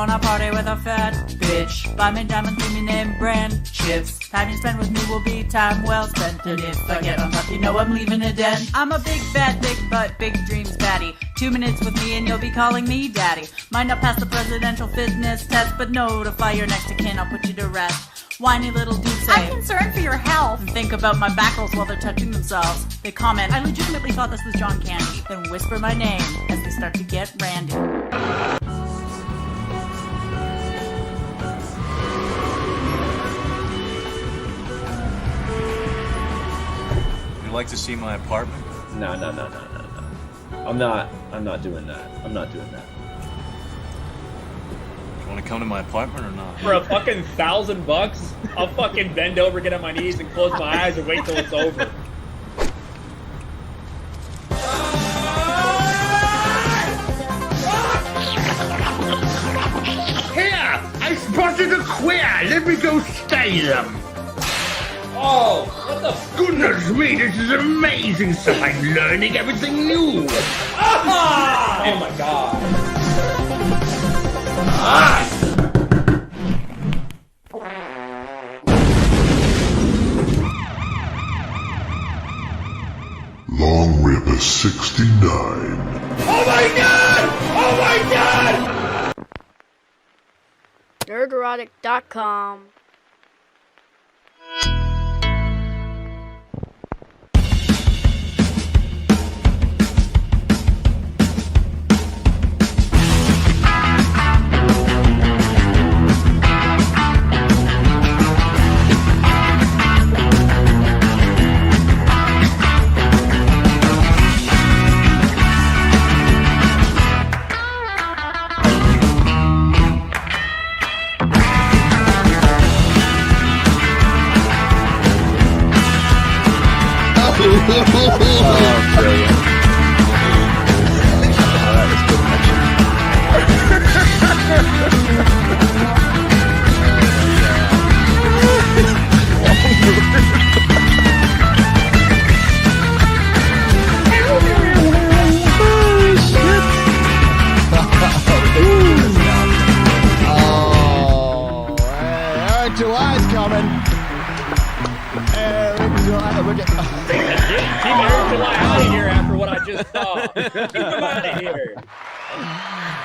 wanna party with a fat bitch? Buy me diamonds, give me name brand chips. Time you spend with me will be time well spent. And if I get on top, you know I'm leaving a dent. I'm a big fat, big butt, big dreams fatty. 2 minutes with me and you'll be calling me daddy. Might not pass the presidential fitness test, but notify your next of kin, I'll put you to rest. Whiny little dudes say, I'm concerned for your health. And think about my backles while they're touching themselves. They comment, I legitimately thought this was John Candy. Then whisper my name as they start to get randy. You'd like to see my apartment? No. I'm not doing that. I'm not doing that. You want to come to my apartment or not? For a fucking $1,000, I'll fucking bend over, get on my knees, and close my eyes and wait till it's over. Here! I spotted a queer! Let me go stay them! Oh, what the Goodness me, this is amazing! So I'm learning everything new! Ah! Oh my god. Ah! Long River 69. Oh my god! Oh my god! Nerdrotic.com. Oh, brilliant. July's coming. Eric July, we're getting... Keep Eric July out of here after what I just saw. Keep him out of here.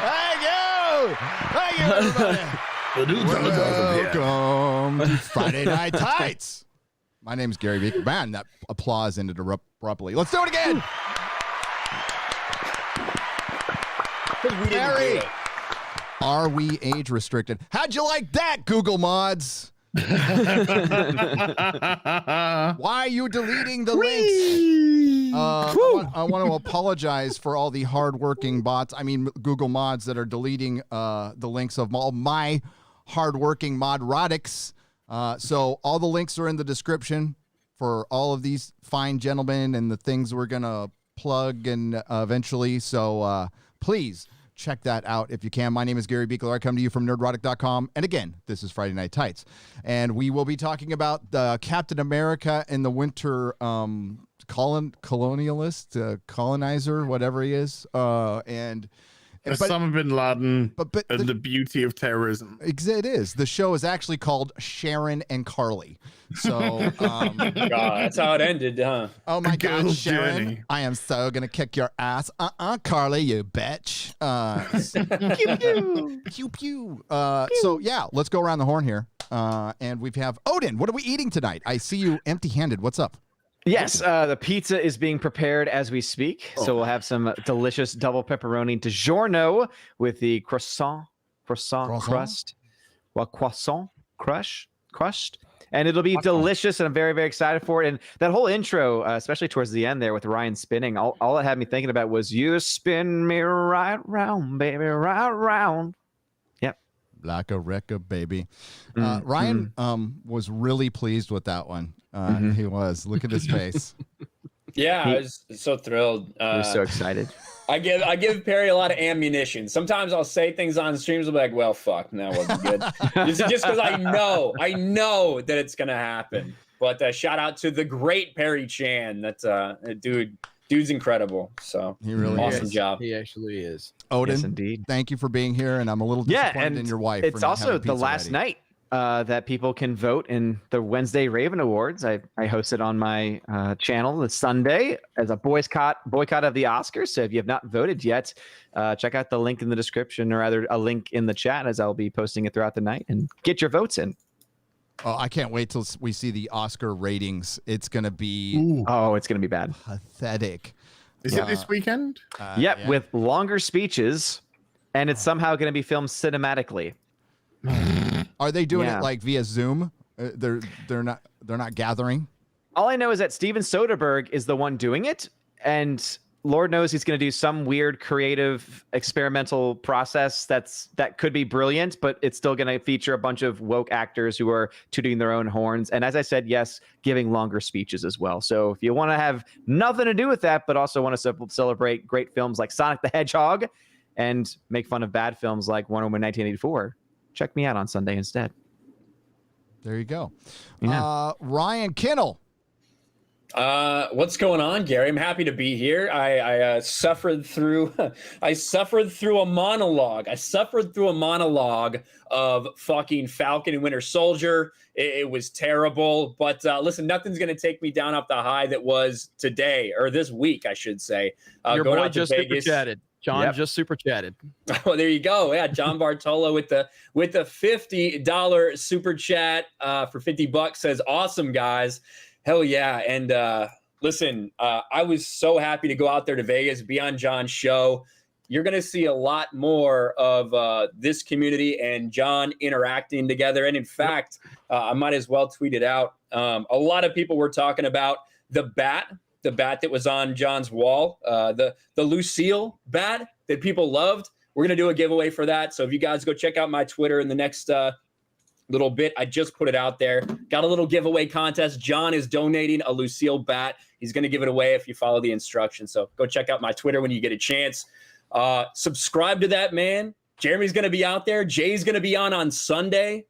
Thank you! Thank you, everybody! Welcome to Friday Night Tights! My name's Gary Beaker. Man, that applause ended abruptly. Let's do it again! Gary! Are we age restricted? How'd you like that, Google mods? Why are you deleting the links? I want to apologize for all the hardworking bots. I mean, Google mods that are deleting the links of all my hardworking modrotics. So all the links are in the description for all of these fine gentlemen and the things we're gonna plug and eventually. So please check that out if you can. My name is Gary Beekler. I come to you from Nerdrotic.com. And again, this is Friday Night Tights. And we will be talking about the Captain America and the Winter colonizer, whatever he is. Osama bin Laden and the beauty of terrorism. It is. The show is actually called Sharon and Carly. So, God, that's how it ended, huh? Oh my God, Girl's Sharon! journey. I am so gonna kick your ass. Carly, you bitch. Pew pew, pew pew. So yeah, let's go around the horn here. And we have Odin. What are we eating tonight? I see you empty-handed. What's up? Yes, the pizza is being prepared as we speak. So we'll have some delicious double pepperoni DiGiorno with the croissant crust. Well, croissant crushed. And it'll be delicious, and I'm very, very excited for it. And that whole intro, especially towards the end there with Ryan spinning, all it had me thinking about was, you spin me right round, baby, right round. Yep. Like a record, baby. Ryan was really pleased with that one. He was. Look at his face. Yeah, I was so thrilled. We're so excited. I give Perry a lot of ammunition. Sometimes I'll say things on streams. I'll be like, "Well, fuck, that wasn't good." just because I know that it's gonna happen. But shout out to the great PierryChan. That's dude dude's incredible. So He really awesome is. job. He actually is. Odin, Yes, indeed. thank you for being here, and I'm a little disappointed in your wife. It's for not also having the pizza last ready. night that people can vote in the Wednesday Raven Awards. I hosted on my channel this Sunday as a boycott of the Oscars. So if you have not voted yet, check out the link in the description, or rather a link in the chat, as I'll be posting it throughout the night, and get your votes in. Oh, I can't wait till we see the Oscar ratings. It's going to be it's going to be bad. pathetic. Is it this weekend? Yep, yeah. with longer speeches, and it's somehow going to be filmed cinematically. Are they doing Yeah. it like via Zoom? They're not gathering. All I know is that Steven Soderbergh is the one doing it, and Lord knows he's going to do some weird, creative, experimental process that could be brilliant, but it's still going to feature a bunch of woke actors who are tooting their own horns. And as I said, yes, giving longer speeches as well. So if you want to have nothing to do with that, but also want to celebrate great films like Sonic the Hedgehog and make fun of bad films like Wonder Woman 1984, check me out on Sunday instead. There you go. Yeah. Ryan Kinnell. What's going on, Gary? I'm happy to be here. I suffered through a monologue. I suffered through a monologue of fucking Falcon and Winter Soldier. It was terrible, but listen, nothing's gonna take me down off the high that was today, or this week, I should say. Your going boy out to just super Vegas. chatted. John just super chatted. Oh, there you go. Yeah, John Bartolo with the $50 super chat for $50 says, "Awesome, guys." Hell yeah. And listen, I was so happy to go out there to Vegas, be on John's show. You're going to see a lot more of this community and John interacting together. And in fact, I might as well tweet it out. A lot of people were talking about the bat that was on John's wall, the Lucille bat that people loved. We're going to do a giveaway for that. So if you guys go check out my Twitter in the next little bit, I just put it out there. Got a little giveaway contest. John is donating a Lucille bat. He's going to give it away if you follow the instructions. So go check out my Twitter when you get a chance. Subscribe to that, man. Jeremy's going to be out there. Jay's going to be on Sunday.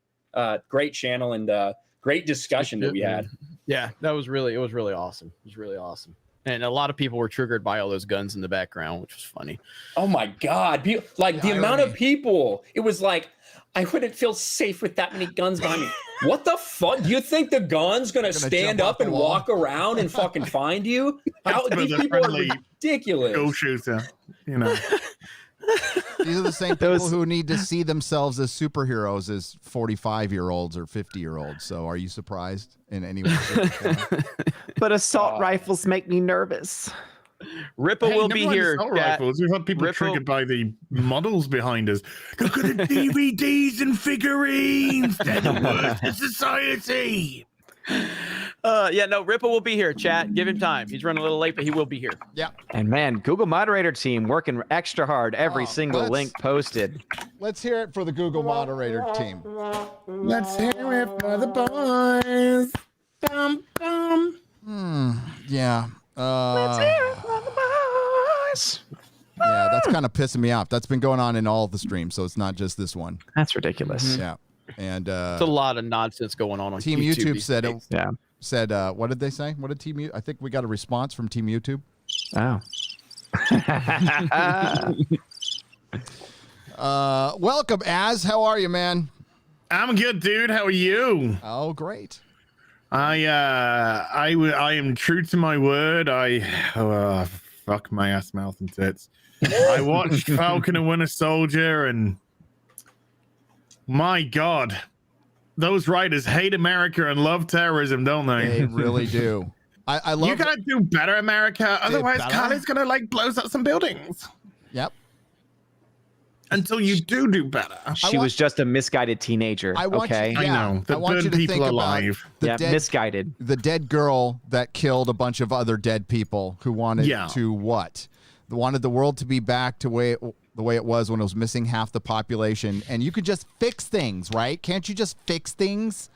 Great channel and great discussion that we had. Yeah, it was really awesome. It was really awesome. And a lot of people were triggered by all those guns in the background, which was funny. Oh my God. The amount of people, it was like, I wouldn't feel safe with that many guns behind me. What the fuck? Do you think the gun's going to stand up and walk around and fucking find you? These people are ridiculous. Go shooter, you know. These are the same people who need to see themselves as superheroes as 45-year-olds or 50-year-olds. So are you surprised in any way? But assault rifles make me nervous. Ripple will be here. Rifles. We've had people triggered by the models behind us. Look at the DVDs and figurines. They're the worst in society. Ripple will be here, chat. Give him time. He's running a little late, but he will be here. Yeah. And man, Google moderator team working extra hard. Every single link posted. Let's hear it for the Google moderator team. Let's hear it for the boys. Bum, bum. Yeah. Let's hear it for the boys. Yeah, that's kind of pissing me off. That's been going on in all the streams, so it's not just this one. That's ridiculous. Yeah. And it's a lot of nonsense going on Team YouTube said days. said what did they say? What did Team I think we got a response from Team YouTube. Oh. Welcome, Az. How are you, man? I'm good, dude. How are you? Oh, great. I am true to my word. Fuck my ass, mouth, and tits. I watched Falcon and Winter Soldier, and my God, those writers hate America and love terrorism, don't they? They really do. I love. You gotta do better, America. Otherwise, Kylie's gonna blows up some buildings. Yep. Until you do better. She was just a misguided teenager. I want okay. You, yeah, I know. The want good you to people think alive. About Misguided. The dead girl that killed a bunch of other dead people who wanted to what? They wanted the world to be back to the way it was when it was missing half the population. And you could just fix things, right? Can't you just fix things?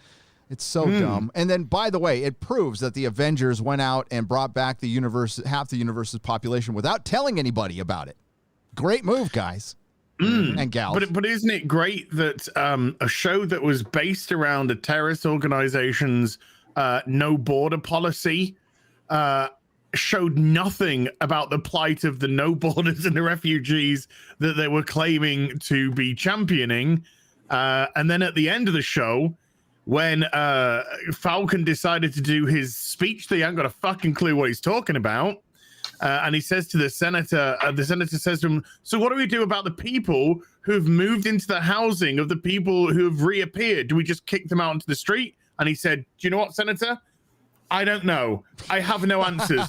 It's so dumb. And then, by the way, it proves that the Avengers went out and brought back the universe, half the universe's population without telling anybody about it. Great move, guys. And gals. But isn't it great that a show that was based around a terrorist organization's no border policy showed nothing about the plight of the no borders and the refugees that they were claiming to be championing. And then at the end of the show, when Falcon decided to do his speech, they haven't got a fucking clue what he's talking about. And he says to the senator says to him, so what do we do about the people who've moved into the housing of the people who have reappeared? Do we just kick them out into the street? And he said, do you know what, Senator? I don't know. I have no answers.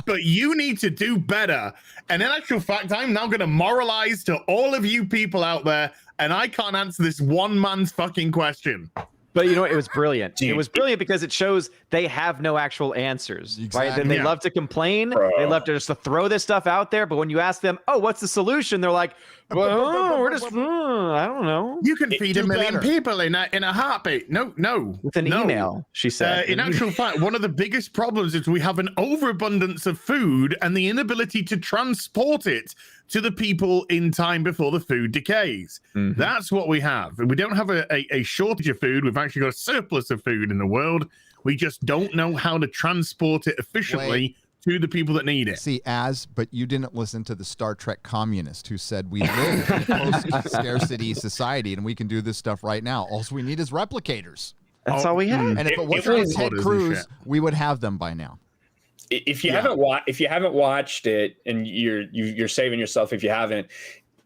But you need to do better. And in actual fact, I'm now going to moralize to all of you people out there, and I can't answer this one man's fucking question. But you know what? It was brilliant. Dude, it was brilliant because it shows they have no actual answers, right? Then they love to complain. They love to just to throw this stuff out there. But when you ask them, "Oh, what's the solution?" They're like, "Well, we're just, I don't know." You can feed a million people in a heartbeat. No, with an email. She said. In actual fact, one of the biggest problems is we have an overabundance of food and the inability to transport it to the people in time before the food decays. That's what we have. We don't have a shortage of food. We've actually got a surplus of food in the world. We just don't know how to transport it efficiently to the people that need it. See, but you didn't listen to the Star Trek communist who said we live in a post-scarcity society and we can do this stuff right now. All we need is replicators. That's all we have. And if it wasn't Ted Cruz, we would have them by now. If you haven't watched it, and you're saving yourself if you haven't,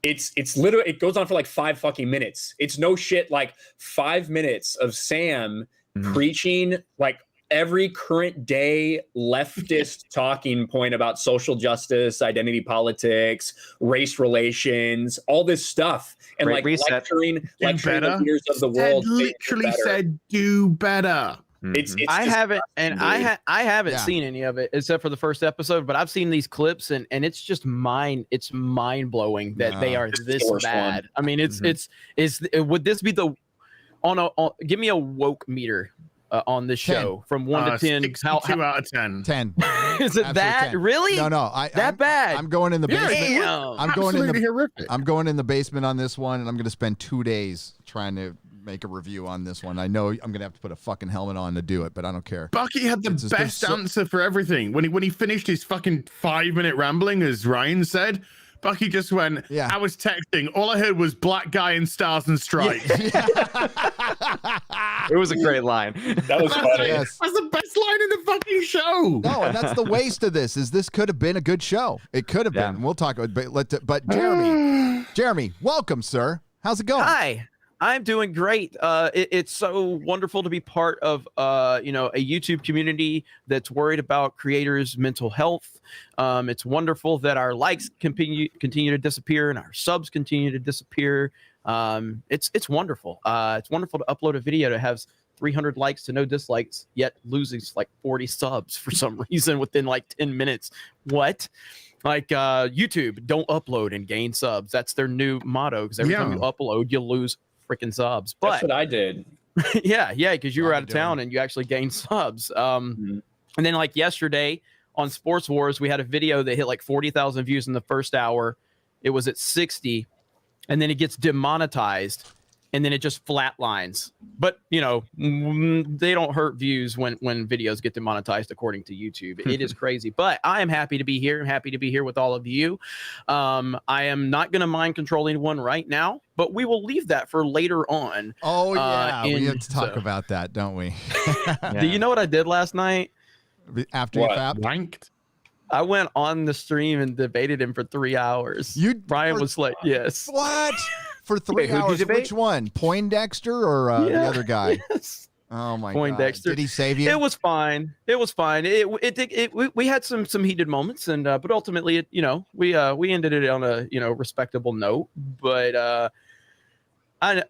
it's literally, it goes on for like 5 fucking minutes. It's no shit, like 5 minutes of Sam preaching like every current day leftist talking point about social justice, identity politics, race relations, all this stuff, and Great like reset. lecturing the leaders of the world. Literally said, "Do better." It's I haven't seen any of it except for the first episode, but I've seen these clips and it's just mind blowing that they are this bad. I mean, it's would this be the give me a woke meter on this show from 1 to 10? 62 out of 10. 10. Is it that 10. really? No. I'm bad. I'm going in the basement. Damn. I'm going in the basement on this one, and I'm going to spend 2 days trying to make a review on this one. I know I'm gonna have to put a fucking helmet on to do it, but I don't care. Bucky had the best answer for everything. When he finished his fucking 5-minute rambling, as Ryan said, Bucky just went, I was texting. All I heard was black guy in stars and stripes. It was a great line. That was funny. Yes. That's the best line in the fucking show. No, and that's the waste of this. This could have been a good show. It could have been. We'll talk about it. But Jeremy, welcome, sir. How's it going? Hi. I'm doing great. It's so wonderful to be part of a YouTube community that's worried about creators' mental health. It's wonderful that our likes continue to disappear and our subs continue to disappear. It's wonderful. It's wonderful to upload a video that has 300 likes to no dislikes, yet loses like 40 subs for some reason within like 10 minutes. What? Like YouTube, don't upload and gain subs. That's their new motto, because every time you upload, you lose freaking subs. But that's what I did. yeah, because you were out of town and you actually gained subs. And then like yesterday on Sports Wars, we had a video that hit like 40,000 views in the first hour. It was at 60, and then it gets demonetized, and then it just flatlines. But they don't hurt views when videos get demonetized according to YouTube. It is crazy. But I am happy to be here. I'm happy to be here with all of you. I am not going to mind controlling one right now, but we will leave that for later on. Oh, yeah. We have to talk about that, don't we? Do you know what I did last night? After you wanked? I went on the stream and debated him for 3 hours. Brian was like, yes. What? For 3 hours? Which one? Poindexter or the other guy? Yes. Oh my Poindexter. God! Did he save you? It was fine. We had some heated moments, and but ultimately, we ended it on a respectable note. But I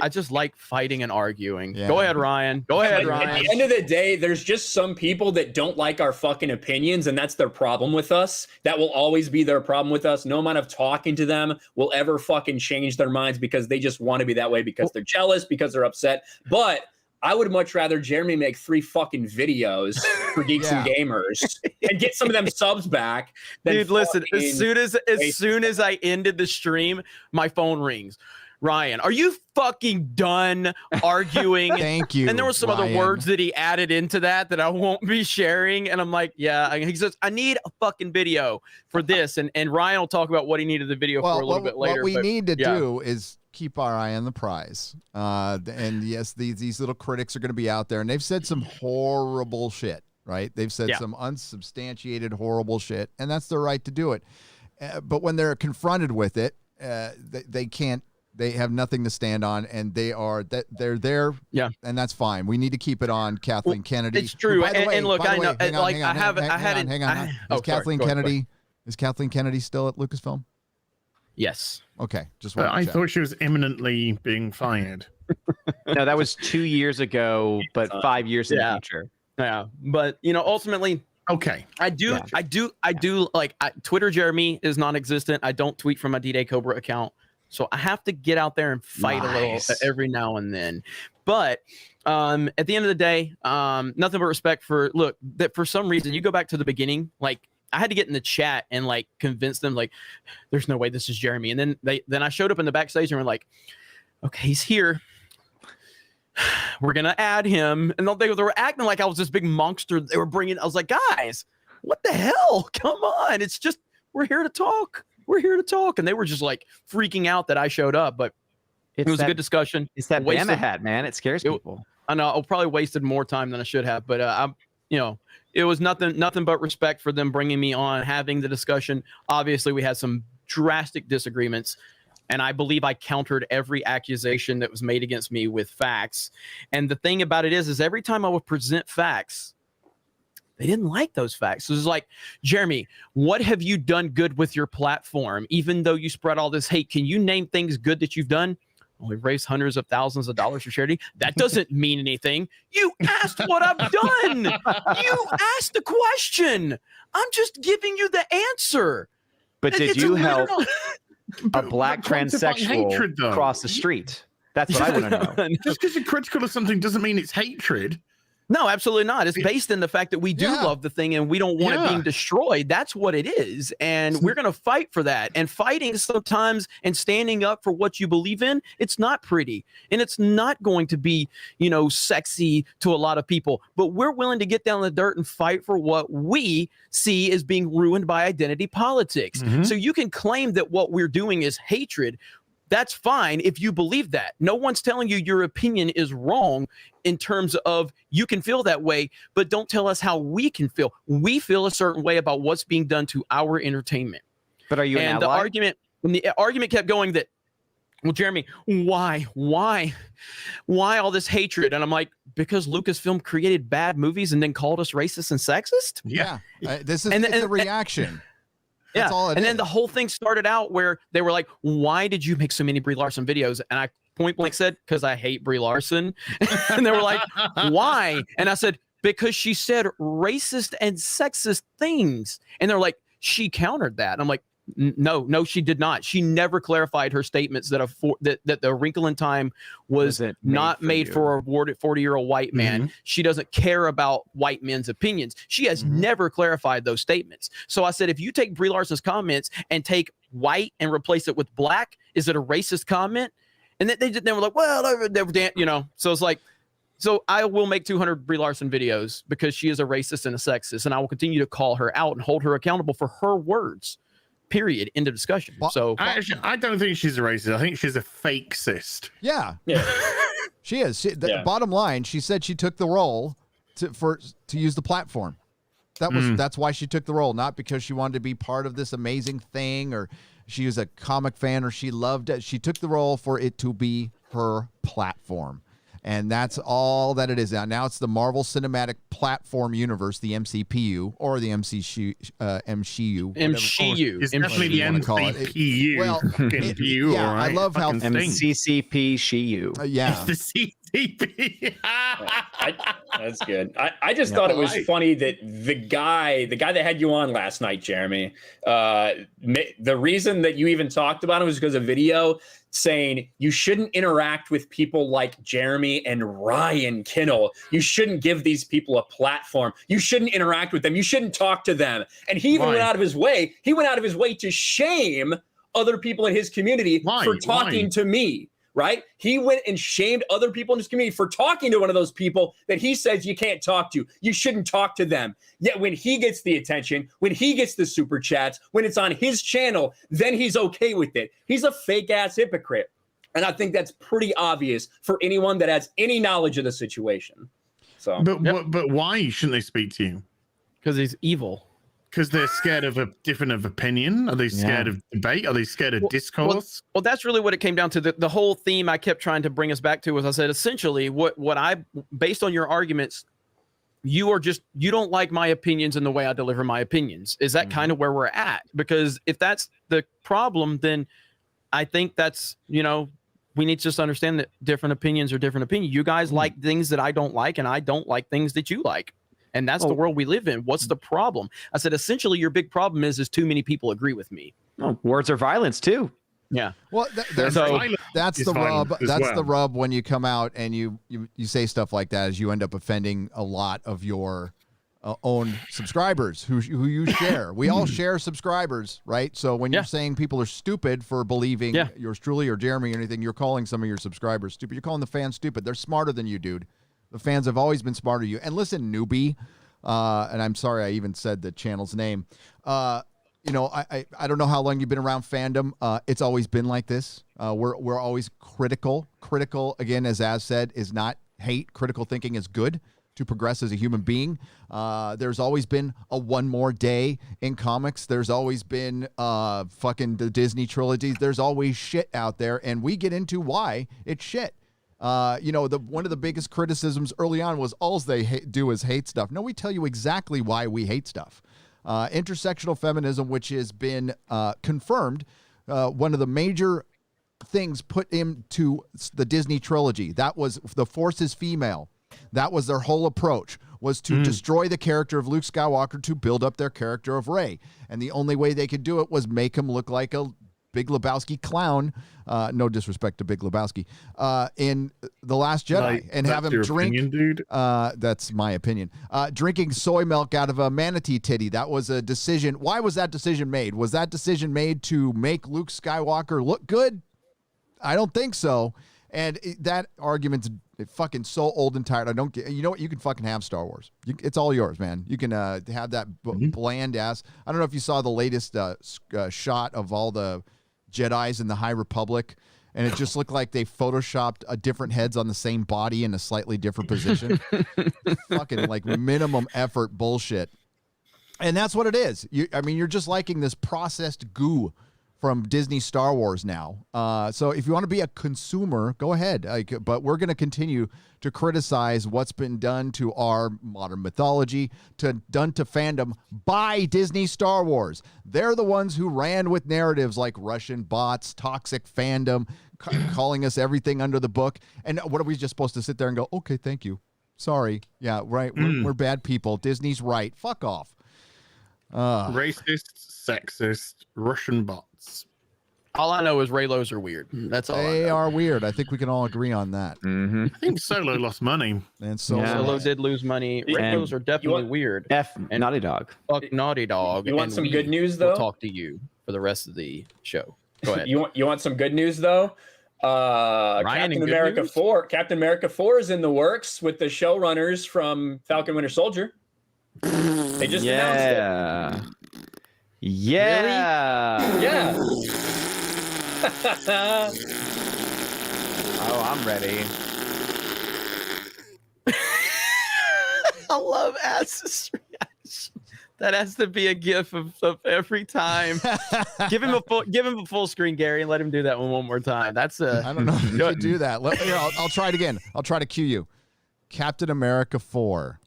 just like fighting and arguing. Yeah. Go ahead, Ryan. Go ahead, Ryan. At the end of the day, there's just some people that don't like our fucking opinions, and that's their problem with us. That will always be their problem with us. No amount of talking to them will ever fucking change their minds, because they just want to be that way, because they're jealous, because they're upset. But I would much rather Jeremy make 3 fucking videos for Geeks and Gamers and get some of them subs back. Dude, listen, as soon as I ended the stream, my phone rings. Ryan, are you fucking done arguing? Thank you. And there were some other Ryan. words that he added into that I won't be sharing. And I'm like, yeah. He says, I need a fucking video for this. And Ryan will talk about what he needed the video for a little bit later. What we need to yeah. do is keep our eye on the prize. And yes, these little critics are going to be out there, and they've said some horrible shit, right? They've said some unsubstantiated horrible shit, and that's their right to do it. But when they're confronted with it, they can't. They have nothing to stand on, and they're there. Yeah, and that's fine. We need to keep it on Kathleen Kennedy. It's true. And Look, I know. Hang on. Is Kathleen Kennedy? Is Kathleen Kennedy still at Lucasfilm? Yes. Okay. Just but want to I check. thought she was imminently being fired. No, that was 2 years ago, but 5 years in the future. Yeah, but ultimately. Okay. I do like Twitter. Jeremy is non-existent. I don't tweet from my D-Day Cobra account, so I have to get out there and fight a little every now and then. But at the end of the day, nothing but respect for that. For some reason, you go back to the beginning. Like I had to get in the chat and like convince them like, there's no way this is Jeremy. And then I showed up in the backstage and we're like, okay, he's here. We're gonna add him, and they were acting like I was this big monster. They were bringing. I was like, guys, what the hell? Come on, it's just we're here to talk. We're here to talk, and they were just like freaking out that I showed up. But it was a good discussion. It's that Bama hat, man. It scares people. I know. I probably wasted more time than I should have, but it was nothing but respect for them bringing me on, having the discussion. Obviously, we had some drastic disagreements. And I believe I countered every accusation that was made against me with facts. And the thing about it is every time I would present facts, they didn't like those facts. So it was like, Jeremy, what have you done good with your platform? Even though you spread all this hate, can you name things good that you've done? Oh, we've raised hundreds of thousands of dollars for charity. That doesn't mean anything. You asked what I've done. You asked the question. I'm just giving you the answer. But did you help a black quantifying transsexual hatred, though. cross the street? That's what I want to know. Just because you're critical of something doesn't mean it's hatred. No, absolutely not. It's based in the fact that we do love the thing and we don't want it being destroyed. That's what it is. And we're going to fight for that. And fighting sometimes and standing up for what you believe in, it's not pretty. And it's not going to be, sexy to a lot of people. But we're willing to get down in the dirt and fight for what we see as being ruined by identity politics. Mm-hmm. So you can claim that what we're doing is hatred. That's fine if you believe that. No one's telling you your opinion is wrong in terms of you can feel that way, but don't tell us how we can feel. We feel a certain way about what's being done to our entertainment. But are you an ally? The argument kept going that, well, Jeremy, why all this hatred? And I'm like, because Lucasfilm created bad movies and then called us racist and sexist? Yeah. This is a reaction. That's all it is. Then the whole thing started out where they were like, why did you make so many Brie Larson videos? And I point blank said, because I hate Brie Larson. And they were like, why? And I said, because she said racist and sexist things. And they're like, she countered that. And I'm like, no, she did not. She never clarified her statements that the Wrinkle in Time was not made for a 40-year-old white man. Mm-hmm. She doesn't care about white men's opinions. She has never clarified those statements. So I said, if you take Brie Larson's comments and take white and replace it with black, is it a racist comment? And they were like, well, so it's like, so I will make 200 Brie Larson videos because she is a racist and a sexist, and I will continue to call her out and hold her accountable for her words. Period. End of discussion. So I don't think she's a racist. I think she's a fake cyst. Yeah. She is. Bottom line, she said she took the role to use the platform. That's why she took the role, not because she wanted to be part of this amazing thing or she was a comic fan or she loved it. She took the role for it to be her platform. And that's all that it is now. Now it's the Marvel Cinematic Platform Universe, the MCPU, or the MCU. It's definitely the MCPU. Well, I love how MCCP SHIU. Yeah. It's the CCP. That's good. I just thought it was funny that the guy that had you on last night, Jeremy, the reason that you even talked about him was because of video saying you shouldn't interact with people like Jeremy and Ryan Kinnell. You shouldn't give these people a platform. You shouldn't interact with them. You shouldn't talk to them. And he even went out of his way. He went out of his way to shame other people in his community for talking to me. right? He went and shamed other people in his community for talking to one of those people that he says you can't talk to. You shouldn't talk to them. Yet when he gets the attention, when he gets the super chats, when it's on his channel, then he's okay with it. He's a fake ass hypocrite. And I think that's pretty obvious for anyone that has any knowledge of the situation. So, but why shouldn't they speak to you? Because he's evil. Because they're scared of a different of opinion? Are they scared of debate? Are they scared of discourse? Well, that's really what it came down to. The whole theme I kept trying to bring us back to was, I said, essentially, what I, based on your arguments, you don't like my opinions and the way I deliver my opinions. Is that kind of where we're at? Because if that's the problem, then I think that's, we need to just understand that different opinions are different opinions. You guys like things that I don't like, and I don't like things that you like. And that's the world we live in. What's the problem? I said, essentially, your big problem is too many people agree with me. Oh, words are violence too. Yeah. Well, that's the rub. That's the rub when you come out and you say stuff like that, is you end up offending a lot of your own subscribers who you share. We all share subscribers, right? So when you're saying people are stupid for believing yours truly or Jeremy or anything, you're calling some of your subscribers stupid. You're calling the fans stupid. They're smarter than you, dude. The fans have always been smarter than you. And listen, newbie, and I'm sorry I even said the channel's name. I don't know how long you've been around fandom. It's always been like this. We're always critical. Critical, again, as said, is not hate. Critical thinking is good to progress as a human being. There's always been a one more day in comics. There's always been fucking the Disney trilogies. There's always shit out there, and we get into why it's shit. One of the biggest criticisms early on was all they do is hate stuff. No, we tell you exactly why we hate stuff. Intersectional feminism, which has been confirmed, one of the major things put into the Disney trilogy, that was the Force is female. That was their whole approach, was to destroy the character of Luke Skywalker to build up their character of Rey. And the only way they could do it was make him look like a Big Lebowski clown, no disrespect to Big Lebowski, in The Last Jedi, and have him drink. Opinion, dude? That's my opinion. Drinking soy milk out of a manatee titty. That was a decision. Why was that decision made? Was that decision made to make Luke Skywalker look good? I don't think so. And that argument's fucking so old and tired. I don't get. You know what? You can fucking have Star Wars. It's all yours, man. You can have that bland ass. I don't know if you saw the latest shot of all the Jedis in the High Republic, and it just looked like they photoshopped different heads on the same body in a slightly different position. Fucking like minimum effort bullshit. And that's what it is. You're just liking this processed goo from Disney Star Wars now. So if you want to be a consumer, go ahead. But we're going to continue to criticize what's been done to our modern mythology, done to fandom by Disney Star Wars. They're the ones who ran with narratives like Russian bots, toxic fandom, calling us everything under the book. And what are we just supposed to sit there and go, okay, thank you. Sorry. Yeah, right. We're bad people. Disney's right. Fuck off. Racist, sexist, Russian bots. All I know is Raylos are weird. That's all. They are weird. I think we can all agree on that. I think Solo lost money. And Solo did lose money. Raylos are definitely weird. And Naughty Dog. Fuck Naughty Dog. You want some good news, though? We'll talk to you for the rest of the show. Go ahead. You want some good news, though? Captain America 4. Captain America 4 is in the works with the showrunners from Falcon Winter Soldier. They just announced it. Yeah. Really? Yeah. Oh, I'm ready. I love Ass's reaction. That has to be a gif of every time. give him a full screen, Gary, and let him do that one more time. I don't know if you could do that. I'll try it again. I'll try to cue you. Captain America 4.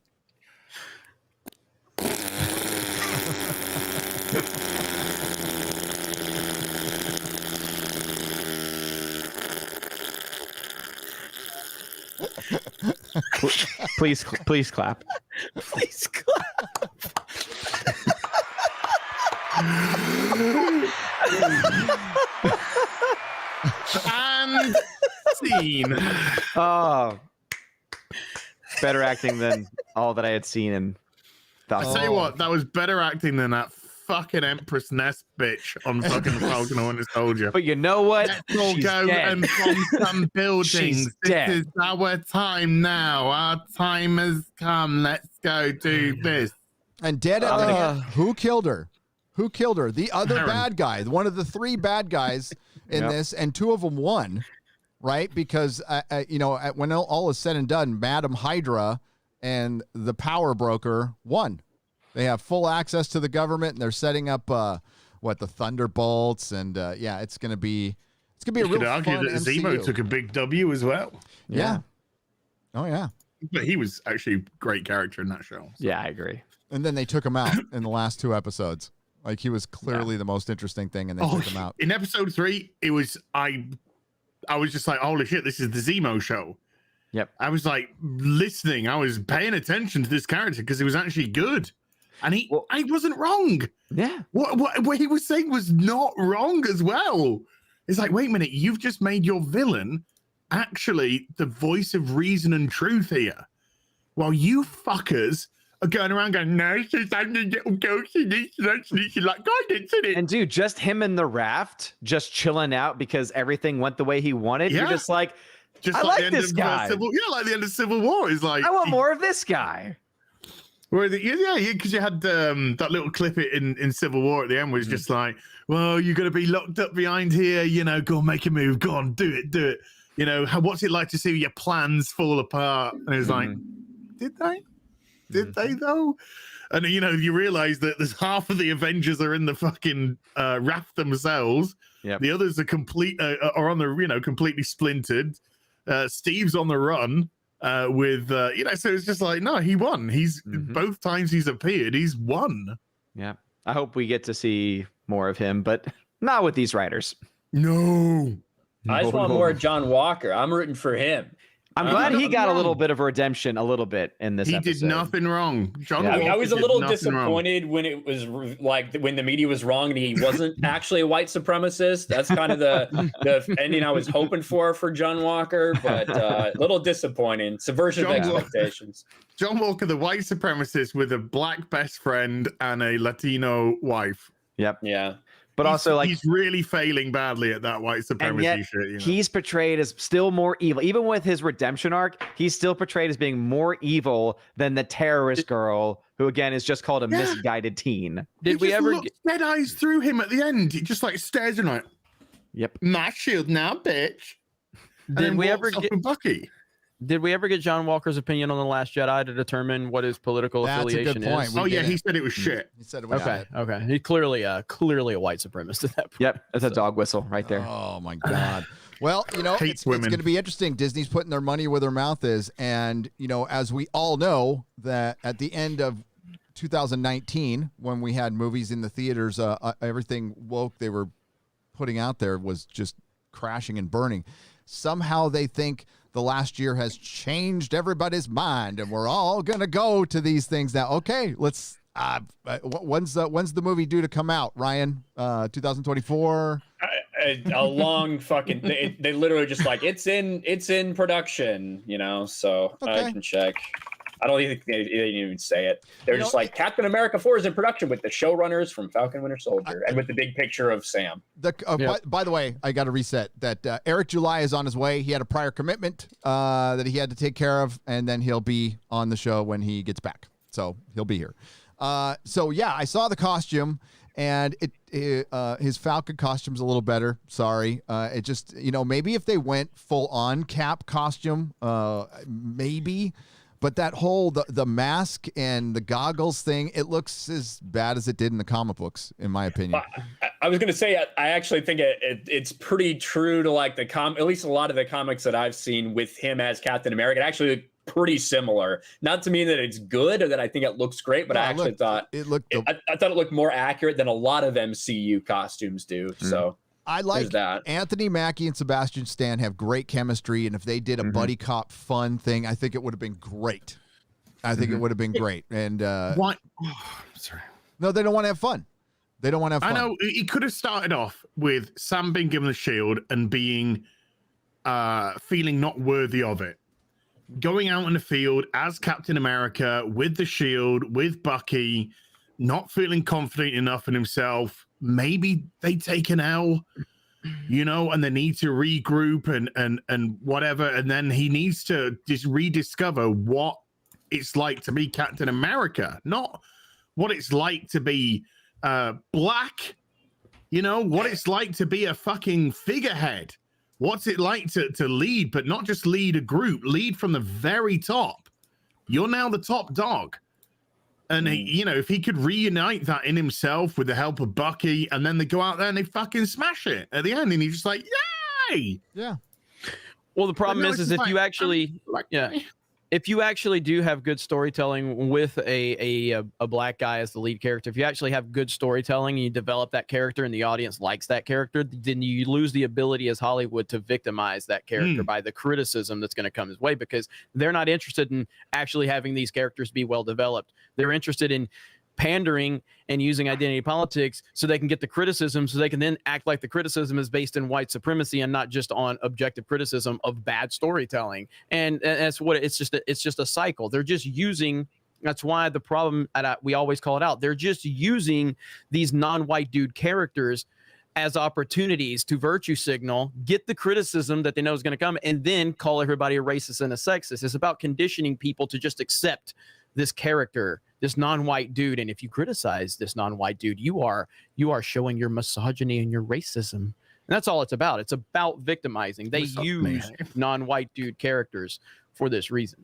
Please clap. Please clap. And scene. Oh, better acting than all that I had seen in Falcon. I tell you what, that was better acting than that fucking Empress Nest bitch on fucking Falcon and Winter Soldier. But you know what? Let's all go and bomb some buildings. She's This dead. is our time now. Our time has come. Let's go do this. And dead at the end. Who killed her? Who killed her? The other Aaron. bad guy. One of the 3 bad guys in Yep. this, and 2 of them won, right? Because, when all is said and done, Madam Hydra and the power broker won. They have full access to the government, and they're setting up, the Thunderbolts, and, it's going to be a You real could argue fun that MCU. Zemo took a big W as well. Yeah. Oh, yeah. But he was actually a great character in that show. So. Yeah, I agree. And then they took him out in the last 2 episodes. Like, he was clearly the most interesting thing, and they took him out. In episode 3, it was I was just like, holy shit, this is the Zemo show. Yep. I was like listening. I was paying attention to this character because he was actually good, and I wasn't wrong. Yeah. What he was saying was not wrong as well. It's like, wait a minute, you've just made your villain actually the voice of reason and truth here, while you fuckers are going around going, no, she's only a little girl. She needs like guidance, isn't it? And dude, just him in the raft, just chilling out because everything went the way he wanted. Yeah. You're just like, Just I like like the end this of guy. like the end of Civil War. Is like, I want more of this guy. Where because you had that little clip in Civil War at the end was just like, well, you're gonna be locked up behind here, go on, make a move, go on, do it. What's it like to see your plans fall apart? And it was like, did they? Did they though? And you realize that there's half of the Avengers are in the fucking raft themselves. Yep. The others are on the completely splintered. Steve's on the run with so it's just like, no, he won. He's both times he's appeared, he's won. Yeah. I hope we get to see more of him, but not with these writers. No. I just want more John Walker. I'm rooting for him. I'm glad he got a little bit of a redemption, a little bit in this He episode. did nothing wrong. John I Walker was a did little nothing disappointed when it was like when the media was wrong and he wasn't actually a white supremacist. That's kind of the ending I was hoping for John Walker, but a little disappointing. Subversion of expectations. John Walker, the white supremacist with a black best friend and a Latino wife. Yep. Yeah. But also, like, he's really failing badly at that white supremacy and yet shit. He's portrayed as still more evil. Even with his redemption arc, he's still portrayed as being more evil than the terrorist girl, who again is just called a misguided teen. Did we ever dead eyes through him at the end? He just like stares and like, yep, my shield now, bitch. Did we ever get Bucky? Did we ever get John Walker's opinion on The Last Jedi to determine what his political affiliation is? Oh yeah, he said it was shit. He said it was okay. He's clearly a white supremacist at that point. Yep, that's a dog whistle right there. Oh my god. Well, it's going to be interesting. Disney's putting their money where their mouth is, and as we all know, that at the end of 2019, when we had movies in the theaters, everything woke they were putting out there was just crashing and burning. Somehow they think the last year has changed everybody's mind, and we're all gonna go to these things now. Okay, let's. When's the movie due to come out, Ryan? 2024. A long fucking. They literally just like it's in production, So I can check. I don't think they didn't even say it. They're just like Captain America 4 is in production with the showrunners from Falcon Winter Soldier and with the big picture of Sam. By the way, I got to reset that Eric July is on his way. He had a prior commitment that he had to take care of, and then he'll be on the show when he gets back. So he'll be here. So yeah, I saw the costume, and his Falcon costume's a little better. Sorry, it just maybe if they went full on Cap costume, maybe. But that whole the mask and the goggles thing, it looks as bad as it did in the comic books, in my opinion. I was going to say, I actually think it's pretty true to like at least a lot of the comics that I've seen with him as Captain America. It actually looked pretty similar. Not to mean that it's good or that I think it looks great, but I actually thought it looked. I thought it looked more accurate than a lot of MCU costumes do. So. I like that. Anthony Mackie and Sebastian Stan have great chemistry, and if they did a buddy cop fun thing, I think it would have been great. I think it would have been great. And what? Sorry. No, they don't want to have fun. They don't want to have fun. I know he could have started off with Sam being given the shield and being feeling not worthy of it. Going out in the field as Captain America with the shield, with Bucky, not feeling confident enough in himself. Maybe they take an L, and they need to regroup and whatever. And then he needs to just rediscover what it's like to be Captain America, not what it's like to be black, what it's like to be a fucking figurehead. What's it like to lead, but not just lead a group, lead from the very top. You're now the top dog. And he, if he could reunite that in himself with the help of Bucky, and then they go out there and they fucking smash it at the end, and he's just like, yay! Yeah. Well, the problem is if you actually, if you actually do have good storytelling with a black guy as the lead character, if you actually have good storytelling and you develop that character and the audience likes that character, then you lose the ability as Hollywood to victimize that character by the criticism that's going to come his way, because they're not interested in actually having these characters be well developed. They're interested in pandering and using identity politics so they can get the criticism, so they can then act like the criticism is based in white supremacy and not just on objective criticism of bad storytelling. And that's what it's just a cycle. They're just using, that's why the problem, we always call it out, they're just using these non-white dude characters as opportunities to virtue signal, get the criticism that they know is going to come, and then call everybody a racist and a sexist. It's about conditioning people to just accept this character, this non-white dude. And if you criticize this non-white dude, you are showing your misogyny and your racism. And that's all it's about. It's about victimizing. They use non-white dude characters for this reason.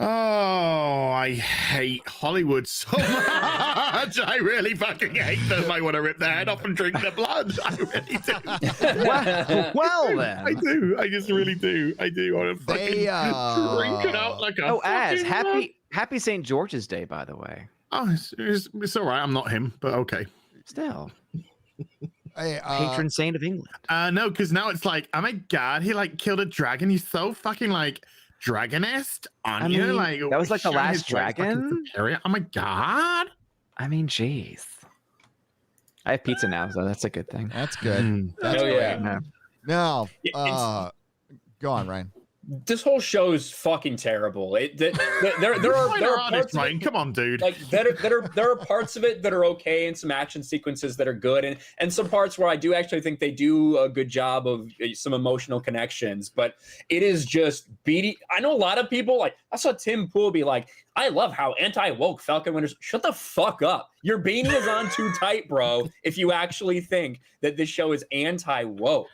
Oh, I hate Hollywood so much. I really fucking hate them. I want to rip their head off and drink their blood. I really do. Well then. I do. I just really do. I do want to fucking drink it out like a happy St. George's Day, by the way. Oh, it's all right. I'm not him, but okay. Still. Patron saint of England. No, because now it's like, oh my God, he killed a dragon. He's so fucking dragonist on you. That was the last dragon. Oh my God. I mean, jeez. I have pizza now, so that's a good thing. That's good. That's yeah. Now, go on, Ryan. This whole show is fucking terrible. There are parts of it, come on, dude. There are parts of it that are okay, and some action sequences that are good, and some parts where I do actually think they do a good job of some emotional connections. But it is just beating. I know a lot of people I saw Tim Pool be like, "I love how anti-woke Falcon Winters." Shut the fuck up. Your beanie is on too tight, bro. If you actually think that this show is anti-woke.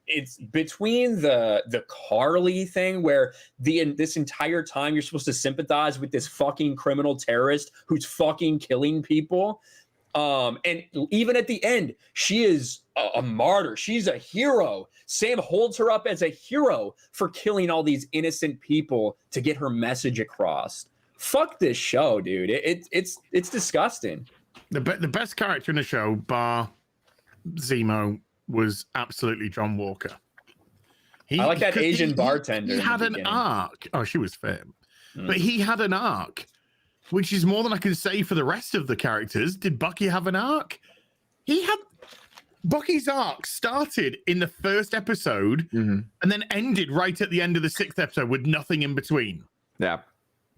It's between the Carly thing where this entire time you're supposed to sympathize with this fucking criminal terrorist who's fucking killing people. And even at the end, she is a martyr. She's a hero. Sam holds her up as a hero for killing all these innocent people to get her message across. Fuck this show, dude. It's disgusting. The best character in the show, bar Zemo, was absolutely John Walker. I like that Asian bartender. He had an arc. Oh, she was fair. But he had an arc, which is more than I can say for the rest of the characters. Did Bucky have an arc? Bucky's arc started in the first episode and then ended right at the end of the 6th episode with nothing in between. Yeah.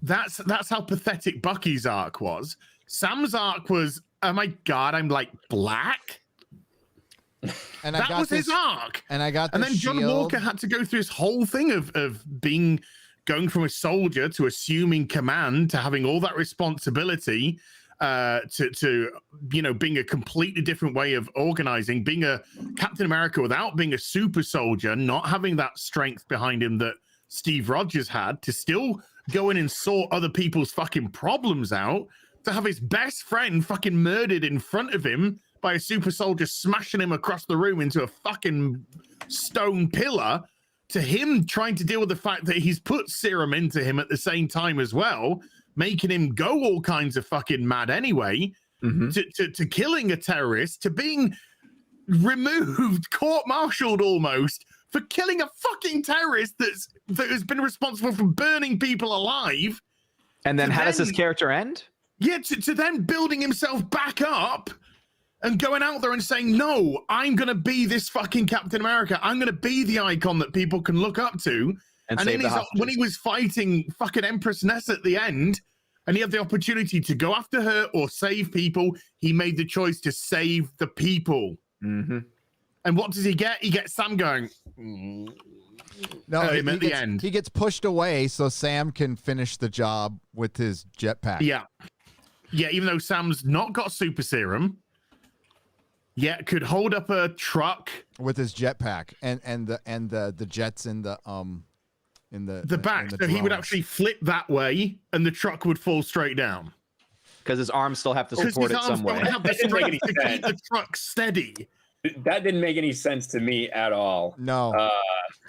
That's how pathetic Bucky's arc was. Sam's arc was, oh my God, I'm black. And that was his arc. And then John Walker had to go through this whole thing of going from a soldier to assuming command to having all that responsibility to being a completely different way of organizing, being a Captain America without being a super soldier, not having that strength behind him that Steve Rogers had, to still go in and sort other people's fucking problems out, to have his best friend fucking murdered in front of him by a super soldier smashing him across the room into a fucking stone pillar, to him trying to deal with the fact that he's put serum into him at the same time as well, making him go all kinds of fucking mad anyway, to killing a terrorist, to being removed, court-martialed almost, for killing a fucking terrorist that has been responsible for burning people alive. And then how does his character end? Yeah, to then building himself back up and going out there and saying, no, I'm going to be this fucking Captain America. I'm going to be the icon that people can look up to. and And save then the when he was fighting fucking Empress Ness at the end, and he had the opportunity to go after her or save people, he made the choice to save the people. Mm-hmm. And what does he get? He gets Sam going. No, him at the end. He gets pushed away so Sam can finish the job with his jetpack. Yeah. Yeah, even though Sam's not got super serum, yet could hold up a truck with his jetpack and the jets in the back. in the So he would drones. actually flip that way and the truck would fall straight down. Because his arms still have to Because support his it arms some way. don't have the That didn't make strength any to keep sense. the truck steady. That didn't make any sense to me at all. No.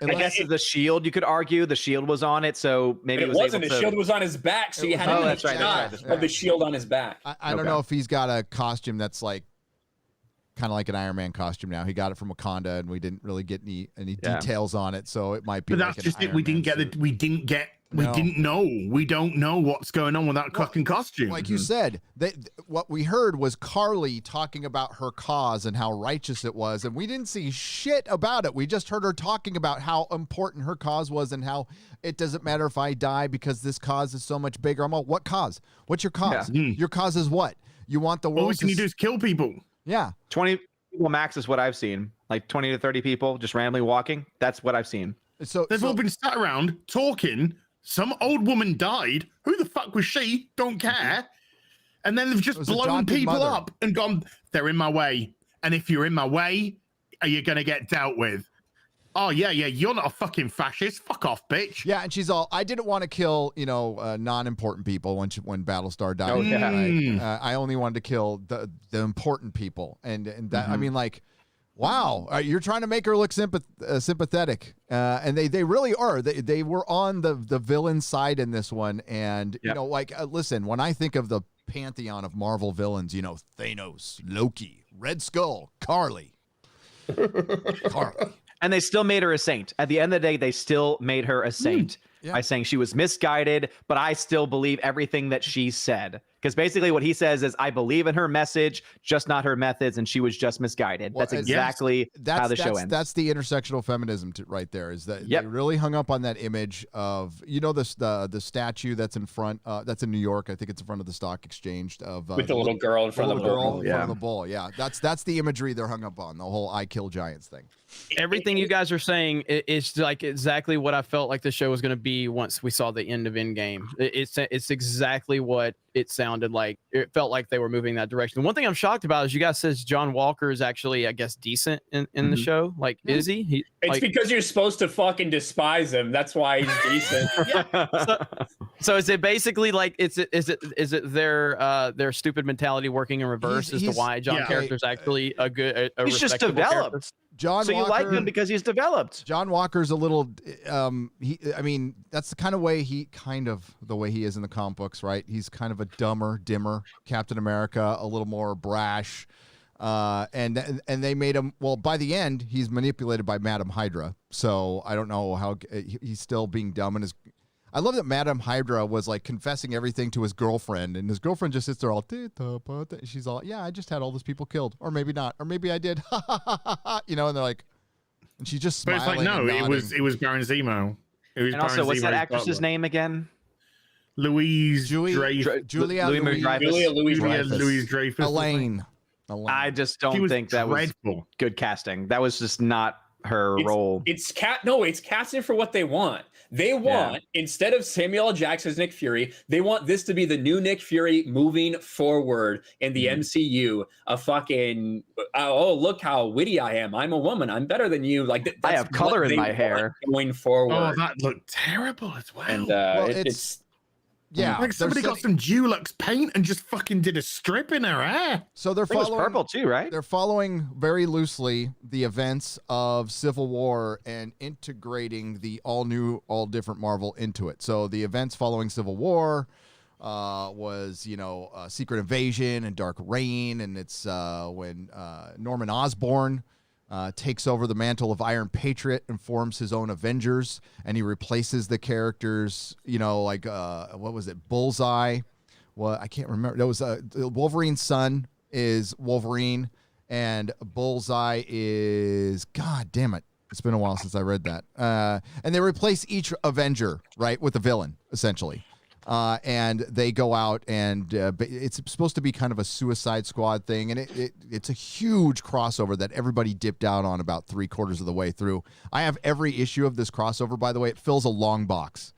I guess the shield, you could argue the shield was on it, so maybe It was wasn't. able The to... shield was on his back, so you had Oh, a that's right, shot that's of the shield on his back. I don't know if he's got a costume that's like kind of like an Iron Man costume now. He got it from Wakanda, and we didn't really get any details on it, so it might be. But like that's an just it. Iron We didn't Man get suit. we didn't get. We No. didn't know. We don't know what's going on with that fucking costume. Like you said, what we heard was Carly talking about her cause and how righteous it was, and we didn't see shit about it. We just heard her talking about how important her cause was and how it doesn't matter if I die because this cause is so much bigger. I'm all, what cause? What's your cause? Yeah. Your cause is what? You want the world All we to need to do is kill people. Yeah. 20 people max is what I've seen. Like 20 to 30 people just randomly walking. That's what I've seen. So They've all been sat around talking. Some old woman died. Who the fuck was she? Don't care. And then they've just was a blown adopted people mother. up and gone, they're in my way. And if you're in my way, are you going to get dealt with? Oh, yeah, you're not a fucking fascist. Fuck off, bitch. Yeah, and she's all, I didn't want to kill, non-important people when Battlestar died. Oh, yeah. I only wanted to kill the important people. And that, I mean, like, wow, you're trying to make her look sympathetic. And they really are. They were on the villain side in this one. And, listen, when I think of the pantheon of Marvel villains, Thanos, Loki, Red Skull, Carly. And they still made her a saint. At the end of the day, they still made her a saint by saying she was misguided, but I still believe everything that she said. Because basically what he says is, I believe in her message, just not her methods, and she was just misguided. Well, that's exactly how the show ends. That's the intersectional feminism right there. Is that they really hung up on that image of the statue that's in front that's in New York. I think it's in front of the stock exchange of With the little girl in front of the bull. in front of the bull. Yeah, that's the imagery they're hung up on. The whole "I kill giants" thing. Everything you guys are saying is like exactly what I felt like the show was going to be once we saw the end of Endgame. It's exactly what it sounded like. It felt like they were moving that direction. One thing I'm shocked about is you guys says John Walker is actually, I guess, decent in the show. Like, is he? It's because you're supposed to fucking despise him. That's why he's decent. So is it basically like is it their stupid mentality working in reverse as to why John character's actually a good he's just respectable developed. character? John so Walker, you like him because he's developed. John Walker's a little that's the kind of way he is in the comic books, right? He's kind of a dimmer Captain America, a little more brash. And they made him, well, by the end, he's manipulated by Madam Hydra. So I don't know how he's still being dumb. And I love that Madam Hydra was like confessing everything to his girlfriend, and his girlfriend just sits there all, she's all, yeah, I just had all those people killed, or maybe not, or maybe I did, and they're like, and she's just But smiling. it's like, no, and it was Baron Zemo. It was And also, what's that actress's name again? Louise Julia Louis-Dreyfus. Elaine. I just don't think that was good casting. That was just not her role. It's casting for what they want. They want, instead of Samuel L. Jackson's Nick Fury, they want this to be the new Nick Fury moving forward in the MCU. A fucking, look how witty I am. I'm a woman. I'm better than you. Like I have color in my hair going forward. Oh, that looked terrible as well. And it's like somebody got some Dulux paint and just fucking did a strip in her hair. So they're following, following purple too, right? They're following very loosely the events of Civil War and integrating the all different Marvel into it. So the events following Civil War was, Secret Invasion and Dark Reign, and it's when Norman Osborn takes over the mantle of Iron Patriot and forms his own Avengers, and he replaces the characters, what was it, Bullseye? Well, I can't remember. That was Wolverine's son is Wolverine, and Bullseye is, God damn it, It's been a while since I read that. And they replace each Avenger, right, with a villain, essentially. And they go out and it's supposed to be kind of a Suicide Squad thing. And it's a huge crossover that everybody dipped out on about 3/4 of the way through. I have every issue of this crossover, by the way. It fills a long box.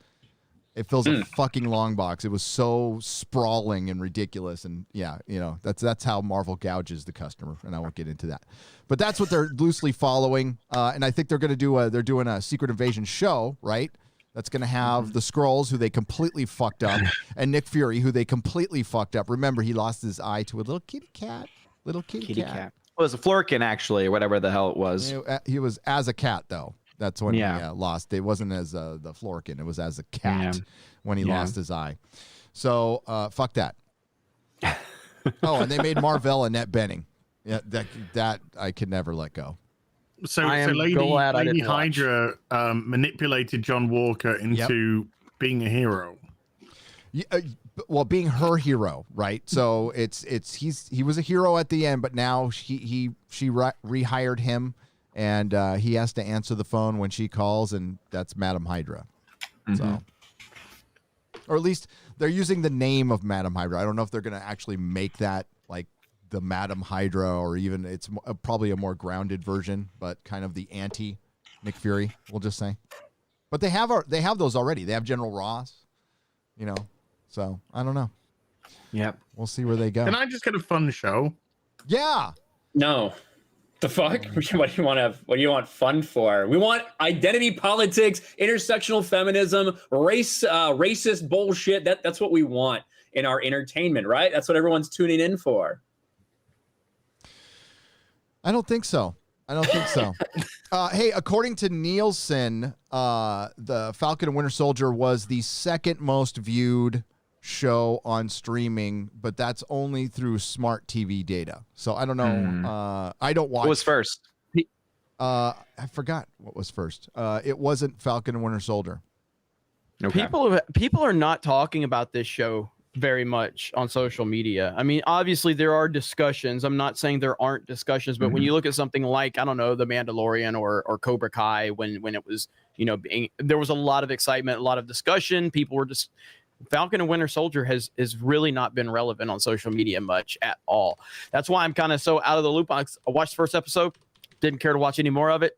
It fills a fucking long box. It was so sprawling and ridiculous. And yeah, that's how Marvel gouges the customer. And I won't get into that. But that's what they're loosely following. And I think they're going to do they're doing a Secret Invasion show, right? That's going to have the Skrulls, who they completely fucked up, and Nick Fury, who they completely fucked up. Remember, he lost his eye to a little kitty cat. Little kitty cat. Well, it was a Florkin, actually, or whatever the hell it was. He was as a cat, though. That's when he lost. It wasn't as the Florkin. It was as a cat when he lost his eye. So, fuck that. And they made Marvel Annette Bening. Yeah, that I could never let go. So Lady Hydra manipulated John Walker into being a hero. Well, being her hero, right? So he was a hero at the end, but now she rehired him, and he has to answer the phone when she calls, and that's Madam Hydra. So, or at least they're using the name of Madam Hydra. I don't know if they're going to actually make that like the Madam Hydra, or even it's probably a more grounded version, but kind of the anti Nick Fury, we'll just say. But they have those already. They have General Ross, so I don't know. Yep. We'll see where they go. Can I just get a fun show? Yeah. No. The fuck? What do you want fun for? We want identity politics, intersectional feminism, racist bullshit. That's what we want in our entertainment, right? That's what everyone's tuning in for. I don't think so. Hey, according to Nielsen, the Falcon and Winter Soldier was the second most viewed show on streaming, but that's only through smart TV data. So I don't know. I don't watch. What was first? I forgot what was first. It wasn't Falcon and Winter Soldier. Okay. People are not talking about this show very much on social media. I mean, obviously there are discussions. I'm not saying there aren't discussions, but when you look at something like, I don't know, The Mandalorian or Cobra Kai, when it was, there was a lot of excitement, a lot of discussion. People were just Falcon and Winter Soldier has really not been relevant on social media much at all. That's why I'm kind of so out of the loop. I watched the first episode, didn't care to watch any more of it.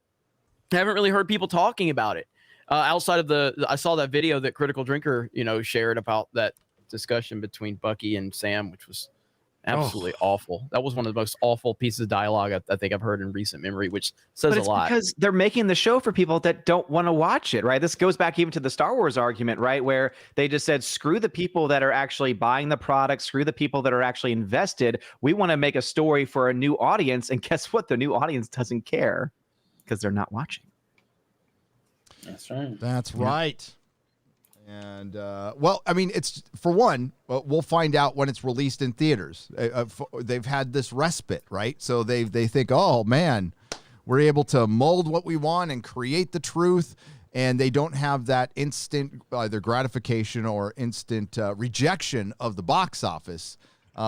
I haven't really heard people talking about it outside of I saw that video that Critical Drinker, shared about that discussion between Bucky and Sam, which was absolutely awful. That was one of the most awful pieces of dialogue I think I've heard in recent memory, which says a lot. Because they're making the show for people that don't want to watch it, right? This goes back even to the Star Wars argument, right? Where they just said, screw the people that are actually buying the product, screw the people that are actually invested. We want to make a story for a new audience. And guess what? The new audience doesn't care because they're not watching. That's right. That's right. And it's for one, we'll find out when it's released in theaters. They've had this respite, right? So they think, oh man, we're able to mold what we want and create the truth, and they don't have that instant either gratification or instant rejection of the box office,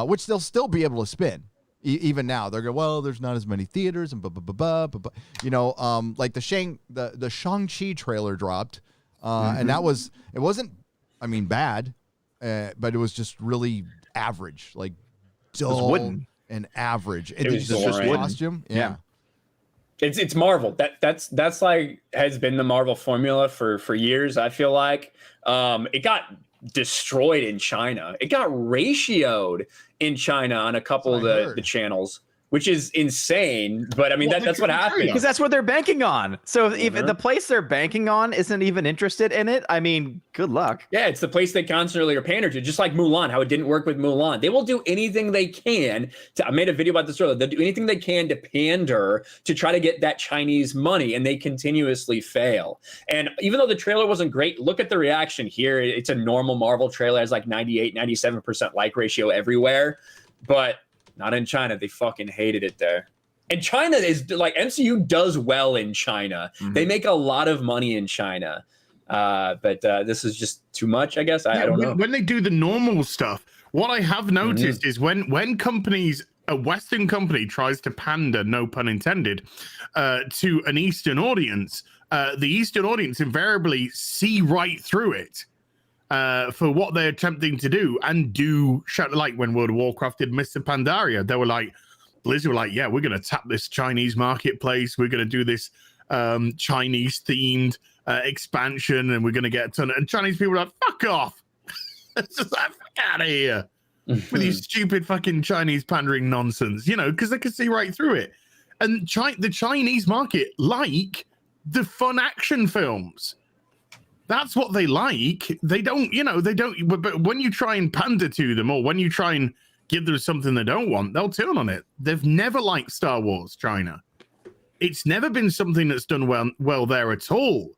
which they'll still be able to spin. Even now, they're going, well, there's not as many theaters and like the Shang-Chi trailer dropped. And it wasn't, bad, but it was just really average, like dull and average. It was just costume. Yeah. It's Marvel. That's like has been the Marvel formula for years. I feel like it got destroyed in China. It got ratioed in China on a couple of the channels, which is insane. But that's what happened. Because that's what they're banking on. So if the place they're banking on isn't even interested in it, good luck. Yeah, it's the place they constantly are pandering to, just like Mulan, how it didn't work with Mulan. They will do anything they can I made a video about this earlier. They'll do anything they can to pander to try to get that Chinese money, and they continuously fail. And even though the trailer wasn't great, look at the reaction here. It's a normal Marvel trailer. It has like 98, 97% like ratio everywhere. But not in China. They fucking hated it there. And China is like, MCU does well in China. They make a lot of money in China. But this is just too much, I guess. I don't know. When they do the normal stuff, what I have noticed is when companies a Western company tries to pander, no pun intended, to an Eastern audience, the Eastern audience invariably see right through it for what they're attempting to do and do. Like when World of Warcraft did Mr. Pandaria, they were like, Blizzard were like, yeah, we're going to tap this Chinese marketplace. We're going to do this Chinese themed expansion, and we're going to get a ton of, and Chinese people are like, fuck off. It's just like, fuck out of here with these stupid fucking Chinese pandering nonsense, you know, because they can see right through it. And the Chinese market like the fun action films. That's what they like. They don't, you know, but when you try and pander to them, or when you try and give them something they don't want, they'll turn on it. They've never liked Star Wars, China. It's never been something that's done well there at all.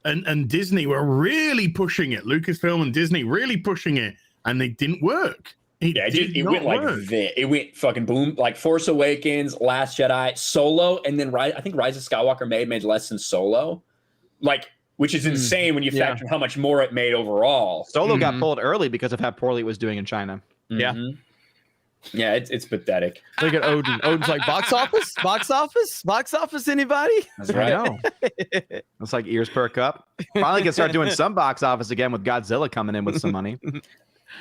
And Disney were really pushing it. Lucasfilm and Disney really pushing it, and they didn't work. It went like that. It went fucking boom. Like Force Awakens, Last Jedi, Solo, and then I think Rise of Skywalker made less than Solo. Like, which is insane when you factor how much more it made overall. Solo got pulled early because of how poorly it was doing in China. Yeah. Yeah, it's pathetic. Look at Odin. Odin's like, box office, anybody? That's right. I know. It's like ears perk up. Finally can start doing some box office again with Godzilla coming in with some money.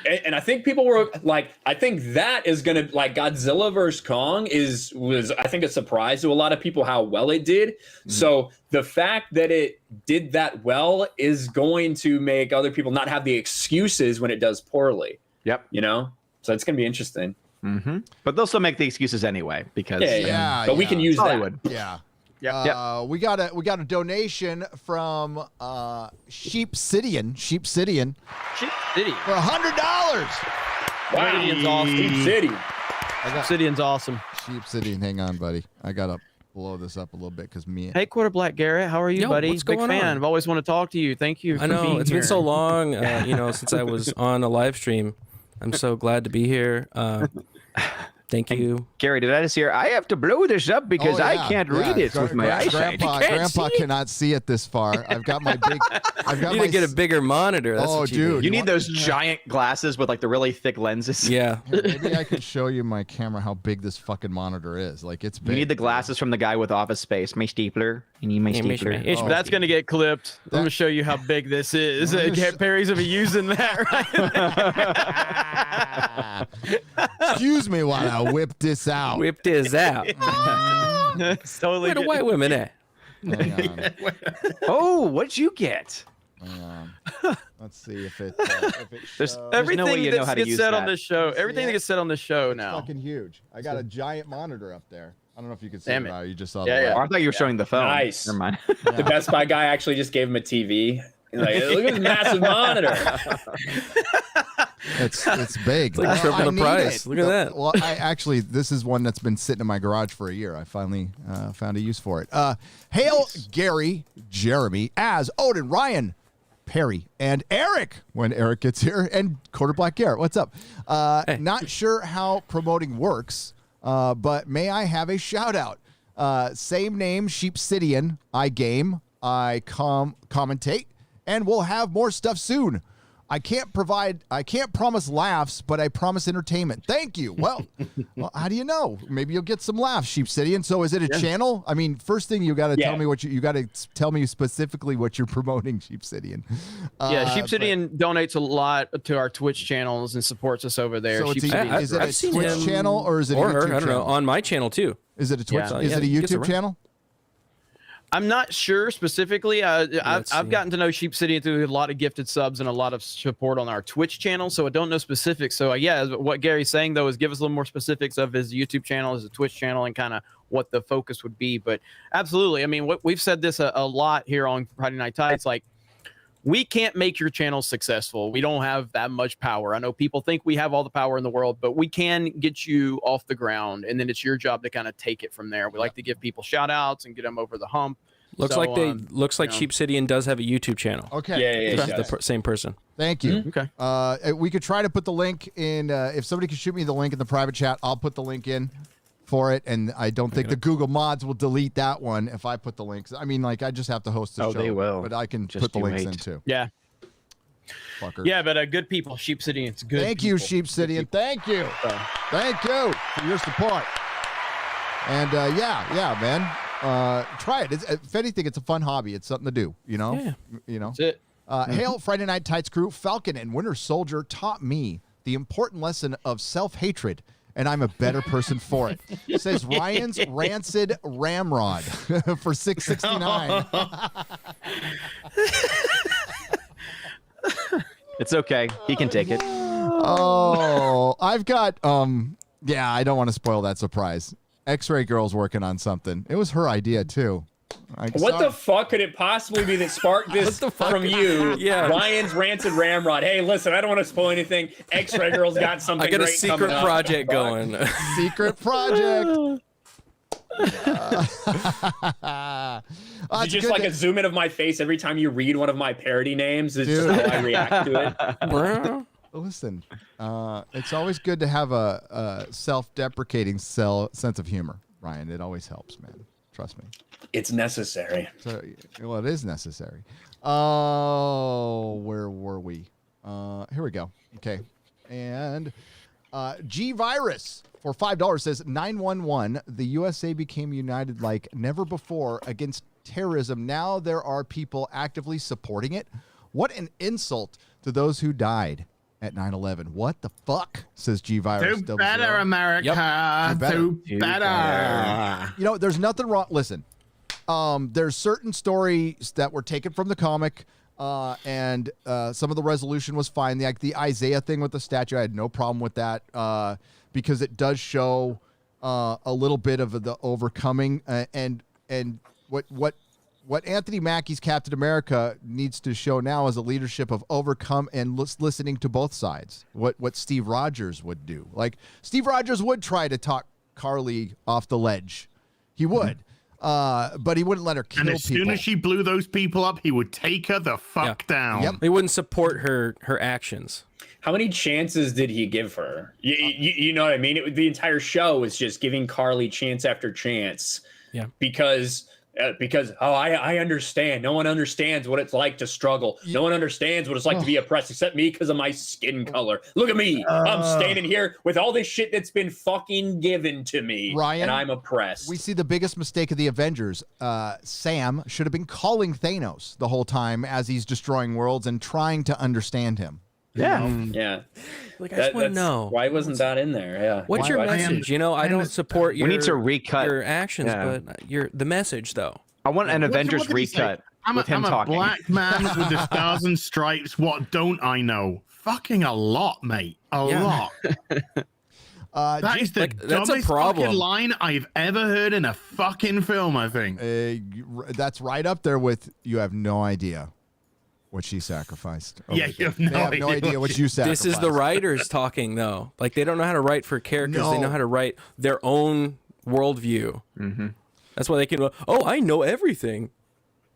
And I think people were like, I think that is going to, like, Godzilla vs. Kong was I think a surprise to a lot of people how well it did. So the fact that it did that well is going to make other people not have the excuses when it does poorly. Yep. You know? So it's going to be interesting. But they'll still make the excuses anyway because but we can use Hollywood. that. We got a donation from Sheepsidian Sheep City. for $100. Wow. Sheep awesome. Sheep City. Obsidian's awesome. Sheepsidian, hang on, buddy. I gotta blow this up a little bit because me. Hey, Quarter Black Garrett, how are you, Yo, buddy? what's Big going fan. on? I've always wanted to talk to you. Thank you. I know it's been so long, since I was on a live stream. I'm so glad to be here. Thank you, Gary. Did I just hear? I have to blow this up because I can't read it with my eyesight. Grandpa cannot see it this far. I've got my big. You need to get a bigger monitor. That's what dude, you need those giant glasses with like the really thick lenses. Yeah. Here, maybe I can show you my camera how big this fucking monitor is. Like it's big. You need the glasses from the guy with Office Space. My stapler. You need my stapler. That's gonna get clipped. I'm gonna show you how big this is. Perry's gonna be using that. Right? Excuse me while I whip this out. Whip this out. It's totally. Where the white women at? Hang on. Oh, what'd you get? Hang on. Let's see if it. There's Everything no way you know how that to gets use said that. on this show. Everything that gets said on this show now. Fucking huge. I got a giant monitor up there. I don't know if you can see Damn it. it. Now. You just saw Oh, the I thought you were showing the phone. Nice. Never mind. The Best Buy guy actually just gave him a TV. He's like, look at this massive monitor. It's big. It's like triple the price. Look at that. Well, this is one that's been sitting in my garage for a year. I finally found a use for it. Hail Gary, Jeremy, as Odin, Ryan, Perry, and Eric when Eric gets here, and Quarter Black Garrett. What's up? Not sure how promoting works, but may I have a shout out? Same name, Sheepsidian. I game, I commentate, and we'll have more stuff soon. I can't promise laughs, but I promise entertainment. Thank you. Well, how do you know? Maybe you'll get some laughs, Sheepsidian. So is it a channel? I mean, first thing you got to tell me what you got to tell me specifically what you're promoting, Sheepsidian. Sheepsidian donates a lot to our Twitch channels and supports us over there. So is it a Twitch channel or is it a YouTube channel? I don't know, on my channel too. Is it a Twitch? Is it a YouTube channel? I'm not sure specifically. I've gotten to know Sheepsidian through a lot of gifted subs and a lot of support on our Twitch channel, so I don't know specifics. So what Gary's saying though is give us a little more specifics of his YouTube channel, his Twitch channel, and kind of what the focus would be. But absolutely, I mean, we've said this a lot here on Friday Night Tides. Like, we can't make your channel successful. We don't have that much power. I know people think we have all the power in the world, but we can get you off the ground, and then it's your job to kind of take it from there. We like to give people shout outs and get them over the hump. Looks like Sheepsidian does have a YouTube channel. Okay. Yeah. The same person. Thank you. Okay. We could try to put the link in. If somebody could shoot me the link in the private chat, I'll put the link in for it. And I don't think the Google mods will delete that one if I put the links. I mean, like, I just have to host the show. They will. But I can Just put the you links wait. in too. Yeah. Fucker. Yeah, but good people, Sheep City. It's good. Thank you, people. Sheep City, and thank you. Thank you for your support. And yeah, man. Try it. If anything, it's a fun hobby. It's something to do, you know? Yeah. You know? That's it. Hail, Friday Night Tights crew. Falcon and Winter Soldier taught me the important lesson of self-hatred, and I'm a better person for it. Says Ryan's Rancid Ramrod for $6.69. It's okay. He can take it. Oh, I've got yeah, I don't want to spoil that surprise. Xray girl's working on something. It was her idea too. What the fuck could it possibly be that sparked this from you? Yeah. Ryan's Rancid Ramrod. Hey, listen, I don't want to spoil anything. X-Ray Girl's got something I got a great secret coming up. project going. Secret project. It's just like a zoom in of my face every time you read one of my parody names. It's just how I react to it. Listen, it's always good to have a self-deprecating sense of humor, Ryan. It always helps, man. Trust me. It's necessary. So, well, it is necessary. Oh, where were we? Here we go. Okay. And G Virus for $5 says 911. The USA became united like never before against terrorism. Now there are people actively supporting it. What an insult to those who died at 9/11. What the fuck? Says G Virus. Do better, America. Do better. You know, there's nothing wrong. Listen, there's certain stories that were taken from the comic, and some of the resolution was fine. Like the Isaiah thing with the statue, I had no problem with that because it does show a little bit of the overcoming and what Anthony Mackie's Captain America needs to show now is a leadership of overcome and listening to both sides. What Steve Rogers would do. Like Steve Rogers would try to talk Carly off the ledge. He would. But he wouldn't let her kill people. And as soon as she blew those people up, he would take her the fuck down. Yep. He wouldn't support her actions. How many chances did he give her? You know what I mean? The entire show was just giving Carly chance after chance. Yeah. Because I understand. No one understands what it's like to struggle. No one understands what it's like to be oppressed except me because of my skin color. Look at me. I'm standing here with all this shit that's been fucking given to me. Ryan, and I'm oppressed. We see the biggest mistake of the Avengers. Sam should have been calling Thanos the whole time as he's destroying worlds and trying to understand him. Yeah. Yeah. Like, I just want to know. Why wasn't that in there? Yeah. What's your message? You know, I don't support your, we need to recut your actions, but the message, though. I want an Avengers recut with him talking. I'm a black man with the stars and stripes. What don't I know? Fucking a lot, mate. A lot. That is the that's a dumbest problem. fucking line I've ever heard in a fucking film, I think. That's right up there with you have no idea what she sacrificed. Yeah, you have no idea what you sacrificed. This is the writers talking, though. Like, they don't know how to write for characters. No. They know how to write their own worldview. Mm-hmm. That's why they can. Oh, I know everything.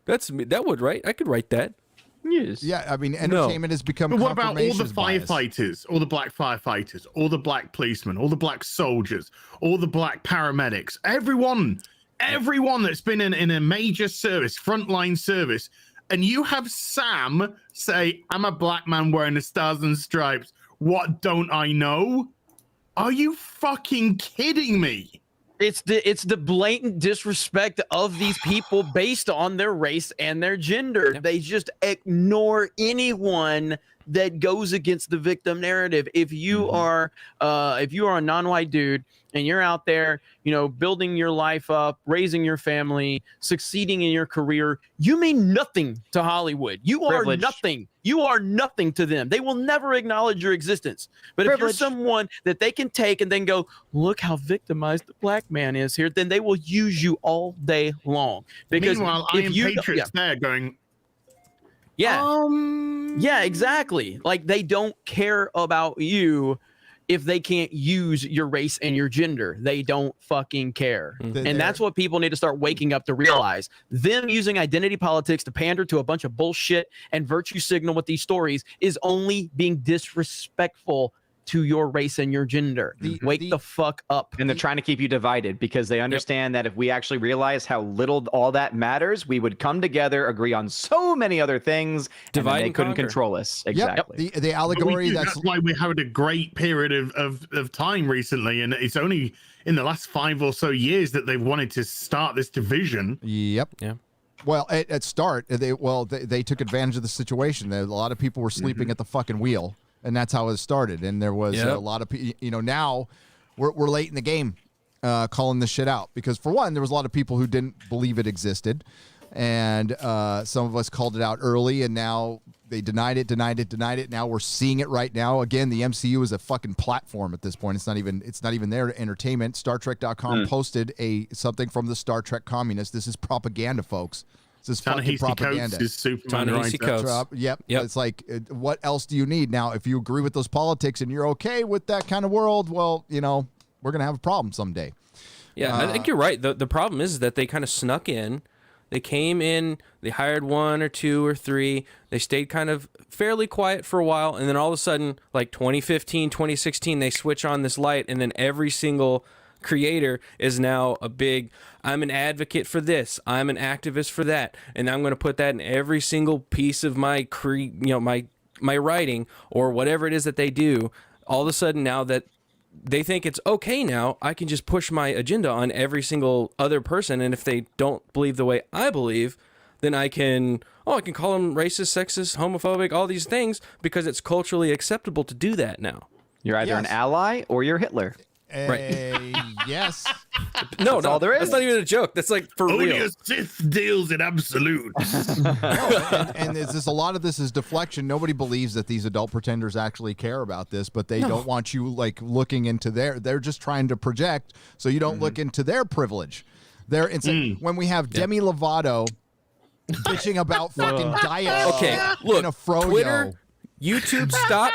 That's me. That would write. I could write that. Yes. Yeah, I mean, entertainment has become. But what about all the confirmations bias. firefighters, all the black firefighters, all the black policemen, all the black soldiers, all the black paramedics, everyone that's been in a major service, frontline service, and you have Sam say, "I'm a black man wearing the stars and stripes. What don't I know?" Are you fucking kidding me? It's the blatant disrespect of these people based on their race and their gender. They just ignore anyone that goes against the victim narrative. If you are a non-white dude and you're out there, you know, building your life up, raising your family, succeeding in your career, you mean nothing to Hollywood. You are nothing. You are nothing to them. They will never acknowledge your existence. But if you're someone that they can take and then go, look how victimized the black man is here, then they will use you all day long. Because meanwhile, I am Patriots there going, yeah, exactly. Like, they don't care about you if they can't use your race and your gender. They don't fucking care. And that's what people need to start waking up to realize. Them using identity politics to pander to a bunch of bullshit and virtue signal with these stories is only being disrespectful to your race and your gender. Wake the fuck up. And they're trying to keep you divided because they understand that if we actually realize how little all that matters, we would come together, agree on so many other things, and then they couldn't control us. Exactly. Yep. The allegory. That's why we're having a great period of time recently, and it's only in the last 5 or so years that they've wanted to start this division. Yep. Yeah. Well, at start, they took advantage of the situation. A lot of people were sleeping at the fucking wheel, and that's how it started. And there was a lot of people. You know, now we're late in the game, calling this shit out because for one, there was a lot of people who didn't believe it existed, and some of us called it out early, and now they denied it. Now we're seeing it right now. Again, the MCU is a fucking platform at this point. It's not even their entertainment. StarTrek.com posted something from the Star Trek communists. This is propaganda, folks. This is fucking propaganda. Is Superman right? Yep. It's like, what else do you need? Now, if you agree with those politics and you're okay with that kind of world, well, you know, we're going to have a problem someday. Yeah, I think you're right. The problem is that they kind of snuck in. They came in, they hired 1 or 2 or 3. They stayed kind of fairly quiet for a while. And then all of a sudden, like 2015, 2016, they switch on this light. And then every single creator is now a big, I'm an advocate for this, I'm an activist for that, and I'm going to put that in every single piece of my my writing or whatever it is that they do. All of a sudden now that they think it's okay now, I can just push my agenda on every single other person, and if they don't believe the way I believe, then I can call them racist, sexist, homophobic, all these things because it's culturally acceptable to do that now. You're either an ally or you're Hitler. Right. Yes. No, all there is. That's not even a joke. That's like for Only real. a Sith deals in absolutes. and it's just a lot of this is deflection. Nobody believes that these adult pretenders actually care about this, but they don't want you like looking into they're just trying to project so you don't look into their privilege. When we have Demi Lovato bitching about fucking diet. Okay, look, in a froyo. Twitter, YouTube, stop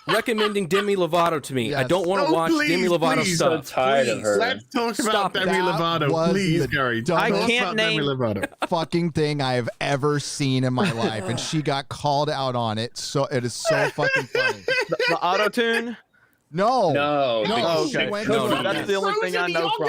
recommending Demi Lovato to me. Yes. I don't want to watch Demi Lovato stuff. So tired of her. Let's talk about Demi Lovato, please, Gary. I can't name Demi Lovato. Fucking thing I have ever seen in my life, and she got called out on it. So it is so fucking funny. The auto-tune? No. Okay. That's the only thing I know from.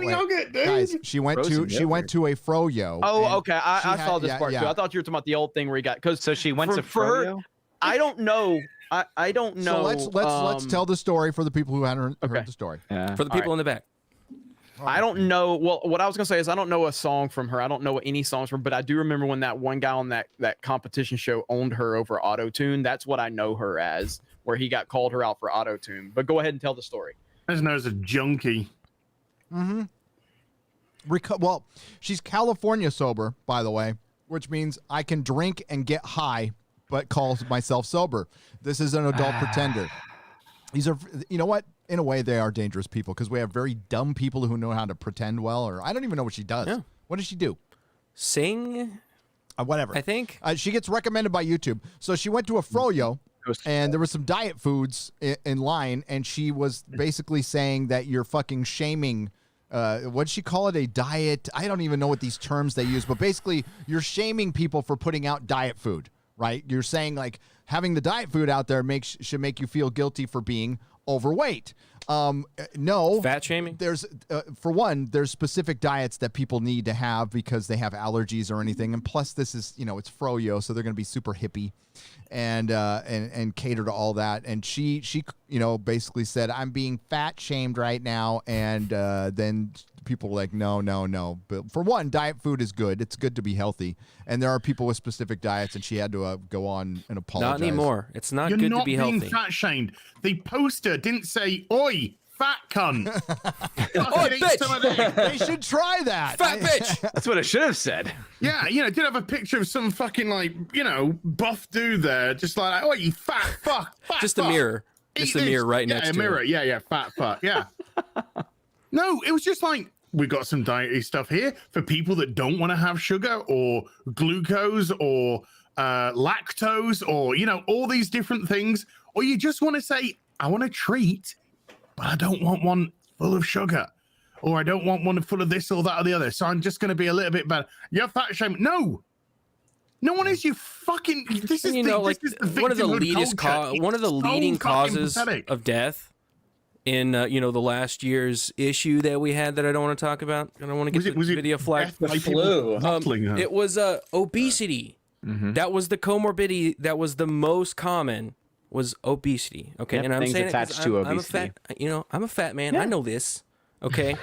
Wait. Guys, she went to a froyo. Oh, okay. I saw this part yeah. too. I thought you were talking about the old thing where he got So she went to for her. froyo? I don't know. I don't know. So let's tell the story for the people who hadn't heard the story. Yeah. For the people in the back. I don't know. Well, what I was gonna say is I don't know a song from her. I don't know any songs from, but I do remember when that one guy on that competition show owned her over auto-tune. That's what I know her as, where he called her out for auto-tune. But go ahead and tell the story. As known as a junkie. Mm-hmm. Well, she's California sober, by the way, which means I can drink and get high, but call myself sober. This is an adult pretender. These are, you know what? In a way, they are dangerous people because we have very dumb people who know how to pretend well, or I don't even know what she does. Yeah. What does she do? Sing? Whatever. I think. She gets recommended by YouTube. So she went to a froyo, and there were some diet foods in line, and she was basically saying that you're fucking shaming. What'd she call it? A diet? I don't even know what these terms they use, but basically you're shaming people for putting out diet food, right? You're saying like having the diet food out there should make you feel guilty for being overweight. No. Fat shaming? There's, for one, there's specific diets that people need to have because they have allergies or anything. And plus this is, it's froyo, so they're going to be super hippie and cater to all that. And she basically said, I'm being fat shamed right now. And then people were like, no. But for one, diet food is good. It's good to be healthy. And there are people with specific diets, and she had to go on and apologize. Not anymore. It's not You're good not to be being healthy. fat shamed. The poster didn't say, oi, fat cunt. Oi, bitch. They should try that. Fat bitch. That's what it should have said. Yeah, it did have a picture of some fucking buff dude there, just like, oh, you fat fuck. Just a mirror. Just a mirror right next to a mirror. it. Yeah, fat fuck. Yeah. No, it was just like, we got some dietary stuff here for people that don't want to have sugar or glucose or lactose or, all these different things. Or you just want to say, I want a treat, but I don't want one full of sugar. Or I don't want one full of this or that or the other. So I'm just going to be a little bit better. You're fat shaming. No, No one is. You fucking. This is And, you know, like this is the one of the victimhood culture. one of the It's so leading fucking causes pathetic. of death in you know, the last year's issue that we had that I don't want to talk about. I don't want to get the video flagged. death by people bottling her? It was obesity. That was the comorbidity that was the most common, was obesity. Okay, Yep, and I'm things saying it 'cause attached to I'm a obesity. fat, you know, I'm a fat man. I know this. Okay,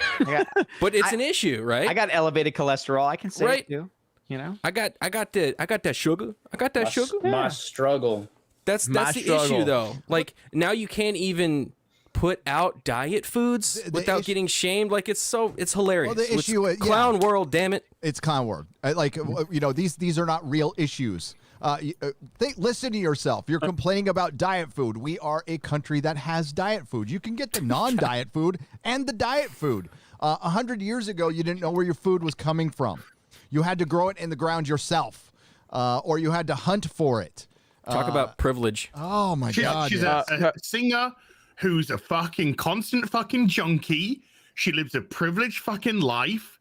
but it's an issue, right? I got elevated cholesterol. I can say Right. it too. You know, I got that sugar. I got that sugar. My struggle. That's My the struggle. issue, though. Like, now you can't even put out diet foods without issue- getting shamed. Like, it's hilarious. Well, the It's issue is- yeah. clown world, damn it. It's clown world. These are not real issues. Listen to yourself. You're complaining about diet food. We are a country that has diet food. You can get the non-diet food and the diet food. 100 years ago, you didn't know where your food was coming from. You had to grow it in the ground yourself, or you had to hunt for it. Talk about privilege. Oh my God! She's a singer who's a fucking constant fucking junkie. She lives a privileged fucking life,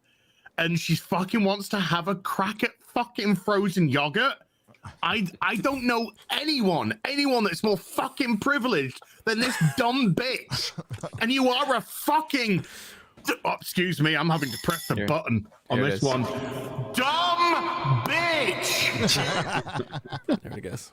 and she fucking wants to have a crack at fucking frozen yogurt. I don't know anyone that's more fucking privileged than this dumb bitch. And you are a fucking. Oh, excuse me, I'm having to press the button on Here it this is. one. Dumb bitch. There it goes.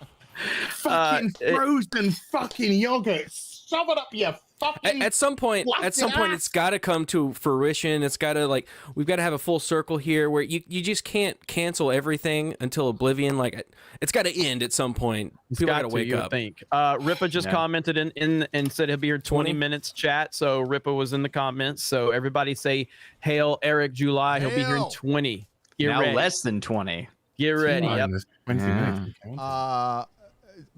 Fucking frozen fucking yogurt. Shove it up your fucking. At some point, it's got to come to fruition. It's got to, like, we've got to have a full circle here where you just can't cancel everything until oblivion. Like, it's got to end at some point. People got to wake up. Think. Ripa just commented in and said he'll be here 20 minutes chat. So Ripa was in the comments. So everybody say, hail Eric July. He'll be here in 20. Get now ready. less than 20. Get ready. Yep.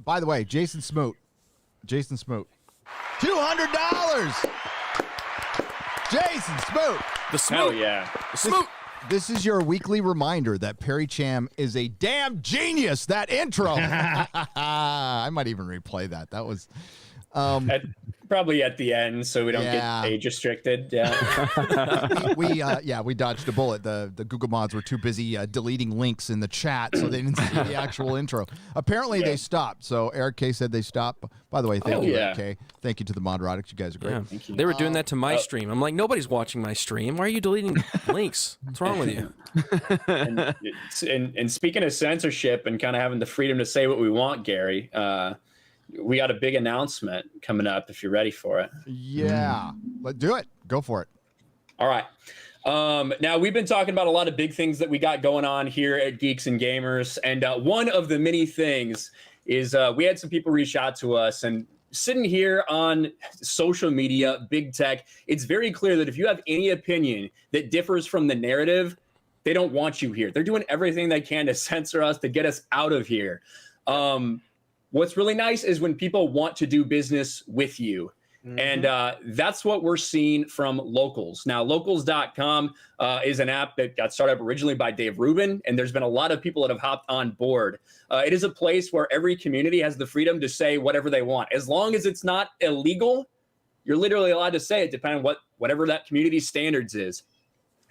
By the way, Jason Smoot. $200. Jason Smoot. The Smoot. Hell yeah. The Smoot. This is your weekly reminder that PierryChan is a damn genius. That intro. I might even replay that. That was Probably at the end, so we don't Yeah. get age restricted. Yeah. we dodged a bullet. The Google mods were too busy deleting links in the chat, so they didn't see the actual intro. Apparently, they stopped. So Eric K said they stopped. By the way, thank you, Eric K. Thank you to the Nerdrotic. You guys are great. Yeah. They were doing that to my stream. I'm like, nobody's watching my stream. Why are you deleting links? What's wrong with you? And speaking of censorship and kind of having the freedom to say what we want, Gary, we got a big announcement coming up if you're ready for it. Yeah, let's do it. Go for it. All right. Now, we've been talking about a lot of big things that we got going on here at Geeks and Gamers. And one of the many things is we had some people reach out to us, and sitting here on social media, big tech, it's very clear that if you have any opinion that differs from the narrative, they don't want you here. They're doing everything they can to censor us, to get us out of here. What's really nice is when people want to do business with you. And that's what we're seeing from Locals. Now, Locals.com is an app that got started up originally by Dave Rubin, and there's been a lot of people that have hopped on board. It is a place where every community has the freedom to say whatever they want. As long as it's not illegal, you're literally allowed to say it, depending on whatever that community's standards is.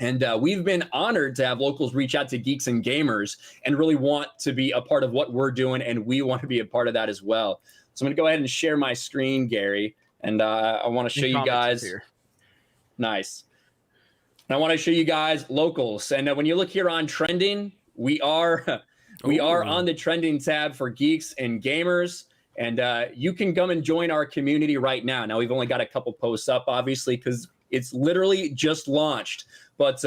And we've been honored to have Locals reach out to Geeks and Gamers and really want to be a part of what we're doing, and we want to be a part of that as well. So I'm going to go ahead and share my screen, Gary, and I want to show you guys. Nice. And I want to show you guys Locals. And when you look here on trending, we are on the trending tab for Geeks and Gamers. And you can come and join our community right now. Now, we've only got a couple posts up, obviously, because it's literally just launched. But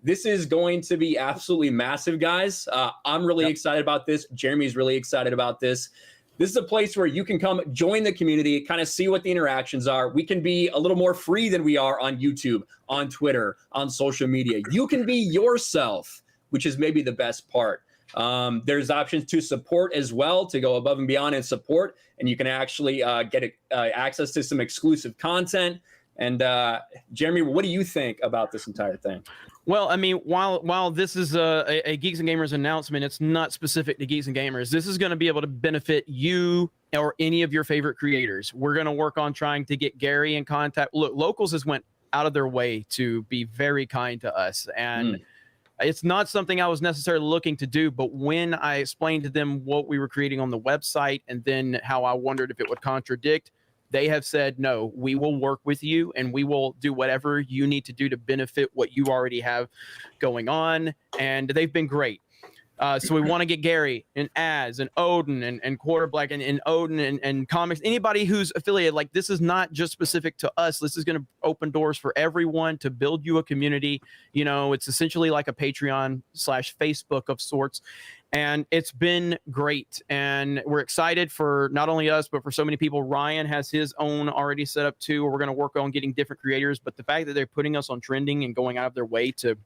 this is going to be absolutely massive, guys. I'm really excited about this. Jeremy's really excited about this. This is a place where you can come join the community, kind of see what the interactions are. We can be a little more free than we are on YouTube, on Twitter, on social media. You can be yourself, which is maybe the best part. There's options to support as well, to go above and beyond and support. And you can actually get access to some exclusive content. And Jeremy, what do you think about this entire thing? Well, I mean, while this is a Geeks and Gamers announcement, it's not specific to Geeks and Gamers. This is going to be able to benefit you or any of your favorite creators. We're going to work on trying to get Gary in contact. Look, Locals has went out of their way to be very kind to us. And It's not something I was necessarily looking to do, but when I explained to them what we were creating on the website and then how I wondered if it would contradict, they have said, no, we will work with you and we will do whatever you need to do to benefit what you already have going on. And they've been great. So we want to get Gary and Az and Odin and Quarterblack and Odin and comics, anybody who's affiliated. Like, this is not just specific to us. This is going to open doors for everyone to build you a community. You know, it's essentially like a Patreon/Facebook of sorts. And it's been great. And we're excited for not only us, but for so many people. Ryan has his own already set up too. We're going to work on getting different creators. But the fact that they're putting us on trending and going out of their way to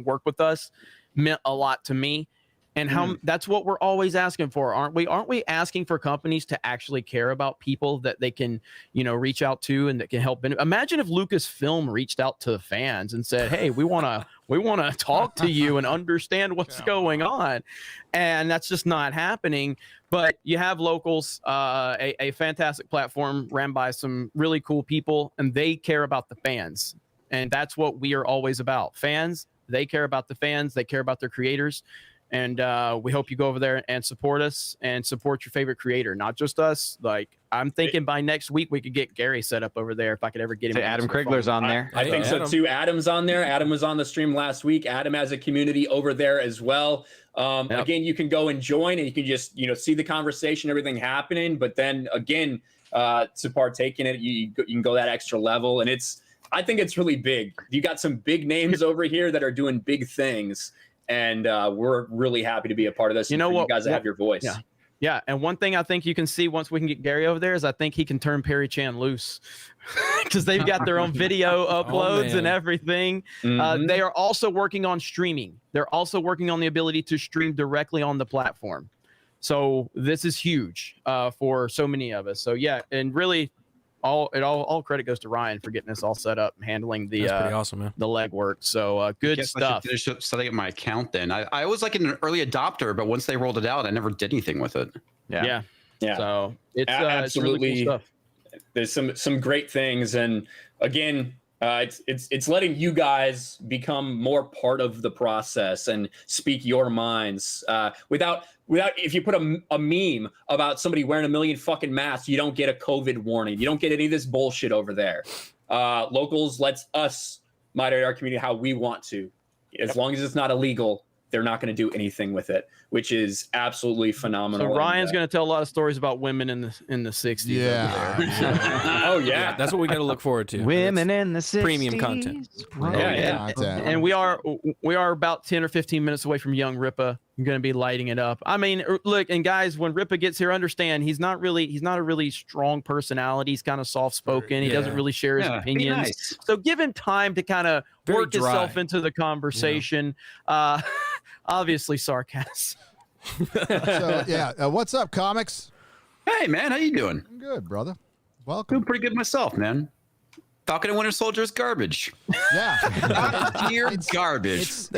work with us meant a lot to me. And how that's what we're always asking for, aren't we? Aren't we asking for companies to actually care about people that they can, you know, reach out to and that can help? Imagine if Lucasfilm reached out to the fans and said, "Hey, we want to talk to you and understand what's going on," and that's just not happening. But you have Locals, a fantastic platform ran by some really cool people, and they care about the fans, and that's what we are always about. Fans, they care about the fans, they care about their creators. And we hope you go over there and support us and support your favorite creator, not just us. Like, I'm thinking by next week we could get Gary set up over there if I could ever get him. Adam Krigler's on there. I think so too. Adam's on there. Adam was on the stream last week. Adam has a community over there as well. Again, you can go and join, and you can just see the conversation, everything happening. But then again, to partake in it, you can go that extra level, and I think it's really big. You got some big names over here that are doing big things. And we're really happy to be a part of this. You know what? You guys have your voice. Yeah. And one thing I think you can see once we can get Gary over there is I think he can turn PierryChan loose because they've got their own video uploads and everything. They are also working on streaming. They're also working on the ability to stream directly on the platform. So this is huge for so many of us. So yeah, and really, all credit goes to Ryan for getting this all set up and handling the pretty awesome, man. The legwork. So good stuff. I should finish setting up my account then. I was like an early adopter, but once they rolled it out, I never did anything with it. Yeah. So it's absolutely really cool stuff. There's some great things, and again, it's letting you guys become more part of the process and speak your minds without if you put a meme about somebody wearing a million fucking masks, you don't get a COVID warning. You don't get any of this bullshit over there. Locals lets us moderate our community how we want to. As long as it's not illegal, they're not going to do anything with it, which is absolutely phenomenal. So Ryan's going to tell a lot of stories about women in the 60s. Yeah. Oh yeah, that's what we got to look forward to. Women in the 60s. Premium content. And we are about 10 or 15 minutes away from young Ripa. I'm going to be lighting it up. I mean, look, and guys, when Ripa gets here, understand he's not a really strong personality. He's kind of soft spoken. He doesn't really share his opinions. Nice. So give him time to kind of work himself into the conversation. Obviously sarcasm. So yeah, what's up, comics? Hey man, how you doing? I'm good, brother. Welcome. Doing pretty good myself, man. Falcon and Winter Soldier is garbage. Yeah. It's garbage. It's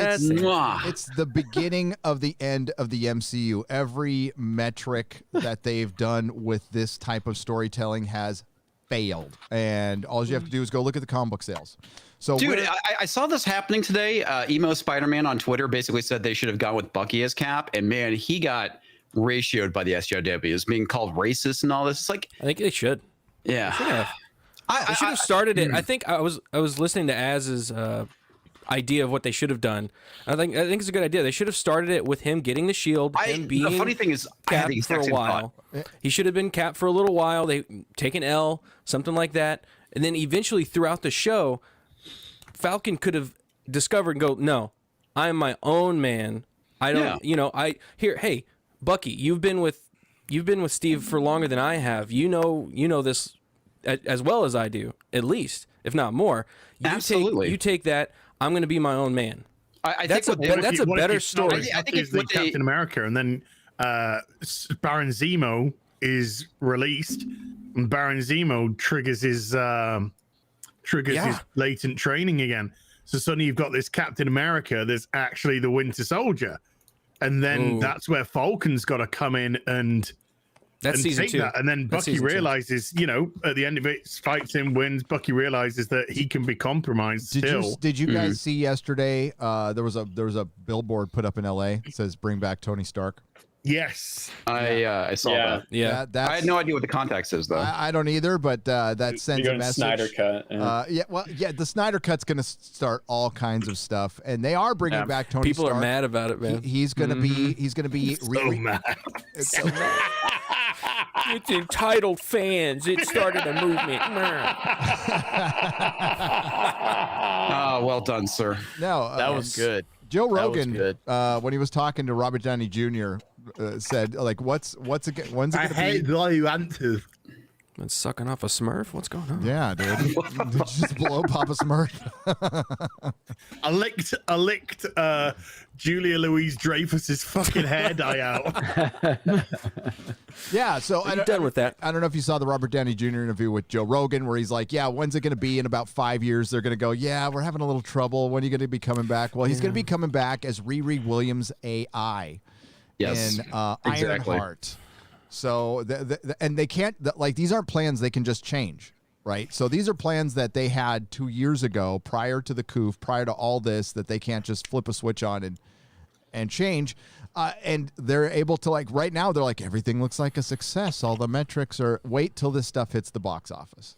the beginning of the end of the MCU. Every metric that they've done with this type of storytelling has failed. And all you have to do is go look at the comic book sales. So dude, I saw this happening today. Emo Spider-Man on Twitter basically said they should have gone with Bucky as Cap. And man, he got ratioed by the SJW as being called racist and all this. It's like, I think they should. Yeah. They should have. I should have started it. I think I was listening to Az's idea of what they should have done. I think it's a good idea. They should have started it with him getting the shield. Him being the funny thing is, Cap for a while. He should have been Cap for a little while. They take an L, something like that, and then eventually throughout the show, Falcon could have discovered and go, no, I'm my own man. I don't, hey, Bucky, you've been with Steve for longer than I have. You know this as well as I do, at least, if not more. Absolutely. You take that. I'm going to be my own man. I that's think that's a better story. I think it's the Captain America, and then Baron Zemo is released, and Baron Zemo triggers his latent training again. So suddenly you've got this Captain America that's actually the Winter Soldier, and then that's where Falcon's got to come in and That's and season take 2. that. And then That's Bucky season 2. realizes, you know, at the end of it, fights him, wins. Bucky realizes that he can be compromised still. Did you guys see yesterday? There was a billboard put up in L.A. It says "Bring back Tony Stark." Yes, I saw that. Yeah, I had no idea what the context is though. I don't either, but that sends a message. Snyder cut. The Snyder cut's going to start all kinds of stuff, and they are bringing back Tony. People Stark. are mad about it, man. He's going to be. He's going to be really mad. It's entitled fans. It started a movement. Well done, sir. No, That was good. Joe That was Rogan, good. when he was talking to Robert Downey Jr., said like, "When's it going to be?" the way you answer. Been sucking off a Smurf? What's going on? Yeah, dude. Did you just blow Papa Smurf? I licked Julia Louise Dreyfus's fucking hair dye out. Yeah, so I'm done with that. I don't know if you saw the Robert Downey Jr. interview with Joe Rogan where he's like, yeah, when's it going to be? In about 5 years, they're going to go, yeah, we're having a little trouble. When are you going to be coming back? Well, he's going to be coming back as Riri Williams AI Yes, in exactly. Ironheart. So, and they can't, like, these aren't plans they can just change, right? So these are plans that they had 2 years ago prior to the coup, prior to all this, that they can't just flip a switch on and change. And they're able to, like, right now, they're like, everything looks like a success. All the metrics are, wait till this stuff hits the box office.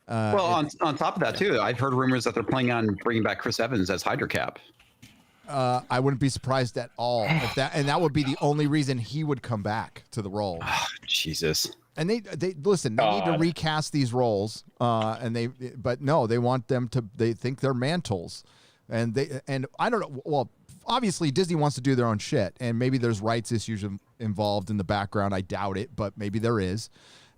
Well, on top of that, too, I've heard rumors that they're planning on bringing back Chris Evans as Hydra Cap. I wouldn't be surprised at all if that would be the only reason he would come back to the role. Oh, Jesus. And they listen, they need to recast these roles. But no, they want them to, they think they're mantles. And I don't know. Well, obviously Disney wants to do their own shit, and maybe there's rights issues involved in the background. I doubt it, but maybe there is.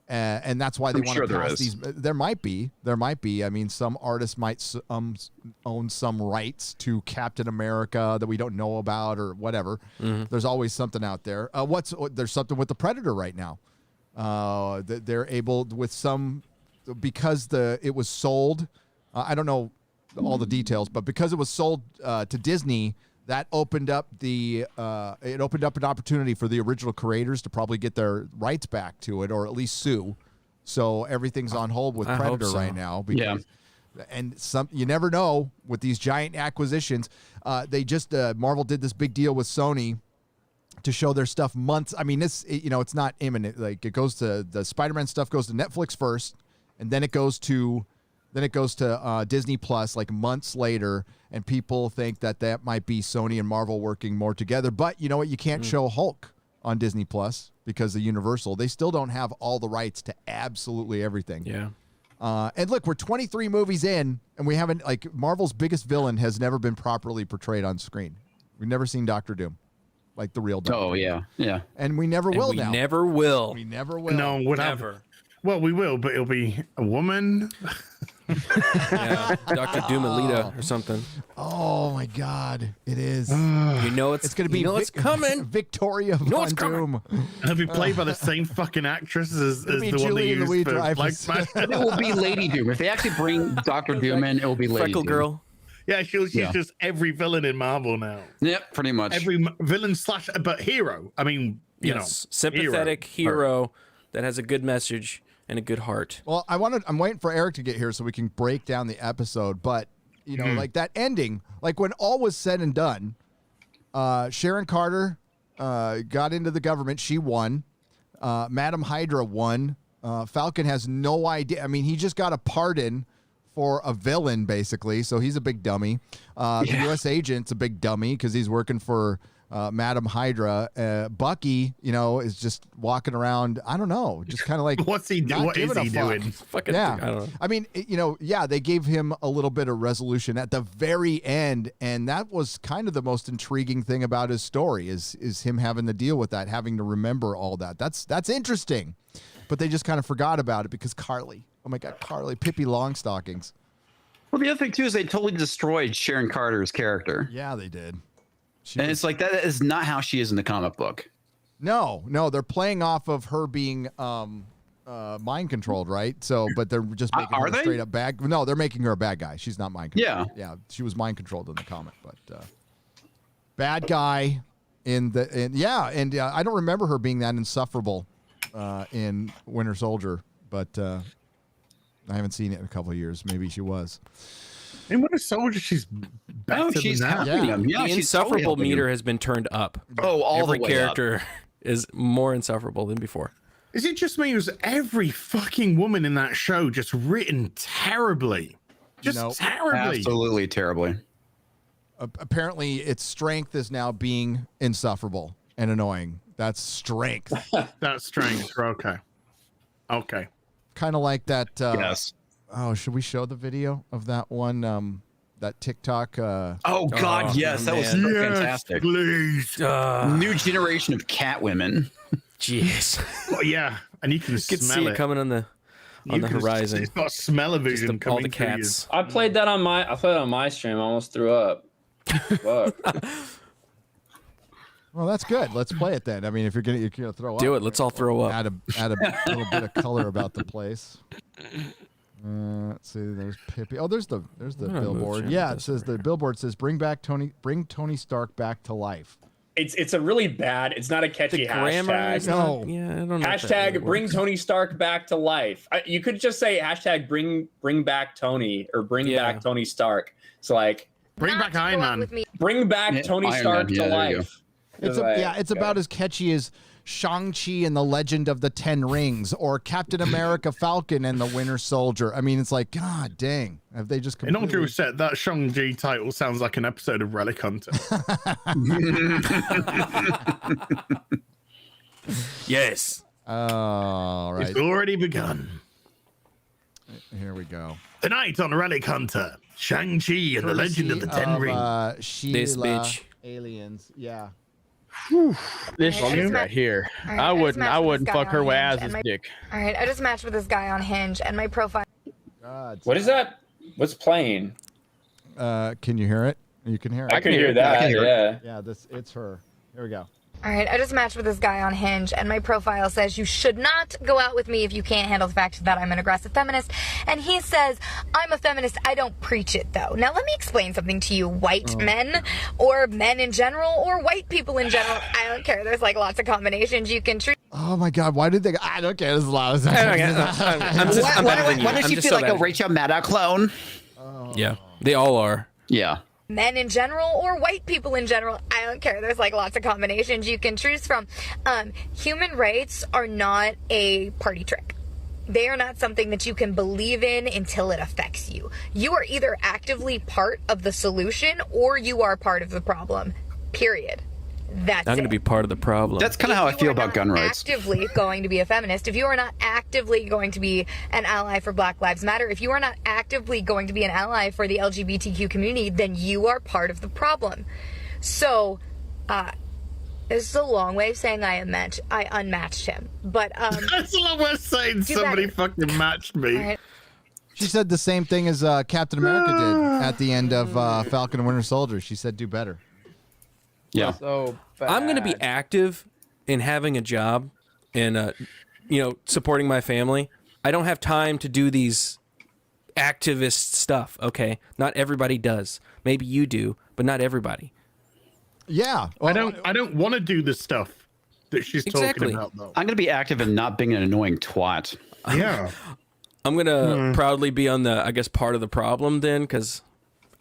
And that's why they want to pass these. There might be. I mean, some artists might own some rights to Captain America that we don't know about or whatever. Mm-hmm. There's always something out there. There's something with the Predator right now. They're able with some because it was sold. I don't know all the details, but because it was sold to Disney. That opened up an opportunity for the original creators to probably get their rights back to it, or at least sue. So everything's on hold with Predator right now. Because, and you never know with these giant acquisitions. They just Marvel did this big deal with Sony to show their stuff months. I mean, it's not imminent. Like it goes to the Spider-Man stuff goes to Netflix first, and then it goes to Disney Plus like months later, and people think that might be Sony and Marvel working more together. But you know what? You can't show Hulk on Disney Plus because of Universal. They still don't have all the rights to absolutely everything. Yeah. And look, we're 23 movies in, and we haven't, like, Marvel's biggest villain has never been properly portrayed on screen. We've never seen Doctor Doom, like the real Doctor. Oh, yeah. Yeah. And we never will now. Never will. We never will. No, whatever. Well, we will, but it'll be a woman. Yeah, Dr. Doomalita or something. Oh my God, it is. You know it's going to be. it's coming. Victoria Von Doom. It'll be played by the same fucking actress as the one they used for Black Smash. It will be Lady Doom. If they actually bring Dr. Doom in, it will be Lady Freckle Doom. Girl. Yeah, she's just every villain in Marvel now. Yep, pretty much. Every villain / but hero. I mean, you know, sympathetic hero that has a good message and a good heart. Well, I'm waiting for Eric to get here so we can break down the episode. But you know, like that ending, like when all was said and done, Sharon Carter got into the government. She won. Madam Hydra won. Falcon has no idea. I mean, he just got a pardon for a villain, basically. So he's a big dummy. The U.S. agent's a big dummy because he's working for Madam Hydra. Bucky, you know, is just walking around. I don't know, just kind of like what's he doing? What is he doing? Fucking yeah, I don't know. I mean, you know, they gave him a little bit of resolution at the very end, and that was kind of the most intriguing thing about his story is him having to deal with that, having to remember all that. That's interesting, but they just kind of forgot about it because Carly. Oh my God, Carly, Pippi Longstockings. Well, the other thing too is they totally destroyed Sharon Carter's character. Yeah, they did. It's like that is not how she is in the comic book. No, they're playing off of her being mind controlled, right? So, but they're just making her a straight up bad. No, they're making her a bad guy. She's not mind controlled. Yeah, she was mind controlled in the comic, but bad guy I don't remember her being that insufferable in Winter Soldier, but I haven't seen it in a couple of years. Maybe she was. In Winter Soldier, she's better she's than that. helping him. Yeah, the she's insufferable totally helping meter him. has been turned up. Oh, all Every the way character is more insufferable than before. Is it just me? Was every fucking woman in that show just written terribly? Just terribly. Absolutely terribly. Apparently, its strength is now being insufferable and annoying. That's strength. That's strength. Okay. Okay. Kind of like that. Yes. Oh, should we show the video of that one? That TikTok. Oh God, yes, that was so fantastic. Please. New generation of cat women. Jeez. Oh yeah, and you can see smell it coming on the horizon. It's got smell-o-vision all coming the through you. cats. I played that on my stream. I almost threw up. Fuck. Well, that's good. Let's play it then. I mean, if you're gonna throw up, Do it. Let's all throw up. Add a little bit of color about the place. Let's see. There's Pippi. Oh, there's the billboard. Yeah, it says the billboard says bring Tony Stark back to life. It's a really bad. It's not a catchy hashtag. No. Yeah, I don't know. Hashtag bring Tony Stark back to life. You could just say hashtag bring back Tony or bring back Tony Stark. So like bring back Iron Man. Bring back Tony Iron Stark Man. to Yeah, there you life. It's about as catchy as Shang-Chi and the Legend of the Ten Rings or Captain America Falcon and the Winter Soldier. I mean, it's like, God dang. Have they just In all due respect, that Shang-Chi title sounds like an episode of Relic Hunter. Yes. All right. It's already begun. Here we go. Tonight on Relic Hunter, Shang-Chi and the Legend of the Ten Rings. This bitch. Aliens. Yeah. This shit right here. All right, I just matched wouldn't this guy fuck her on way Hinge as and his my- dick. All right, I just matched with this guy on Hinge, and my profile. God. What is that? What's playing? Can you hear it? You can hear it. I can hear that. Yeah. Yeah. It's her. Here we go. All right, I just matched with this guy on Hinge, and my profile says you should not go out with me if you can't handle the fact that I'm an aggressive feminist. And he says, I'm a feminist, I don't preach it though. Now let me explain something to you, white men, or men in general, or white people in general. I don't care. There's like lots of combinations you can treat. Oh my God! Why did they? I don't care. There's a lot of. I'm Why does she feel like a Rachel Maddow clone? Yeah, they all are. Yeah. Men in general or white people in general, I don't care. There's like lots of combinations you can choose from. Human rights are not a party trick. They are not something that you can believe in until it affects you. You are either actively part of the solution or you are part of the problem. Period. That's I'm going to be part of the problem. That's kind of how I feel about gun rights. Actively going to be a feminist, if you are not actively going to be an ally for Black Lives Matter, if you are not actively going to be an ally for the LGBTQ community, then you are part of the problem. So, this is a long way of saying I unmatched him. But that's a long way of saying somebody fucking matched me. Right. She said the same thing as Captain America did at the end of Falcon and Winter Soldier. She said, "Do better." Yeah. So I'm going to be active in having a job and, supporting my family. I don't have time to do these activist stuff. Okay. Not everybody does. Maybe you do, but not everybody. Yeah. I don't want to do the stuff that she's Exactly. talking about, though. I'm going to be active in not being an annoying twat. Yeah. I'm going to proudly be on the, I guess, part of the problem then, because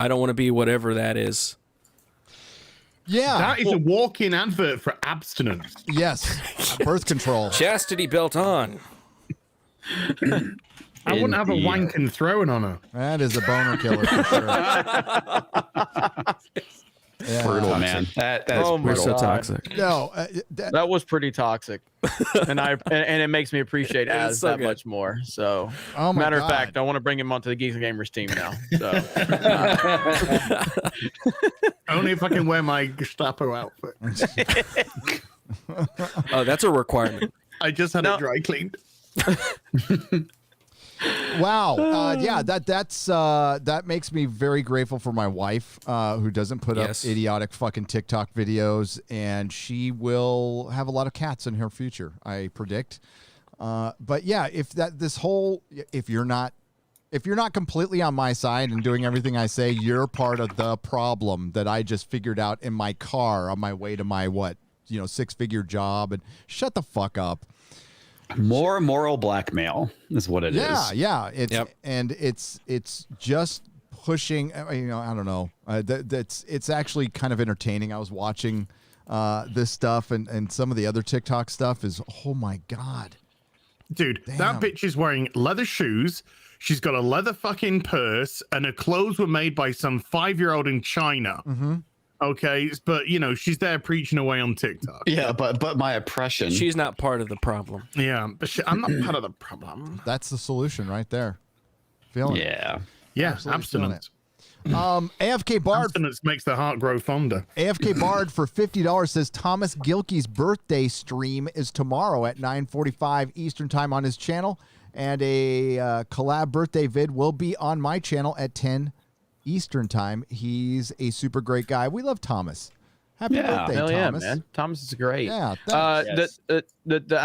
I don't want to be whatever that is. Yeah. That is a walk-in advert for abstinence. Yes. Birth control. Chastity belt on. I wouldn't have a wanking throwing on her. That is a boner killer for sure. Yeah. Brutal, man. That is Oh my brutal. So God. toxic. No. That was pretty toxic, and it makes me appriate It is Az so that good. much more. So, Oh my matter God. of fact, I want to bring him onto the Geeks and Gamers team now. So, Only if I can wear my Gestapo outfit. Oh, that's a requirement. I just had it dry cleaned. Wow. Yeah, that makes me very grateful for my wife, who doesn't put Yes. up idiotic fucking TikTok videos, and she will have a lot of cats in her future, I predict. But yeah, if you're not completely on my side and doing everything I say, you're part of the problem that I just figured out in my car on my way to my 6-figure job. And shut the fuck up. More moral blackmail is what it is. Yeah. It's just pushing. I don't know. It's actually kind of entertaining. I was watching this stuff and some of the other TikTok stuff is, oh my God. Dude, Damn. that bitch is wearing leather shoes. She's got a leather fucking purse, and her clothes were made by some 5-year-old in China. Mm-hmm. Okay, but she's there preaching away on TikTok. Yeah, but my oppression. She's not part of the problem. Yeah, but I'm not part of the problem. That's the solution right there. Feeling it. Yeah, Absolutely feeling abstinence. AFK Bard. Abstinence makes the heart grow fonder. AFK Bard for $50 says Thomas Gilkey's birthday stream is tomorrow at 9:45 Eastern time on his channel, and a collab birthday vid will be on my channel at 10 Eastern time. He's a super great guy. We love Thomas. Happy birthday, hell Thomas. yeah, man. Thomas is great. Yeah. I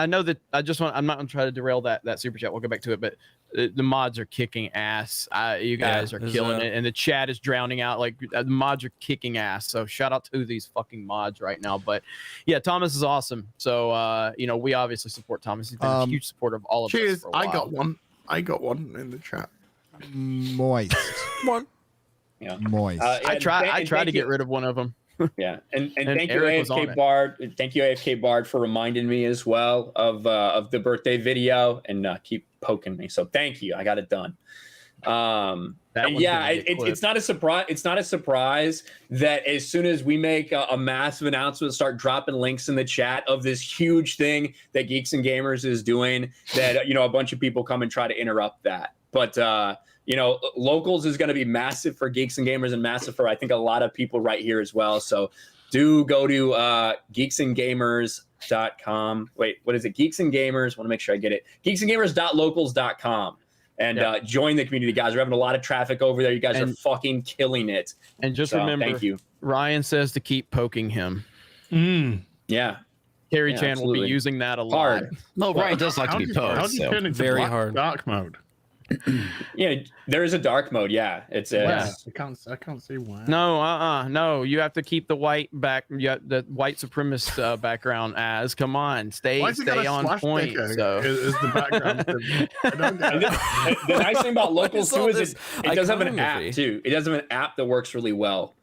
know that I'm not gonna try to derail that super chat. We'll get back to it, but the mods are kicking ass. You guys are killing it, and the chat is drowning out. Like the mods are kicking ass. So shout out to these fucking mods right now. But yeah, Thomas is awesome. So we obviously support Thomas. He's been a huge supporter of all of us. Cheers! For a while. I got one in the chat. Moist. One. Yeah. Moist. I tried to get rid of one of them. Yeah, and thank you Eric was on AFK it. Bard. Thank you AFK Bard for reminding me as well of the birthday video and keep poking me. So thank you. I got it done. It's not a surprise. It's not a surprise that as soon as we make a massive announcement, start dropping links in the chat of this huge thing that Geeks and Gamers is doing, that a bunch of people come and try to interrupt that. But locals is going to be massive for Geeks and Gamers and massive for, I think, a lot of people right here as well. So do go to geeksandgamers.com. Wait, what is it? Geeks and Gamers. Want to make sure I get it. geeksandgamers.locals.com. And join the community, guys. We're having a lot of traffic over there. You guys are fucking killing it. And just remember, thank you. Ryan says to keep poking him. Yeah. PierryChan will be using that a lot. No, Ryan does like to be poked. How do you turn into Very hard. dark mode? Yeah, there is a dark mode. Yeah, it's I can't see why. No. You have to keep the white the white supremacist background as. Come on, stay on point. So is the background? The nice thing about locals too is it does have an app too. It does have an app that works really well,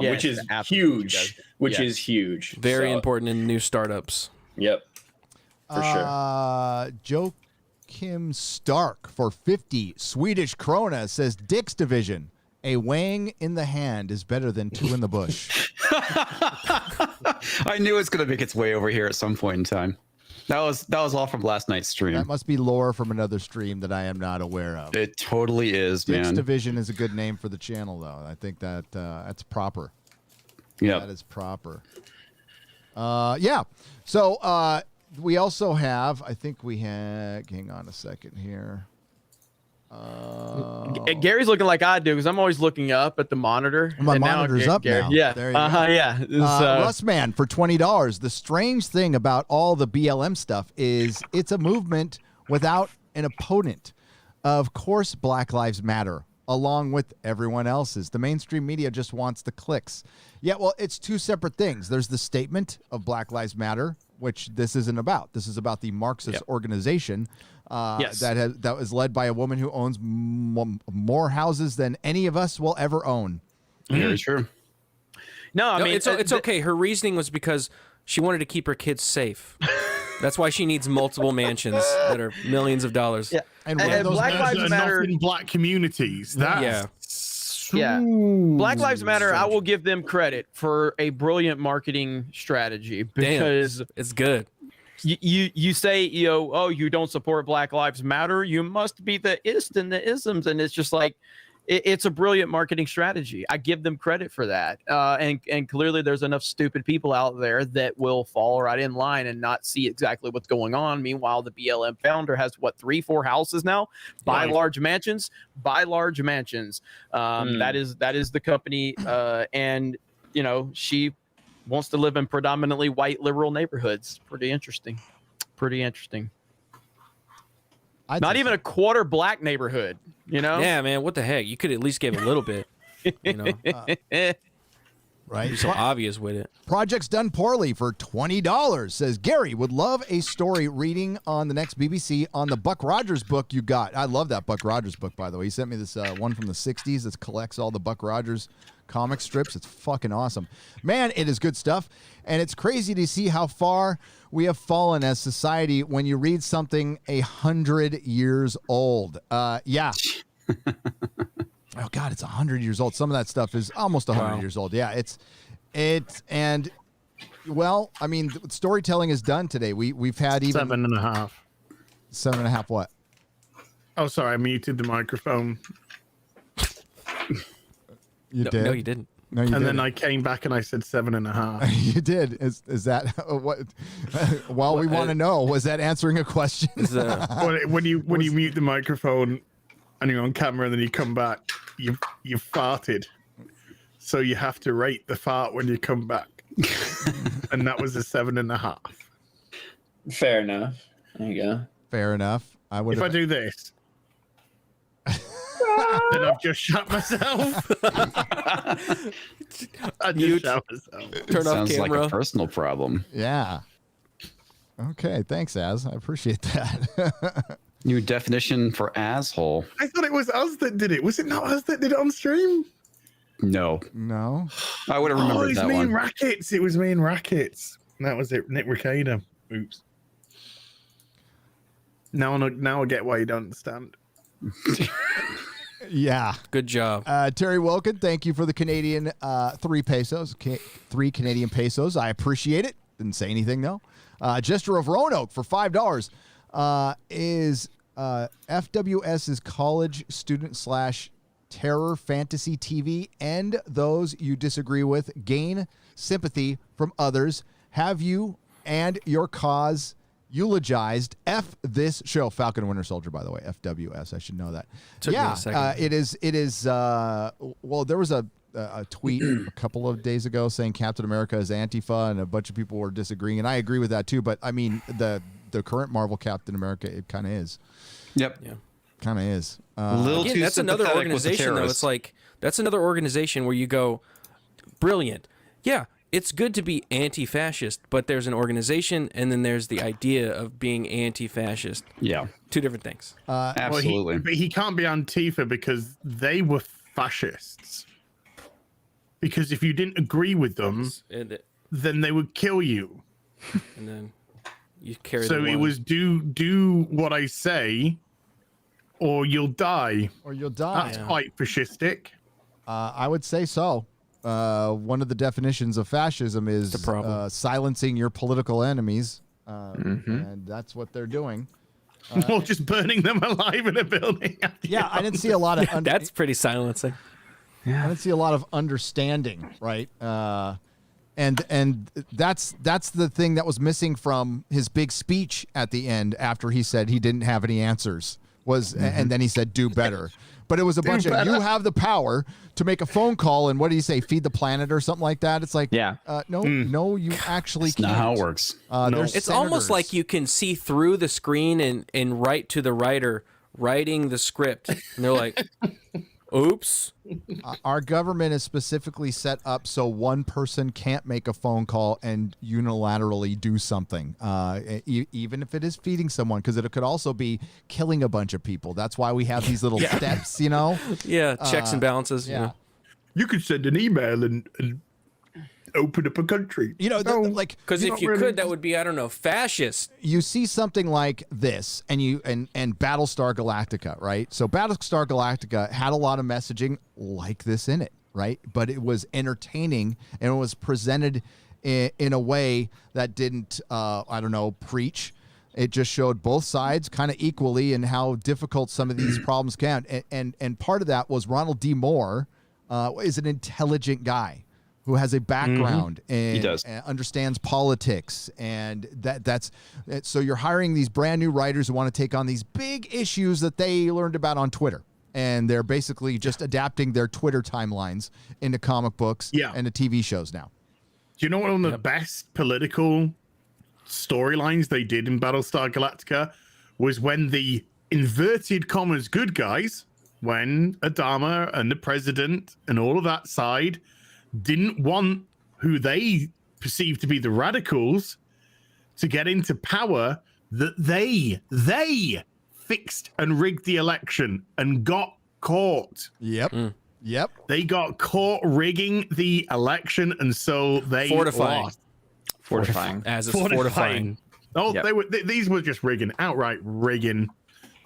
which is huge. Which is huge. Very important in new startups. Yep, for sure. Joe Kim Stark for 50 Swedish krona says Dick's division. A wang in the hand is better than two in the bush. I knew it's going to make its way over here at some point in time. That was all from last night's stream. That must be lore from another stream that I am not aware of. It totally is, Dick's man. division is a good name for the channel, though. I think that that's proper. Yeah, that is proper. So we also have, I think we had, hang on a second here. Gary's looking like I do because I'm always looking up at the monitor. My monitor's up now. Yeah. There you go. Yeah. Rustman for $20. The strange thing about all the BLM stuff is it's a movement without an opponent. Of course, Black Lives Matter, along with everyone else's. The mainstream media just wants the clicks. Yeah, well, it's two separate things. There's the statement of Black Lives Matter, which this isn't about. This is about the Marxist organization that was led by a woman who owns more houses than any of us will ever own. Very true. No, I mean, it's okay. Her reasoning was because she wanted to keep her kids safe. That's why she needs multiple mansions that are millions of dollars. Yeah, and Black Lives Matter in black communities. Yeah. Black Lives Matter. I will give them credit for a brilliant marketing strategy because it's good. You say, you don't support Black Lives Matter. You must be the and the isms, and it's just like it's a brilliant marketing strategy. I give them credit for that. And clearly there's enough stupid people out there that will fall right in line and not see exactly what's going on. Meanwhile, the BLM founder has 3-4 houses now, buy large mansions. That is the company. And she wants to live in predominantly white liberal neighborhoods. Pretty interesting. Not even a quarter black neighborhood, Yeah, man, what the heck? You could at least give a little bit. Right? You're so obvious with it. Project's done poorly for $20. Says Gary would love a story reading on the next BBC on the Buck Rogers book you got. I love that Buck Rogers book, by the way. He sent me this one from the 60s that collects all the Buck Rogers comic strips. It's fucking awesome. Man, it is good stuff. And it's crazy to see how far we have fallen as society when you read something 100 years old. Yeah. Oh God, it's 100 years old. Some of that stuff is almost 100 years old. Yeah, and well, I mean, storytelling is done today. We've had even 7.5. 7.5 what? Oh, sorry, I muted the microphone. You did? No, you didn't. No, you and didn't. then I came back and I said 7.5. You did. Is that what? Well, we want to know. Was that answering a question? when you mute the microphone and you're on camera and then you come back, you farted, so you have to rate the fart when you come back, and that was a 7.5. Fair enough. There you go. Fair enough. I would. If I do this, then I've just shot myself. I just shot myself. Turn off camera. Sounds like a personal problem. Yeah. Okay. Thanks, Az. I appreciate that. New definition for asshole. I thought it was us that did it. Was it not us that did it on stream? No. No. I would have remembered it was that me one. and Rackets. It was me and Rackets. That was it. Nick Ricada. Oops. Now I get why you don't understand. Yeah. Good job. Terry Wilkin, thank you for the Canadian 3 pesos. 3 Canadian pesos. I appreciate it. Didn't say anything, though. Jester of Roanoke for $5 is FWS's college student / terror fantasy TV and those you disagree with gain sympathy from others. Have you and your cause eulogized this show? Falcon Winter Soldier, by the way, FWS. I should know that. Took me a second. It is. Well, there was a tweet a couple of days ago saying Captain America is Antifa, and a bunch of people were disagreeing, and I agree with that too. But I mean, the current Marvel Captain America, it kind of is. Yep. Yeah. Kind of is. Again, that's another organization, though. It's like that's another organization where you go, brilliant. Yeah, it's good to be anti-fascist, but there's an organization, and then there's the idea of being anti-fascist. Yeah, two different things. Absolutely. But he can't be Antifa because they were fascists. Because if you didn't agree with them, then they would kill you. And then you carry. So it was do what I say, or you'll die. Or you'll die. That's quite fascistic. I would say so. One of the definitions of fascism is silencing your political enemies, and that's what they're doing. Or just burning them alive in a building. Yeah, I didn't see a lot of. That's pretty silencing. I didn't see a lot of understanding, right? And that's the thing that was missing from his big speech at the end after he said he didn't have any answers. And then he said, "Do better." But it was a bunch of, you have the power to make a phone call, and what do you say, feed the planet or something like that? It's like, no, you actually can't. Not how it works. It's almost like you can see through the screen and write to the writer writing the script. And they're like, oops. Our government is specifically set up so one person can't make a phone call and unilaterally do something, even if it is feeding someone, because it could also be killing a bunch of people. That's why we have these little steps, you know? Yeah, checks and balances. Yeah. You could send an email and open up a country. You know, like, because if you could, that would be, I don't know, fascist. You see something like this, and Battlestar Galactica, right? So Battlestar Galactica had a lot of messaging like this in it, right? But it was entertaining, and it was presented in a way that didn't, preach. It just showed both sides kind of equally and how difficult some of these problems can. And part of that was Ronald D. Moore is an intelligent guy who has a background and understands politics, and that's so you're hiring these brand new writers who want to take on these big issues that they learned about on Twitter, and they're basically just adapting their Twitter timelines into comic books and to TV shows now. Do you know one of the best political storylines they did in Battlestar Galactica was when the inverted commas good guys, when Adama and the president and all of that side, didn't want who they perceived to be the radicals to get into power, that they fixed and rigged the election and got caught. Yep. Yep. They got caught rigging the election, and so they lost. Fortifying. As it's fortifying. Oh, Yep. they were. These were just outright rigging.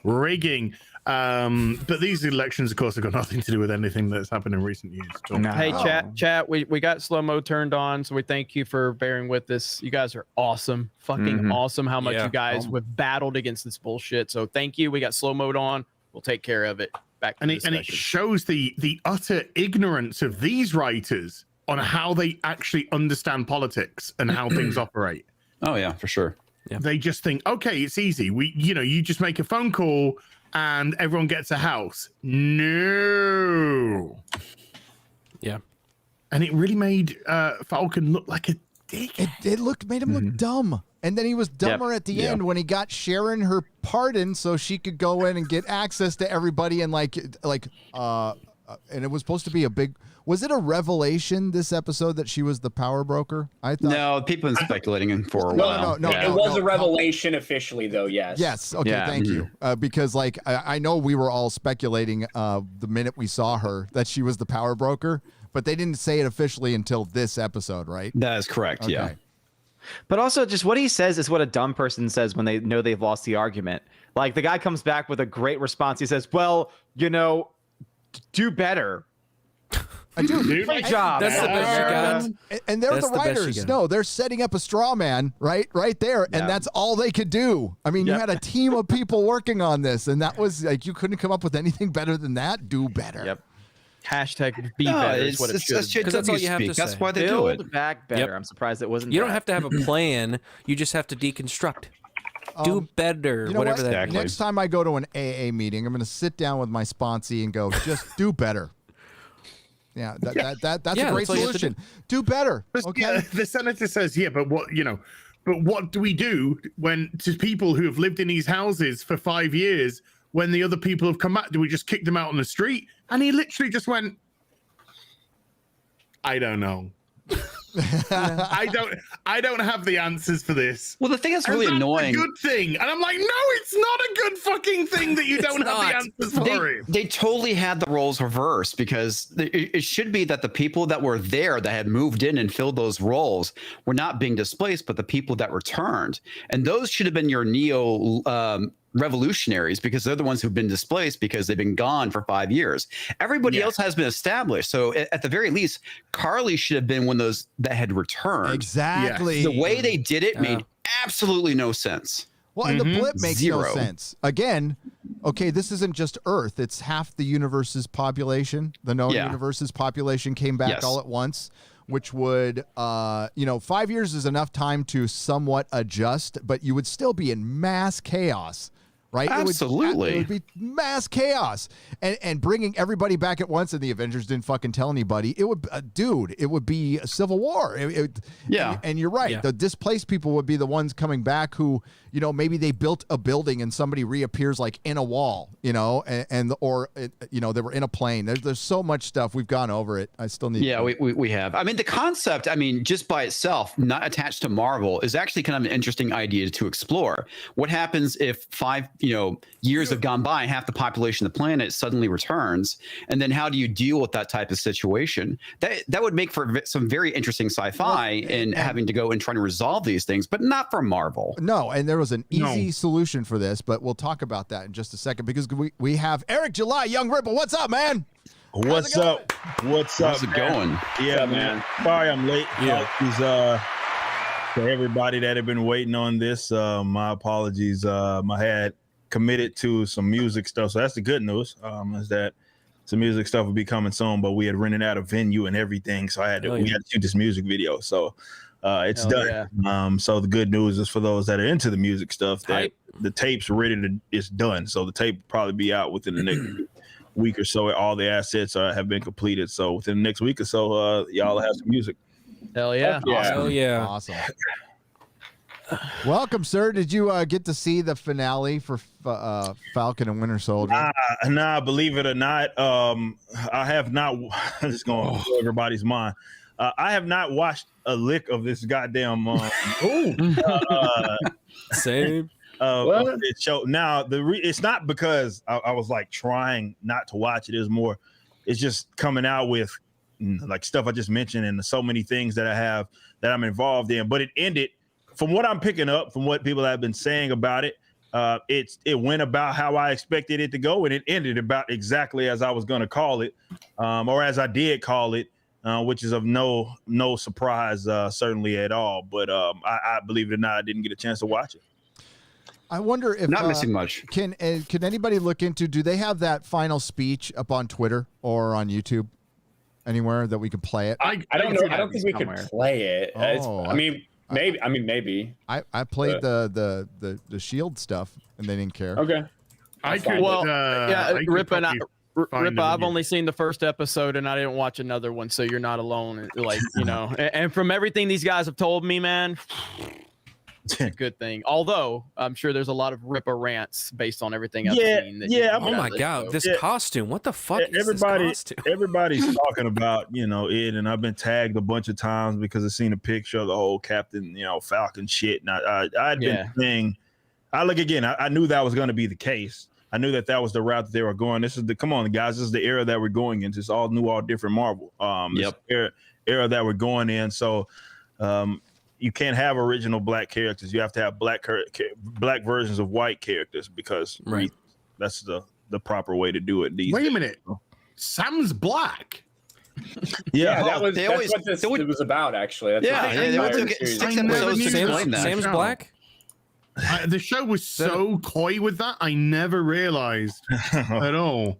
But these elections, of course, have got nothing to do with anything that's happened in recent years. So. No. Hey, chat. We got slow mo turned on, so we thank you for bearing with us. You guys are awesome, fucking awesome. How much you guys have battled against this bullshit. So thank you. We got slow mode on. We'll take care of it. Back to and it shows the utter ignorance of these writers on how they actually understand politics and how things operate. Oh yeah, for sure. Yeah. They just think, okay, it's easy. You just make a phone call and everyone gets a house. No. Yeah. And it really made Falcon look like a dick. It made him look dumb. And then he was dumber at the end when he got Sharon her pardon so she could go in and get access to everybody and and it was supposed to be a big. Was it a revelation this episode that she was the power broker? I thought. No, people have been speculating for a while. No. It was a revelation officially, though. Yes. Yes. Okay. Thank you. Because I know we were all speculating the minute we saw her that she was the power broker, but they didn't say it officially until this episode, right? That is correct. Okay. Yeah. But also, just what he says is what a dumb person says when they know they've lost the argument. Like, the guy comes back with a great response. He says, well, do better. Great job. That's the best you got. And they're the writers. No, they're setting up a straw man right there. And that's all they could do. I mean, you had a team of people working on this. And that was you couldn't come up with anything better than that. Do better. Yep. Hashtag be better is what it should be. Because that's all you have to say. That's why they do it. Build back better. I'm surprised it wasn't. You don't have to have a plan. You just have to deconstruct. Do better. Whatever that means. Next time I go to an AA meeting, I'm going to sit down with my sponsee and go, just do better. Yeah, that's a great solution. Do better. Okay. The senator says, but what do we do to people who have lived in these houses for 5 years when the other people have come back? Do we just kick them out on the street? And he literally just went, I don't know. I don't have the answers for this. Well, the thing that's really annoying. A good thing, and I'm like, no, it's not a good fucking thing that you don't have the answers for it. They totally had the roles reversed because it should be that the people that were there that had moved in and filled those roles were not being displaced, but the people that returned, and those should have been your revolutionaries because they're the ones who've been displaced because they've been gone for 5 years. Everybody else has been established. So at the very least, Carly should have been one of those that had returned. Exactly. The way they did it made absolutely no sense. Well, and the blip makes no sense. Again, okay, this isn't just Earth. It's half the universe's population. The known universe's population came back all at once, which would, 5 years is enough time to somewhat adjust, but you would still be in mass chaos. Right? Absolutely. It would be mass chaos. And bringing everybody back at once, and the Avengers didn't fucking tell anybody. It would, it would be a civil war. And you're right. Yeah. The displaced people would be the ones coming back who, maybe they built a building and somebody reappears like in a wall, or they were in a plane. There's so much stuff. We've gone over it. I still need. Yeah, we have. I mean, the concept, just by itself, not attached to Marvel, is actually kind of an interesting idea to explore. What happens if 5 years have gone by, half the population of the planet suddenly returns, and then how do you deal with that type of situation? That would make for some very interesting sci-fi and having to go and try to resolve these things, but not for Marvel. No, and there was an easy solution for this, but we'll talk about that in just a second because we have Eric July, Young Ripple. What's up, man? What's up? How's it going? Yeah, man. Sorry I'm late. Yeah. To everybody that have been waiting on this, my apologies. I had committed to some music stuff, so that's the good news. Is that some music stuff will be coming soon, but we had rented out a venue and everything, so we had to shoot this music video. So it's done. Yeah. So the good news is for those that are into the music stuff that the tape's it's done. So the tape will probably be out within the next week or so. All the assets have been completed. So within the next week or so, y'all have some music. Hell yeah. Awesome. Hell yeah. Awesome. Welcome, sir. Did you get to see the finale for Falcon and Winter Soldier? Nah, believe it or not, I have not. I'm just going to blow everybody's mind. I have not watched a lick of this goddamn. Same. Show. Now, it's not because I was like trying not to watch it. It was more, it's just coming out with like stuff I just mentioned and so many things that I'm involved in. But it ended, from what I'm picking up, from what people have been saying about it, it went about how I expected it to go, and it ended about exactly as I was going to call it, or as I did call it, which is of no surprise, certainly at all. But I believe it or not, I didn't get a chance to watch it. I wonder if not missing much. Can anybody look into? Do they have that final speech up on Twitter or on YouTube anywhere that we could play it? I don't know. I don't think we could play it. Maybe. I played the Shield stuff and they didn't care. Okay. Rippa, I've only seen the first episode and I didn't watch another one, so you're not alone. Like, you know, and from everything these guys have told me, man, it's a good thing. Although I'm sure there's a lot of Rippa rants based on everything I've seen. Oh my god, this costume! What the fuck is this costume? Everybody's talking about it, and I've been tagged a bunch of times because I've seen a picture of the whole Captain, Falcon shit. And I'd been saying, I knew that was going to be the case. I knew that was the route that they were going. Come on, guys, this is the era that we're going into. It's all new, all different Marvel. Era that we're going in. So, you can't have original black characters. You have to have black versions of white characters because that's the proper way to do it. Wait a minute, Sam's black. That's what it was about, actually. Sam's black. The show was so coy with that, I never realized at all.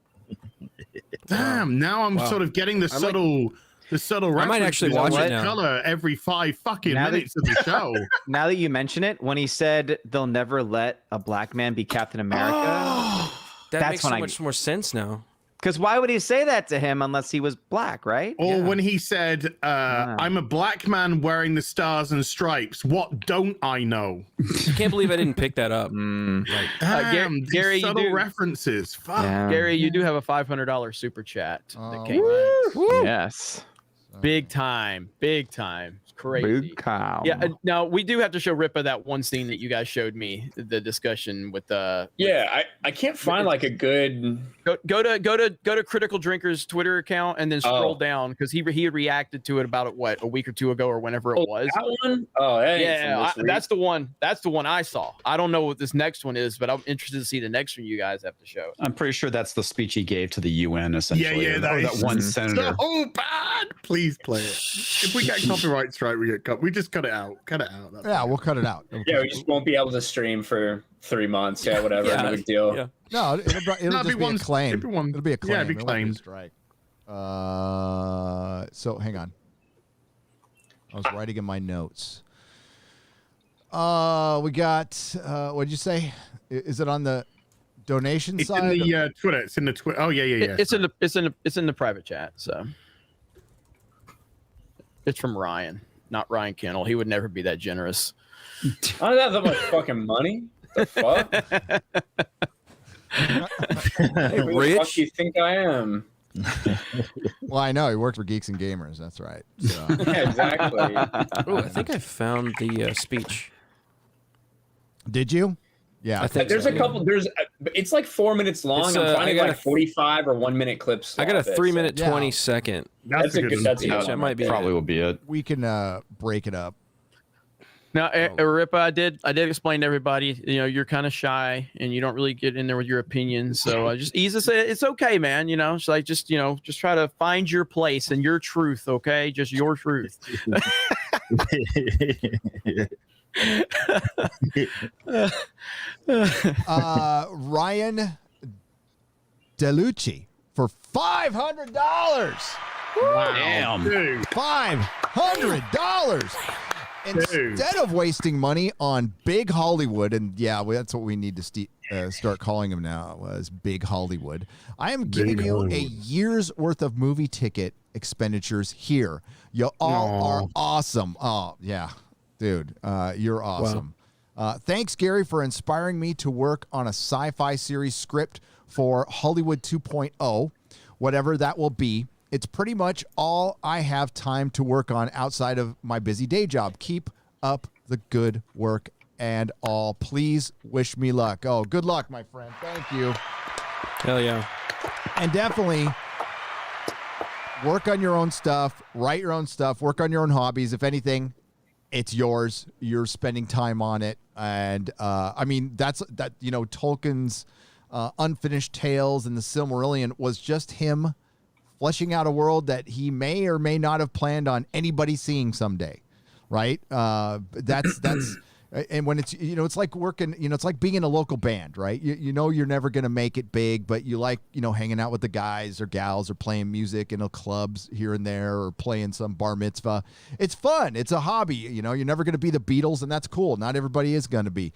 Damn! Now I'm sort of getting the subtle. The subtle reference. I might actually watch it now. Color every 5 fucking minutes of the show. Now that you mention it, when he said they'll never let a black man be Captain America, that makes so much more sense now. Because why would he say that to him unless he was black, right? Or when he said, I'm a black man wearing the stars and stripes. What don't I know? I can't believe I didn't pick that up. Gary, subtle you do references. Fuck. Yeah. Gary, you do have a $500 super chat that came in. Yes. Big time. Crazy. Big cow. Yeah. Now we do have to show Rippa that one scene that you guys showed me, the discussion with the. Yeah, I can't find like a good. Go to Critical Drinker's Twitter account and then scroll down because he reacted to it about a week or two ago or whenever it was. That one? Oh, that's the one. That's the one I saw. I don't know what this next one is, but I'm interested to see the next one you guys have to show. I'm pretty sure that's the speech he gave to the UN, essentially. Yeah, that one senator. So bad. Please play it. If we get copyright strike, we just cut it out. Yeah, we'll cut it out. Yeah, we just won't be able to stream for 3 months. Yeah, whatever. No big deal. Yeah. No, it'll just be a claim. It'll be a claim. Yeah, it'll be claimed. Strike. So hang on. I was writing in my notes. We got. What'd you say? Is it on the donation side? It's in the Twitter. It's in the Twitter. Oh yeah. It's in the private chat. So it's from Ryan, not Ryan Kennel. He would never be that generous. I don't have that much fucking money. The fuck? Hey, who the fuck do you think I am? Well, I know he worked for Geeks and Gamers. That's right. So. Yeah, exactly. Oh, I think I found the speech. Did you? Yeah, I think there's a couple. It's like 4 minutes long. I'm finding like 45 or 1 minute clips. I got a 3 minute 20 second. That's a good speech. That might be probably will be it. We can break it up. Now, Rippa, I did explain to everybody, you're kind of shy and you don't really get in there with your opinions. So I just easy say it's okay, man. It's like just try to find your place and your truth. Okay, just your truth. Ryan DeLucci for $500. Wow. Damn. $500. Instead of wasting money on Big Hollywood, and that's what we need to start calling him now, was Big Hollywood. I am giving you a year's worth of movie ticket expenditures here. You all are awesome. Oh, yeah, dude, you're awesome. Thanks, Gary, for inspiring me to work on a sci-fi series script for Hollywood 2.0, whatever that will be. It's pretty much all I have time to work on outside of my busy day job. Keep up the good work and all. Please wish me luck. Oh, good luck, my friend. Thank you. Hell yeah. And definitely work on your own stuff, write your own stuff, work on your own hobbies. If anything, it's yours. You're spending time on it. And I mean, Tolkien's Unfinished Tales and the Silmarillion was just him fleshing out a world that he may or may not have planned on anybody seeing someday. Right. That's and when it's, it's like working, it's like being in a local band, right? You're never going to make it big, but you like, hanging out with the guys or gals or playing music in clubs here and there or playing some bar mitzvah. It's fun. It's a hobby. You're never going to be the Beatles, and that's cool. Not everybody is going to be,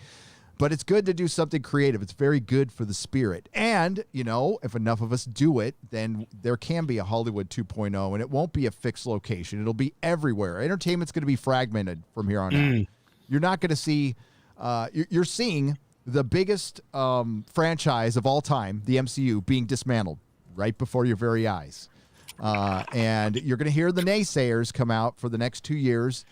but it's good to do something creative. It's very good for the spirit. And, if enough of us do it, then there can be a Hollywood 2.0, and it won't be a fixed location. It'll be everywhere. Entertainment's going to be fragmented from here on out. You're not going to see, you're seeing the biggest franchise of all time, the MCU, being dismantled right before your very eyes. And you're going to hear the naysayers come out for the next 2 years.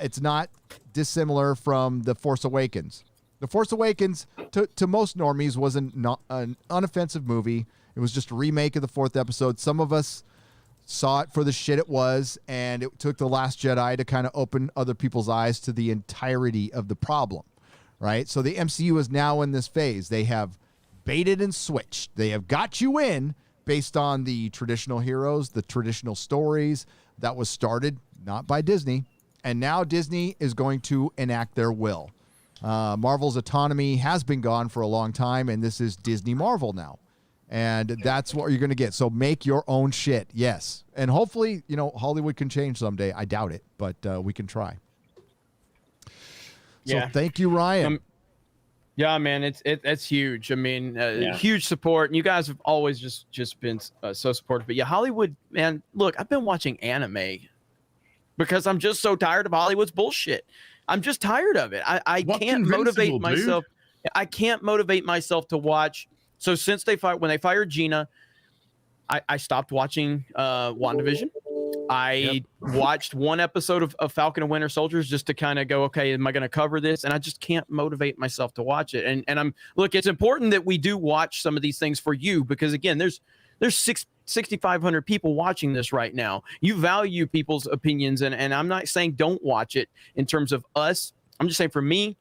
It's not dissimilar from The Force Awakens. The Force Awakens, to most normies, was an unoffensive movie. It was just a remake of the fourth episode. Some of us saw it for the shit it was, and it took The Last Jedi to kind of open other people's eyes to the entirety of the problem, right? So the MCU is now in this phase. They have baited and switched. They have got you in based on the traditional heroes, the traditional stories that was started not by Disney, and now Disney is going to enact their will. Marvel's autonomy has been gone for a long time, and this is Disney Marvel now. And that's what you're going to get. So make your own shit. Yes. And hopefully, Hollywood can change someday. I doubt it, but we can try. So thank you, Ryan. Yeah, man, it's huge. I mean, huge support. And you guys have always just been so supportive. But yeah, Hollywood, man, look, I've been watching anime because I'm just so tired of Hollywood's bullshit. I'm just tired of it. I can't motivate myself. I can't motivate myself to watch. So since when they fired Gina, I stopped watching WandaVision. I watched one episode of Falcon and Winter Soldiers just to kind of go, okay, am I going to cover this? And I just can't motivate myself to watch it. And it's important that we do watch some of these things for you, because again, there's 6,500 people watching this right now. You value people's opinions, and I'm not saying don't watch it in terms of us. I'm just saying for me,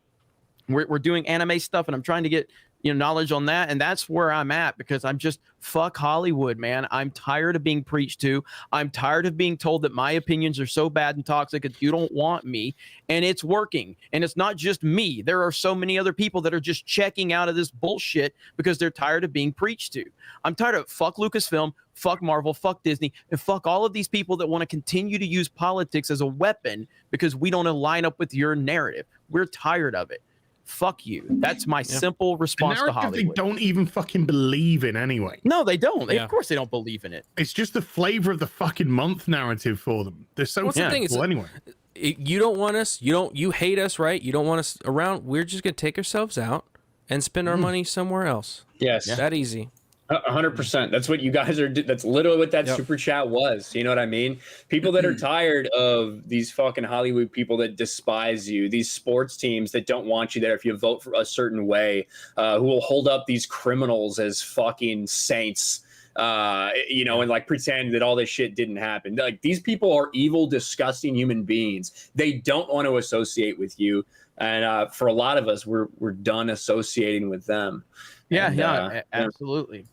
we're doing anime stuff, and I'm trying to get knowledge on that, and that's where I'm at, because I'm just fuck Hollywood, man. I'm tired of being preached to. I'm tired of being told that my opinions are so bad and toxic that you don't want me, and it's working. And it's not just me. There are so many other people that are just checking out of this bullshit because they're tired of being preached to. I'm tired of fuck Lucasfilm, fuck Marvel, fuck Disney, and fuck all of these people that want to continue to use politics as a weapon because we don't line up with your narrative. We're tired of it. Fuck you. That's my simple response to Hollywood. They don't even fucking believe in anyway. No, they don't. Of course they don't believe in it. It's just the flavor of the fucking month narrative for them. They're so simple anyway. You don't want us. You hate us, right? You don't want us around. We're just gonna take ourselves out and spend our money somewhere else. Yes, that easy. 100%. That's what you guys are. That's literally what that super chat was. You know what I mean? People that are tired of these fucking Hollywood people that despise you, these sports teams that don't want you there if you vote for a certain way, who will hold up these criminals as fucking saints, and like pretend that all this shit didn't happen. Like, these people are evil, disgusting human beings. They don't want to associate with you. And for a lot of us, we're done associating with them. Absolutely.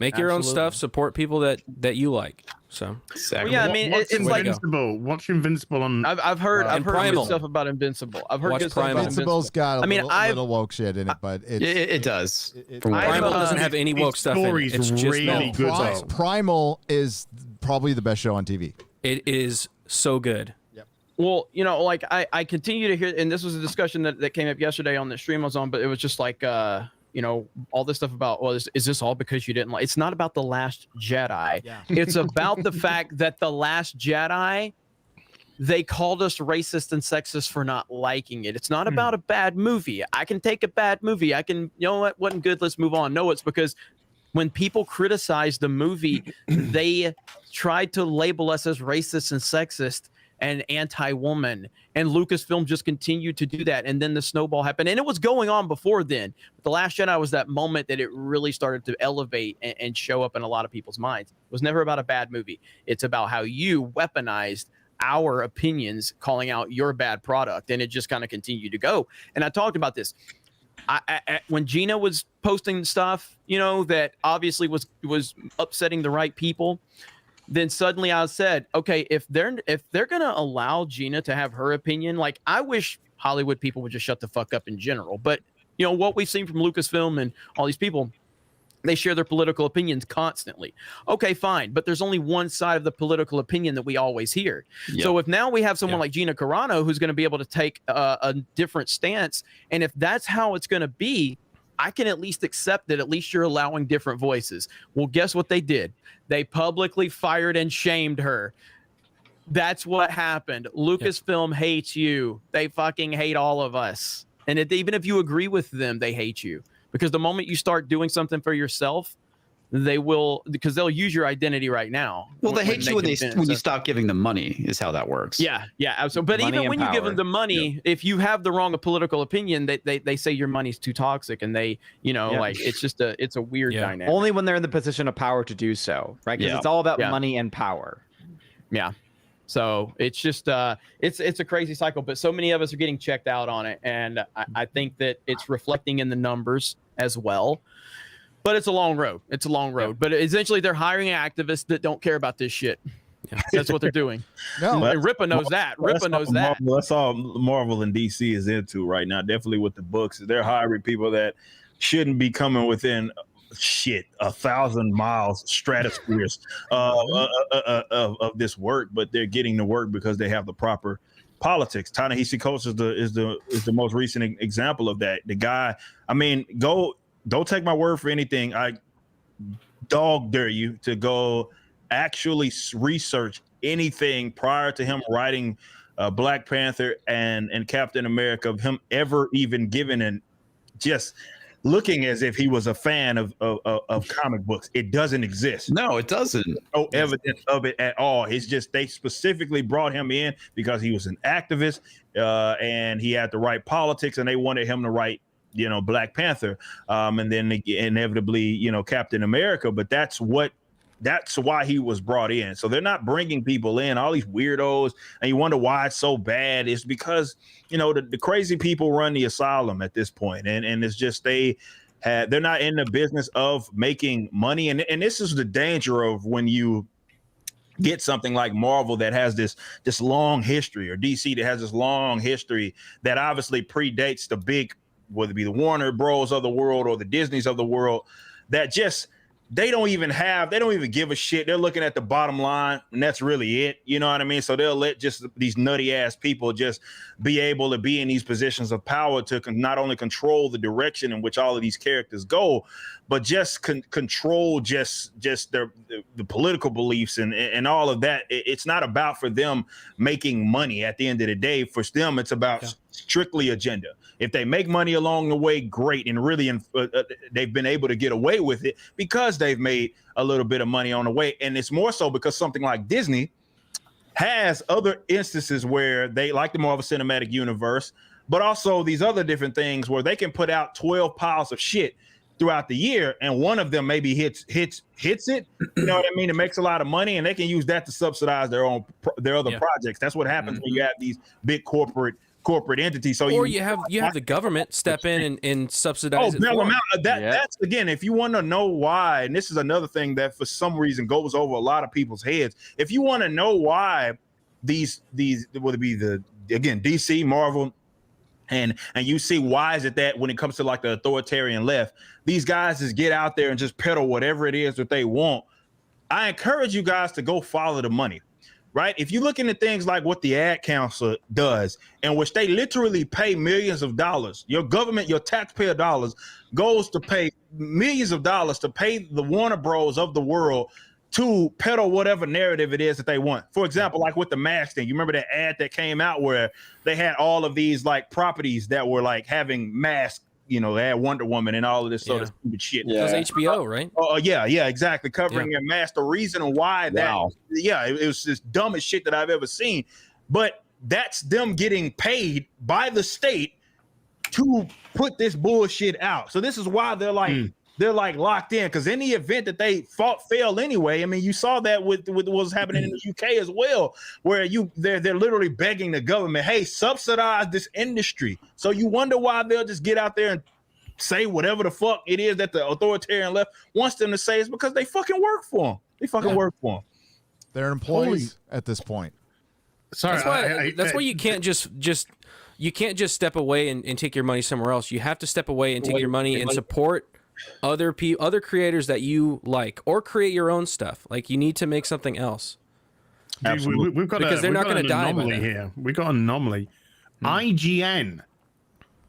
Make your own stuff. Support people that you like. So well, I mean, it's like Invincible. Watch Invincible on. I've heard good stuff about Invincible. I've heard good stuff about Invincible's got a little woke shit in it, but it does. Primal doesn't have any woke stuff in it. It's just really good. Primal is probably the best show on TV. It is so good. Well, I continue to hear, and this was a discussion that came up yesterday on the stream I was on, but it was just like all this stuff about, well, is this all because you didn't like? It's not about The Last Jedi. It's about the fact that The Last Jedi they called us racist and sexist for not liking it. It's not about a bad movie. I can take a bad movie. I can, you know what, wasn't good, let's move on. No, it's because when people criticize the movie, they tried to label us as racist and sexist and anti-woman, and Lucasfilm just continued to do that, and then the snowball happened, and it was going on before then. But The Last Jedi was that moment that it really started to elevate and show up in a lot of people's minds. It was never about a bad movie. It's about how you weaponized our opinions, calling out your bad product, and it just kind of continued to go. And I talked about this. When Gina was posting stuff, you know, that obviously was upsetting the right people, then suddenly I said, okay, if they're gonna allow Gina to have her opinion, like, I wish Hollywood people would just shut the fuck up in general. But you know what we've seen from Lucasfilm and all these people, they share their political opinions constantly. Okay, fine, but there's only one side of the political opinion that we always hear. Yep. So if now we have someone like Gina Carano who's going to be able to take a different stance, and if that's how it's going to be, I can at least accept that at least you're allowing different voices. Well, guess what they did? They publicly fired and shamed her. That's what happened. Lucasfilm hates you. They fucking hate all of us. And even if you agree with them, they hate you. Because the moment you start doing something for yourself, they will, because they'll use your identity right now. Well, they hate you when you stop giving them money, is how that works. Yeah, absolutely. But even when you give them the money, if you have the wrong political opinion, they say your money's too toxic, and they, you know, like, it's just it's a weird dynamic. Only when they're in the position of power to do so, right? Because it's all about money and power. Yeah. So it's just it's a crazy cycle, but so many of us are getting checked out on it, and I think that it's reflecting in the numbers as well. But it's a long road. It's a long road. But essentially, they're hiring activists that don't care about this shit. That's what they're doing. No, and Ripa knows that. Ripa knows that. That's all Marvel and DC is into right now. Definitely with the books, they're hiring people that shouldn't be coming within 1,000 miles stratospheres of this work, but they're getting the work because they have the proper politics. Ta-Nehisi Coates is the most recent example of that. The guy, I mean, don't take my word for anything. I dog dare you to go actually research anything prior to him writing Black Panther and Captain America, of him ever even giving and just looking as if he was a fan of comic books. It doesn't exist. No, it doesn't. No evidence of it at all. It's just they specifically brought him in because he was an activist and he had the right politics, and they wanted him to write, you know, Black Panther, and then inevitably, you know, Captain America. But that's why he was brought in. So they're not bringing people in, all these weirdos, and you wonder why it's so bad. It's because, you know, the crazy people run the asylum at this point, and it's just they're not in the business of making money. And this is the danger of when you get something like Marvel that has this long history, or DC that has this long history that obviously predates the big, whether it be the Warner Bros. Of the world or the Disneys of the world, that just they don't even give a shit. They're looking at the bottom line, and that's really it. You know what I mean? So they'll let just these nutty ass people just be able to be in these positions of power to not only control the direction in which all of these characters go, but just control just the political beliefs and all of that. It's not about for them making money at the end of the day. For them, it's about strictly agenda. If they make money along the way, great. And really, they've been able to get away with it because they've made a little bit of money on the way. And it's more so because something like Disney has other instances where they, like the Marvel Cinematic Universe, but also these other different things where they can put out 12 piles of shit throughout the year, and one of them maybe hits it. You know what I mean? It makes a lot of money, and they can use that to subsidize their other projects. That's what happens when you have these big corporate entities. So you have the government step in and subsidize it. That's again, if you want to know why, and this is another thing that for some reason goes over a lot of people's heads. If you want to know why these would it be DC, Marvel, and you see why is it that when it comes to like the authoritarian left, these guys just get out there and just peddle whatever it is that they want. I encourage you guys to go follow the money. Right? If you look into things like what the Ad Council does, in which they literally pay millions of dollars, your government, your taxpayer dollars goes to pay millions of dollars to pay the Warner Bros. Of the world to peddle whatever narrative it is that they want. For example, like with the mask thing, you remember that ad that came out where they had all of these like properties that were like having masks, you know, they had Wonder Woman and all of this sort of stupid shit. It was HBO, right? Oh, yeah, exactly. Covering their mask. The reason why that, it was just dumbest shit that I've ever seen. But that's them getting paid by the state to put this bullshit out. So this is why they're like locked in, because in the event that they fail anyway, I mean, you saw that with what was happening in the UK as well, where they're literally begging the government, hey, subsidize this industry. So you wonder why they'll just get out there and say whatever the fuck it is that the authoritarian left wants them to say. Is because they fucking work for them. They fucking work for them. They're employees at this point. Sorry, that's why you can't just step away and take your money somewhere else. You have to step away and take your money and support other creators that you like, or create your own stuff. Like, you need to make something else. Dude, we've got because they're not going to die by that. here. We got an anomaly. IGN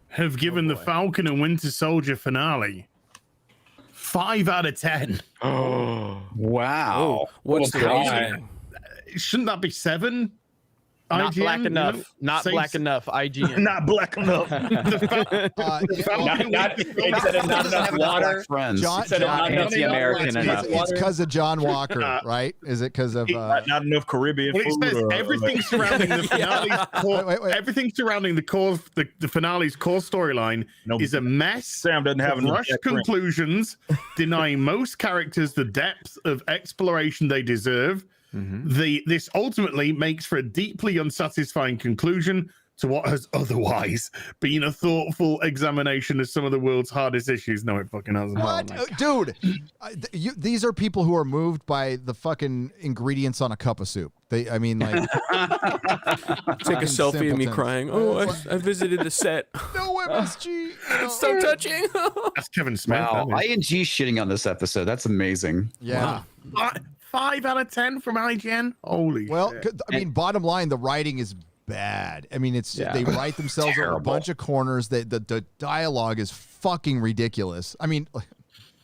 have given the Falcon and Winter Soldier finale 5 out of 10. Oh, wow. What's the reason? Shouldn't that be 7? Not IGN, black enough. you know? Not black enough. IGN. Not black enough. Not enough water. John, anti-American enough. It's because of John Walker, right? Is it because of not enough Caribbean well, it says everything surrounding the finale's core, everything surrounding the finale's core storyline is a mess. Sam doesn't have enough rushed conclusions, denying most characters the depth of exploration they deserve. This ultimately makes for a deeply unsatisfying conclusion to what has otherwise been a thoughtful examination of some of the world's hardest issues. No, it fucking hasn't. What? Dude, these are people who are moved by the fucking ingredients on a cup of soup. Take a selfie of me crying. Oh, I visited the set. No MSG. Stop touching. That's Kevin Smith. Wow, ING shitting on this episode. That's amazing. Yeah. Wow. 5 out of 10 from IGN. Holy shit. I mean, bottom line, the writing is bad. I mean, they write themselves over a bunch of corners. The dialogue is fucking ridiculous. I mean,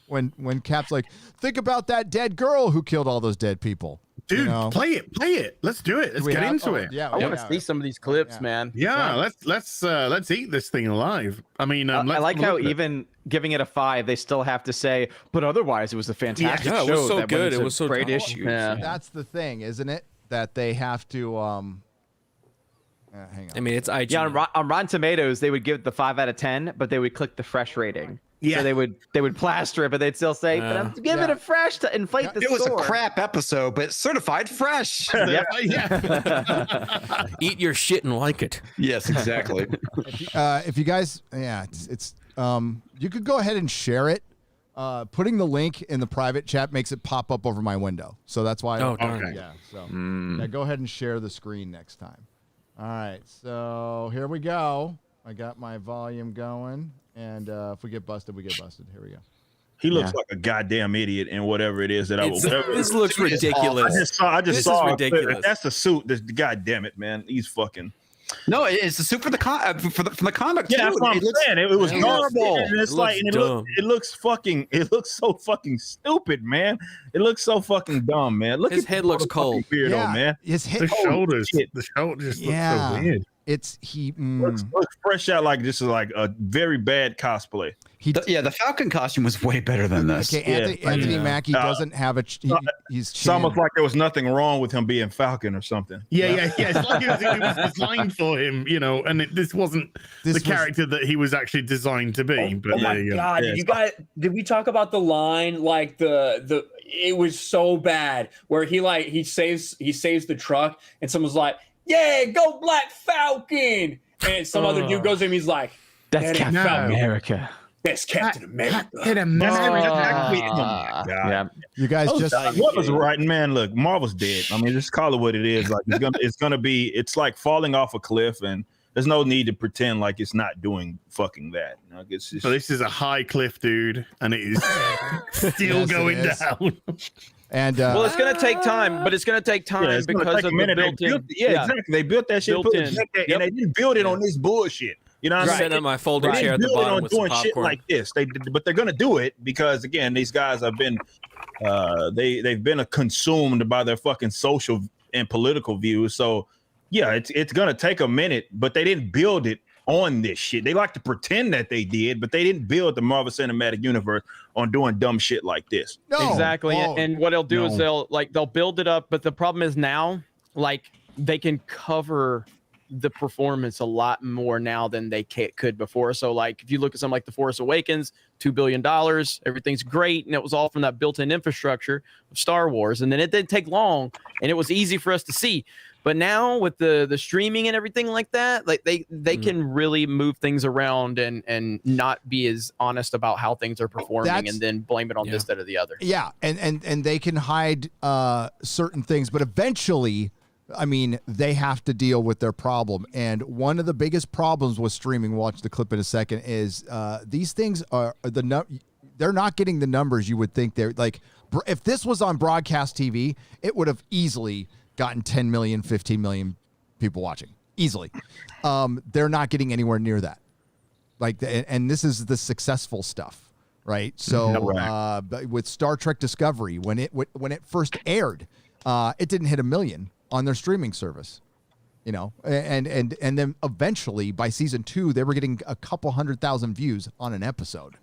when Cap's like, think about that dead girl who killed all those dead people. Dude, play it. Let's do it. Let's get into it. Yeah, I want to see some of these clips, man. Yeah, let's eat this thing alive. I mean, I like how even giving it a 5, they still have to say, but otherwise it was a fantastic show. It was so that good. It was so great issues. Yeah. That's the thing, isn't it? That they have to. Hang on. I mean, it's IGN. Yeah, on Rotten Tomatoes, they would give it the 5 out of 10, but they would click the fresh rating. Yeah, so they would plaster it, but they'd still say, "But I'm giving it a fresh to inflate the score." It was a crap episode, but certified fresh. Eat your shit and like it. Yes, exactly. If you guys, it's you could go ahead and share it. Putting the link in the private chat makes it pop up over my window, so that's why. Okay. Yeah. So go ahead and share the screen next time. All right. So here we go. I got my volume going. And if we get busted, we get busted. Here we go. He looks like a goddamn idiot in whatever it is that I was. This looks ridiculous. I just saw ridiculous. That's a suit. God damn it, man. He's fucking. No, it's a suit for the from the comic. Yeah, that's what I'm saying. It was horrible. And it's it looks so fucking stupid, man. It looks so fucking dumb, man. Look, his head looks cold. Weirdo, man. His head. The shoulders look so weird. It's looks fresh out like this is like a very bad cosplay. The Falcon costume was way better than this. Okay, Anthony Mackie doesn't have he's it's almost like there was nothing wrong with him being Falcon or something. Yeah. It's like it was designed for him, you know, and this wasn't the character that he was actually designed to be. But my God, you guys, did we talk about the line like the it was so bad where he saves the truck and someone's like, "Yeah, go Black Falcon," and some other dude goes to him, he's like, "That's Captain America." That's Captain America. Yeah. You guys what was writing, man? Look, Marvel's dead. I mean, just call it what it is. Like it's like falling off a cliff, and there's no need to pretend like it's not doing fucking that. Like, it's just... So this is a high cliff, dude, and it is still going down. And well, it's gonna take time, but it's gonna take time because of the built-in. Exactly. They built that shit, and they didn't build it on this bullshit. You know what I'm Set saying? up my folding They chair at didn't the build it bottom on with some doing shit popcorn. like this. But they're gonna do it because again, these guys have been they've been consumed by their fucking social and political views. So yeah, it's gonna take a minute, but they didn't build it on this shit. They like to pretend that they did, but they didn't build the Marvel Cinematic Universe on doing dumb shit like this. Exactly. And what they'll do is they'll build it up, but the problem is now, like, they can cover the performance a lot more now than they could before. So, like, if you look at something like The Force Awakens, $2 billion, everything's great, and it was all from that built-in infrastructure of Star Wars. And then it didn't take long, and it was easy for us to see. But now with the streaming and everything like that, like they can really move things around and not be as honest about how things are performing and then blame it on this, that, or the other. Yeah, and they can hide certain things, but eventually, I mean, they have to deal with their problem. And one of the biggest problems with streaming, watch the clip in a second, is these things are they're not getting the numbers you would think they're like. If this was on broadcast TV, it would have easily gotten 10 million, 15 million people watching easily. They're not getting anywhere near that. Like, and this is the successful stuff, right? So with Star Trek Discovery, when it first aired, it didn't hit 1 million on their streaming service, you know, and then eventually by season 2, they were getting a couple 100,000 views on an episode.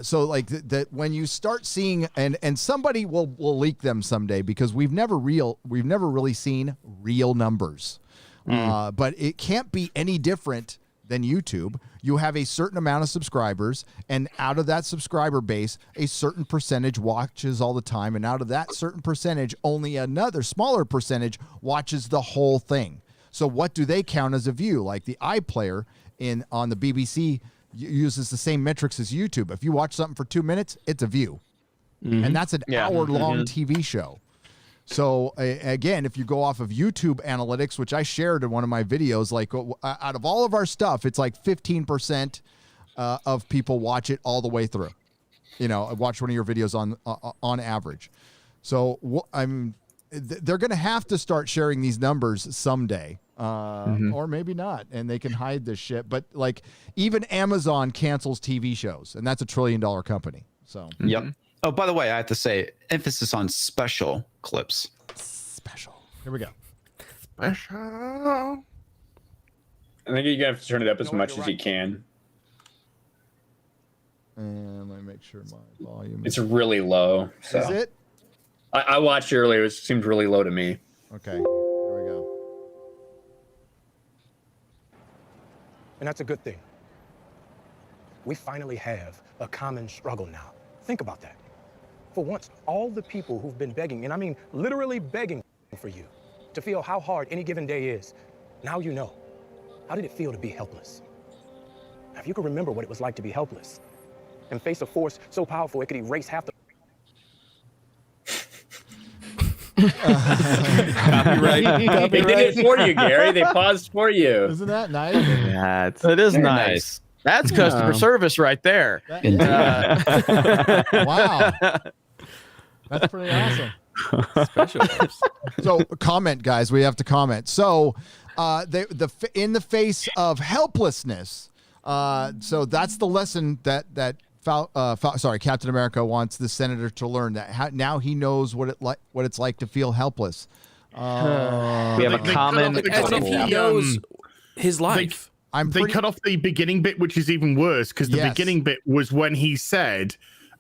So like that when you start seeing and somebody will leak them someday because we've never really seen real numbers. But it can't be any different than YouTube. You have a certain amount of subscribers, and out of that subscriber base, a certain percentage watches all the time, and out of that certain percentage, only another smaller percentage watches the whole thing. So what do they count as a view? Like the iPlayer on the BBC uses the same metrics as YouTube. If you watch something for 2 minutes, it's a view. And that's an hour-long TV show. So again, if you go off of YouTube analytics, which I shared in one of my videos, like out of all of our stuff, it's like 15% of people watch it all the way through. You know, watch one of your videos on average. So they're going to have to start sharing these numbers someday. Or maybe not, and they can hide this shit. But like, even Amazon cancels TV shows, and that's $1 trillion company. So yep. Oh, by the way, I have to say, emphasis on special clips. Special. Here we go. Special. I think you're gonna have to turn it up as much as you can. And let me make sure my volume. It's really low. So. Is it? I watched it earlier. It seemed really low to me. Okay. Here we go. And that's a good thing. We finally have a common struggle now. Think about that. For once, all the people who've been begging, and I mean literally begging for you, to feel how hard any given day is, now you know. How did it feel to be helpless? Now, if you can remember what it was like to be helpless and face a force so powerful it could erase half the... Copyright. They did it for you, Gary. They paused for you. Isn't that nice? Yeah, it is nice. That's customer service right there. Wow. That's pretty awesome. So comment, guys. We have to comment. So in the face of helplessness, so that's the lesson that Captain America wants the senator to learn, that now he knows what it's like to feel helpless. We have a common. As if he knows his life. They cut off the beginning bit, which is even worse, because the beginning bit was when he said,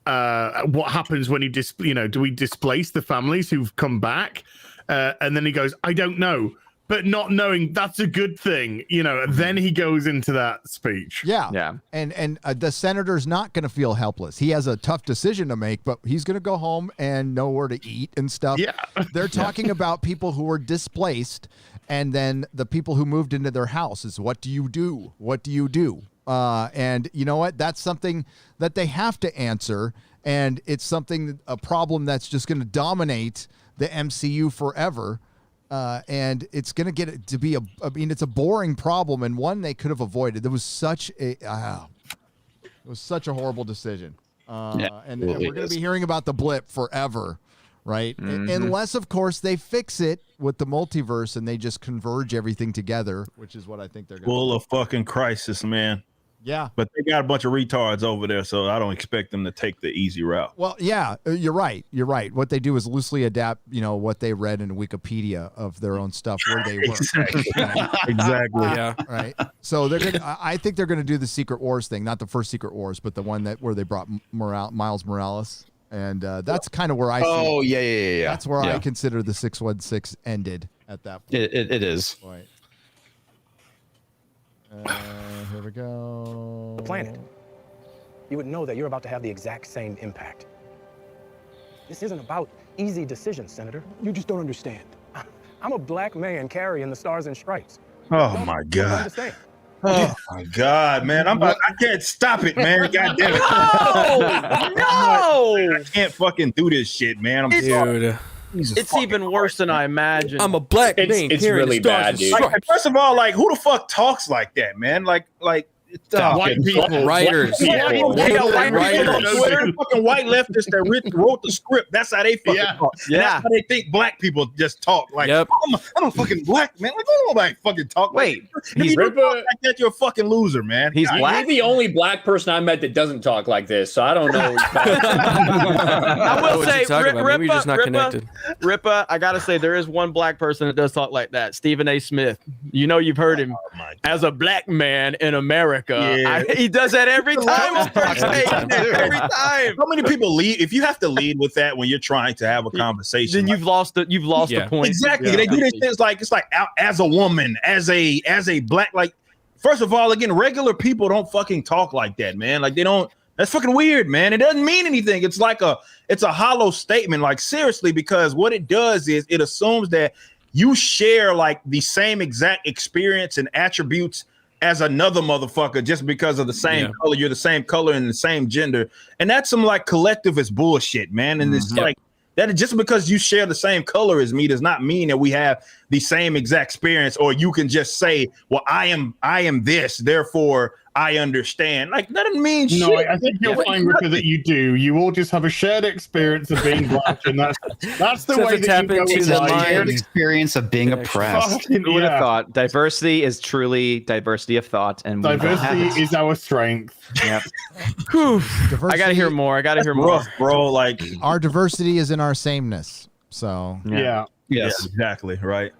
"What happens when do we displace the families who've come back?" And then he goes, "I don't know." But not knowing, that's a good thing, then he goes into that speech. Yeah. And the senator's not going to feel helpless. He has a tough decision to make, but he's going to go home and know where to eat and stuff. Yeah. They're talking about people who were displaced, and then the people who moved into their houses. What do you do? What do you do? And you know what? That's something that they have to answer, and it's a problem that's just going to dominate the MCU forever. And it's going to get it to be it's a boring problem, and one they could have avoided. There was such a horrible decision. And we're going to be hearing about the blip forever. right? Mm-hmm. Unless, of course, they fix it with the multiverse and they just converge everything together, which is what I think they're going to do. Full of fucking crisis, man. Yeah. But they got a bunch of retards over there, so I don't expect them to take the easy route. Well, yeah, you're right. You're right. What they do is loosely adapt, what they read in Wikipedia of their own stuff where they work. Exactly. Yeah. Right. So they're gonna. I think they're gonna do the Secret Wars thing, not the first Secret Wars, but the one where they brought Miles Morales, and that's kind of where I. Oh, see yeah. That's where I consider the 616 ended at that point. It is. Right. Here we go. The planet. You would know that you're about to have the exact same impact. This isn't about easy decisions, Senator. You just don't understand. I'm a black man carrying the stars and stripes. Oh my God. Understand? Oh my God, man. I can't stop it, man. God damn it. No! I can't fucking do this shit, man. Dude. It's even worse than I imagined. I'm a black man. It's really bad, dude. Like, first of all, like, who the fuck talks like that, man? Like White people. Writers. Fucking white leftists that wrote the script. That's how they fucking talk. And that's how they think black people just talk. Like, I'm a fucking black man. Like, I don't like fucking talk. Wait, if you don't talk like that, you're a fucking loser, man. He's black. You're the only black person I met that doesn't talk like this, so I don't know. I will say, Maybe you're just not connected. Rippa, I gotta say, there is one black person that does talk like that. Stephen A. Smith. You've heard him as a black man in America. He does that every time. Every time. How many people lead? If you have to lead with that when you're trying to have a conversation, then you've lost the point. Exactly. They do these things like it's like as a woman, as a black. Like, first of all, again, regular people don't fucking talk like that, man. Like, they don't. That's fucking weird, man. It doesn't mean anything. It's a hollow statement. Like, seriously, because what it does is it assumes that you share like the same exact experience and attributes as another motherfucker just because of the same color. You're the same color and the same gender. And that's some like collectivist bullshit, man. And it's like that just because you share the same color as me does not mean that we have the same exact experience, or you can just say, well, I am this, therefore I understand. Like, that doesn't mean shit. No, I think you'll find, Ripper, that you do. You all just have a shared experience of being black, and that's the way that you go It's in a life. shared experience of being oppressed. Who would have thought? Diversity is truly diversity of thought, and Diversity is our strength. Yep. I gotta hear more. Rough, bro. Like, our diversity is in our sameness. So Yeah. Yes, exactly. Right.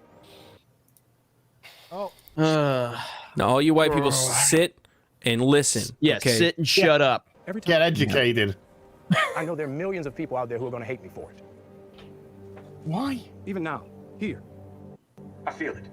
Now, all you white people sit and listen. Yes, okay? sit and shut up. Every time Get educated. I know there are millions of people out there who are going to hate me for it. Why? Even now, here. I feel it.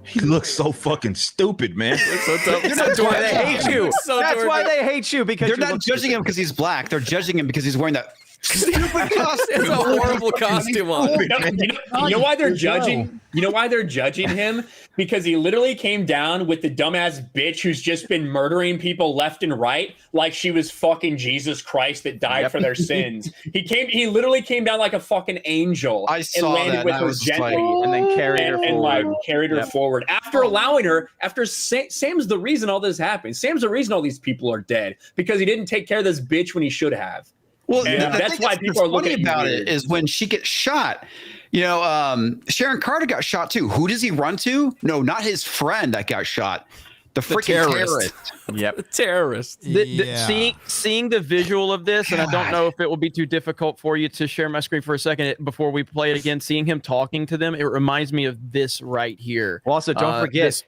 He looks so fucking stupid, man. That's why they hate you. That's why they hate you, because They're not judging him because he's black. They're judging him because he's wearing that stupid costume. It's a horrible costume on. You know why they're judging? You know why they're judging him? Because he literally came down with the dumbass bitch who's just been murdering people left and right, like she was fucking Jesus Christ that died for their sins. He literally came down like a fucking angel. I saw and landed that, with and I her was just gently, like, and then carried her and forward. like carried her forward after allowing her. After Sam's the reason all this happened. Sam's the reason all these people are dead, because he didn't take care of this bitch when he should have. Well, that's why people are looking at you about weird. it is when she gets shot. Sharon Carter got shot too. Who does he run to? No, not his friend that got shot. The freaking terrorist. Yep. Terrorist. Seeing the visual of this, and I don't know if it will be too difficult for you to share my screen for a second before we play it again. Seeing him talking to them, it reminds me of this right here. Well, also, don't forget,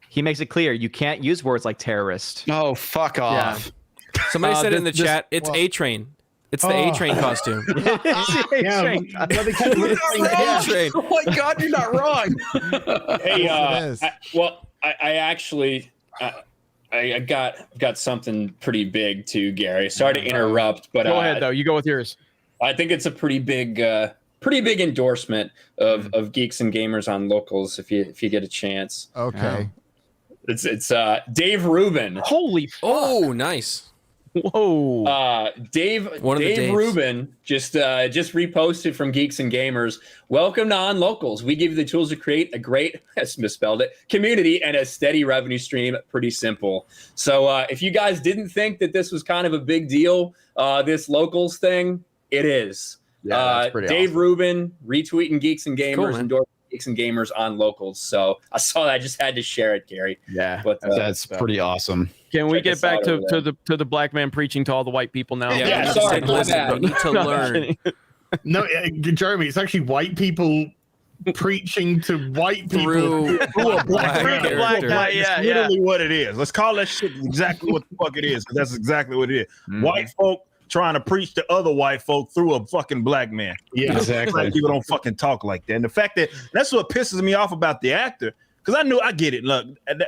he makes it clear you can't use words like terrorist. Oh, fuck off. Yeah. Somebody said in the chat, it's A-Train. It's the A-Train costume. A-Train. A-Train. Oh my God, you're not wrong. Hey, I actually I got something pretty big too, Gary. Sorry to interrupt, but go ahead though. You go with yours. I think it's a pretty big endorsement of Geeks and Gamers on Locals. If you get a chance. Okay. It's Dave Rubin. Holy fuck. Oh, nice. Whoa. Dave Rubin just reposted from Geeks and Gamers. Welcome to On Locals. We give you the tools to create a great, misspelled it, community and a steady revenue stream. Pretty simple. So if you guys didn't think that this was kind of a big deal, this Locals thing, it is. that's pretty Dave awesome. Rubin retweeting Geeks and Gamers, Cool, man. endorsing Geeks and Gamers on locals. So I saw that. I just had to share it, Gary. Yeah, But That's pretty awesome. Can we check get us back out to, over to the black man preaching to all the white people now? Yeah, sorry, my bad. You need to No, I'm learn. kidding. No, Jeremy, it's actually white people preaching to white people Through who are black. black people. character. That's literally what it is. Let's call that shit exactly what the fuck it is, because that's exactly what it is. White folk trying to preach to other white folk through a fucking black man. Yeah, exactly. Black people don't fucking talk like that. And the fact that's what pisses me off about the actor, because I get it. Look,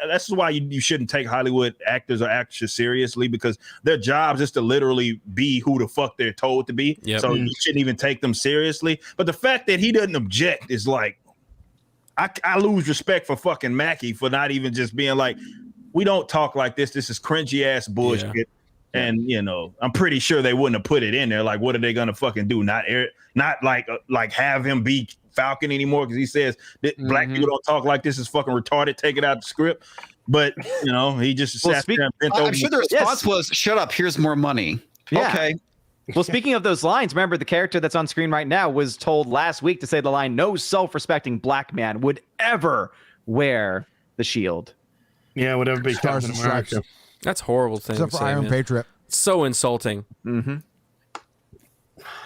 that's why you shouldn't take Hollywood actors or actresses seriously, because their jobs is to literally be who the fuck they're told to be. Yep. So you shouldn't even take them seriously. But the fact that he doesn't object is like, I lose respect for fucking Mackie for not even just being like, we don't talk like this. This is cringy ass bullshit. Yeah. And I'm pretty sure they wouldn't have put it in there. Like, what are they gonna fucking do? Not like have him be Falcon anymore, because he says that black people don't talk like this, is fucking retarded. Take it out the script. But he just sat there and bent over. I'm sure the response was, "Shut up. Here's more money." Yeah. Okay. Well, speaking of those lines, remember the character that's on screen right now was told last week to say the line, "No self-respecting black man would ever wear the shield." Yeah, whatever be Stars Captain and Stripes. America. That's a horrible thing Except to for say, Iron man. Patriot. So insulting. Mm-hmm.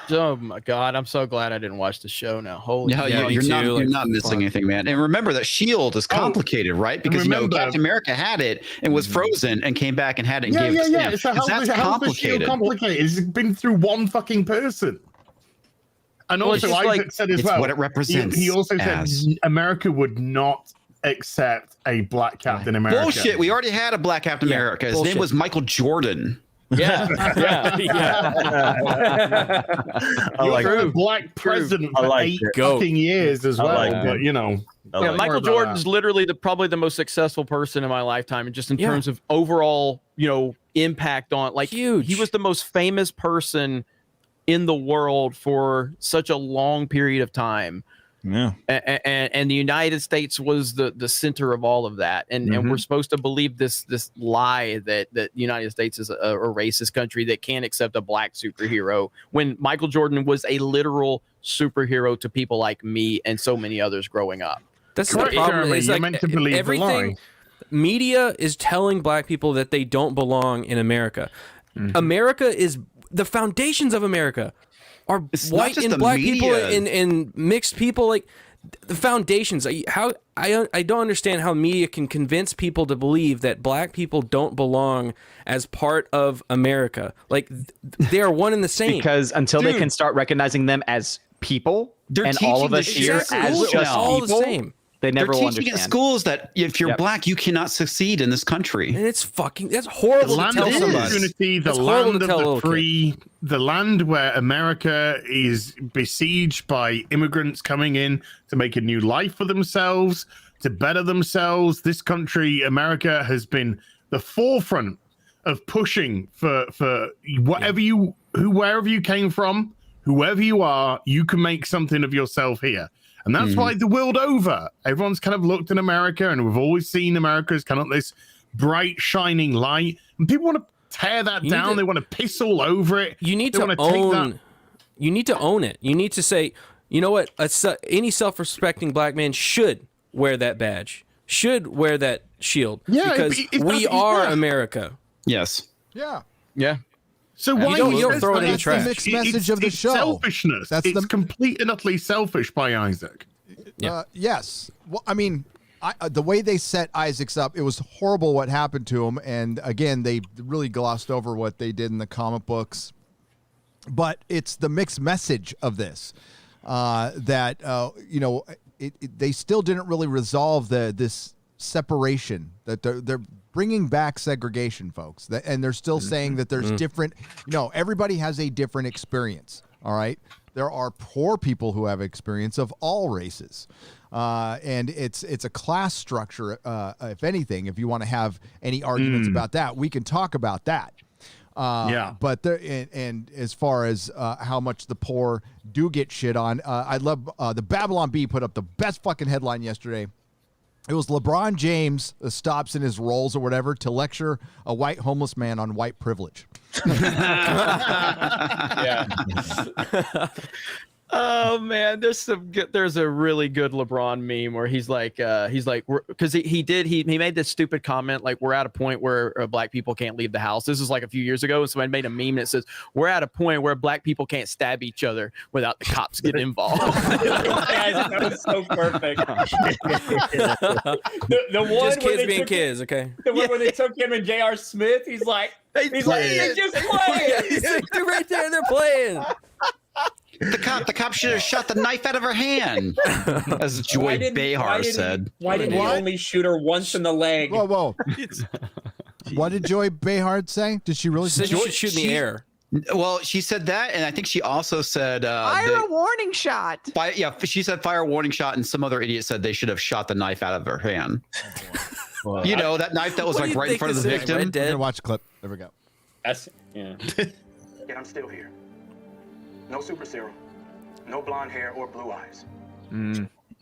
Oh my God, I'm so glad I didn't watch the show now. Holy Yeah, Yeah, me you're not too, like, missing fuck. anything, man. And remember that Shield is complicated, right? Because remember- Captain America had it and was frozen and came back and had it and gave it to Sam. So how's That's the Shield complicated. complicated? It's been through one fucking person. And Well, it's also, just Isaac like- said as it's well. what it represents He also as. said America would not accept a black Captain America. Bullshit. We already had a black Captain Yeah, America. His bullshit. name was Michael Jordan. Yeah, yeah, I like a it. black president I for like 8 it. Go. fucking years as I well. like But it. you know, I Yeah, like Michael it. Jordan's literally probably the most successful person in my lifetime, and just in Yeah. terms of overall, impact on Huge. He was the most famous person in the world for such a long period of time. Yeah. And the United States was the center of all of that, and we're supposed to believe this lie that the United States is a racist country that can't accept a black superhero, when Michael Jordan was a literal superhero to people like me and so many others growing up. That's Correct, the problem. Jeremy, Is you're like meant to believe the everything. lie. Media is telling black people that they don't belong in America. America is the foundations of America are It's not white just and the black people media. and mixed people. Like the foundations. How I don't understand how media can convince people to believe that black people don't belong as part of America. Like they are one and the same. Because until they can start recognizing them as people, They're and all of teaching us this here shit in as schools just now. all the people, same. they never They're will teaching in understand. schools that if you're Yep. black, you cannot succeed in this country. And it's that's the horrible to land tell of somebody. opportunity, the That's horrible land to of tell a the little kid. free, the land where America is besieged by immigrants coming in to make a new life for themselves, to better themselves. This country, America, has been the forefront of pushing for wherever you came from, whoever you are, you can make something of yourself here. And that's why the world over, everyone's kind of looked at America, and we've always seen America as kind of this bright, shining light. And people want to tear that You need down. to- They want to piss all over it. You need They to wanna take own. You need to own it. You need to say, you know what? Any self-respecting black man should wear that badge. Should wear that shield. Yeah, because if we that's- are yeah. America. Yes. Yeah. Yeah. So You why don't throw it in the That's the trash. mixed message of the it's show. selfishness. It's complete and utterly selfish by Isaac. Yeah. Yes. Well, I mean, the way they set Isaacs up, it was horrible what happened to him. And again, they really glossed over what they did in the comic books. But it's the mixed message of this that they still didn't really resolve this separation, that they're bringing back segregation, folks, and they're still saying that there's different. Everybody has a different experience. All right. There are poor people who have experience of all races. And it's a class structure. If anything, if you want to have any arguments about that, we can talk about that. But and as far as how much the poor do get shit on, I love the Babylon Bee put up the best fucking headline yesterday. It was LeBron James stops in his roles or whatever to lecture a white homeless man on white privilege. Yeah. Oh man, there's a really good LeBron meme where he's like because he made this stupid comment like we're at a point where black people can't leave the house. This is like a few years ago, and so I made a meme that says we're at a point where black people can't stab each other without the cops getting involved. That was so perfect. the one Just kids being took, kids, okay? The one where they took him and J.R. Smith. He's like, they just playing. They're right there. They're playing. The cop should have shot the knife out of her hand, as Joy Behar said. Why didn't he only shoot her once in the leg? Whoa. What did Joy Behar say? Did she really say She should shoot in the air? Well, she said that, and I think she also said fire a warning shot. She said fire a warning shot, and some other idiot said they should have shot the knife out of her hand. Well, you know, that knife that was like right in front of the victim. We're gonna watch a clip. There we go. That's yeah. Yet I'm still here. No super serum, no blonde hair or blue eyes.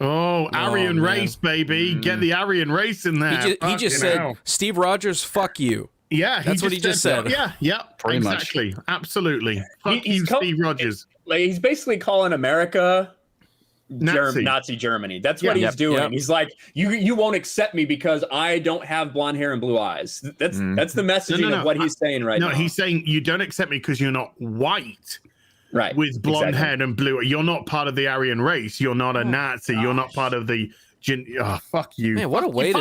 Oh, Aryan race, baby. Get the Aryan race in there. He just said, Steve Rogers, fuck you. Yeah, that's what he just said. Yeah, Pretty much. exactly. Absolutely. Fuck you, Steve Rogers. Like, he's basically calling America Nazi. Nazi Germany. That's what he's doing. Yep. He's like, you won't accept me because I don't have blonde hair and blue eyes. That's the messaging of what he's saying right now. No, he's saying you don't accept me because you're not white. Right. With blonde hair and blue. You're not part of the Aryan race. You're not a Nazi. You're not part of the fuck you. Man, what a way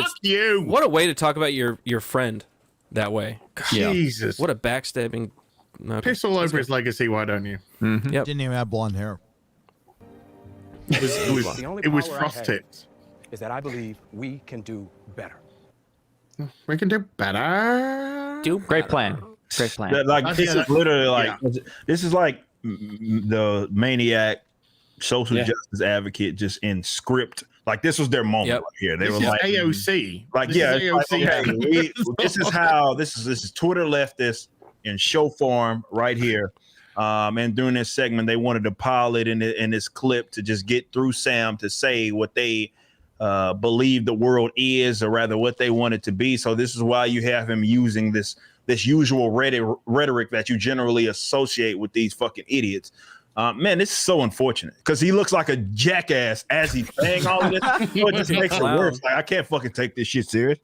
to talk about your friend that way. God, Jesus. What a backstabbing. Okay. Piss all over his legacy, why don't you? Yep. Didn't even have blonde hair. It was frost tips. Is that I believe we can do better. We can do better. Great plan. Great plan. Like this is literally like this is like the maniac social justice advocate just in script. Like this was their moment right here. They were like AOC. Like this is how this is Twitter leftist in show form right here. And during this segment, they wanted to pile it in this clip to just get through Sam to say what they believe the world is, or rather what they want it to be. So this is why you have him using this usual rhetoric that you generally associate with these fucking idiots. Man, this is so unfortunate because he looks like a jackass as he's saying all of this. So it just makes it worse. Like I can't fucking take this shit serious.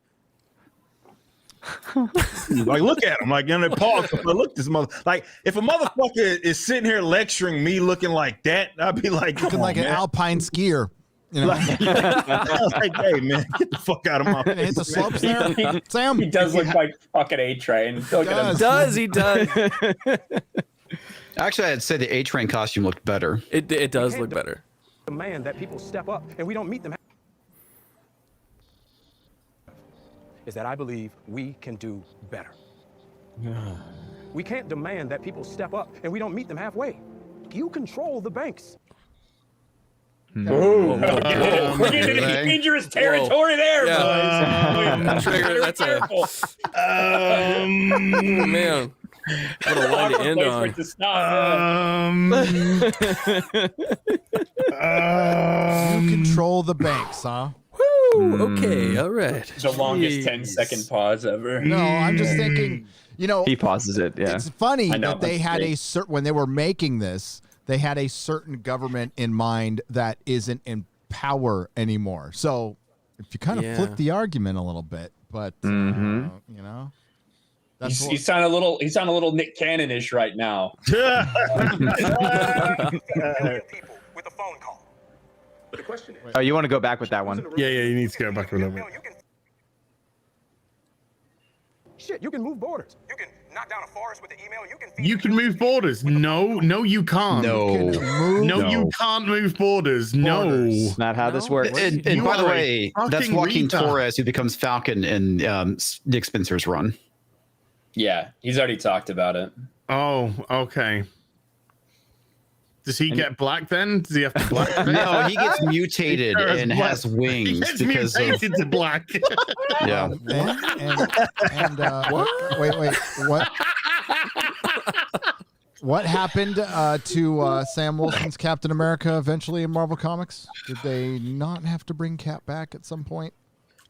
Like look at him, like they pause. Look this mother. Like if a motherfucker is sitting here lecturing me looking like that, I'd be like looking like an alpine skier. You know? Like, hey man, get the fuck out of my face. Hit the slopes there, Sam. He does look like fucking A-Train. He does. Actually, I'd say the A-Train costume looked better. It does look better. Demand that people step up, and we don't meet them. Is that I believe we can do better. We can't demand that people step up, and we don't meet them halfway. You control the banks. We're getting into dangerous territory there, boys. Trigger, that's man. What a line to end on. You control the banks, huh? Okay, all right. The longest 10-second pause ever. No, I'm just thinking, he pauses it. Yeah, it's funny that they had when they were making this, they had a certain government in mind that isn't in power anymore. So if you kind of flip the argument a little bit, but you know, He sound a little Nick Cannon-ish right now. With a phone call. But the question is, oh, you want to go back with that one? Yeah, you need to go back a little bit. Shit, you can move borders. You can knock down a forest with the email. You can move borders. No, you can't. No, you can't move borders. No, not how this works. And by the way, that's Joaquin Torres who becomes Falcon in Nick Spencer's run. Yeah, he's already talked about it. Oh, okay. Does he get black then? Does he have to black? No, he gets mutated and has wings. He gets because mutated to black. Yeah. Wait, what? What happened to Sam Wilson's Captain America eventually in Marvel Comics? Did they not have to bring Cap back at some point?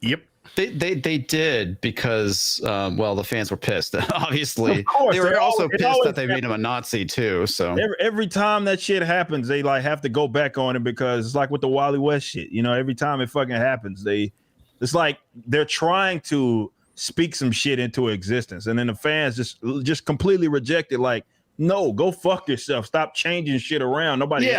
Yep. They did because the fans were pissed. Obviously, Of course, they were also pissed always that they made him a Nazi too. So every time that shit happens, they like have to go back on it because it's like with the Wally West shit. You know, every time it fucking happens, it's like they're trying to speak some shit into existence, and then the fans just completely reject it. Like, no, go fuck yourself. Stop changing shit around. Nobody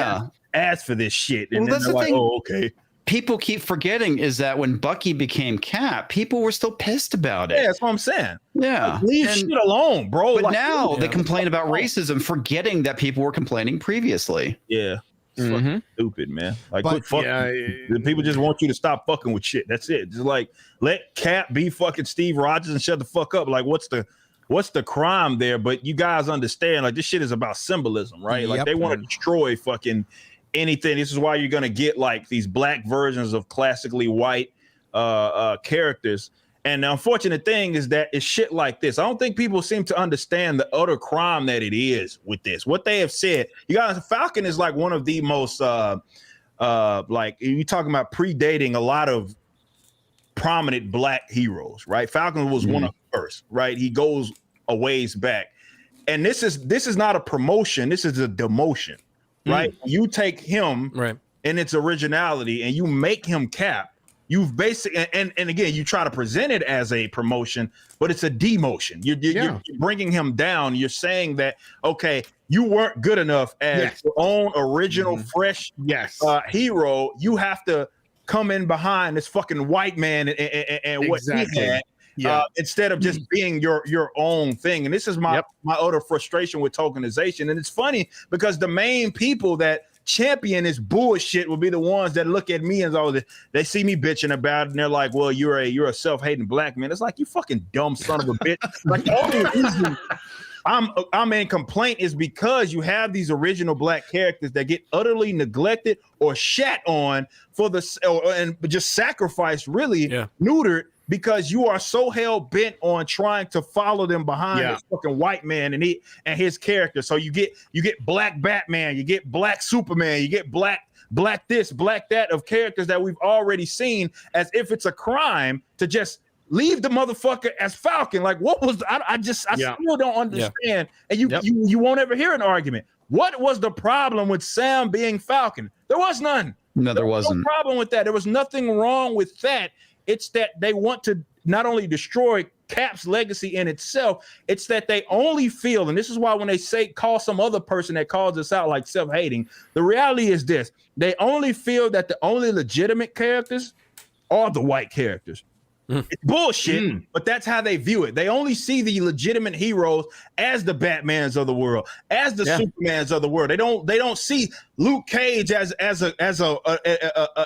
asked for this shit. And well, then that's they're the like, thing. oh, okay. People keep forgetting is that when Bucky became Cap, people were still pissed about it. Yeah, that's what I'm saying. Yeah. Like, leave shit alone, bro. But Like, now they complain about racism, forgetting that people were complaining previously. Yeah. It's fucking stupid, man. Like, quit fucking. People just want you to stop fucking with shit. That's it. Just like let Cap be fucking Steve Rogers and shut the fuck up. Like, what's the crime there? But you guys understand, like, this shit is about symbolism, right? Like, they want to destroy fucking anything. This is why you're gonna get like these black versions of classically white characters. And the unfortunate thing is that it's shit like this. I don't think people seem to understand the utter crime that it is with this. What they have said, you guys, Falcon is like one of the most like you talking about predating a lot of prominent black heroes, right? Falcon was one of the first, right? He goes a ways back. And this is not a promotion, this is a demotion. Right, you take him in its originality and you make him Cap. You've basically and again you try to present it as a promotion, but it's a demotion. You're bringing him down. You're saying that okay, you weren't good enough as your own original fresh hero. You have to come in behind this fucking white man and what he had. Instead of just being your own thing. And this is my utter frustration with tokenization. And it's funny because the main people that champion this bullshit will be the ones that look at me and all this. They see me bitching about it and they're like, well, you're a self-hating black man. It's like, you fucking dumb son of a bitch. Like, the only reason I'm in complaint is because you have these original black characters that get utterly neglected or shat on and just sacrificed, really neutered, because you are so hell bent on trying to follow them behind this fucking white man and his character. So you get black Batman, you get black Superman, you get black this, black that of characters that we've already seen, as if it's a crime to just leave the motherfucker as Falcon. Like, what was I still don't understand. And you won't ever hear an argument. What was the problem with Sam being Falcon? There was none. No, there wasn't. No problem with that. There was nothing wrong with that. It's that they want to not only destroy Cap's legacy in itself, it's that they only feel, and this is why when they call some other person that calls us out like self-hating, the reality is this: they only feel that the only legitimate characters are the white characters. It's bullshit, but that's how they view it. They only see the legitimate heroes as the Batmans of the world, as the Supermans of the world. They don't see Luke Cage as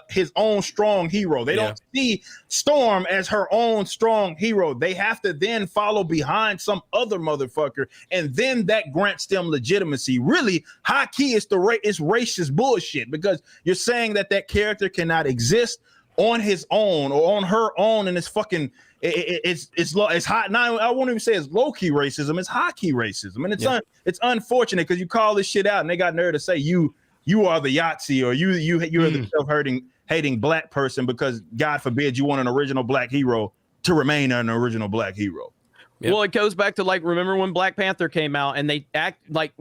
his own strong hero. They don't see Storm as her own strong hero. They have to then follow behind some other motherfucker, and then that grants them legitimacy. Really, high key, it's racist bullshit, because you're saying that character cannot exist on his own or on her own, and it's fucking it's hot. Now I won't even say it's low key racism; it's high key racism, and it's unfortunate because you call this shit out, and they got nerve to say you are the Yahtzee or you're the self-hating black person because God forbid you want an original black hero to remain an original black hero. Yep. Well, it goes back to, like, remember when Black Panther came out and they act like,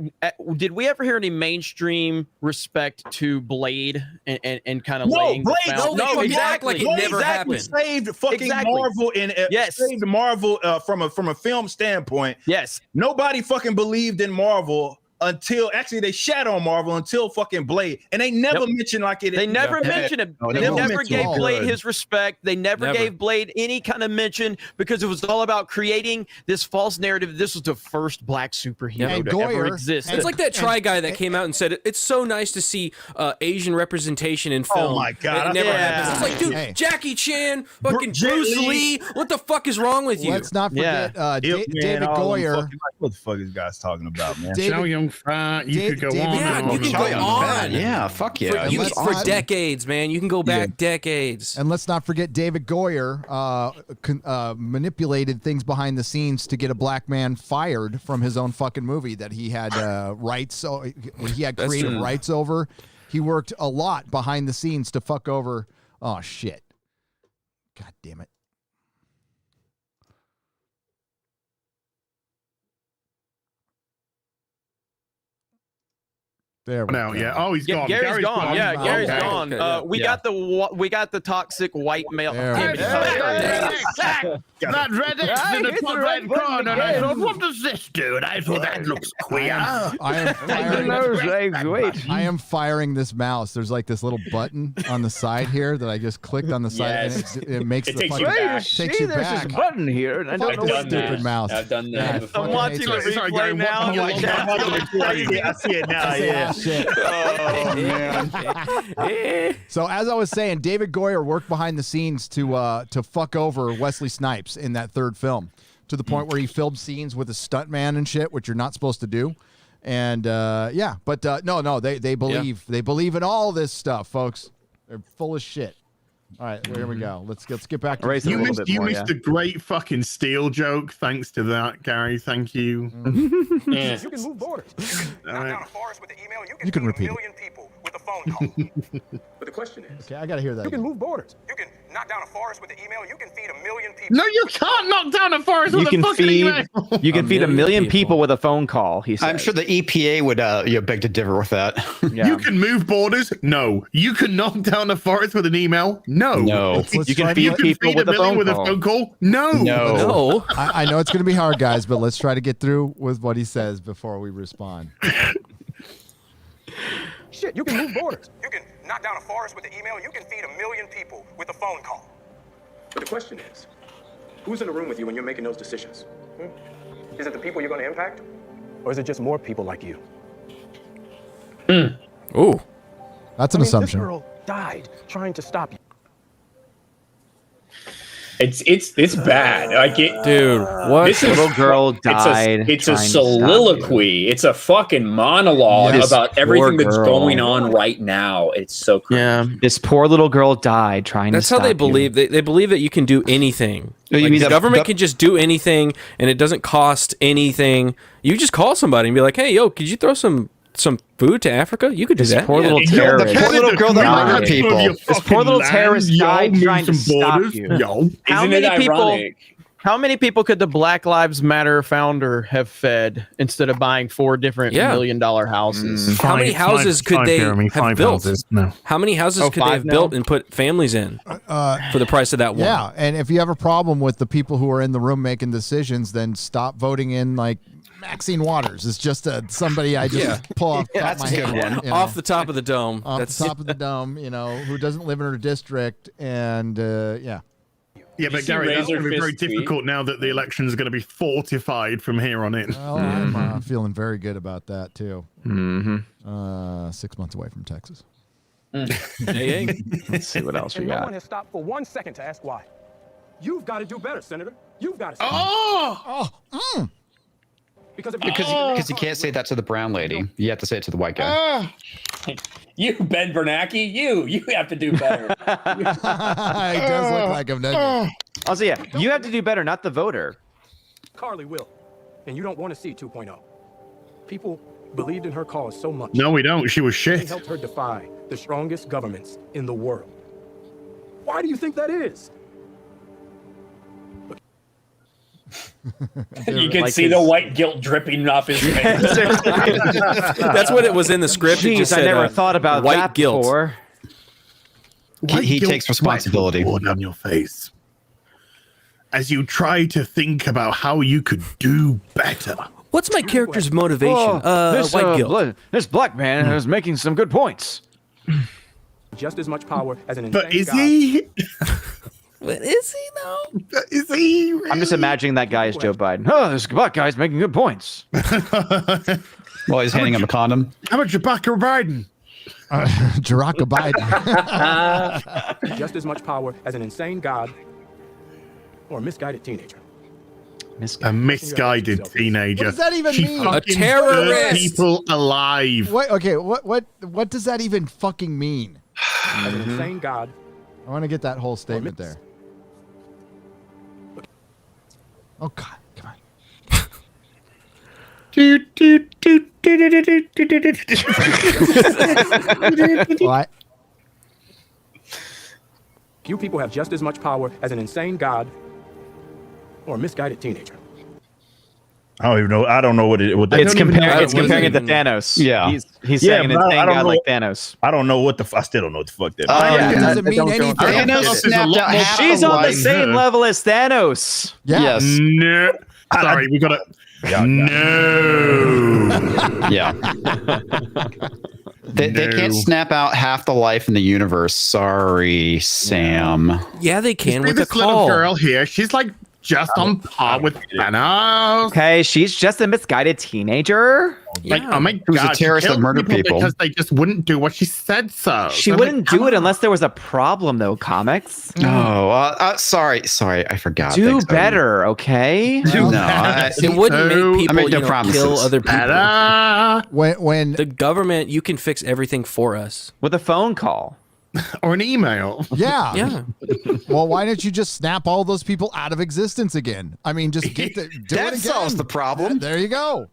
did we ever hear any mainstream respect to Blade and kind of laying Blade, the foundation? no, exactly. Like it never happened. Saved fucking Marvel and saved Marvel from a film standpoint. Yes, nobody fucking believed in Marvel until actually they shat on Marvel until fucking Blade, and they never mentioned like it. They never mentioned him. No, they never gave Blade his respect. They never gave Blade any kind of mention because it was all about creating this false narrative. This was the first black superhero to ever exist. It's like that Try guy that came out and said it's so nice to see Asian representation in film. Oh my god, it never happens. It's like, dude, Jackie Chan, fucking Bruce Lee. What the fuck is wrong with you? Let's not forget David Goyer. What the fuck is guys talking about, man? You could go on. Yeah, you can go on. Yeah, fuck yeah. For decades, man. You can go back decades. And let's not forget David Goyer manipulated things behind the scenes to get a black man fired from his own fucking movie that he had rights. He had creative rights over. He worked a lot behind the scenes to fuck over. Oh shit. God damn it. There we Now, go. yeah. Oh, he's gone. Gary's gone. Yeah, Gary's Okay. gone. Okay, we got the toxic white male. There we Damn it. go. That red X in the top right corner. I thought, what does this do? And I thought that looks queer. I am firing this mouse. There's like this little button on the side here that I just clicked on the side, Yes. and it makes It the takes fucking you back. takes you back. button here, and I Fuck don't this know what stupid mouse. I've done that Yeah, before. I'm watching the Sorry, replay Gary, now. what- Like, I see it now. Yeah. Shit. Oh man. So as I was saying, David Goyer worked behind the scenes to fuck over Wesley Snipes in that third film, to the point where he filmed scenes with a stuntman and shit, which you're not supposed to do. And yeah, but no, they believe in all this stuff, folks. They're full of shit. All right, here we go. Let's get back to You missed a great fucking steel joke. Thanks to that, Gary. Thank you. You can move borders. All right. You can repeat it. With a phone call. But the question is, Okay, I gotta hear that. you can again. move borders. You can knock down a forest with an email. You can feed 1 million people. No, you can't knock down a forest You with a can fucking feed email. you can feed a million people with a phone call. He said. I'm sure the EPA would beg to differ with that. Yeah. You can move borders? No. You can knock down a forest with an email? No. No. You can feed people with a phone call. No. No. I know it's gonna be hard, guys, but let's try to get through with what he says before we respond. Shit, you can move borders. You can knock down a forest with an email. You can feed 1 million people with a phone call. But the question is, who's in the room with you when you're making those decisions? Is it the people you're going to impact? Or is it just more people like you? Ooh. That's an assumption. This girl died trying to stop you. It's bad. Like it, Dude, what? This is Little girl it's died. It's a trying to stop soliloquy. It's a fucking monologue Yes, about everything poor that's girl. going on right now. It's so crazy. Yeah. This poor little girl died trying That's to how stop they you. believe. They believe that you can do anything. Oh, you Like, mean the the- government the- can just do anything, and it doesn't cost anything. You just call somebody and be like, "Hey, yo, could you throw some food to Africa? You could do This that." poor Yeah. little Yo, the terrorist. poor little girl that died. murdered people. This poor little terrorist died trying to stop you. Yo. How Isn't it many people? ironic? How many people could the Black Lives Matter founder have fed instead of buying 4 different $1 million houses? How many houses could they have built? No. How many houses could they 5 have now? built and put families in for the price of that one? Yeah, and if you have a problem with the people who are in the room making decisions, then stop voting in like Maxine Waters. It's just somebody I just pull off the top of my head, you know, Off the top of the dome. off That's the top of the dome, you know, who doesn't live in her district, and yeah. Yeah, but Gary, that's going to be very difficult now that the election is going to be fortified from here on in. Well, I'm feeling very good about that too. Mm-hmm. 6 months away from Texas. Hey. Let's see what else we And no one got. has stopped for 1 second to ask why. You've got to do better, Senator. You've got to. Because you can't say that to the brown lady. You have to say it to the white guy. You, Ben Bernanke, you have to do better. He does look like him, doesn't he? Also, yeah, you have to do better, not the voter. Carly will. And you don't want to see 2.0. People believed in her cause so much. No, we don't. She was They shit. helped her defy the strongest governments in the world. Why do you think that is? You can Like see the white guilt dripping off his face. That's what it was in the script. It Jeez, just I said, never thought about white that guilt. before. He takes responsibility. Blood on your face. As you try to think about how you could do better. What's my character's motivation? this, white guilt. this black man is making some good points. Just as much power as an insane But is God. he? But is he though? Is he? Really? I'm just imagining that guy is Joe Biden. Oh, this black guy's making good points. Well, he's handing him a condom. How about Chewbacca Biden? Jaraka Biden. Just as much power as an insane God or a misguided teenager. A misguided teenager. What does that even She mean? A fucking terrorist. burned people alive. What? Okay. What does that even fucking mean? As an insane God. I want to get that whole statement there. Oh God! Come on. What? Few people have just as much power as an insane god or a misguided teenager. I don't even know. I don't know what it. What It's comparing it to Thanos. Yeah, he's saying an insane god like Thanos. I don't know what the. I still don't know what the fuck that. It doesn't mean anything. Thanos snapped out half She's the on the life. same level as Thanos. Yes. No. Sorry, we gotta. No. Yeah. They can't snap out half the life in the universe. Sorry, Sam. Yeah, they can with this a little call. girl here. She's like just on par with Thanos. Okay, she's just a misguided teenager. Like, oh my Who's god, a terrorist she that killed murdered people because they just wouldn't do what she said so. She So, wouldn't like, do it unless there was a problem, though. Comics. Oh, sorry, I forgot. Do Thanks, Odin. better, okay? It wouldn't make people no promises. kill other people. When the government, you can fix everything for us with a phone call or an email. Yeah. Yeah. Well, why don't you just snap all those people out of existence again? I mean, just get the do That it again. solves the problem. There you go.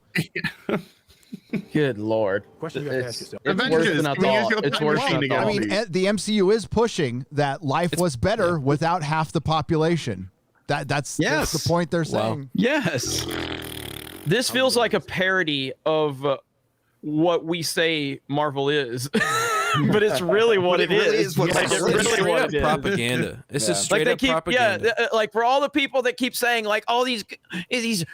Good lord. Question you have to ask yourself. It's worse than I thought. It's worse than I thought. I mean, the MCU is pushing that life was better without half the population. That's the point they're saying. Yes. This feels like a parody of what we say Marvel is. But it's really what it is. what Like, it it's is. really what it is. propaganda. This is straight Like up they keep, propaganda. like for all the people that keep saying like all these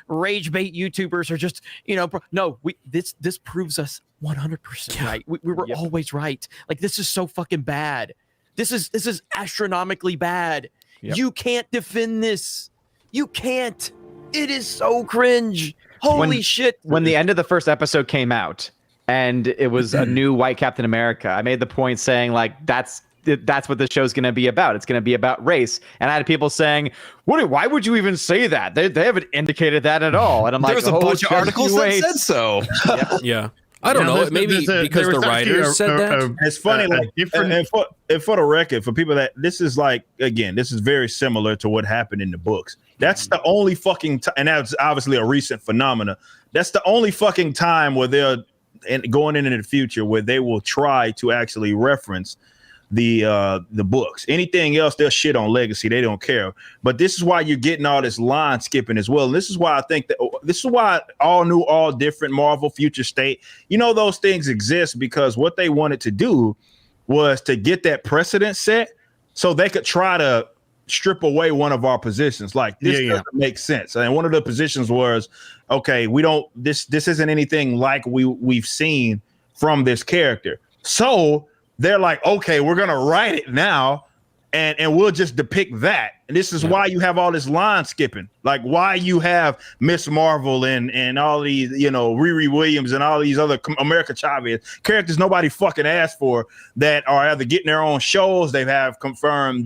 rage bait YouTubers are just no, this proves us 100% right. We were always right. Like this is so fucking bad. This is astronomically bad. Yep. You can't defend this. You can't. It is so cringe. Holy shit. When the end of the first episode came out and it was a new white Captain America, I made the point saying like that's what the show's going to be about. It's going to be about race. And I had people saying, why would you even say that? They haven't indicated that at all. And I'm There like, was a bunch of articles that wait. said so. Yeah. I don't know. Maybe because the writers said that. It's funny, like, and for the record, for people that this is like, again, this is very similar to what happened in the books. That's the only fucking time, and that's obviously a recent phenomena. That's the only fucking time where they're going into the future where they will try to actually reference the books. Anything else, they'll shit on legacy. They don't care. But this is why you're getting all this line skipping as well. And this is why I think that this is why all new, all different Marvel Future State, those things exist because what they wanted to do was to get that precedent set so they could try to strip away one of our positions. Like this doesn't make sense. And one of the positions was, okay, this isn't anything like we've seen from this character. So they're like, okay, we're gonna write it now, and we'll just depict that. And this is why you have all this line skipping, like why you have Miss Marvel and all these, Riri Williams and all these other America Chavez characters nobody fucking asked for that are either getting their own shows, they have confirmed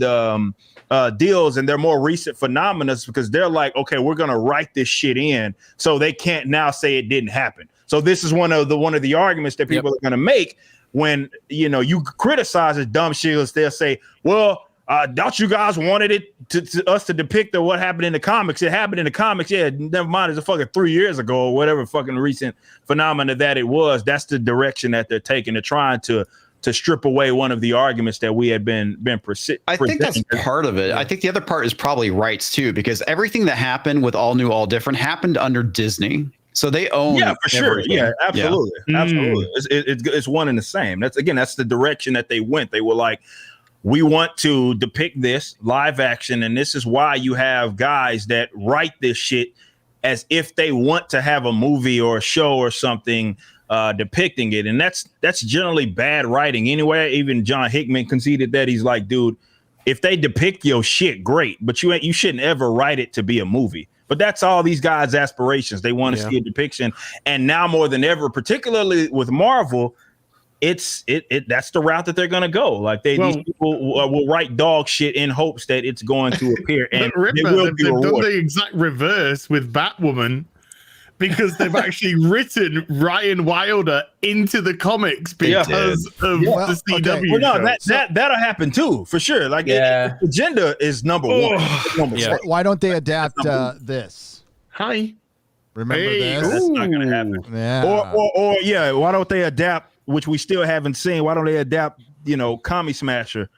deals, and they're more recent phenomena because they're like, okay, we're gonna write this shit in, so they can't now say it didn't happen. So this is one of the arguments that people are gonna make. When you criticize this dumb shit, they'll say, "Well, don't you guys wanted it to us to depict what happened in the comics? It happened in the comics. Yeah, never mind. It's a fucking 3 years ago or whatever fucking recent phenomena that it was. That's the direction that they're taking. They're trying to strip away one of the arguments that we had been I think that's part of it. I think the other part is probably rights too, because everything that happened with All New, All Different happened under Disney. So they own for sure. everything. Yeah, absolutely. Absolutely. It's one and the same. That's the direction that they went. They were like, we want to depict this live action, and this is why you have guys that write this shit as if they want to have a movie or a show or something depicting it. And that's generally bad writing anyway. Even John Hickman conceded that. He's like, dude, if they depict your shit, great, but you shouldn't ever write it to be a movie. But that's all these guys' aspirations. They want to see a depiction. And now more than ever, particularly with Marvel, that's the route that they're going to go. Like these people will write dog shit in hopes that it's going to appear. And Ripper, they've done the exact reverse with Batwoman, because they've actually written Ryan Wilder into the comics because of the CW. Okay. Well, no, that'll happen too, for sure. Like the agenda is number one. Why don't they adapt this? Hi. Remember this? That's not gonna happen. Yeah. Or why don't they adapt, which we still haven't seen? Why don't they adapt, Commie Smasher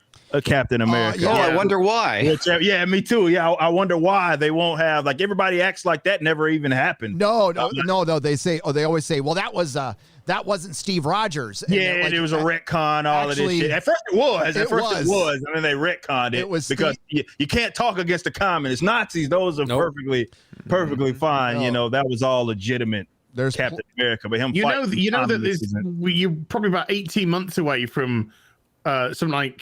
Captain America. yeah. I wonder why. Yeah, me too. Yeah, I wonder why they won't have, like, everybody acts like that never even happened. No. They always say, well, that wasn't Steve Rogers. And it was a retcon, all of this shit. At first it was. It was. I mean, they retconned it because you can't talk against the communists. Nazis, those are perfectly fine. No. That was all legitimate. There's Captain America, but him. You're probably about 18 months away from something like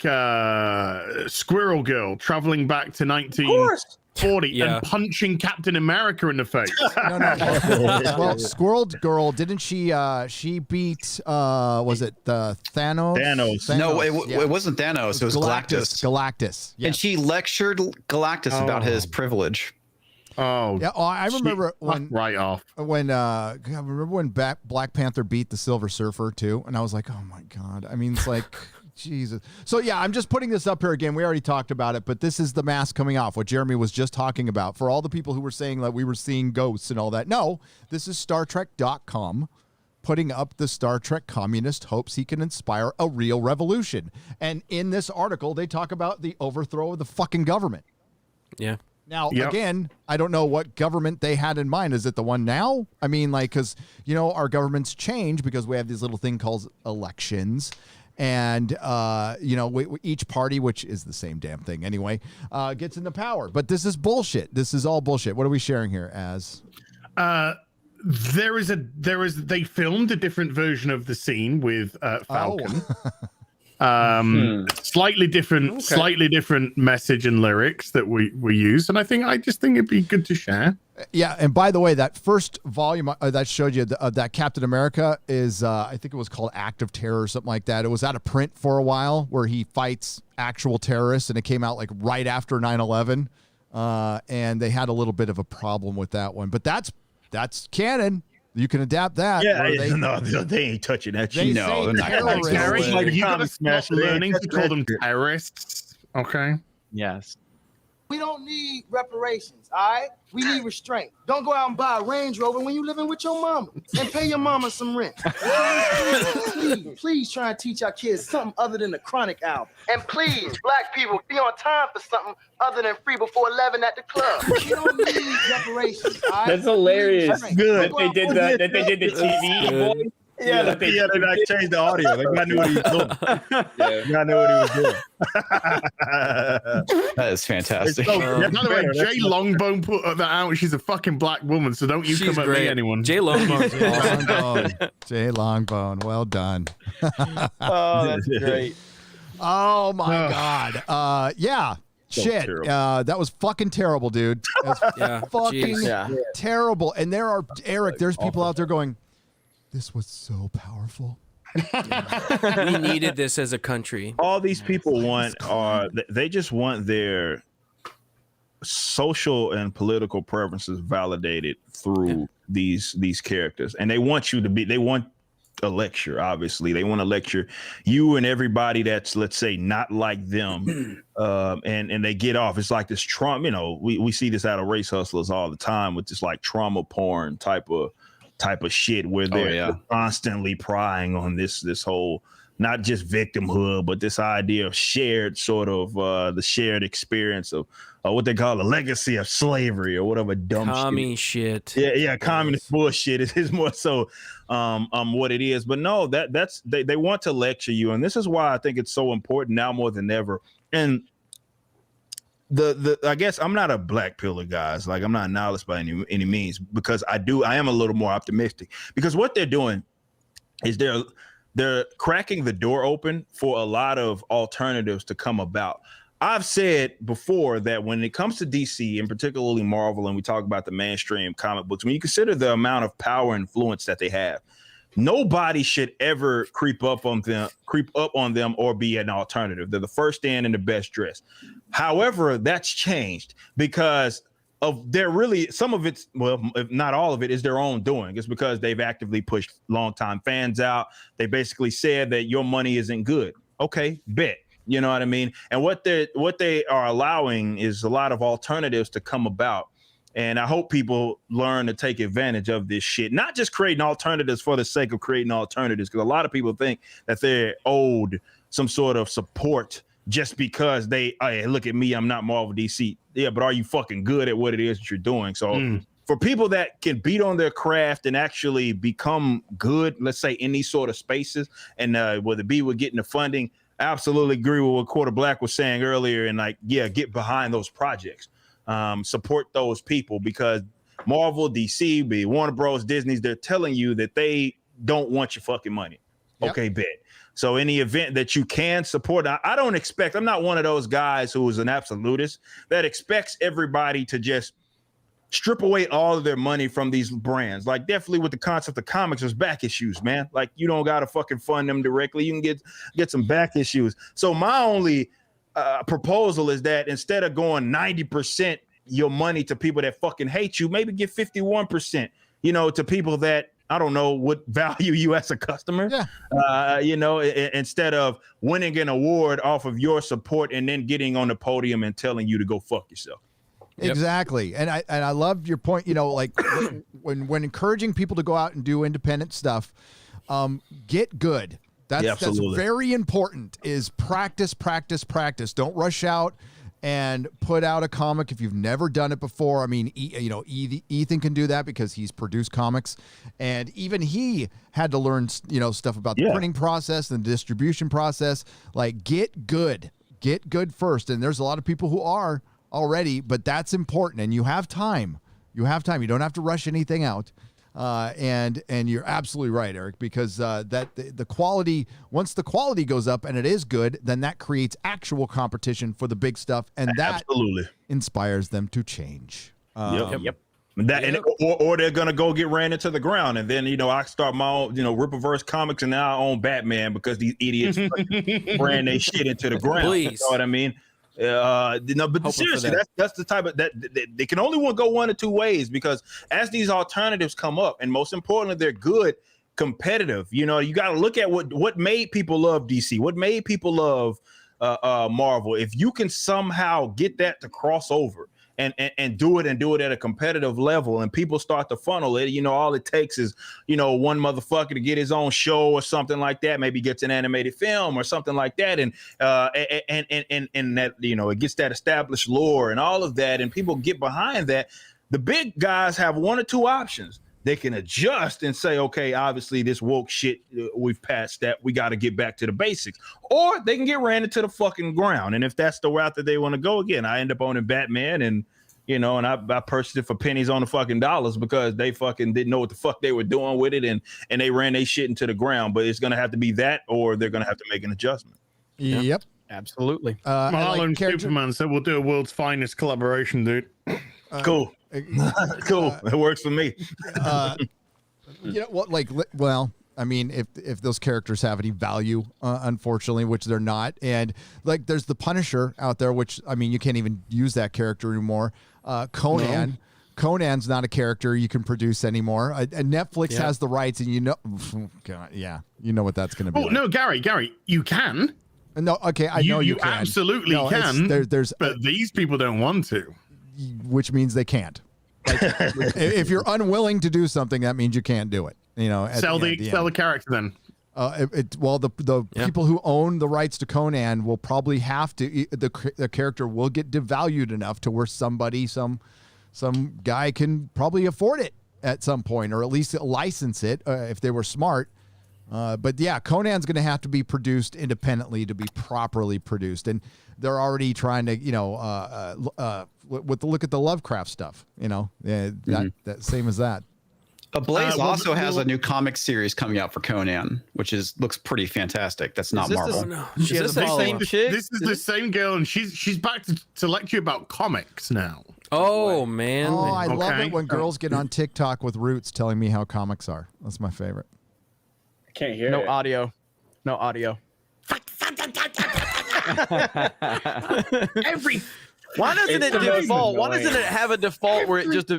Squirrel Girl traveling back to 1940 and punching Captain America in the face. No. Well, Squirrel Girl, didn't she? She beat. Was it Thanos? Thanos. No, it wasn't Thanos. It was Galactus. Galactus. Yes. And she lectured Galactus about his privilege. Oh, yeah. I remember when I remember when Black Panther beat the Silver Surfer too, and I was like, oh my god. I mean, it's like. Jesus. So yeah, I'm just putting this up here again. We already talked about it, but this is the mask coming off, what Jeremy was just talking about. For all the people who were saying that we were seeing ghosts and all that. No, this is StarTrek.com putting up the Star Trek communist hopes he can inspire a real revolution. And in this article, they talk about the overthrow of the fucking government. Yeah. Now, again, I don't know what government they had in mind. Is it the one now? I mean, like, because, our governments change because we have this little thing called elections. And, each party, which is the same damn thing anyway, gets into power. But this is bullshit. This is all bullshit. What are we sharing here as? They filmed a different version of the scene with Falcon. Slightly different message and lyrics that we use. And I just think it'd be good to share. Yeah, and by the way, that first volume that showed you that Captain America is, I think it was called Act of Terror or something like that. It was out of print for a while where he fights actual terrorists, and it came out like right after 9/11, and they had a little bit of a problem with that one. But that's canon. You can adapt that. Yeah, they ain't touching that shit. No, they're not. You gotta stop learning to call them terrorists. Okay. Yes. We don't need reparations, all right? We need restraint. Don't go out and buy a Range Rover when you're living with your mama and pay your mama some rent. Please try and teach our kids something other than the Chronic album. And please, black people, be on time for something other than free before 11 at the club. We don't need reparations, all right? That's hilarious. Good. They did the TV voice. Yeah, they changed the audio. Like, I knew what he was doing. I knew what he was doing. That is fantastic. By the way, Jay Longbone put that out. She's a fucking black woman, so don't you come at me, anyone. Jay Longbone. Jay Longbone. Well done. Oh, that's great. Oh my God. Yeah. So shit. That was fucking terrible, dude. That's fucking terrible. And there's people out there going, this was so powerful. We needed this as a country. All these people they just want their social and political preferences validated through these characters. And they want a lecture, obviously. They want to lecture you and everybody that's, let's say, not like them. And they get off. It's like this trauma, we see this out of Race Hustlers all the time with this like trauma porn type of shit where they're constantly prying on this whole, not just victimhood, but this idea of shared sort of the shared experience of what they call the legacy of slavery or whatever dumb shit. Yeah, communist bullshit is more so what it is. But no, that's they want to lecture you, and this is why I think it's so important now more than ever. And I guess I'm not a black pillar, guys. Like, I'm not a nihilist by any means, because I am a little more optimistic, because what they're doing is they're cracking the door open for a lot of alternatives to come about. I've said before that when it comes to DC, and particularly Marvel, and we talk about the mainstream comic books, when you consider the amount of power and influence that they have, nobody should ever creep up on them or be an alternative. They're the first in and the best dressed. However, that's changed because some of it's, well, if not all of it, is their own doing. It's because they've actively pushed longtime fans out. They basically said that your money isn't good. Okay, bet. You know what I mean? And what they are allowing is a lot of alternatives to come about. And I hope people learn to take advantage of this shit, not just creating alternatives for the sake of creating alternatives, because a lot of people think that they're owed some sort of support just because hey, look at me, I'm not Marvel DC. Yeah, but are you fucking good at what it is that you're doing? So for people that can beat on their craft and actually become good, let's say in these sort of spaces, and whether it be with getting the funding, I absolutely agree with what Quarter Black was saying earlier. And like, yeah, get behind those projects, support those people, because Marvel, DC, be Warner Bros, Disney's, they're telling you that they don't want your fucking money. Yep. Okay, bet. So any event that you can support, I don't expect, I'm not one of those guys who is an absolutist that expects everybody to just strip away all of their money from these brands. Like, definitely with the concept of comics, there's back issues, man. Like, you don't got to fucking fund them directly. You can get some back issues. So my only proposal is that instead of going 90% your money to people that fucking hate you, maybe give 51%, to people that, I don't know, would value you as a customer. Yeah. Instead of winning an award off of your support and then getting on the podium and telling you to go fuck yourself. Exactly. And I love your point, like when encouraging people to go out and do independent stuff, get good. That's very important, is practice. Don't rush out and put out a comic if you've never done it before. I mean, Ethan can do that because he's produced comics, and even he had to learn, stuff about the printing process and the distribution process. Like, get good first. And there's a lot of people who are already, but that's important. And you have time. You don't have to rush anything out. And you're absolutely right, Eric, because the quality, once the quality goes up and it is good, then that creates actual competition for the big stuff, and that inspires them to change. Yep. Or they're gonna go get ran into the ground, and then I start my own Rippaverse comics, and now I own Batman because these idiots ran their shit into the ground. Please. You know what I mean? But seriously, that's the type of that they can only go one or two ways, because as these alternatives come up, and most importantly, they're good, competitive. You got to look at what made people love DC, what made people love Marvel. If you can somehow get that to cross over and do it at a competitive level, and people start to funnel it, all it takes is one motherfucker to get his own show or something like that, maybe gets an animated film or something like that, and that it gets that established lore and all of that, and people get behind that. The big guys have one or two options. They can adjust and say, okay, obviously this woke shit, we've passed that, we got to get back to the basics. Or they can get ran into the fucking ground. And if that's the route that they want to go, again, I end up owning Batman, and and I purchased it for pennies on the fucking dollars because they fucking didn't know what the fuck they were doing with it, and they ran their shit into the ground. But it's gonna have to be that, or they're gonna have to make an adjustment. Yep. Absolutely. Marlon Superman said we'll do a world's finest collaboration, dude. Cool. Cool. It works for me. Well, I mean, if those characters have any value, unfortunately, which they're not, and like there's the Punisher out there, which I mean, you can't even use that character anymore. Conan. No. Conan's not a character you can produce anymore. And Netflix has the rights, and God, you know what that's going to be. Oh, like. No, Gary, you can. No, okay, I know you can. Absolutely can. But these people don't want to. Which means they can't. Like, if you're unwilling to do something, that means you can't do it. Sell the character then. The people who own the rights to Conan will probably have to. The character will get devalued enough to where some guy can probably afford it at some point, or at least license it if they were smart. But yeah, Conan's going to have to be produced independently to be properly produced, and they're already trying to, look at the Lovecraft stuff, that same as that. Blaze also has a new comic series coming out for Conan, which looks pretty fantastic. That's not Marvel. This is the same girl, and she's back to lecture about comics now. Oh man! Oh, I love it when girls get on TikTok with Roots telling me how comics are. That's my favorite. Can't hear no it. audio. Why doesn't it default? Why doesn't it have a default where it just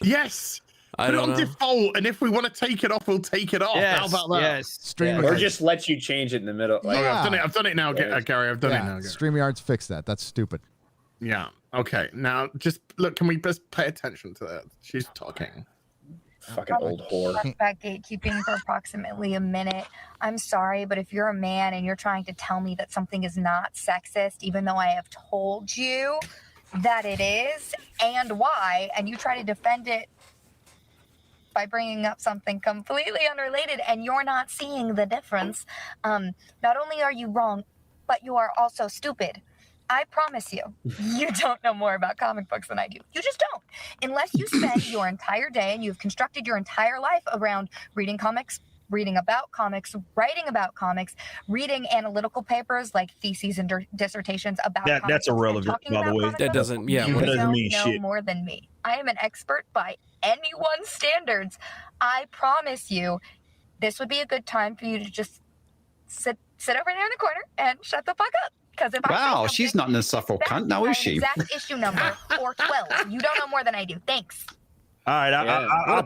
yes? I don't know. Default, and if we want to take it off, we'll take it off. Yes, how about that? Yes. Or just let you change it in the middle. Like, I've done it now, Gary. I've done it now. StreamYard's fixed that. That's stupid. Yeah. Okay. Now, just look. Can we just pay attention to that? She's talking. Fucking old whore. Talk about gatekeeping for approximately a minute. I'm sorry, but if you're a man and you're trying to tell me that something is not sexist, even though I have told you that it is and why, and you try to defend it by bringing up something completely unrelated and you're not seeing the difference, not only are you wrong, but you are also stupid. I promise you, you don't know more about comic books than I do. You just don't. Unless you spend your entire day and you've constructed your entire life around reading comics, reading about comics, writing about comics, reading analytical papers like theses and dissertations about comics. That's irrelevant, by the way. That doesn't, yeah. That doesn't mean know shit. more than me. I am an expert by anyone's standards. I promise you, this would be a good time for you to just sit over there in the corner and shut the fuck up. Because if Wow, she's not an insufferable cunt now, is she? Exact issue number 412. You don't know more than I do. Thanks. All right, I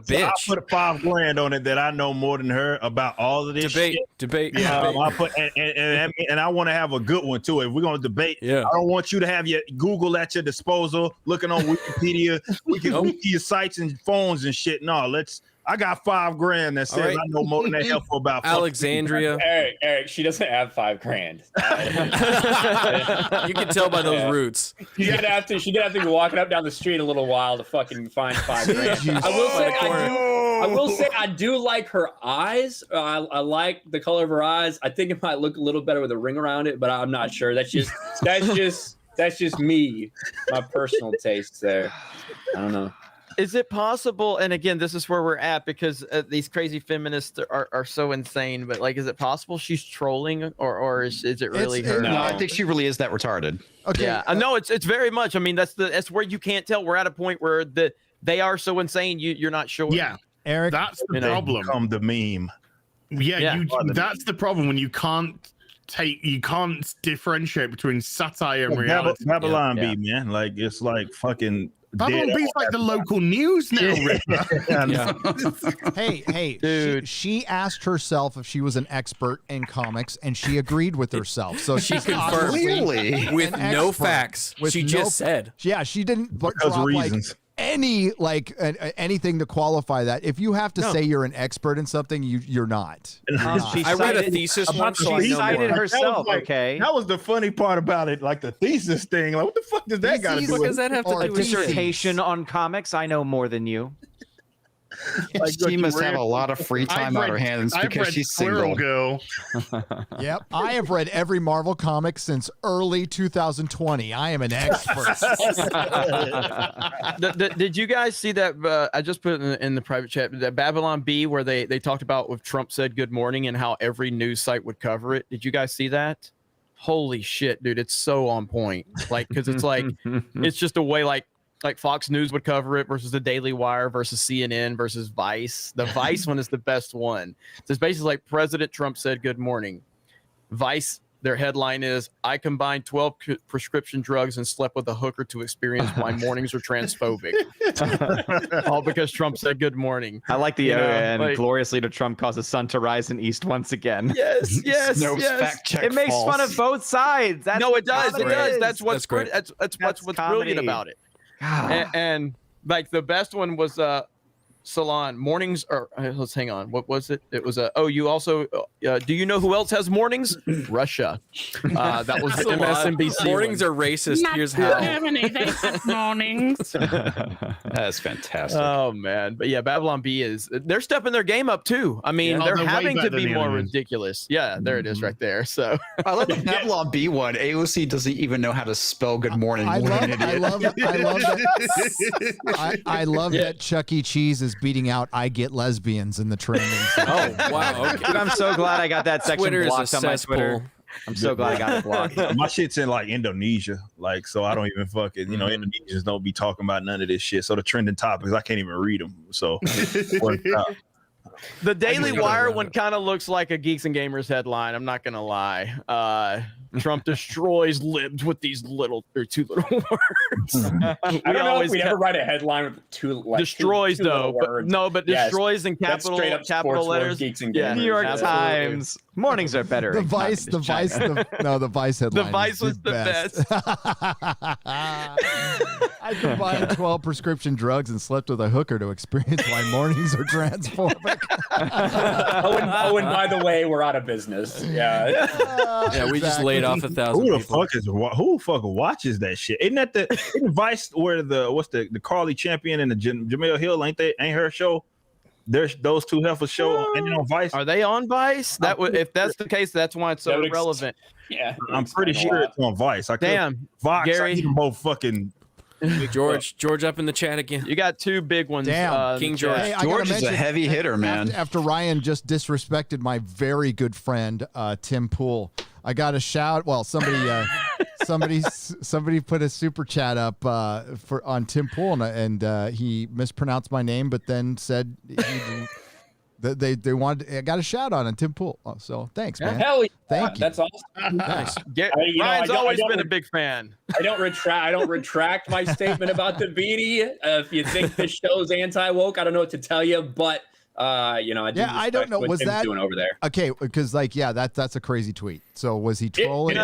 put $5,000 on it that I know more than her about all of this debate. Yeah, I put and I want to have a good one too. If we're gonna debate, I don't want you to have your Google at your disposal, looking on Wikipedia, Wikipedia sites and phones and shit. No, I got $5,000 that says I know more than that helpful about Alexandria. Eric, she doesn't have $5,000. You can tell by those roots. She's gonna have to be walking up down the street a little while to fucking find $5,000. I will say I do like her eyes. I like the color of her eyes. I think it might look a little better with a ring around it, but I'm not sure. That's just me, my personal tastes there. I don't know. Is it possible? And again, this is where we're at because these crazy feminists are so insane. But like, is it possible she's trolling, or is it really her? No, I think she really is that retarded. Okay, yeah, no, it's very much. I mean, that's where you can't tell. We're at a point where they are so insane. You're not sure. Yeah, Eric, that's the problem. Become the meme. Yeah, that's the problem when you can't differentiate between satire and reality. Babylon B, man. Like it's like fucking. Babylon B's like the local news now. Hey, dude. She asked herself if she was an expert in comics, and she agreed with herself. So she she's confirmed obviously with an no expert. facts. With She just said. Yeah, she didn't drop reasons. anything to qualify that. If you have to say you're an expert in something, you're not. I read a thesis once. She cited herself. That was the funny part about it, like the thesis thing. Like, what the fuck does that got to do? What does that have to do A with dissertation on comics? I know more than you. Like she must have a lot of free time on her hands because she's single. Girl. Yep, I have read every Marvel comic since early 2020. I am an expert. Did you guys see that? I just put it in the private chat that Babylon B, where they talked about if Trump said good morning and how every news site would cover it. Did you guys see that? Holy shit, dude! It's so on point. Like, because it's like it's just a way like Fox News would cover it versus the Daily Wire versus CNN versus Vice. The Vice one is the best one. So it's basically like President Trump said good morning. Vice, their headline is, I combined 12 prescription drugs and slept with a hooker to experience why mornings are transphobic. All because Trump said good morning. I like the and gloriously to Trump cause the sun to rise in east once again. Yes. Fact check it makes false. fun of both sides. That's no, it does. It does. That's what's great. That's what's comedy. brilliant about it. And like the best one was Salon mornings, or let's hang on. What was it? It was you also do you know who else has mornings? Russia. That was the MSNBC. Mornings are racist. Here's how. Germany, they have mornings. That's fantastic. Oh man, but yeah, Babylon B they're stepping their game up too. I mean, they're they're way having better to be than the more other ones. ridiculous. Yeah, there it is right there. So I love the Babylon B one. AOC doesn't even know how to spell good morning. I love that Chuck E. Cheese is beating out I get lesbians in the training. Oh wow! Okay. Dude, I'm so glad I got that section Twitter is blocked a on my Twitter. cesspool. I'm so glad I got it blocked. My shit's in like Indonesia, like so I don't even fucking Indonesians don't be talking about none of this shit. So the trending topics I can't even read them. So worked out. The Daily Wire one kind of looks like a Geeks and Gamers headline. I'm not gonna lie. Trump destroys libs with these two little words. I don't know if we ever write a headline with destroys two though. but Destroys in capital letters. Geeks and Yeah. Gamers. New York Times. Mornings are better. The Vice headline. The Vice was the best. I combined 12 prescription drugs and slept with a hooker to experience why mornings are transphobic. and by the way, we're out of business. Yeah. Yeah, we just laid off 1,000 Who the people. fuck watches that shit? Isn't that isn't Vice where the Carly Champion and the Jamel Hill ain't her show? There's those two heifers show and on Vice. Are they on Vice? If that's the case, that's why it's so irrelevant. Yeah, I'm pretty sure it's on Vice. Damn, Vox, Gary. I need them both fucking. George up in the chat again. You got two big ones. Damn. King George. Hey, I George gotta is a mention, heavy hitter, man. After Ryan just disrespected my very good friend Tim Pool, I got a shout. Well, somebody put a super chat up on Tim Pool, and he mispronounced my name, but then said they wanted. I got a shout out on Tim Pool. So thanks, man. Hell yeah. Thank you. That's awesome. Nice. Ryan's always been a big fan. I don't retract my statement about the beanie. If you think this show's anti-woke, I don't know what to tell you, but I do I don't know. what Was Tim's that doing over there? Okay? Because that's a crazy tweet. So was he trolling?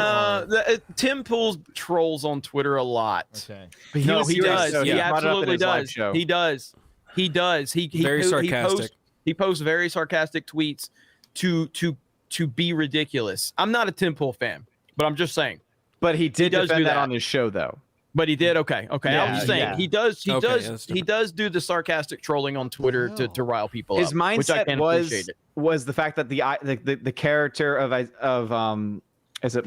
Tim Pool's trolls on Twitter a lot. Okay. But he does. So he absolutely does. He does. He does. He Very sarcastic. He posts very sarcastic tweets to be ridiculous. I'm not a Tim Pool fan, but I'm just saying. But he did does defend do that that on his show, though. But he did. Okay. I was just saying he does. He Okay, does do the sarcastic trolling on Twitter to rile people His up. Which I mindset can appreciate it. was the fact that the character of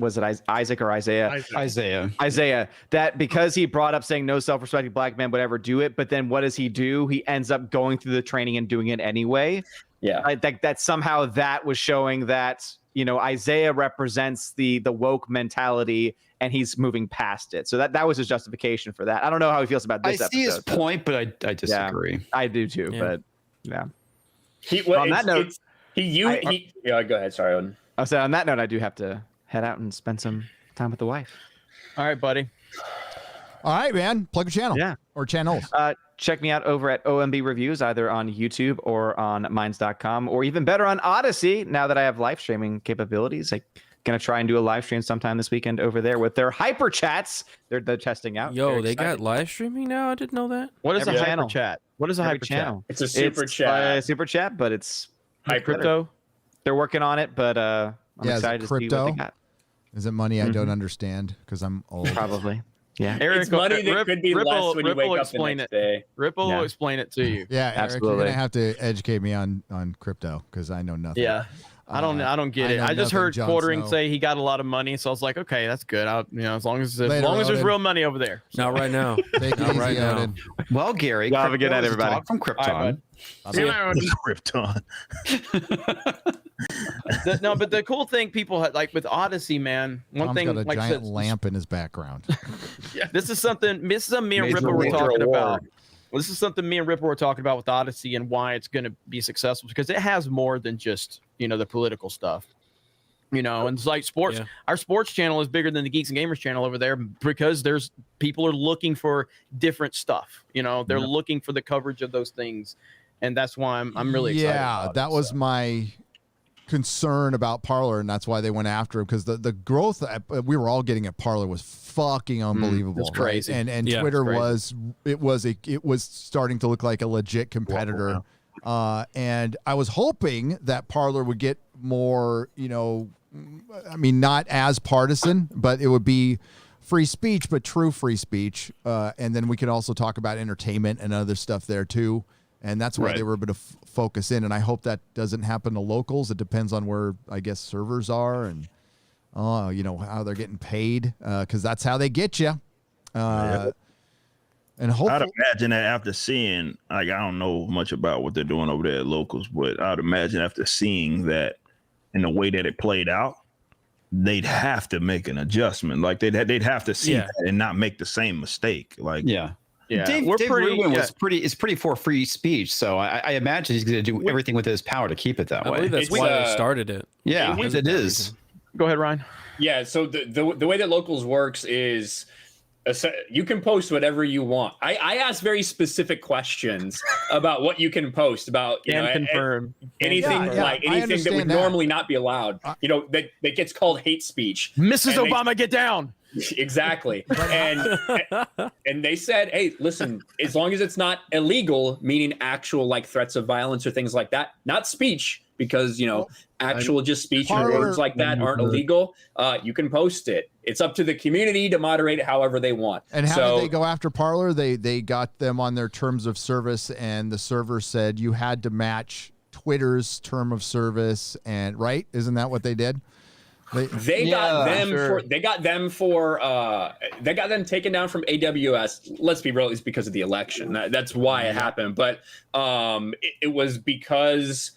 was it Isaac or Isaiah? Isaiah. That because he brought up saying no self-respecting black man would ever do it, but then what does he do? He ends up going through the training and doing it anyway. Yeah. I think that somehow that was showing that Isaiah represents the woke mentality and he's moving past it. So that was his justification for that. I don't know how he feels about this I see episode. his point, but I disagree. Yeah, I do too, Yeah. but yeah. On that note, go ahead. Sorry, Odin. I said on that note, I do have to head out and spend some time with the wife. All right, buddy. All right, man. Plug your channel. Yeah. Or channels. Check me out over at OMB Reviews, either on YouTube or on Minds.com, or even better on Odyssey. Now that I have live streaming capabilities, I'm going to try and do a live stream sometime this weekend over there with their hyper chats. They're testing out. Yo, Very they excited. got live streaming now? I didn't know that. What is Every a channel. hyper chat? What is a Every hyper channel. It's a super chat. Super chat, but it's Hyper. Crypto. They're working on it, but I'm Is it excited to see what crypto? they got. Is it money I don't understand because I'm old? Probably. Yeah. Eric, It's money that could be less when you wake up the next day. Ripple will explain it to you. Yeah, Eric, Absolutely. you're gonna have to educate me on crypto because I know nothing. Yeah. I don't get it. know I just nothing, heard Jon Quartering Snow. say he got a lot of money, so I was like, okay, that's good. As long as Later, there's Odin. real money over there. Not right now. Take it Not easy, right now. Odin. Well, Gary, Y'all have a good crypto night, is a everybody. talk from Krypton. All right, Krypton. No, but the cool thing people had, like with Odyssey, man, one Tom's thing got a like giant lamp in his background. this is something me and Major Ripper were award. talking about. Well, this is something me and Ripper were talking about with Odyssey and why it's going to be successful because it has more than just the political stuff. And it's like sports. Yeah. Our sports channel is bigger than the Geeks and Gamers channel over there because people are looking for different stuff. They're looking for the coverage of those things, and that's why I'm really excited. Yeah, about that it, was so. my concern about Parler, and that's why they went after him because the growth that we were all getting at Parler was fucking unbelievable. It's crazy. Right? And Yeah, Twitter it's crazy. it was starting to look like a legit competitor. And I was hoping that Parler would get more, not as partisan, but it would be free speech, but true free speech. And then we could also talk about entertainment and other stuff there too. And that's why they were able to focus in. And I hope that doesn't happen to locals. It depends on where, I guess, servers are and, how they're getting paid. Because that's how they get you. And hopefully, I'd imagine that after seeing, I don't know much about what they're doing over there at locals, but I'd imagine after seeing that in the way that it played out, they'd have to make an adjustment. Like they'd have to see that and not make the same mistake. Like, Yeah, Dave we're pretty. Rubin Yeah. is pretty for free speech, so I imagine he's going to do everything within his power to keep it that I way. believe that's why they started it. Yeah, it is. Go ahead, Ryan. Yeah, so the way that locals works is you can post whatever you want. I ask very specific questions about what you can post about, confirm anything like anything that would normally not be allowed. That gets called hate speech. Mrs. Obama, get down. Exactly. And they said, hey, listen, as long as it's not illegal, meaning actual like threats of violence or things like that, not speech, because actual just speech and words like that aren't illegal, you can post it. It's up to the community to moderate it however they want. And how did they go after Parler? They got them on their terms of service, and the server said you had to match Twitter's term of service, and right? Isn't that what they did? They got them taken down from AWS. Let's be real, it's because of the election. That's why it happened. But it was because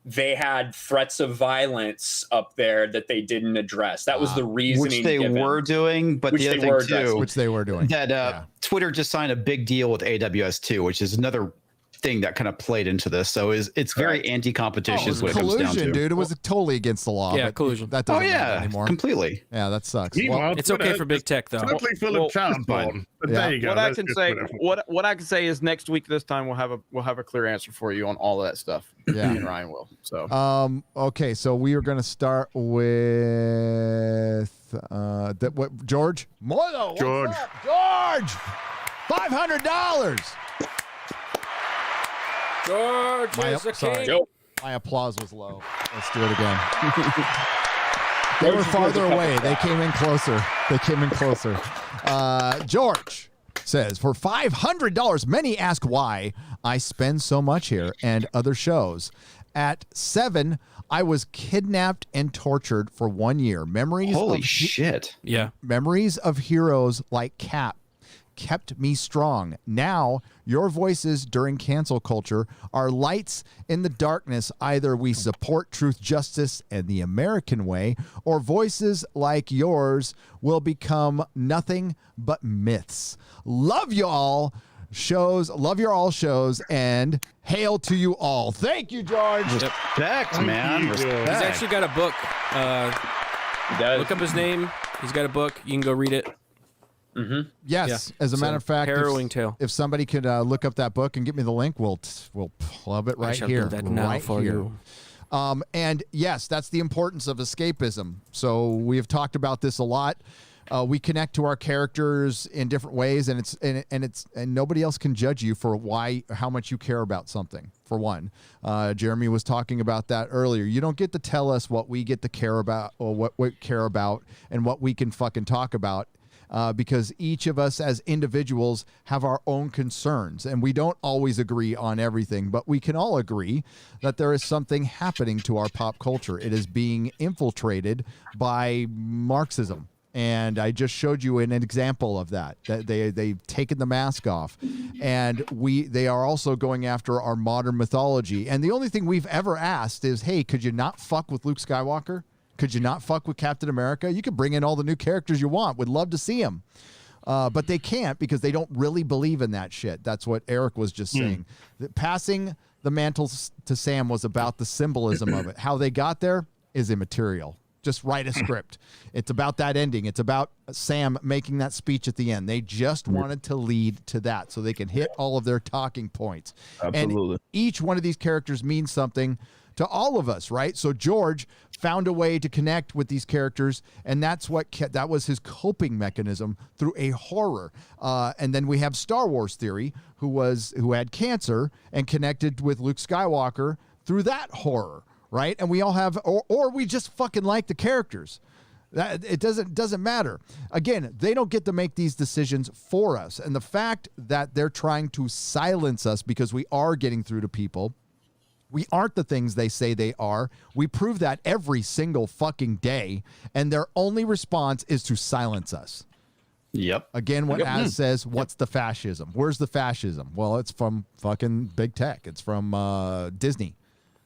they had threats of violence up there that they didn't address. That was the reasoning. Which they were doing, but the other thing too, which they were doing. That Twitter just signed a big deal with AWS too, which is another thing that kind of played into this. So it's very anti-competition is what it comes down to. Collusion, dude. It was totally against the law. Yeah, but collusion. That doesn't matter anymore. Completely. Yeah, that sucks. It's okay for big tech though. Totally full of child porn. But there you go. What I can say, what I can say is next week this time we'll have a clear answer for you on all of that stuff. Yeah, me and Ryan will. So okay, so we are going to start with George? Molo, what's George. up? George, $500. George is the king. My applause was low. Let's do it again. They were farther away. They came in closer. George says, for $500, many ask why I spend so much here and other shows. At 7, I was kidnapped and tortured for 1 year. Holy shit. Yeah. Memories of heroes like Cap kept me strong. Now, your voices during cancel culture are lights in the darkness. Either we support truth, justice, and the American way, or voices like yours will become nothing but myths. Love you all shows, and hail to you all. Thank you, George. Respect, man. Respect. He's actually got a book. Look up his name. He's got a book. You can go read it. Mm-hmm. Yes, Yeah. as a matter of fact, harrowing tale. If somebody could look up that book and get me the link, we'll plug it right I shall here. do that now right for here. you. And yes, that's the importance of escapism. So we have talked about this a lot. We connect to our characters in different ways, and nobody else can judge you for how much you care about something. For one, Jeremy was talking about that earlier. You don't get to tell us what we get to care about, or what we care about, and what we can fucking talk about. Because each of us as individuals have our own concerns, and we don't always agree on everything, but we can all agree that there is something happening to our pop culture. It is being infiltrated by Marxism. And I just showed you an example of that they've taken the mask off, and they are also going after our modern mythology. And the only thing we've ever asked is, hey, could you not fuck with Luke Skywalker? Could you not fuck with Captain America? You could bring in all the new characters you want. Would love to see them. But they can't, because they don't really believe in that shit. That's what Eric was just saying. Passing the mantle to Sam was about the symbolism of it. How they got there is immaterial. Just write a script. It's about that ending. It's about Sam making that speech at the end. They just wanted to lead to that so they can hit all of their talking points. Absolutely. And each one of these characters means something to all of us, right? So George found a way to connect with these characters, and that was his coping mechanism through a horror. And then we have Star Wars Theory, who had cancer and connected with Luke Skywalker through that horror, right? And we all have, or we just fucking like the characters. It doesn't matter. Again, they don't get to make these decisions for us. And the fact that they're trying to silence us because we are getting through to people, we aren't the things they say they are. We prove that every single fucking day, and their only response is to silence us. Yep. Again, what Az says, what's the fascism? Where's the fascism? Well, it's from fucking big tech. It's from Disney.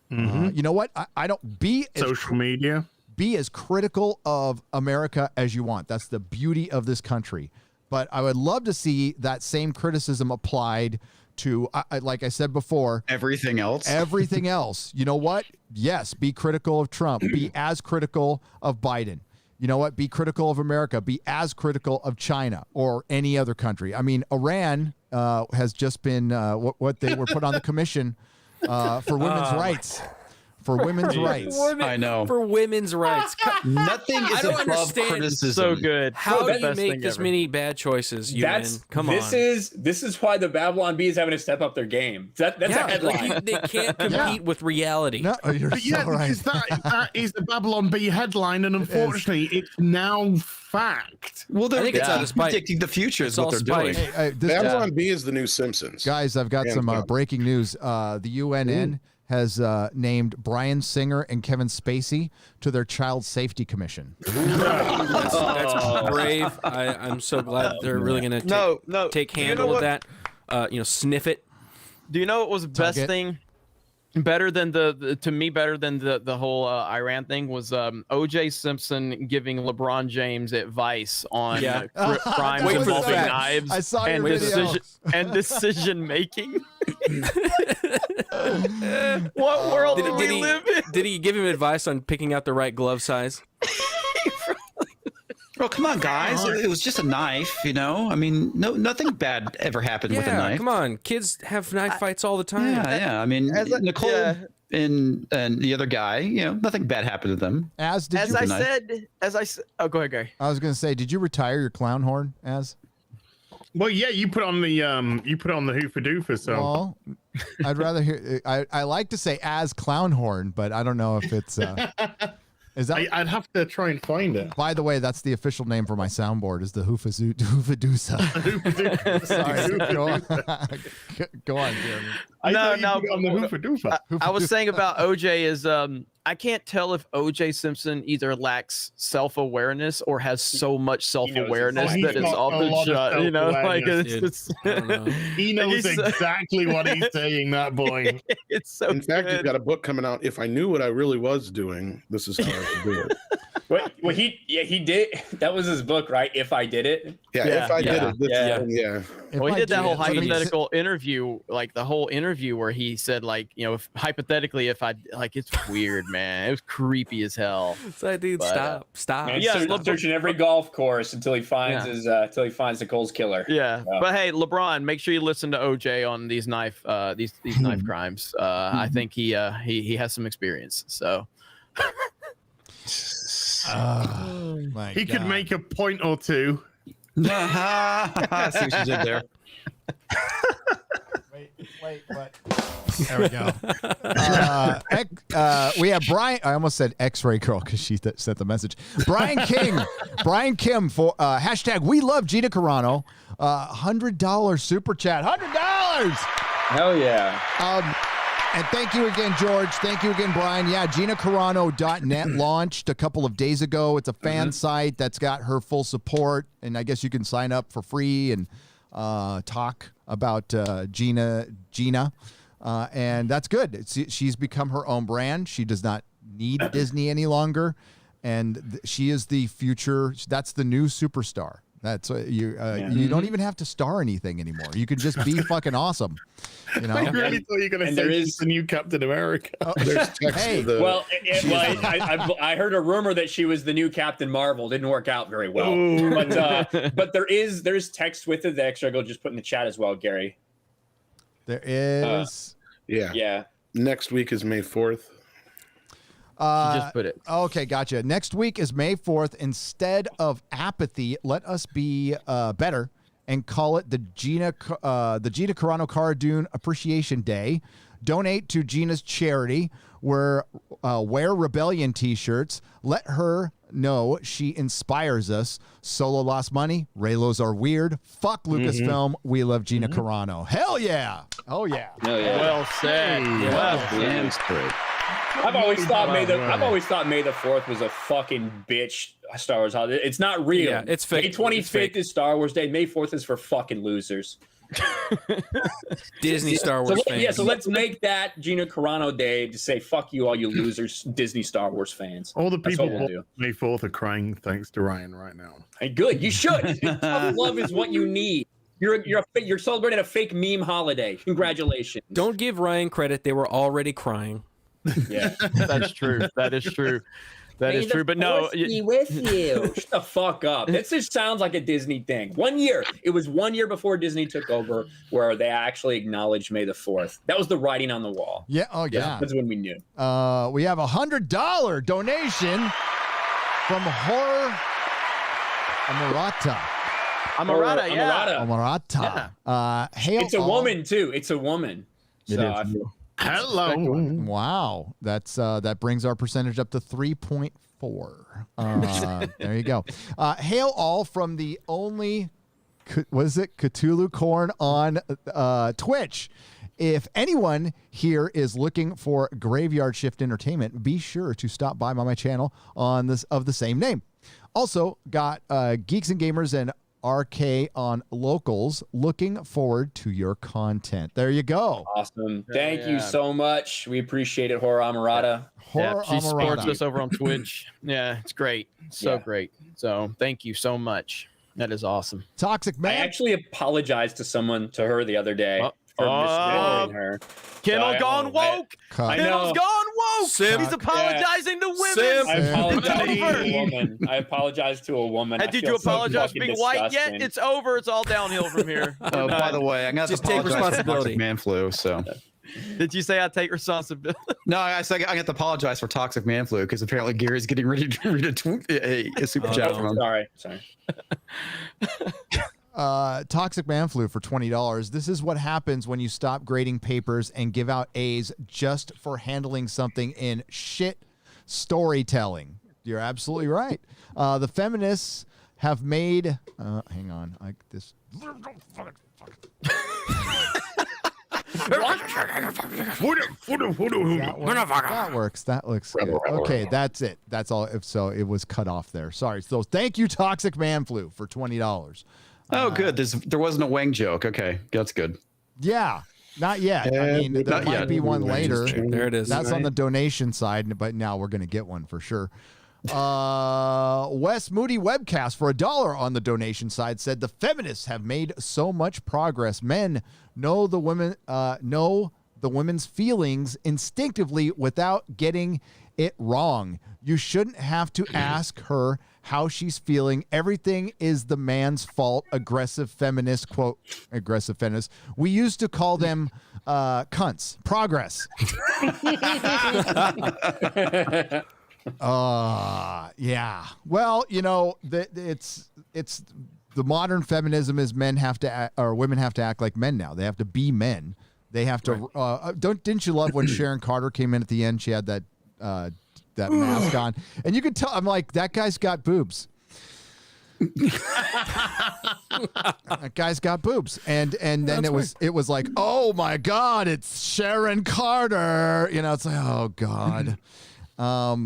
You know what? I don't be social media. Be as critical of America as you want. That's the beauty of this country. But I would love to see that same criticism applied to, like I said before, everything else. Everything else. You know what? Yes, be critical of Trump. Be as critical of Biden. You know what? Be critical of America. Be as critical of China or any other country. I mean, Iran has just been what they were put on the commission for women's rights. For women's rights. I know. For women's rights. Nothing is above criticism. So good. How do you make this many bad choices, Come on. This is why the Babylon Bee is having to step up their game. That's a headline. They can't compete with reality. No, you're Yeah, so right. because that is the Babylon Bee headline, and unfortunately, it's now fact. Well, I think it's out of spite. predicting the future is It's what all they're spite. doing. Babylon Bee is the new Simpsons. Guys, I've got some breaking news. The UNN has named Bryan Singer and Kevin Spacey to their Child Safety Commission. That's brave. I'm so glad they're really going to take handle of that. Sniff it. Do you know what was the best thing? Better than the whole Iran thing was O.J. Simpson giving LeBron James advice on crimes Wait for the involving facts. knives I saw your and decision making. What world did we live in? Did he give him advice on picking out the right glove size? Bro, come on, guys. It was just a knife, you know? I mean, nothing bad ever happened with a knife. Come on. Kids have knife fights all the time. Yeah. I mean, Nicole and the other guy, nothing bad happened to them. Oh, go ahead, Gary. I was going to say, did you retire your clown horn, Az? Well, yeah, you put on the hoofa doofa. So Well, I'd rather hear. I like to say as clown horn, but I don't know if it's. Is that? I'd have to try and find it. By the way, that's the official name for my soundboard. Is the hoofadusa. Sorry, go on, Jeremy. I was saying about OJ is I can't tell if OJ Simpson either lacks self-awareness or has so much self-awareness that it's off the shot. You know, like it's he knows exactly what he's saying. That boy. It's so. In fact, he's got a book coming out. If I knew what I really was doing, this is how I would do it. Well, he did. That was his book, right? If I did it. Yeah. If I did it. Yeah. Well, he did that whole hypothetical interview, like the whole interview where he said, like, if hypothetically, if I it's weird, man. It was creepy as hell. It's like, dude, stop. Man, searching every golf course until he finds Nicole's killer. Yeah, but hey, LeBron, make sure you listen to OJ on these knife knife crimes. I think he has some experience. So. He could make a point or two. I see what you did there. Wait, what? There we go. We have Brian. I almost said Xray girl because she sent the message. Brian Kim for hashtag We Love Gina Carano. $100 super chat. $100. Hell yeah. And thank you again, George. Thank you again, Brian. Yeah, GinaCarano.net launched a couple of days ago. It's a fan site that's got her full support, and I guess you can sign up for free and talk about Gina, and that's good. She's become her own brand. She does not need Disney any longer, and she is the future. That's the new superstar. That's you don't even have to star anything anymore. You can just be fucking awesome. You know? I really thought you were going to say she's the new Captain America. There's text Hey. for the. Well, I heard a rumor that she was the new Captain Marvel. Didn't work out very well. But there's text with it that Xray will just put in the chat as well, Gary. There is. Yeah. Next week is May 4th. Just put it. Okay, gotcha. Next week is May 4th. Instead of apathy, let us be better and call it the Gina Carano Cardoon Appreciation Day. Donate to Gina's charity. Wear Rebellion t-shirts. Let her know she inspires us. Solo lost money. Raylos are weird. Fuck Lucasfilm. We love Gina Carano. Hell yeah. Oh yeah. Well said. Damn straight. I've always thought May the 4th was a fucking bitch Star Wars holiday. It's not real. Yeah, it's fake. May 25th is Star Wars Day. May 4th is for fucking losers. Disney Star Wars fans. Yeah, so let's make that Gina Carano Day to say fuck you, all you losers, Disney Star Wars fans. All the That's people what we'll do. May 4th are crying thanks to Ryan right now. Hey, good. You should. Tough love is what you need. You're celebrating a fake meme holiday. Congratulations. Don't give Ryan credit. They were already crying. Yeah, that's true. That is true. That is true. But no, be with you. Shut the fuck up. That just sounds like a Disney thing. 1 year. It was 1 year before Disney took over where they actually acknowledged May the 4th. That was the writing on the wall. Yeah. Oh, yeah. That's when we knew. We have $100 donation from Horror Amarata. Amarata, yeah. Amarata. Hail It's a all- woman, too. It's a woman. It So is. I feel- Hello. Wow. That brings our percentage up to 3.4. There you go. Hail all from the only, what is it? Cthulhu Corn on Twitch. If anyone here is looking for Graveyard Shift Entertainment, be sure to stop by my channel on this of the same name. Also got Geeks and Gamers and RK on locals. Looking forward to your content. There you go. Awesome. Thank you so much. We appreciate it, Horror Amarata. She supports us over on Twitch. Yeah, it's great. So great. So thank you so much. That is awesome. Toxic I actually apologized to her the other day for misleading her. Kendall So gone woke. I Kendall's know. gone woke. Simp. He's apologizing to women. I apologize It's to over. a woman. I apologize to a woman. Hey, I did feel you so apologize for fucking being white yet? disgusting. It's over. It's all downhill from here. Oh, by the way, I'm gonna have Just to take apologize for responsibility. Toxic Man Flu. So, did you say I take responsibility? no, I said I have to apologize for Toxic Man Flu because apparently Gary's getting ready to read a super chat from him. Sorry. Toxic Man Flu for $20. This is what happens when you stop grading papers and give out A's just for handling something in shit storytelling. You're absolutely right. The feminists have made. Hang on, this. That works. That looks good. Okay, that's it. That's all. So it was cut off there. Sorry. So thank you, Toxic Man Flu, for $20. Oh, good. There wasn't a Wang joke. Okay, that's good. Yeah, not yet. I mean, there Not might yet. be one later. There it is. That's on the donation side, but now we're going to get one for sure. Wes Moody Webcast for $1 on the donation side said the feminists have made so much progress. Men know the women's feelings instinctively without getting it wrong. You shouldn't have to ask her how she's feeling. Everything is the man's fault. Aggressive feminist, quote, aggressive feminist. We used to call them cunts. Progress. Yeah. Well, you know, it's the modern feminism is women have to act like men now. They have to be men. They have to. Didn't you love when Sharon Carter came in at the end? She had that mask on, and you could tell. I'm like, that guy's got boobs. That guy's got boobs, and then it was like, oh my God, it's Sharon Carter. You know, it's like, oh God.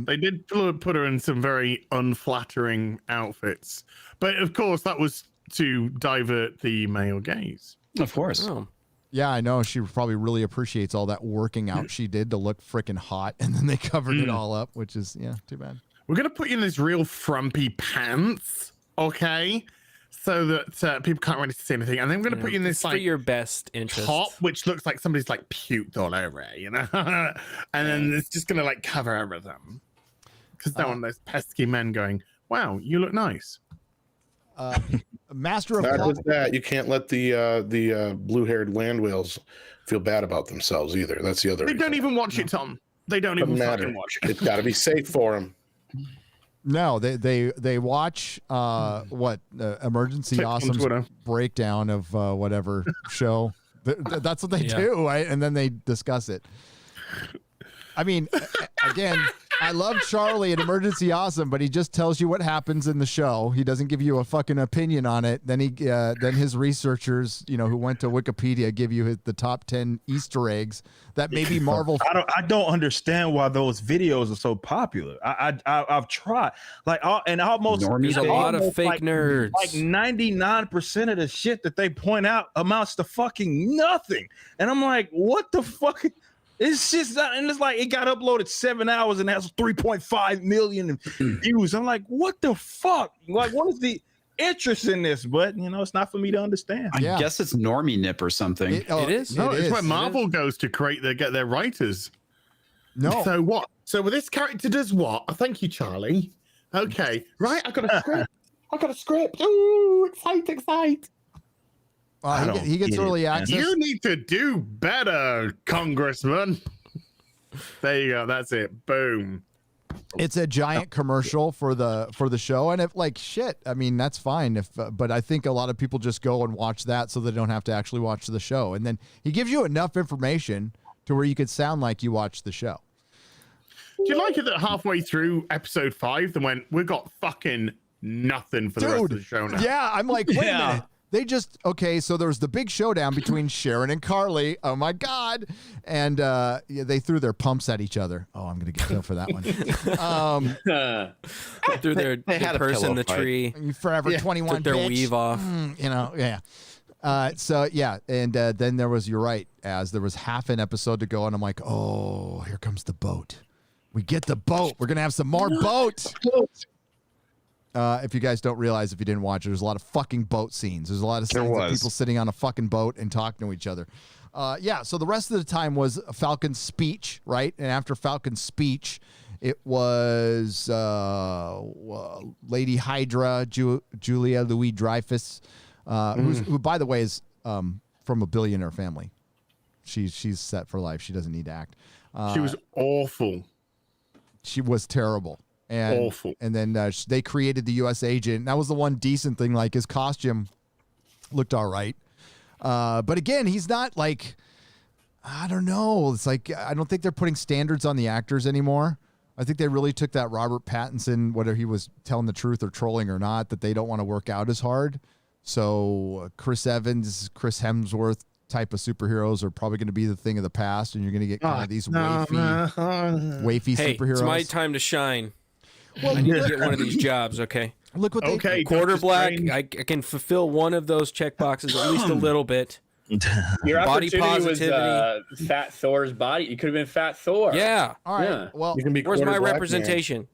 They did put her in some very unflattering outfits, but of course that was to divert the male gaze. Of course. Oh. Yeah, I know. She probably really appreciates all that working out she did to look freaking hot, and then they covered it all up, which is, too bad. We're gonna put you in these real frumpy pants, okay, so that people can't really see anything, and then we're gonna put you in this for like your best interest top, which looks like somebody's like puked all over it, you know, and then it's just gonna like cover everything because don't want those pesky men going, "Wow, you look nice." Master of Not Plot. just that, you can't let the blue-haired land whales feel bad about themselves either. That's the other. They don't even watch it, Tom. They don't Doesn't even matter. fucking watch it. It's got to be safe for them. No, they watch Emergency Click on Awesome's Twitter. breakdown of whatever show. That's what they Yeah. do, right? And then they discuss it. I mean, again, I love Charlie at Emergency Awesome, but he just tells you what happens in the show. He doesn't give you a fucking opinion on it. Then then his researchers, who went to Wikipedia, give you the top 10 Easter eggs that maybe Marvel. I don't understand why those videos are so popular. I've tried, and almost there's a lot of fake nerds. Like 99% of the shit that they point out amounts to fucking nothing. And I'm like, what the fuck? It's just, and it's like it got uploaded 7 hours and has 3.5 million views. I'm like, what the fuck? Like, what is the interest in this? But it's not for me to understand. I guess it's normie nip or something. It is. No, it's is. where Marvel goes to get their writers. No. So what? So this character does what? Oh, thank you, Charlie. Okay, right. I got a script. Ooh, excite. He gets early access. You need to do better, Congressman. There you go. That's it. Boom. It's a giant commercial for the show, and if shit, I mean that's fine. But I think a lot of people just go and watch that so they don't have to actually watch the show. And then he gives you enough information to where you could sound like you watched the show. Do you like it that halfway through episode 5, they went, "We got fucking nothing for the rest of the show now"? Yeah, I'm like, wait a minute. They just so there was the big showdown between Sharon and Carly. Oh my God! And they threw their pumps at each other. Oh, I'm gonna get killed for that one. Threw their purse in the tree. Forever 21. Took their bitch. weave off. Yeah. And then there was, you're right, as there was half an episode to go, and I'm like, oh, here comes the boat. We get the boat. We're gonna have some more boats. If you guys don't realize, if you didn't watch it, there's a lot of fucking boat scenes. There's a lot of scenes of people sitting on a fucking boat and talking to each other. So the rest of the time was Falcon's speech, right? And after Falcon's speech, it was Lady Hydra, Julia Louis-Dreyfus, who, by the way, is from a billionaire family. She's set for life. She doesn't need to act. She was awful. She was terrible. And, awful. And then they created the U.S. agent. That was the one decent thing. Like, his costume looked all right. But again, he's not I don't know. It's I don't think they're putting standards on the actors anymore. I think they really took that Robert Pattinson, whether he was telling the truth or trolling or not, that they don't want to work out as hard. So Chris Evans, Chris Hemsworth type of superheroes are probably going to be the thing of the past, and you're going to get kind of these wafy superheroes. It's my time to shine. Well, I need to get one of these jobs, okay? Look what they quarter black. I can fulfill one of those check boxes at least a little bit. Your body opportunity positivity. was Fat Thor's body. You could have been Fat Thor. Yeah. All right. Yeah. Well, where's my representation?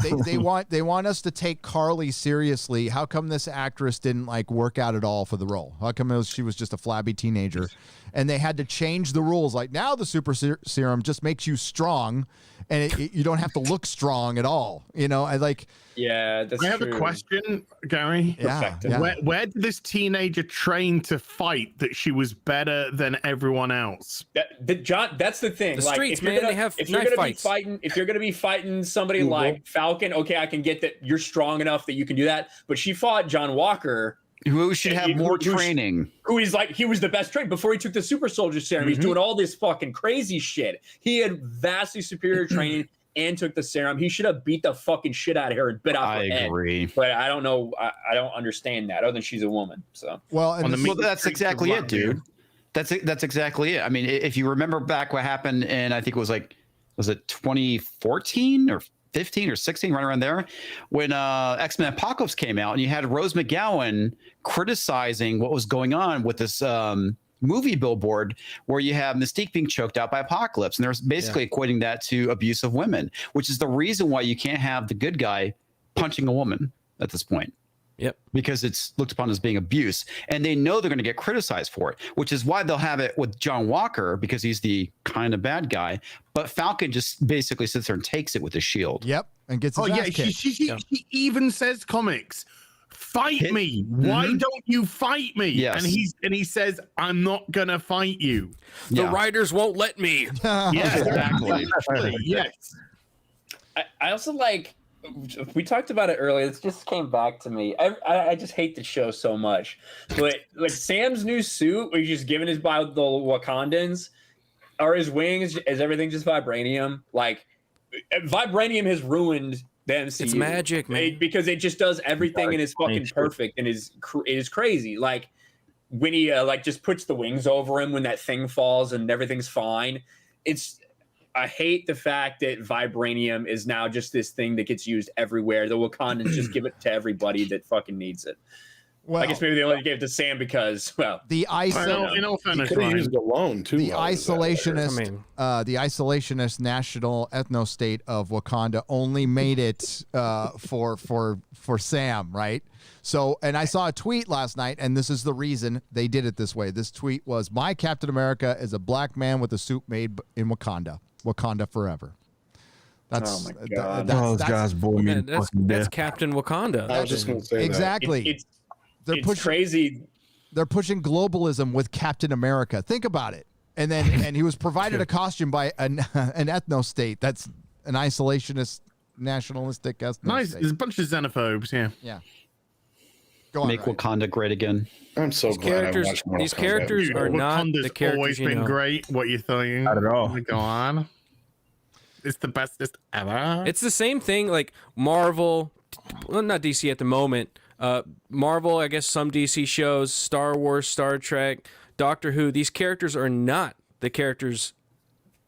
they want us to take Carly seriously. How come this actress didn't work out at all for the role? How come she was just a flabby teenager? And they had to change the rules. Now the super serum just makes you strong, and you don't have to look strong at all. Yeah, that's I have true. a question, Gary. Yeah. Where did this teenager train to fight that she was better than everyone else? John, that's the thing. The streets, man, they have if you're knife gonna fights. be fighting, if you're gonna be fighting somebody like Falcon, okay, I can get that you're strong enough that you can do that. But she fought John Walker, who should have more training. Who is he was the best trained before he took the super soldier serum. He's doing all this fucking crazy shit. He had vastly superior training and took the serum. He should have beat the fucking shit out of her and bit off her head. I agree. But I don't know. I don't understand that other than she's a woman. So that's exactly it, dude. That's exactly it. I mean, if you remember back what happened, and I think it was was it 2014 or 15 or 16, right around there, when X-Men Apocalypse came out, and you had Rose McGowan criticizing what was going on with this movie billboard where you have Mystique being choked out by Apocalypse, and they're basically equating that to abuse of women, which is the reason why you can't have the good guy punching a woman at this point. Yep. Because it's looked upon as being abuse, and they know they're going to get criticized for it, which is why they'll have it with John Walker, because he's the kind of bad guy, but Falcon just basically sits there and takes it with his shield. Yep. And gets his ass kicked. She even says, comics, fight me. Why don't you fight me? Yes. And he says, I'm not gonna fight you. The writers won't let me. Yes, exactly. Yes. I also we talked about it earlier. It just came back to me. I just hate the show so much. But Sam's new suit, where he's just giving his by the Wakandans, are his wings? Is everything just vibranium? Like, vibranium has ruined the MCU. It's magic, man. Because it just does everything and is fucking perfect and it is crazy. Like when he like just puts the wings over him when that thing falls and everything's fine. I hate the fact that vibranium is now just this thing that gets used everywhere. The Wakandans just give it to everybody that fucking needs it. Well, I guess maybe they only gave it to Sam because, well, the isolationist national ethno state of Wakanda only made it for Sam, right? So, and I saw a tweet last night, and this is the reason they did it this way. This tweet was, "My Captain America is a black man with a suit made in Wakanda. Wakanda forever." That's, oh my god! Those guys bore me. That's Captain Wakanda. I was just going to say exactly. They're pushing crazy. They're pushing globalism with Captain America. Think about it. And then he was provided a costume by an ethno state. That's an isolationist, nationalistic ethno nice. state. There's a bunch of xenophobes. Yeah. Yeah. Go on, Make Wakanda great again. I'm so glad I watched Mortal These characters are not Wakanda's the characters always been great. What you thinking? Not at all. Go on. It's the bestest ever. It's the same thing like Marvel, well, not DC at the moment. Marvel, I guess some DC shows, Star Wars, Star Trek, Doctor Who. These characters are not the characters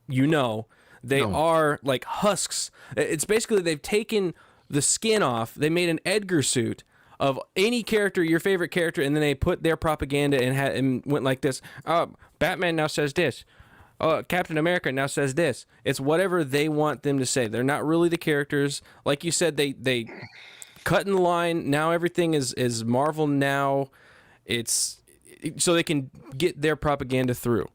They are like husks. It's basically they've taken the skin off. They made an Edgar suit of any character, your favorite character, and then they put their propaganda and went like this. Batman now says this. Captain America now says this. It's whatever they want them to say. They're not really the characters. Like you said, they cut in the line. Now everything is Marvel now. It's so they can get their propaganda through.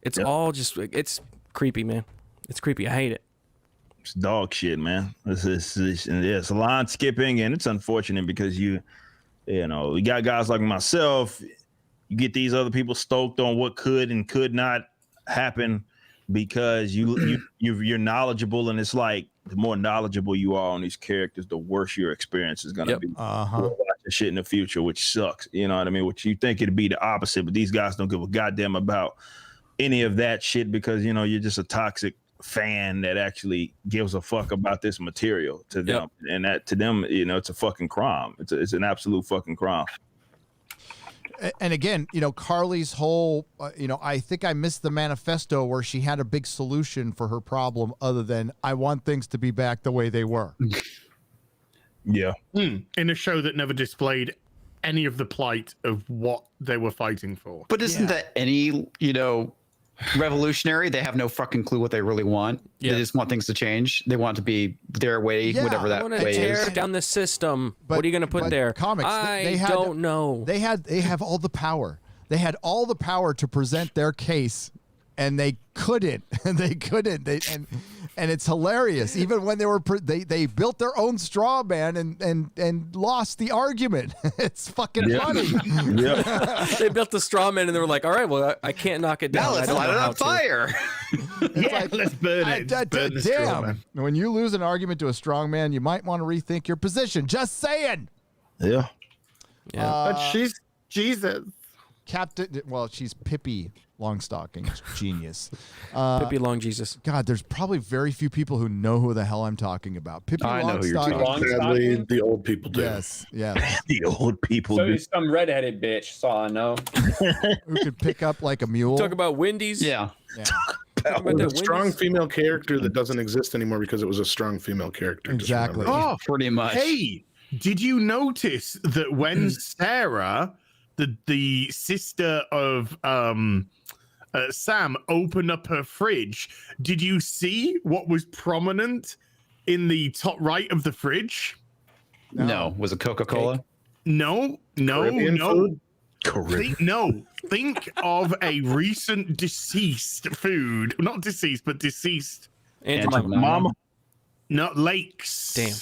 It's all just, it's creepy, man. It's creepy. I hate it. It's dog shit, man. It's a line skipping, and it's unfortunate because you got guys like myself. You get these other people stoked on what could and could not happen because you're knowledgeable, and it's like the more knowledgeable you are on these characters, the worse your experience is gonna be. Watch the shit in the future, which sucks. You know what I mean? Which you think it'd be the opposite, but these guys don't give a goddamn about any of that shit because you're just a toxic fan that actually gives a fuck about this material to them, and that to them, it's a fucking crime. It's an absolute fucking crime. And again, Carly's whole, I think I missed the manifesto where she had a big solution for her problem other than I want things to be back the way they were. Yeah. In a show that never displayed any of the plight of what they were fighting for. But isn't that any, revolutionary? They have no fucking clue what they really want. They just want things to change. They want to be their way, whatever that way tear is. down the system. What are you going to put there? Comics, I don't know. They have all the power. They had all the power to present their case, and they couldn't. And it's hilarious. Even when they built their own straw man and lost the argument. It's fucking funny. They built the straw man and they were like, all right, well, I can't knock it down. Now let's light it on fire. Let's burn it. Burn the straw man. When you lose an argument to a strong man, you might want to rethink your position. Just saying. Yeah. But she's Jesus. She's Pippi Longstocking. Genius. Pippi Long Jesus. God, there's probably very few people who know who the hell I'm talking about. Pippi I know who you're Longstocking. talking about. Sadly, the old people do. Yes. The old people So do. he's some redheaded bitch, so I know. Who could pick up like a mule. Talk about Wendy's. Yeah. A strong female character that doesn't exist anymore because it was a strong female character. Exactly. Oh, pretty much. Hey, did you notice that when Sarah, the sister of Sam, opened up her fridge, did you see what was prominent in the top right of the fridge? No. Was it Coca-Cola? No. Food? Think of a recent deceased food. Not deceased, but deceased. Aunt Mama. Not Lakes. Damn.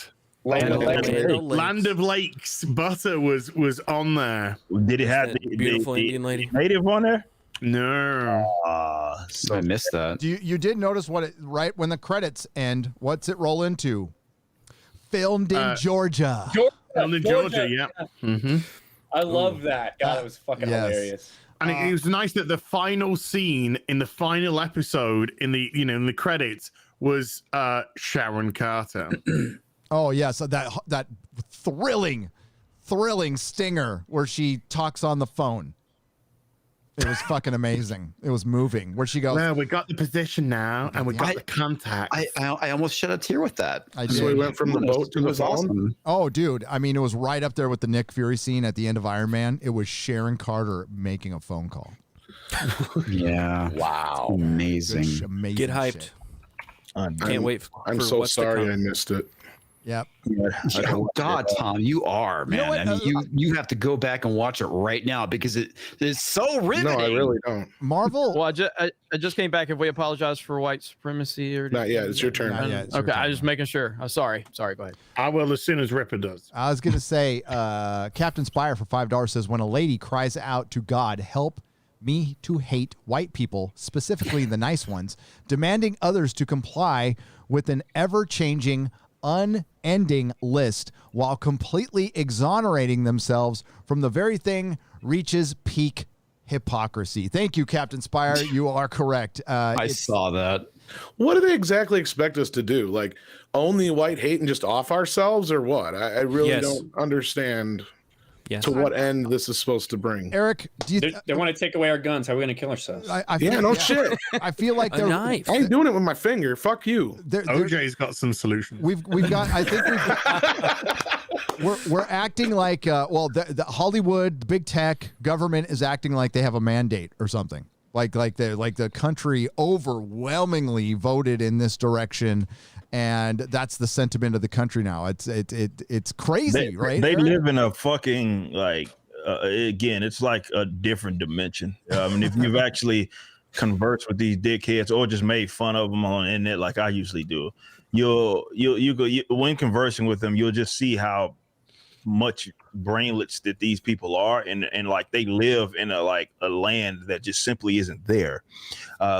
Land of Lakes. Butter was on there. Did it have the beautiful Indian lady native on there? No. I missed that. You did notice right when the credits end, what's it roll into? Filmed in Georgia. Filmed in Georgia, yeah. Mm-hmm. I love that. God, it was fucking hilarious. And it was nice that the final scene in the final episode in the credits was Sharon Carter. Oh yeah, so that thrilling stinger where she talks on the phone. It was fucking amazing. It was moving. Where she goes, well, we got the position now, and we got the contact. I almost shed a tear with that. So we went from the boat to the phone. Awesome. Oh, dude. I mean, it was right up there with the Nick Fury scene at the end of Iron Man. It was Sharon Carter making a phone call. Yeah. Wow. Amazing. Amazing. Get hyped. Can't wait. I'm for so what's to sorry come. I missed it. Yep. Oh God, Tom, you are, man. You know what? I mean, you have to go back and watch it right now because it is so riveting. No, I really don't. Marvel. Well, I just came back. Have we apologized for white supremacy or Not yet. It's your turn. Not yet. It's your Okay, turn. I was just making sure. Sorry. Go ahead. I will as soon as Ripper does. I was gonna say, Captain Spire for $5 says, when a lady cries out to God, help me to hate white people, specifically the nice ones, demanding others to comply with an ever-changing, unending list while completely exonerating themselves from the very thing reaches peak hypocrisy. Thank you, Captain Spire. You are correct. I saw that. What do they exactly expect us to do? Like, own the white hate and just off ourselves, or what? I really don't understand to what end this is supposed to bring. Eric, do you? They want to take away our guns. How are we going to kill ourselves? Shit. I feel like they're. I ain't doing it with my finger. Fuck you. OJ's got some solutions. We've got. I think we're acting like the Hollywood, big tech, government is acting like they have a mandate or something. Like the country overwhelmingly voted in this direction, and that's the sentiment of the country now. It's crazy, right? They Eric? live in a fucking again, it's like a different dimension. I mean, if you've actually conversed with these dickheads or just made fun of them on the internet, like I usually do, when conversing with them, you'll just see how much brainlets that these people are, and like they live in a land that just simply isn't there.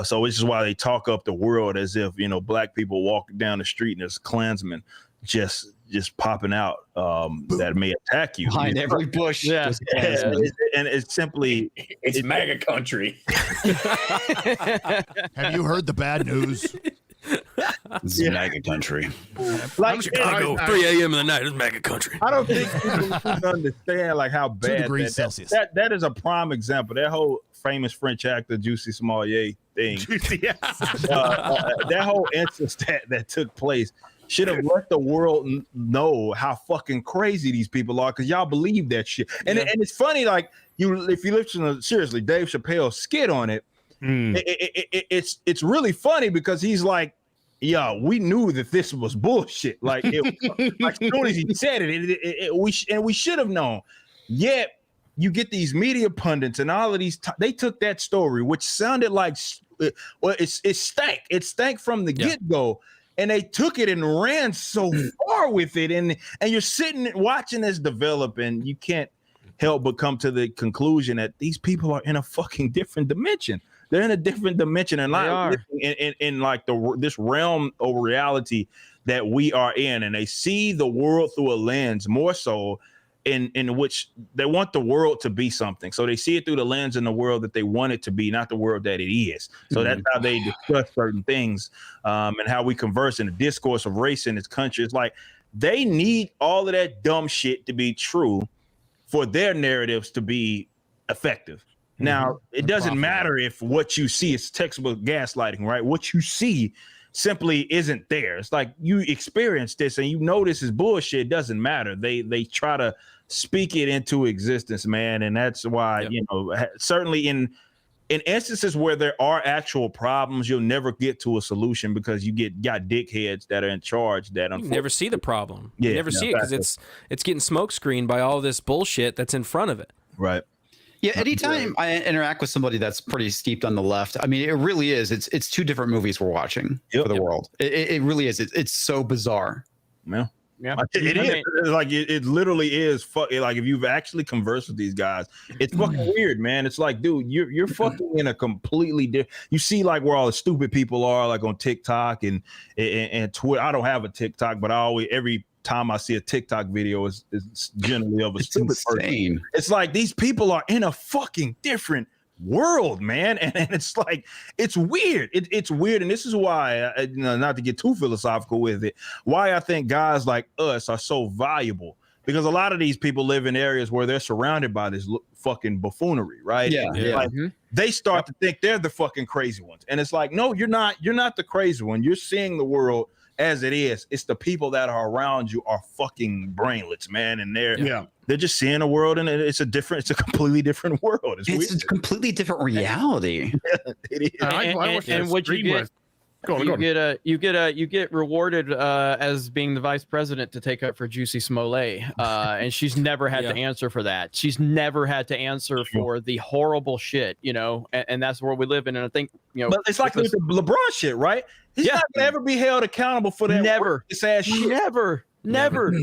So which is why they talk up the world as if black people walking down the street and there's Klansmen just popping out that may attack you Behind every bush. Yeah. And it's simply it's MAGA country. Have you heard the bad news? This is MAGA country. Like Chicago, 3 a.m. in the night is MAGA country. I don't think people understand like how bad 2 degrees Celsius. That is a prime example. That whole famous French actor Juicy Smollett thing. That whole instance that took place should have let the world know how fucking crazy these people are, because y'all believe that shit. And it's funny, like if you listen to seriously Dave Chappelle's skit on it, it's really funny because he's like, "Yo, we knew that this was bullshit." Like, like as soon as he said it, we should have known. Yet you get these media pundits and all of these. They took that story, which sounded like, it stank. It stank from the get-go. And they took it and ran so far with it, and you're sitting watching this develop, and you can't help but come to the conclusion that these people are in a fucking different dimension. They're in a different dimension and not in like this realm of reality that we are in, and they see the world through a lens more so in which they want the world to be something. So they see it through the lens in the world that they want it to be, not the world that it is. So that's how they discuss certain things, and how we converse in the discourse of race in this country. It's like they need all of that dumb shit to be true for their narratives to be effective. Now, it doesn't matter if what you see is textbook gaslighting, right? What you see simply isn't there. It's like you experience this and you know this is bullshit. It doesn't matter. They try to speak it into existence, man. And that's why, certainly in instances where there are actual problems, you'll never get to a solution because you got dickheads that are in charge that you never see the problem. Yeah, you never see it because it's getting smoke screened by all this bullshit that's in front of it. Right. Yeah, anytime I interact with somebody that's pretty steeped on the left, I mean, it really is. It's two different movies we're watching for the world. It really is. It's so bizarre. Yeah. It is. Like it literally is. Like if you've actually conversed with these guys, it's fucking weird, man. It's like, dude, you're fucking in a completely different. You see, like where all the stupid people are, like on TikTok and Twitter. I don't have a TikTok, but every time I see a TikTok video is generally of a stupid person. It's like these people are in a fucking different world, man. And it's like, it's weird. It's weird. And this is why, not to get too philosophical with it, why I think guys like us are so valuable. Because a lot of these people live in areas where they're surrounded by this fucking buffoonery, right? Yeah. Like, they start to think they're the fucking crazy ones. And it's like, no, you're not the crazy one. You're seeing the world as it is. It's the people that are around you are fucking brainless, man. And they're just seeing a world, and it's a completely different world. It's a completely different reality. It is. And what you get, you get rewarded as being the vice president to take up for Juicy Smollett, and she's never had to answer for that. She's never had to answer for the horrible shit, and that's where we live in. And I think but it's like with the LeBron shit, right? He's not gonna ever be held accountable for that. Never. This ass shit. Never.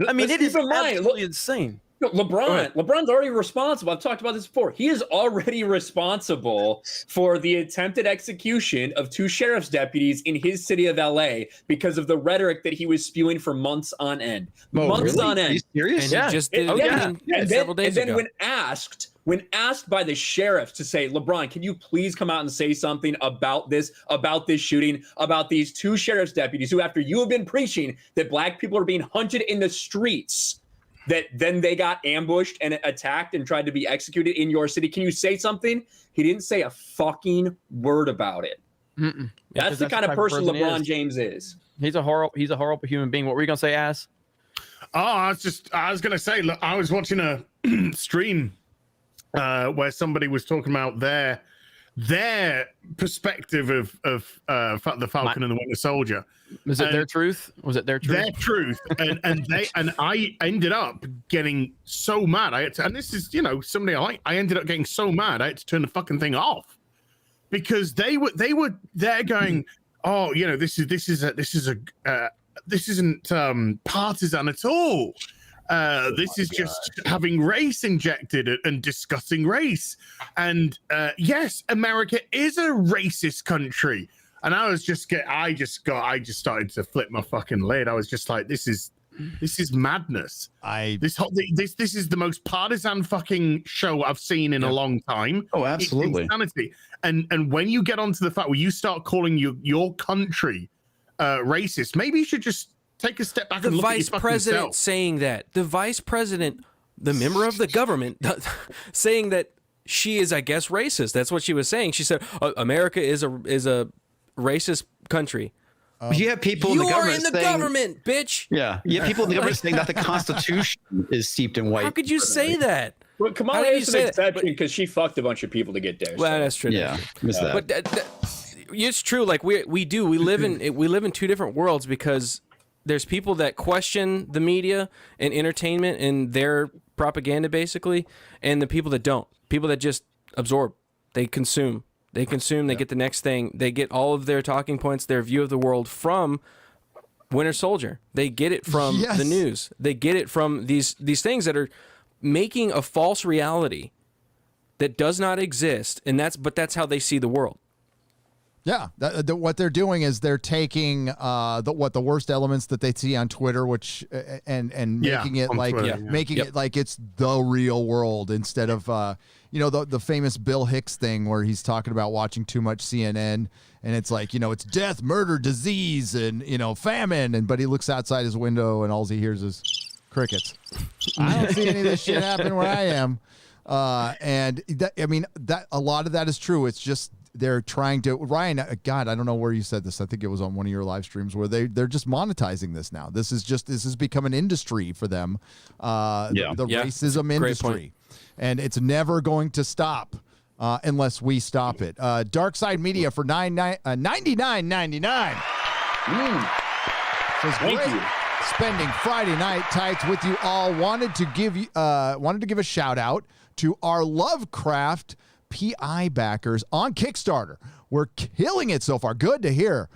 I mean, it is absolutely insane. LeBron's already responsible. I've talked about this before. He is already responsible for the attempted execution of 2 sheriff's deputies in his city of LA because of the rhetoric that he was spewing for months on end. Months on end. Are you serious? And he just did it again several days ago. When asked by the sheriff to say, LeBron, can you please come out and say something about this shooting, about these 2 sheriff's deputies who, after you have been preaching that black people are being hunted in the streets, that then they got ambushed and attacked and tried to be executed in your city. Can you say something? He didn't say a fucking word about it. That's the kind of person LeBron James is. He's a horrible human being. What were you gonna say, Ass? Oh, I was gonna say, look, I was watching a stream where somebody was talking about their perspective of the Falcon and the Winter Soldier. Was it their truth? Was it their truth? Their truth, and I ended up getting so mad. And this is somebody I ended up getting so mad I had to turn the fucking thing off because they were there going, oh, this isn't partisan at all. This is just having race injected and discussing race. And yes, America is a racist country. And I just started to flip my fucking lid. I was just like, this is madness. This is the most partisan fucking show I've seen in a long time. Oh, absolutely. It's insanity. And when you get onto the fact where you start calling your country racist, maybe you should just take a step back and look at your fucking president self. saying that. The vice president, the member of the government, saying that she is, I guess, racist. That's what she was saying. She said, America is a racist country. You have people in the government saying, government, bitch. Yeah, you have people in the government saying that the Constitution is steeped in white. How could you say that? Well, Kamala is an exception because she fucked a bunch of people to get there. Well, that's true. Yeah, but it's true. Like we live in 2 different worlds because there's people that question the media and entertainment and their propaganda, basically, and the people that don't. People that just absorb. They consume. They get the next thing. They get all of their talking points, their view of the world from Winter Soldier. They get it from the news. They get it from these things that are making a false reality that does not exist, and that's how they see the world. Yeah, what they're doing is they're taking the worst elements that they see on Twitter, which and making it like it like it's the real world instead of the famous Bill Hicks thing where he's talking about watching too much CNN and it's like it's death, murder, disease, and famine, but he looks outside his window and all he hears is crickets. I don't see any of this shit happen where I am, and that a lot of that is true. It's just. They're trying to Ryan. God, I don't know where you said this. I think it was on one of your live streams where they're just monetizing this now. This has become an industry for them. The racism industry, and it's never going to stop unless we stop it. Dark Side Media for $99.99. Says great. Spending Friday night tights with you all. Wanted to give a shout out to our Lovecraft PI backers on Kickstarter. We're killing it so far. Good to hear.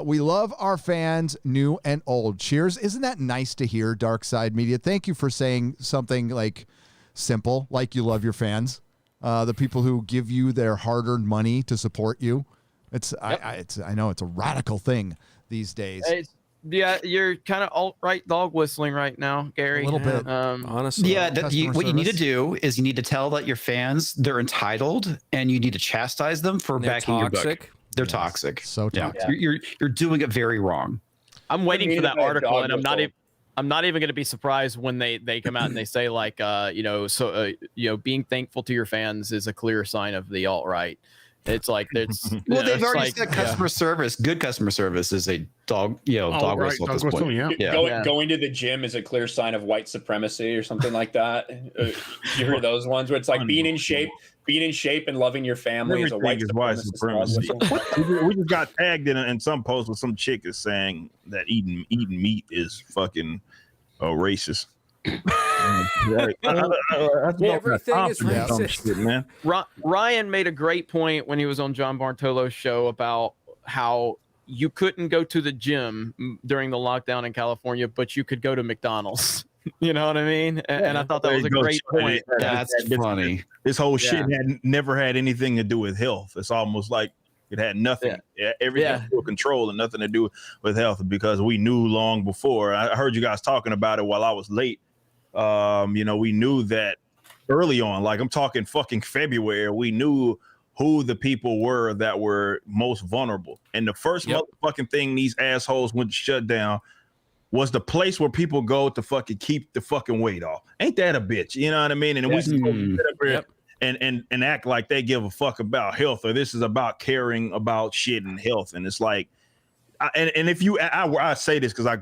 We love our fans, new and old. Cheers. Isn't that nice to hear, Dark Side Media? Thank you for saying something like simple, like you love your fans, the people who give you their hard-earned money to support you. I know it's a radical thing these days. Yeah, you're kind of alt-right dog whistling right now, Gary. A little bit. Honestly. Yeah, Customer what you need to service. do is you need to tell that your fans they're entitled, and you need to chastise them for They're backing your book. toxic. They're toxic. So Yeah, toxic. you're doing it very wrong. I'm waiting for that Mean by a article, and dog whistle. I'm not even going to be surprised when they come out and they say like, being thankful to your fans is a clear sign of the alt right. It's like it's Well, they've it's already like, said customer service. Good customer service is a dog, dog right, whistle at dog this whistle, point. yeah. Going to the gym is a clear sign of white supremacy or something like that. You hear those ones where it's like being in shape and loving your family is a white supremacy. We just got tagged in some post with some chick is saying that eating meat is fucking racist. Everything is racist. Man. Ryan made a great point when he was on John Bartolo's show about how you couldn't go to the gym during the lockdown in California, but you could go to McDonald's. You know what I mean? And I thought that was a great point. That's funny. This whole shit never had anything to do with health. It's almost like it had nothing, everything to control and nothing to do with health, because we knew long before. I heard you guys talking about it while I was late. We knew that early on, like I'm talking fucking February, we knew who the people were that were most vulnerable. And the first motherfucking thing these assholes went to shut down was the place where people go to fucking keep the fucking weight off. Ain't that a bitch? You know what I mean? And we sit up here and act like they give a fuck about health, or this is about caring about shit and health. And it's like, and if you, I say this because I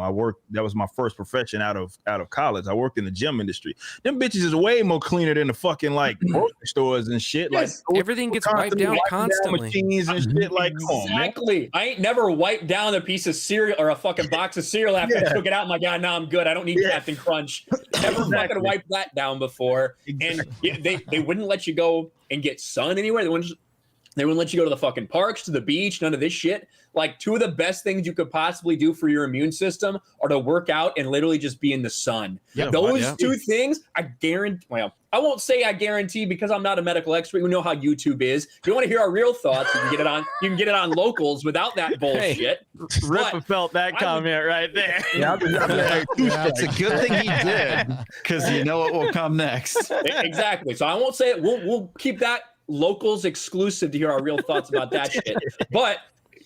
worked. That was my first profession out of college. I worked in the gym industry. Them bitches is way more cleaner than the fucking like grocery stores and shit. Yes, like everything gets wiped down constantly. Machines and shit. Like, come on, man. Exactly. I ain't never wiped down a piece of cereal or a fucking box of cereal after I took it out. I'm like, now I'm good. I don't need Captain Crunch. Never fucking wiped that down before. And they wouldn't let you go and get sun anywhere. They wouldn't let you go to the fucking parks, to the beach, none of this shit. Like, two of the best things you could possibly do for your immune system are to work out and literally just be in the sun. Those two things, I guarantee, well, I won't say I guarantee because I'm not a medical expert. We know how YouTube is. If you want to hear our real thoughts, you can get it on locals without that bullshit. Rippa felt that comment right there. It's a good thing he did, because you know what will come next. Exactly. So I won't say it. We'll keep that locals exclusive to hear our real thoughts about that shit. But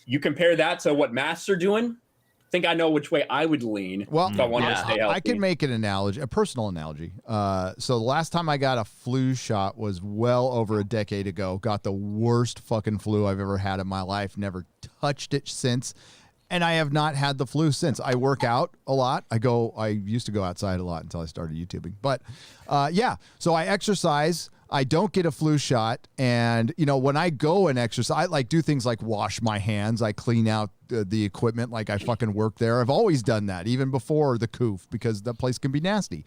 you compare that to what masks are doing, I think I know which way I would lean. Well, if I wanted to stay healthy. I can make an analogy, a personal analogy. So the last time I got a flu shot was well over a decade ago. Got the worst fucking flu I've ever had in my life. Never touched it since. And I have not had the flu since. I work out a lot. I used to go outside a lot until I started YouTubing. But so I exercise. I don't get a flu shot. And, when I go and exercise, I do things like wash my hands. I clean out the equipment like I fucking work there. I've always done that, even before the coof, because that place can be nasty.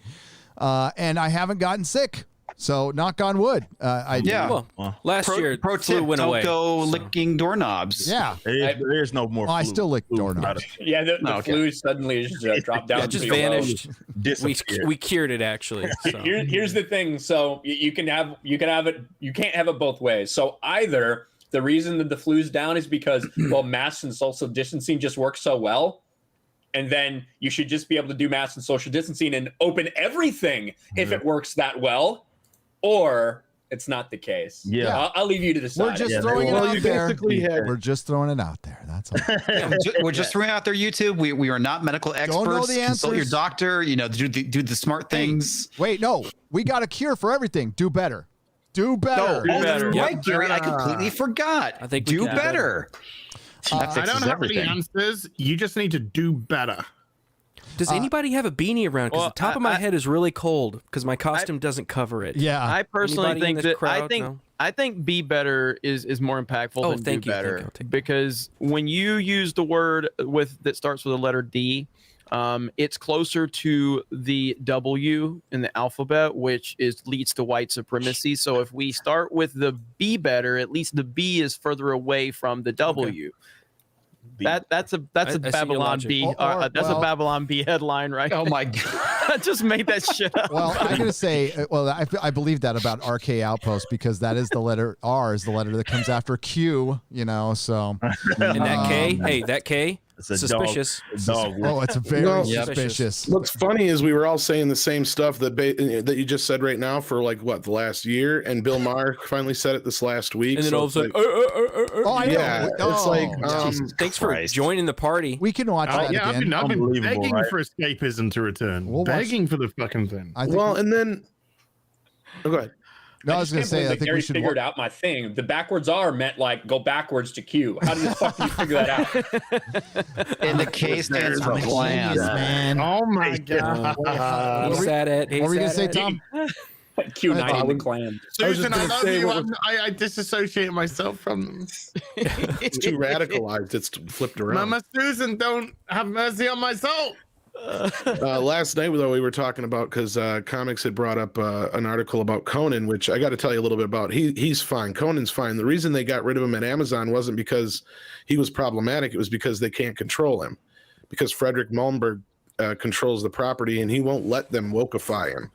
And I haven't gotten sick. So knock on wood. Last year, pro flu tip, went don't away. go licking doorknobs. Yeah. There's no more flu. I still lick doorknobs. Yeah, the flu suddenly just dropped down. Yeah, it just pretty low. vanished. We cured it, actually. So. Here's the thing. So you can have it. You can't have it both ways. So either the reason that the flu's down is because masks and social distancing just work so well, and then you should just be able to do masks and social distancing and open everything if it works that well, or it's not the case. Yeah. I'll leave you to decide. We're just throwing it out there. We're just throwing it out there. That's all. We're just throwing out there, YouTube. We are not medical experts. Don't know the Consult your answers. doctor. Do the smart things. Wait, no. We got a cure for everything. Do better. Do better. That's right, Gary. I completely forgot. I think do better. I don't have any answers. You just need to do better. Does anybody have a beanie around? Because the top of my head is really cold because my costume doesn't cover it. Yeah. I personally Anybody in think the that crowd? No? I think be better is more impactful than thank do you. better. Thank you. I'll take Because when you use the word that starts with the letter D, it's closer to the W in the alphabet, which leads to white supremacy. So if we start with the be better, at least the B is further away from the W. Okay. That's a Babylon B. A Babylon B headline, right? Oh my god! I just made that shit up. Well, I'm gonna say, I believe that about RK Outpost because that is the letter R is the letter that comes after Q. So and that K, that K. It's a suspicious. Dog. Oh, it's very suspicious. What's funny is we were all saying the same stuff that you just said right now for like what the last year, and Bill Maher finally said it this last week. And then all of a sudden, it's like thanks for joining the party. We can watch that again. I've been begging right? for escapism to return. Begging for the fucking thing. And then go ahead. No, I was going to say, I think we should figured out my thing. The backwards R meant like go backwards to Q. How the fuck do you figure that out? And the K stands for clan. Man. Oh my god! He said it. What were you going to say, Tom? Q9 in the clan. Susan, I love you. I disassociate myself from them. It's too radicalized. It's flipped around. Mama Susan, don't have mercy on my soul. Last night, though, we were talking about because Comics had brought up an article about Conan, which I got to tell you a little bit about. He's fine. Conan's fine. The reason they got rid of him at Amazon wasn't because he was problematic. It was because they can't control him. Because Frederick Malmberg controls the property and he won't let them wokeify him.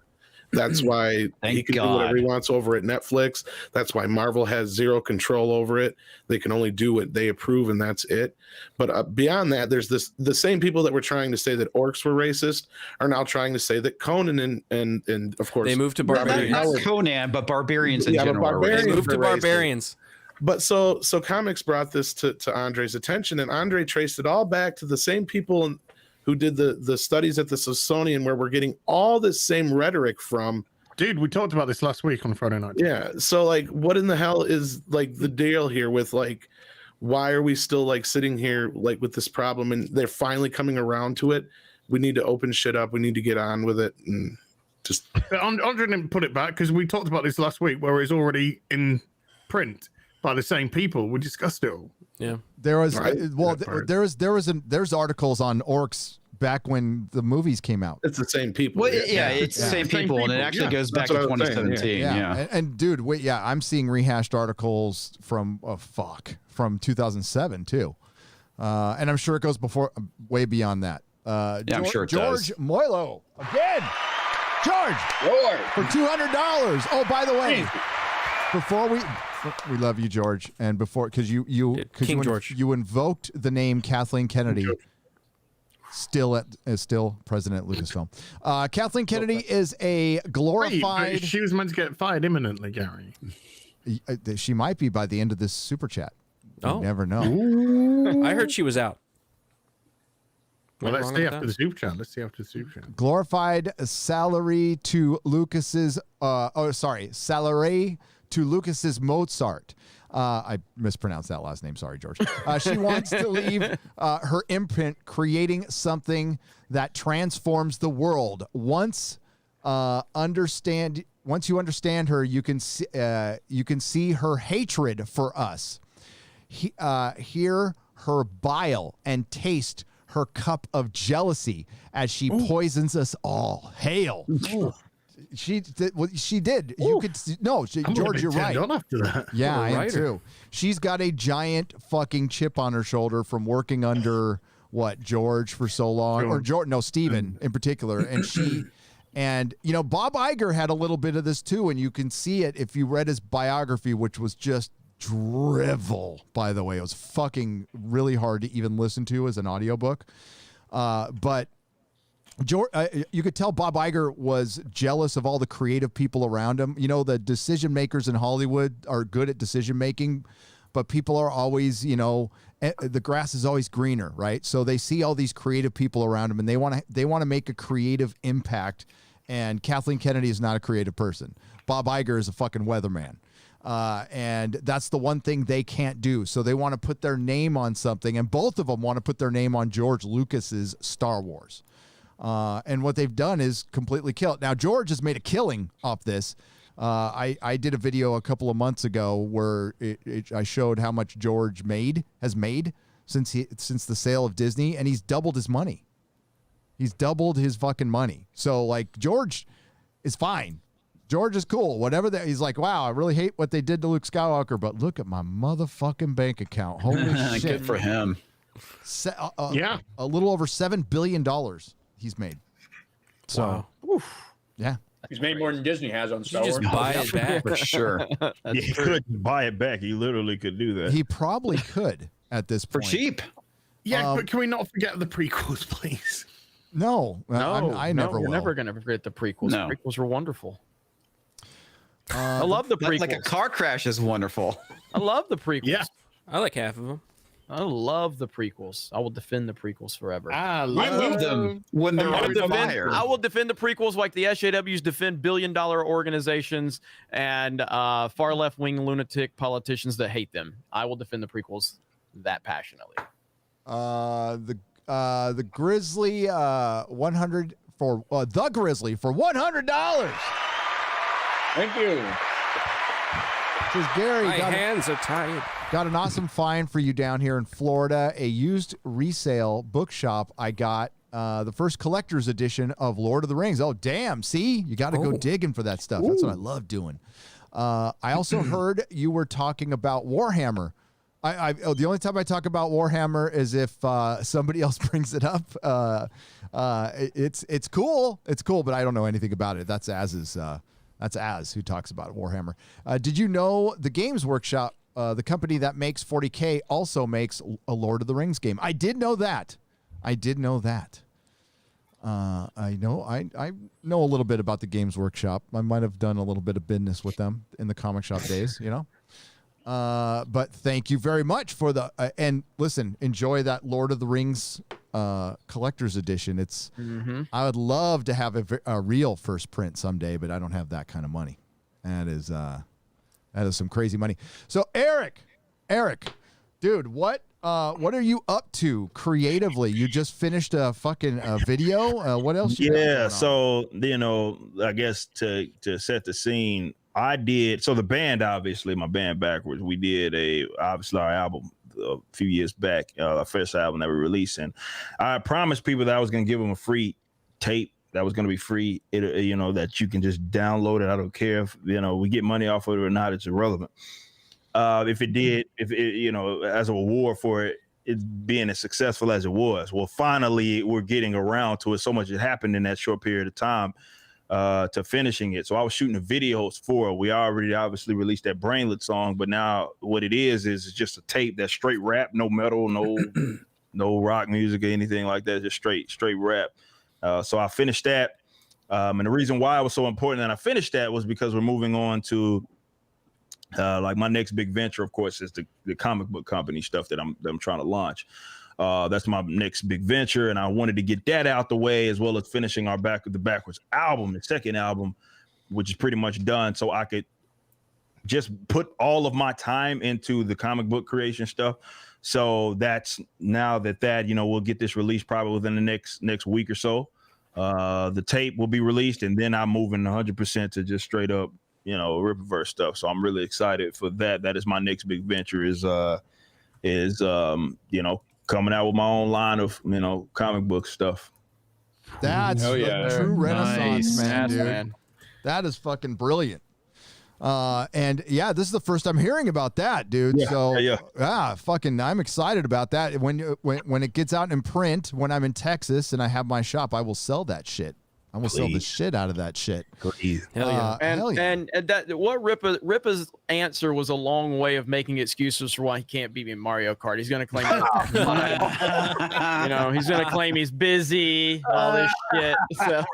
That's why he can do whatever he wants over at Netflix. That's why Marvel has zero control over it. They can only do what they approve, and that's it. But beyond that, there's the same people that were trying to say that orcs were racist are now trying to say that Conan and of course they moved to barbarians. Not Conan, but barbarians in general. They moved to barbarians. But so Comics brought this to Andre's attention, and Andre traced it all back to the same people who did the studies at the Smithsonian, where we're getting all this same rhetoric from. Dude, we talked about this last week on Friday night. Yeah. So like, what in the hell is like the deal here with like, why are we still like sitting here like with this problem? And they're finally coming around to it. We need to open shit up. We need to get on with it and just. Andre didn't put it back because we talked about this last week, where it's already in print by the same people. We discussed it all. Yeah. There was there's articles on orcs back when the movies came out. It's the same people. Well, it's the same people, and it actually goes back to 2017. Yeah. And dude, I'm seeing rehashed articles from 2007 too, and I'm sure it goes way beyond that. I'm sure it does. George Moilo again. George for $200. Oh, by the way, before we love you, George, and before because you invoked the name Kathleen Kennedy. Still president Lucasfilm. Kathleen Kennedy is a glorified. Wait, she was meant to get fired imminently, Gary. She might be by the end of this super chat. You never know. I heard she was out. Well, let's see after the super chat. Glorified salary to Lucas's. Salary to Lucas's Mozart. I mispronounced that last name. Sorry, George. She wants to leave her imprint, creating something that transforms the world. Once you understand her, you can see her hatred for us. Hear her bile and taste her cup of jealousy as she poisons us all. Hail. She did. You could see, George, you're right. After that. Yeah, I am too. She's got a giant fucking chip on her shoulder from working under George for so long, or Steven in particular, and Bob Iger had a little bit of this too, and you can see it if you read his biography, which was just drivel. By the way, it was fucking really hard to even listen to as an audiobook, but. George, you could tell Bob Iger was jealous of all the creative people around him. The decision makers in Hollywood are good at decision making, but people are always, the grass is always greener, right? So they see all these creative people around them, and they want to make a creative impact. And Kathleen Kennedy is not a creative person. Bob Iger is a fucking weatherman. And that's the one thing they can't do. So they want to put their name on something, and both of them want to put their name on George Lucas's Star Wars. And what they've done is completely kill it. Now, George has made a killing off this. I did a video a couple of months ago where I showed how much George has made since the sale of Disney, and he's doubled his money. He's doubled his fucking money. So, like, George is fine. George is cool. Whatever that, he's like, wow, I really hate what they did to Luke Skywalker, but look at my motherfucking bank account. Holy shit. Good for him. A little over $7 billion. He's made. So, yeah. He's made more than Disney has on Star Wars. Just buy it back. For sure. He could buy it back. He literally could do that. He probably could at this point. For cheap. Yeah, but can we not forget the prequels, please? No, I never will. We're never gonna forget the prequels. No. The prequels were wonderful. I love the prequels. Like a car crash is wonderful. I love the prequels. Yeah. I like half of them. I love the prequels. I will defend the prequels forever. I love them when they're on fire. I will defend the prequels like the SJWs defend billion-dollar organizations and far left-wing lunatic politicians that hate them. I will defend the prequels that passionately. The Grizzly 100 for the Grizzly for $100. Thank you. Says Gary, My hands are tired. Got an awesome find for you down here in Florida. A used resale bookshop. I got the first collector's edition of Lord of the Rings. Oh, damn. See? You got to go digging for that stuff. That's what I love doing. I also heard you were talking about Warhammer. The only time I talk about Warhammer is if somebody else brings it up. It's cool. It's cool, but I don't know anything about it. That's Az who talks about Warhammer. Did you know the Games Workshop, the company that makes 40K, also makes a Lord of the Rings game? I did know that. I know a little bit about the Games Workshop. I might have done a little bit of business with them in the comic shop days, you know. But thank you very much for the and listen, enjoy that Lord of the Rings collector's edition. It's I would love to have a real first print someday, but I don't have that kind of money. That is some crazy money. So Eric, dude, what are you up to creatively? You just finished a fucking video. What else? So I guess to set the scene, I did. So the band, obviously, my band Backwards, we did obviously our album a few years back, our first album that we released, and I promised people that I was going to give them a free tape that was going to be free. That you can just download it. I don't care if we get money off of it or not. It's irrelevant. If it did, as a reward for it being as successful as it was. Well, finally, we're getting around to it. So much had happened in that short period of time to finishing it. So I was shooting the videos for it. We already obviously released that Brainlet song, but now what it is it's just a tape that's straight rap, no metal, no rock music or anything like that, just straight rap. So I finished that. And the reason why it was so important that I finished that was because we're moving on to like my next big venture, of course, is the comic book company stuff that I'm trying to launch. That's my next big venture, and I wanted to get that out the way, as well as finishing our the Backwards album, the second album, which is pretty much done, so I could just put all of my time into the comic book creation stuff. So that's now that we'll get this released probably within the next week or so. The tape will be released, and then I'm moving 100% to just straight up, Rippaverse stuff. So I'm really excited for that. That is my next big venture. Is coming out with my own line of comic book stuff. That's true Renaissance, man. That is fucking brilliant. And this is the first I'm hearing about that, dude. Fucking I'm excited about that. When it gets out in print, when I'm in Texas and I have my shop, I will sell that shit. I will sell the shit out of that shit. Please. Hell yeah. And that what Rippa's answer was a long way of making excuses for why he can't beat me in Mario Kart. He's gonna claim he's gonna claim he's busy, all this shit. So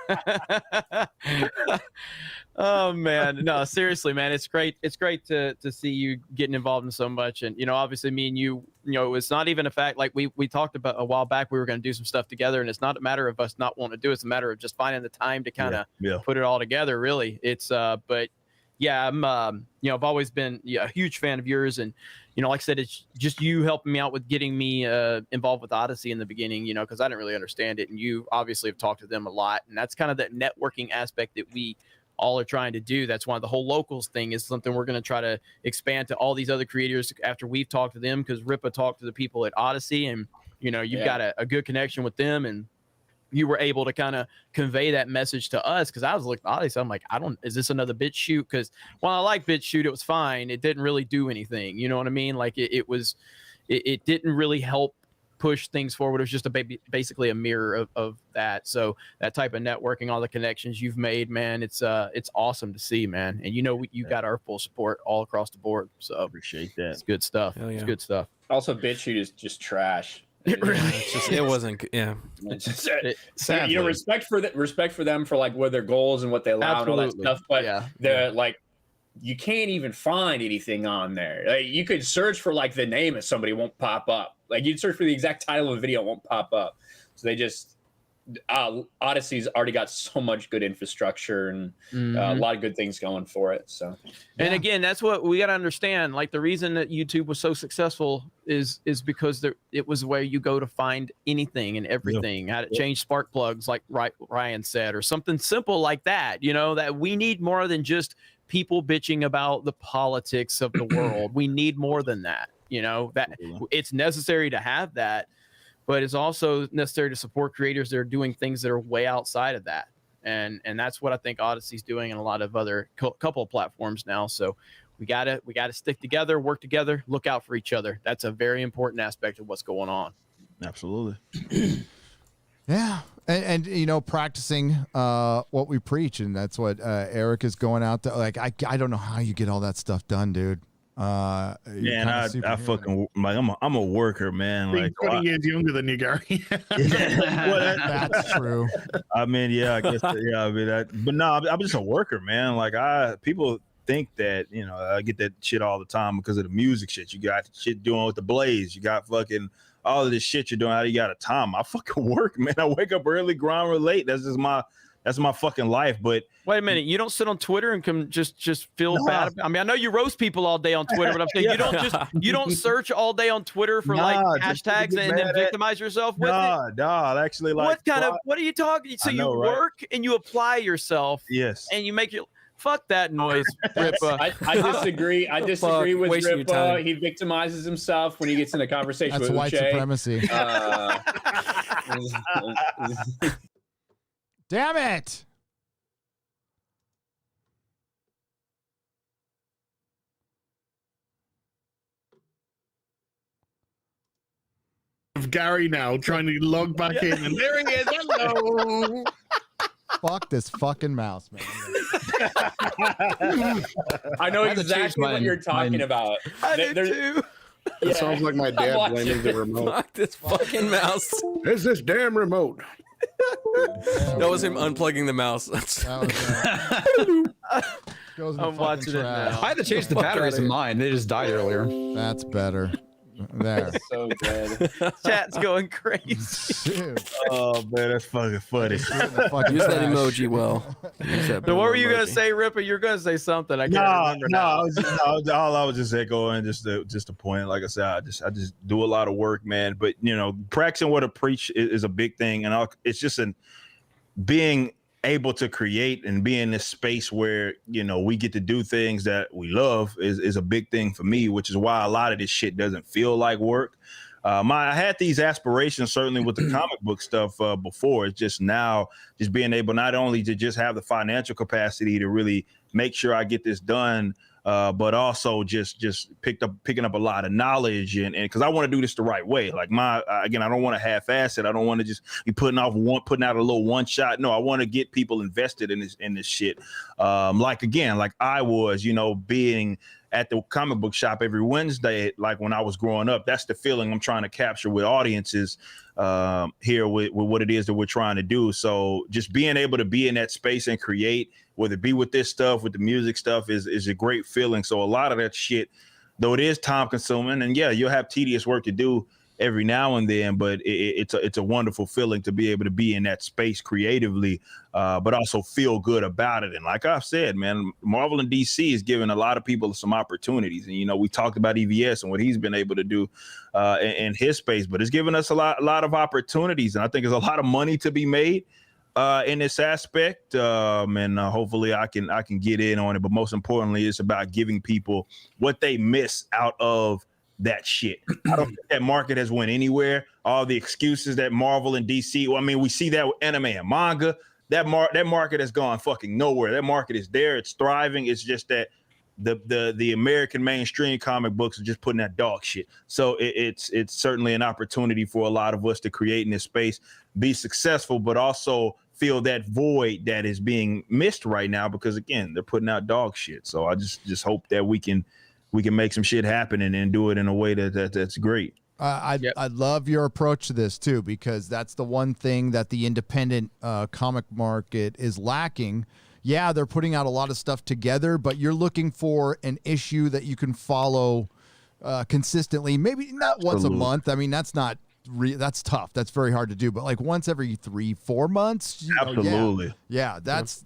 oh man. No, seriously, man. It's great to see you getting involved in so much. And obviously me and you, it's not even a fact like we talked about a while back, we were gonna do some stuff together, and it's not a matter of us not wanting to do it, it's a matter of just finding the time to kind of put it all together, really. It's but yeah, I'm I've always been a huge fan of yours, and like I said, it's just you helping me out with getting me involved with Odyssey in the beginning, because I didn't really understand it, and you obviously have talked to them a lot, and that's kind of that networking aspect that we all are trying to do. That's why the whole locals thing is something we're going to try to expand to all these other creators after we've talked to them, because Rippa talked to the people at Odyssey, and you've got a good connection with them, and you were able to kind of convey that message to us, because I was looking at Odyssey, I'm like, is this another BitChute? Because while I like BitChute, it was fine, it didn't really do anything, you know what I mean? Like it didn't really help push things forward. It was just basically a mirror of that. So that type of networking, all the connections you've made, man, it's awesome to see, man. And you got our full support all across the board. So appreciate that. It's good stuff. It's good stuff. Also, BitChute is just trash. It wasn't. Yeah. You know, respect for them for like what their goals and what they allow and all that Absolutely. stuff. But Yeah. like, you can't even find anything on there. Like, you could search for like the name of somebody, it won't pop up. Like, you'd search for the exact title of the video, it won't pop up. So they just Odyssey's already got so much good infrastructure and a lot of good things going for it. So, and again, that's what we got to understand. Like, the reason that YouTube was so successful is because it was where you go to find anything and everything. How to change spark plugs, like Ryan said, or something simple like that. You know, that we need more than just people bitching about the politics of the world. We need more than that. You know, that it's necessary to have that, but it's also necessary to support creators that are doing things that are way outside of that. And that's what I think Odyssey's doing and a lot of other couple of platforms now. So we gotta stick together, work together, look out for each other. That's a very important aspect of what's going on. Absolutely. Yeah. And you know, practicing what we preach, and that's what Eric is going out to. Like, I don't know how you get all that stuff done, dude. Man, I fucking like I'm a worker, man. Like 20 years younger than you, Gary. Well, that's true. I mean, yeah, I guess, yeah. I mean, but no, I'm just a worker, man. Like, people think that, you know, I get that shit all the time because of the music shit. You got shit doing with the Blaze. You got fucking all of this shit you're doing. How you got a time? I fucking work, man. I wake up early, grind late. That's my fucking life. But wait a minute, you don't sit on Twitter and come just feel bad. I mean, I know you roast people all day on Twitter, but I'm saying you don't search all day on Twitter for like hashtags and then victimize yourself with it. Actually, like, what are you talking? So you work and you apply yourself. Yes. And you make your fuck that noise, Ripa. I disagree. I disagree with Ripa. He victimizes himself when he gets in a conversation with white Uche. supremacy. Damn it! Of Gary now trying to log back in, and there he is. Hello. Fuck this fucking mouse, man. I know exactly what you're talking about. I did too. It sounds like my dad blaming the remote. Fuck this fucking mouse. It's this damn remote. That was him unplugging the mouse. I'm watching it now. I had to change the batteries in mine. They just died earlier. That's better. There. So good. Chat's going crazy. Oh man, that's fucking funny. Use that emoji well. So what were you gonna say, Ripper? You're gonna say something. I can't remember now. All I was just echoing, just a point. Like I said, I just do a lot of work, man. But you know, practicing what I preach is a big thing, and it's just being able to create and be in this space where, you know, we get to do things that we love is a big thing for me, which is why a lot of this shit doesn't feel like work. I had these aspirations certainly with the comic book stuff before. It's just now just being able not only to just have the financial capacity to really make sure I get this done, but also just picking up a lot of knowledge and because I want to do this the right way. Like again, I don't want to half-ass it. I don't want to just be putting out a little one shot. No, I want to get people invested in this shit. Like I was, you know, being at the comic book shop every Wednesday, like when I was growing up. That's the feeling I'm trying to capture with audiences here with what it is that we're trying to do. So just being able to be in that space and create, whether it be with this stuff, with the music stuff, is a great feeling. So a lot of that shit, though it is time consuming, and yeah, you'll have tedious work to do every now and then, but it's a wonderful feeling to be able to be in that space creatively, but also feel good about it. And like I've said, man, Marvel and DC is giving a lot of people some opportunities. And, you know, we talked about EVS and what he's been able to do in his space, but it's given us a lot of opportunities. And I think there's a lot of money to be made in this aspect. And hopefully I can get in on it. But most importantly, it's about giving people what they miss out of that shit. I don't think that market has went anywhere. All the excuses that Marvel and DC, well, I mean, we see that with anime and manga. That market has gone fucking nowhere. That market is there. It's thriving. It's just that the American mainstream comic books are just putting that dog shit. So it's certainly an opportunity for a lot of us to create in this space, be successful, but also feel that void that is being missed right now because, again, they're putting out dog shit. So I just hope that we can make some shit happen and do it in a way that's great. I love your approach to this too, because that's the one thing that the independent comic market is lacking. Yeah, they're putting out a lot of stuff together, but you're looking for an issue that you can follow consistently. Maybe not once a month. I mean, that's not that's tough. That's very hard to do. But like once every 3-4 months. Absolutely. Yeah, that's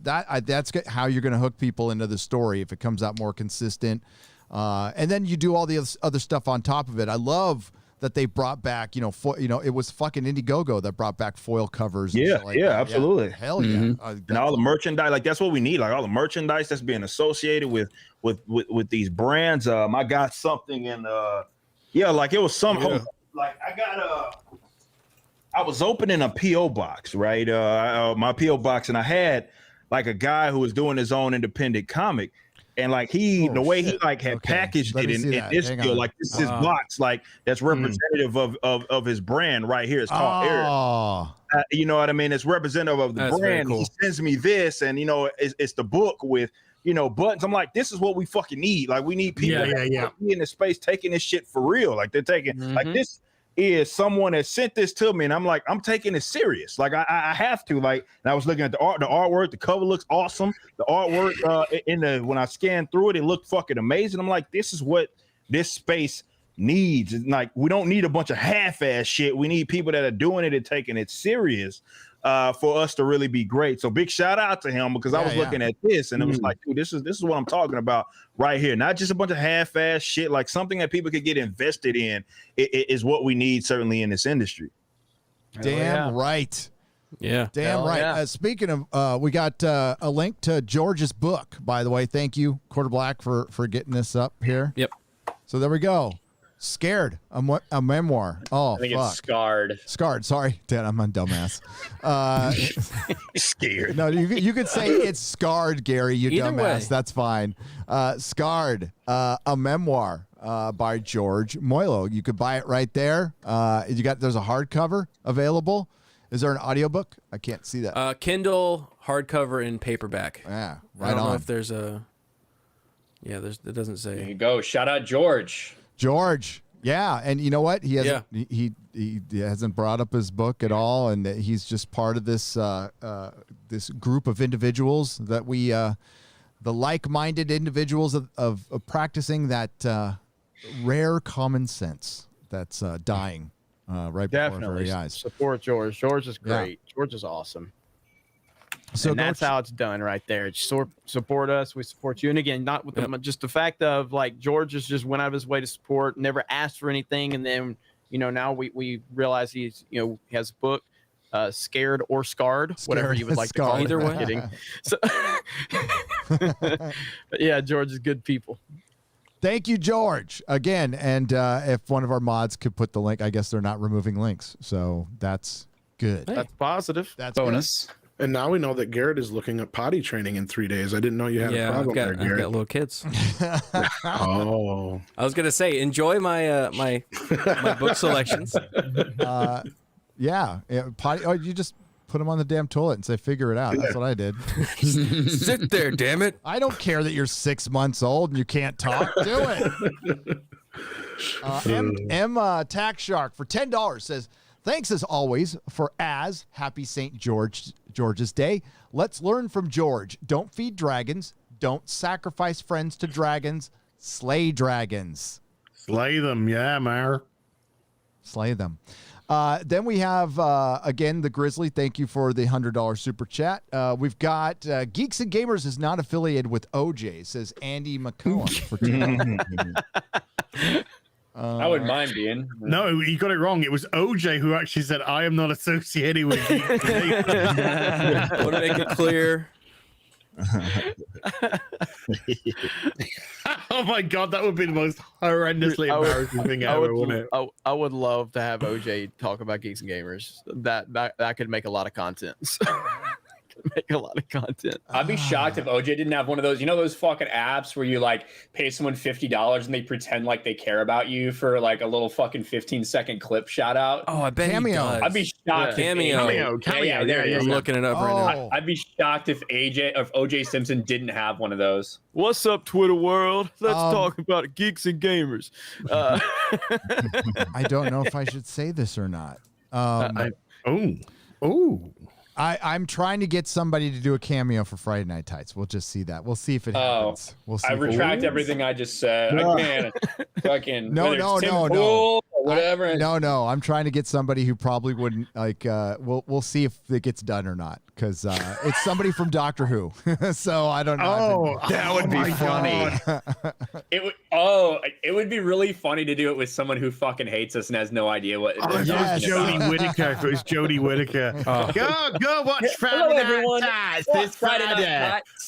how you're going to hook people into the story if it comes out more consistent. And then you do all the other stuff on top of it. I love that they brought back, it was fucking Indiegogo that brought back foil covers. And shit like that. Absolutely. Yeah. Hell yeah. And all the merchandise, like that's what we need. Like all the merchandise that's being associated with these brands. I got something in like it was some like I was opening a PO box, right? My PO box, and I had like a guy who was doing his own independent comic. And like the way he like had packaged it in this deal, like this is box, like that's representative of his brand right here. It's called Eric. You know what I mean? It's representative of the brand. Cool. He sends me this, and it's the book with buttons. I'm like, this is what we fucking need. Like we need people in the space taking this shit for real. Like they're taking like this is someone that sent this to me, and I'm like, I'm taking it serious. Like I have to. Like, and I was looking at the artwork. The cover looks awesome. The artwork when I scanned through it, it looked fucking amazing. I'm like, this is what this space needs. And like, we don't need a bunch of half-ass shit. We need people that are doing it and taking it serious for us to really be great. So big shout out to him, because I was looking at this and it was like, dude, this is what I'm talking about right here. Not just a bunch of half-ass shit, like something that people could get invested in is what we need certainly in this industry. Damn right. Yeah. Damn right. Yeah. Speaking of, we got a link to George's book, by the way. Thank you, Quarter Black, for getting this up here. Yep. So there we go. Scared, a memoir. Oh, I think fuck. it's Scarred. Scarred. Sorry, Dad, I'm a dumbass. Scared. No, you could say it's Scarred, Gary. You Either dumbass. way. That's fine. Scarred, a memoir by George Moilo. You could buy it right there. There's a hardcover available. Is there an audiobook? I can't see that. Kindle, hardcover, and paperback. Yeah, I don't know if there's a. Yeah, it doesn't say. There you go. Shout out George. George, yeah, and you know what? He hasn't he hasn't brought up his book at all, and he's just part of this this group of individuals that we the like-minded individuals of practicing that rare common sense that's dying right before our very eyes. Support George. George is great. Yeah. George is awesome. So and that's how it's done right there. Support us, we support you. And again, not with just the fact of like George just went out of his way to support, never asked for anything, and then now we realize he has a book, Scared or Scarred, whatever you would like to call it. Either way. Kidding. So, but yeah, George is good people. Thank you, George, again. And if one of our mods could put the link, I guess they're not removing links, so that's good. That's positive. That's bonus. Good. And now we know that Garrett is looking at potty training in 3 days. I didn't know you had a problem there, Garrett. I've got little kids. Oh. I was gonna say, enjoy my my book selections. Yeah, potty. Oh, you just put them on the damn toilet and say, "Figure it out." That's what I did. Sit there, damn it! I don't care that you're 6 months old and you can't talk. Do it. Tax Shark for $10 says, "Thanks as always for happy St. George's Day. Let's learn from George. Don't feed dragons. Don't sacrifice friends to dragons. Slay dragons. Slay them, yeah, Mar. Slay them." Then we have, again, the Grizzly. Thank you for the $100 super chat. We've got Geeks and Gamers is not affiliated with OJ, says Andy McCollum. For I wouldn't mind being. No, you got it wrong. It was OJ who actually said, "I am not associated with you." I want to make it clear. Oh my god, that would be the most horrendously embarrassing thing ever, wouldn't it? I would love to have OJ talk about Geeks and Gamers. That could make a lot of content. make a lot of content. I'd be shocked if OJ didn't have one of those, you know, those fucking apps where you like pay someone $50 and they pretend like they care about you for like a little fucking 15-second clip shout out. Oh, I bet Cameo. he does. I'd be shocked. Cameo. Yeah. I'm looking it up right now. I'd be shocked if OJ Simpson didn't have one of those. What's up, Twitter world? Let's talk about geeks and gamers. I don't know if I should say this or not. I'm trying to get somebody to do a cameo for Friday Night Tights. We'll just see that. We'll see if it happens. We'll see. I retract everything I just said. I can't fucking no. Whatever. No. I'm trying to get somebody who probably wouldn't like. We'll see if it gets done or not because it's somebody from Doctor Who. So I don't know. That would be funny. It would be really funny to do it with someone who fucking hates us and has no idea what. If it was Jodie Whittaker. If it was Jodie Whittaker. Go watch Friday Night Tights this Friday.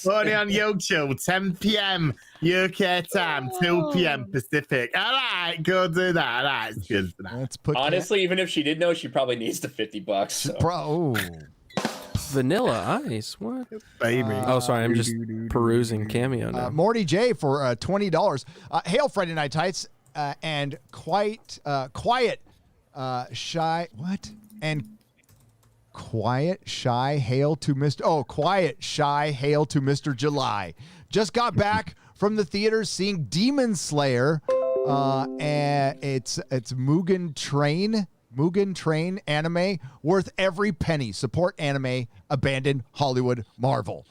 Only on YouTube, 10 p.m. UK time, 2 p.m. Pacific. All right, go do that. All right, it's good for that. Let's put Honestly, even if she did know, she probably needs the $50. So. Vanilla Ice. What? Baby. Oh, sorry. I'm just perusing Cameo now. Morty J for $20. Hail Friday Night Tights and quiet, shy. What? And quiet, shy. Hail to Mr. Oh, quiet, shy. Hail to Mr. July. Just got back from the theaters seeing Demon Slayer. And it's Mugen Train anime worth every penny. Support anime, abandon Hollywood, Marvel.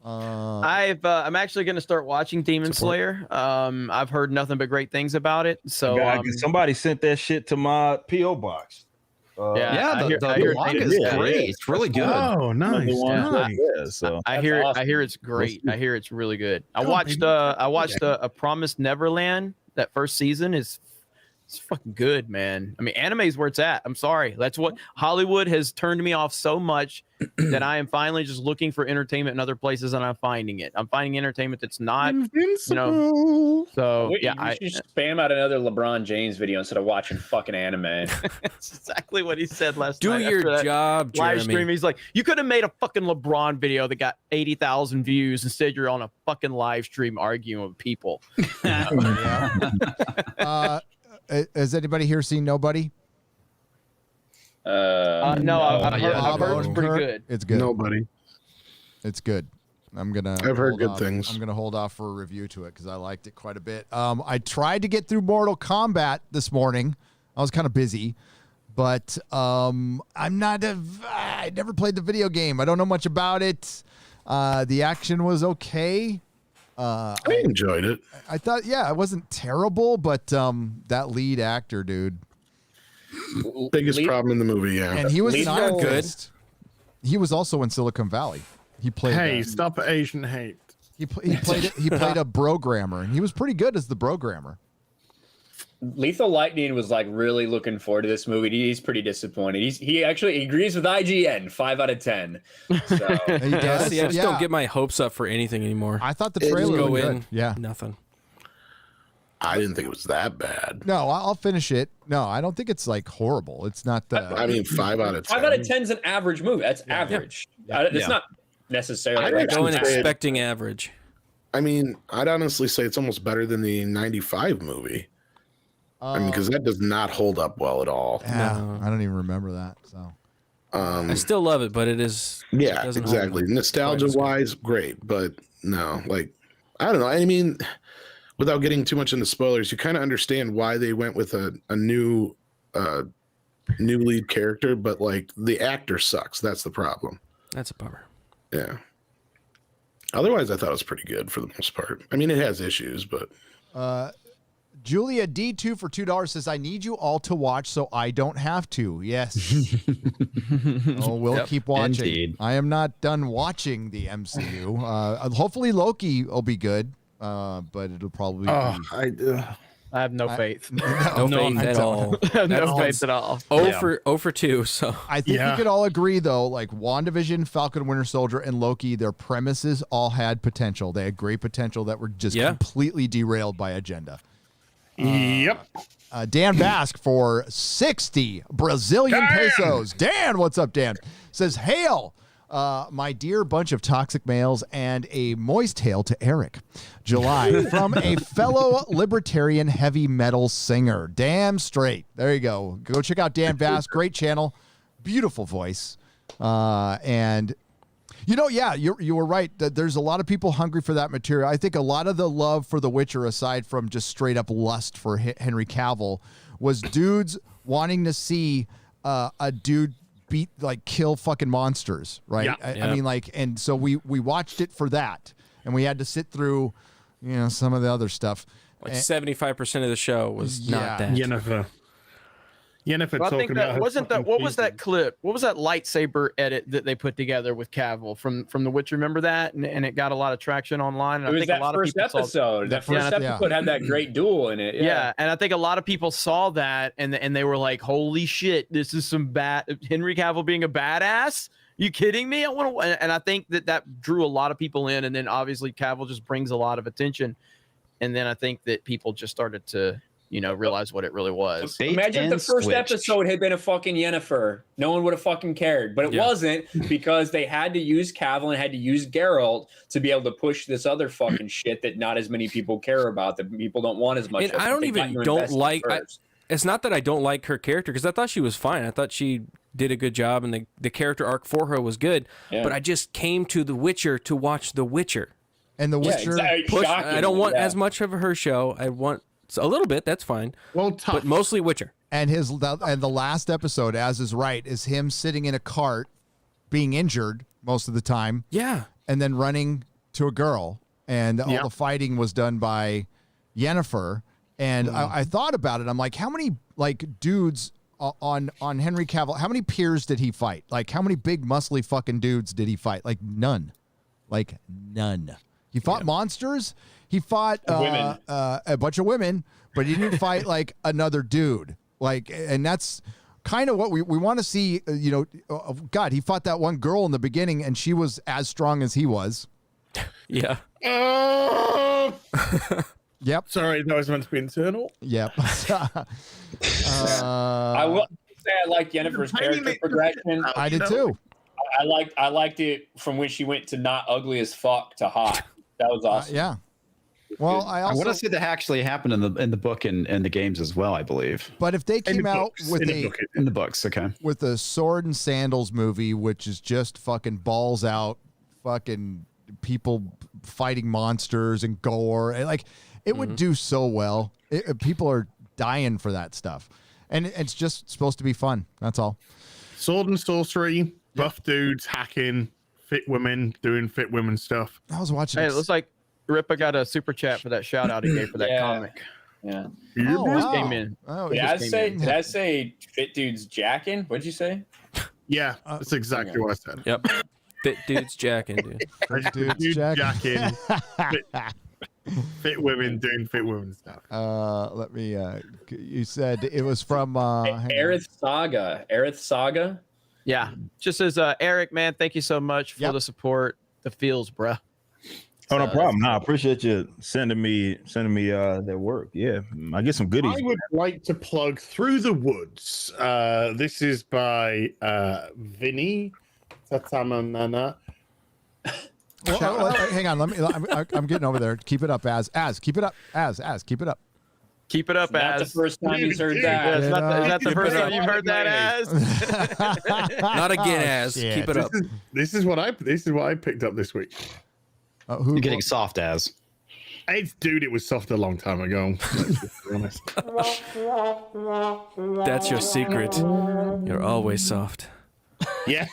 I'm actually going to start watching Demon Slayer. I've heard nothing but great things about it. So somebody sent that shit to my PO box. The manga is great. It's really good. Oh, nice. I hear it's great. I hear it's really good. I watched A Promised Neverland. That first season is fucking good, man. I mean, anime is where it's at. I'm sorry. That's what Hollywood has turned me off so much that I am finally just looking for entertainment in other places, and I'm finding it. I'm finding entertainment that's not, So you should spam out another LeBron James video instead of watching fucking anime. That's exactly what he said last Do night. your job, live Jeremy. stream. He's like, you could have made a fucking LeBron video that got 80,000 views. Instead, you're on a fucking live stream arguing with people. Has anybody here seen Nobody? No, I've heard it's pretty good. It's good. Nobody. It's good. I've heard good things. I'm gonna hold off for a review to it because I liked it quite a bit. I tried to get through Mortal Kombat this morning. I was kind of busy, but I never played the video game. I don't know much about it. The action was okay. I enjoyed it. I thought, it wasn't terrible, but that lead actor, dude. Biggest problem in the movie, And he was not good. He was also in Silicon Valley. He played. Stop Asian hate. He played a programmer, and he was pretty good as the programmer. Lethal Lightning was like really looking forward to this movie. He's pretty disappointed. He actually agrees with IGN, 5 out of 10. So. He does. See, I just don't get my hopes up for anything anymore. I thought the trailer was good. Nothing. I didn't think it was that bad. No, I'll finish it. No, I don't think it's like horrible. It's not. 5 out of 10. 5 out of 10 is an average movie. That's average. It's not necessarily. I'd Go in expecting average. I mean, I'd honestly say it's almost better than the 95 movie. Because that does not hold up well at all. No. I don't even remember that. So I still love it, but it is. Yeah, exactly. Nostalgia-wise, great, but no, I don't know. I mean, without getting too much into spoilers, you kind of understand why they went with a new lead character, but the actor sucks. That's the problem. That's a bummer. Yeah. Otherwise, I thought it was pretty good for the most part. I mean, it has issues, but. Julia D2 for $2 says, I need you all to watch so I don't have to. Yes. We'll keep watching. Indeed. I am not done watching the MCU. Hopefully Loki will be good, but it'll probably be... I have no faith. No faith at all. No faith at all. 0 for 2. So I think we could all agree, though, WandaVision, Falcon, Winter Soldier, and Loki, their premises all had potential. They had great potential that were just completely derailed by agenda. Yep. Dan Bask for 60 Brazilian pesos. Dan, what's up, Dan? Says, hail. My dear bunch of toxic males and a moist hail to Eric. July from a fellow libertarian heavy metal singer. Damn straight. There you go. Go check out Dan Bass. Great channel. Beautiful voice. And yeah, you were right. There's a lot of people hungry for that material. I think a lot of the love for The Witcher, aside from just straight up lust for Henry Cavill, was dudes wanting to see a dude kill fucking monsters, right? Yeah. I mean, and so we watched it for that, and we had to sit through, some of the other stuff. 75% of the show was not that. Yennefer Well, I think talking that about wasn't that. What was that clip? What was that lightsaber edit that they put together with Cavill from The Witcher? Remember that? And it got a lot of traction online. And It I was think that a lot first of people episode. That first episode had that great duel in it. Yeah, and I think a lot of people saw that and they were like, "Holy shit, this is some bad Henry Cavill being a badass." You kidding me? And I think that drew a lot of people in, and then obviously Cavill just brings a lot of attention, and then I think that people just started to realize what it really was. Imagine if the first episode had been a fucking Yennefer. No one would have fucking cared. But it wasn't, because they had to use Cavill and had to use Geralt to be able to push this other fucking shit that not as many people care about, that people don't want as much. And I don't like. It's not that I don't like her character, because I thought she was fine. I thought she did a good job, and the character arc for her was good. Yeah. But I just came to The Witcher to watch The Witcher. And The Witcher, I don't want as much of her show. I want a little bit. That's fine. Well, tough. But mostly Witcher. And the last episode, as is right, is him sitting in a cart, being injured most of the time. Yeah. And then running to a girl, and all the fighting was done by Yennefer. And I thought about it. I'm like, how many dudes on Henry Cavill? How many peers did he fight? Like, how many big muscly fucking dudes did he fight? Like none. He fought monsters. He fought a bunch of women, but he didn't fight like another dude. And that's kind of what we want to see. God, he fought that one girl in the beginning, and she was as strong as he was. Yeah. Yep. Sorry, that was meant to be internal. Yep. I will say I like Yennefer's character progression. I did too. I liked it from when she went to not ugly as fuck to hot. That was awesome. Yeah. Well, I want to say that actually happened in the book and the games as well, I believe. But if they came out with in the books, okay, with a Sword and Sandals movie, which is just fucking balls out, fucking people fighting monsters and gore, it would do so well. People are dying for that stuff, and it's just supposed to be fun. That's all. Sword and sorcery, buff dudes hacking, fit women doing fit women stuff. I was watching. Hey, it looks like Ripa got a super chat for that shout out he gave for that comic. Yeah. Just came in. Did I say fit dudes jacking? What'd you say? Yeah, that's exactly what I said. Yep. Fit dudes jacking, dude. Fit dudes jacking. Fit women doing fit women stuff. Let me. You said it was from Aerith Saga. Yeah. Just as Eric, man, thank you so much for the support. The feels, bruh. Oh, no problem. No, I appreciate you sending me their work. Yeah, I get some goodies. I would like to plug Through the Woods. This is by Vinny Tatamana. Well, hang on. I'm getting over there. Keep it up, as keep it up, as keep it up. Keep it up, Not as. the first time he's heard that. Is that the first time you've heard that, as? Not again, as. Keep it up. This is what I picked up this week. You're getting soft, as. It was soft a long time ago. Let's just be honest. That's your secret. You're always soft. Yeah.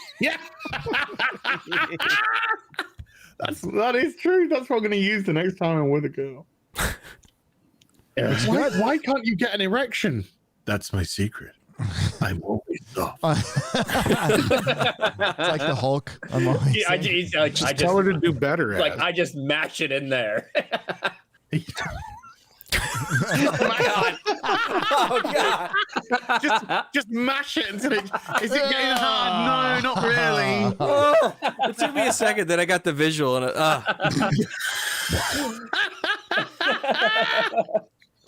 That is true. That's what I'm going to use the next time I'm with a girl. Why can't you get an erection? That's my secret. I'm always soft. It's like the Hulk. I'm always I just tell her to do better. I just mash it in there. Oh God! Just mash it until it. Is it getting hard? No, not really. It took me a second. Then I got the visual, and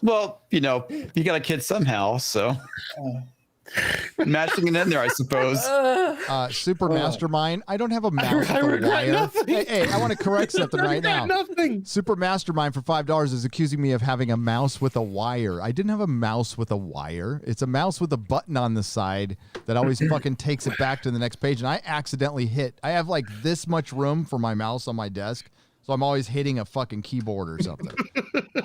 Well, you got a kid somehow, so. Matching it in there, I suppose. Super Mastermind. I don't have a mouse with a wire. Hey, I want to correct something right now. Nothing. Super Mastermind for $5 is accusing me of having a mouse with a wire. I didn't have a mouse with a wire. It's a mouse with a button on the side that always fucking takes it back to the next page. And I accidentally hit. I have like this much room for my mouse on my desk, so I'm always hitting a fucking keyboard or something.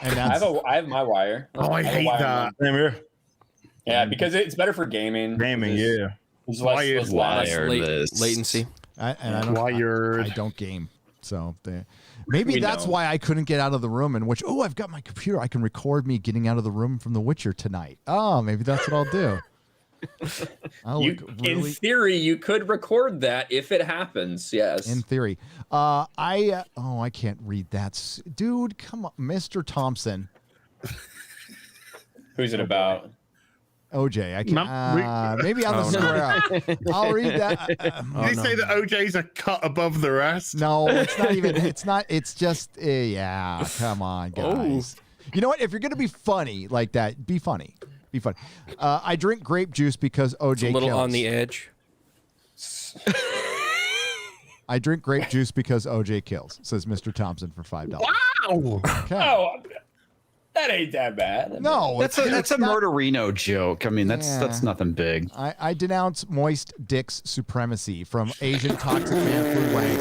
And I have my wire. Oh, I hate that. Same here. Yeah, because it's better for gaming. Yeah. There's less latency. I don't game, so maybe We that's know. why I couldn't get out of the room. In which, I've got my computer. I can record me getting out of the room from The Witcher tonight. Oh, maybe that's what I'll do. In theory, you could record that if it happens. Yes. In theory, I can't read that, dude. Come on, Mr. Thompson. Who's it about? OJ, I can't. Maybe on the square up. I'll read that. Did you say that OJ's a cut above the rest? No, it's not even. It's not. It's just. Yeah, come on, guys. You know what? If you're gonna be funny like that, be funny. Be funny. I drink grape juice because OJ It's a little kills. on the edge. I drink grape juice because OJ kills, says Mr. Thompson for $5. Wow. Okay. Oh, that ain't that bad. No, That's a murderino joke. I mean, that's nothing big. I denounce moist dick's supremacy from Asian toxic man Flu Wang.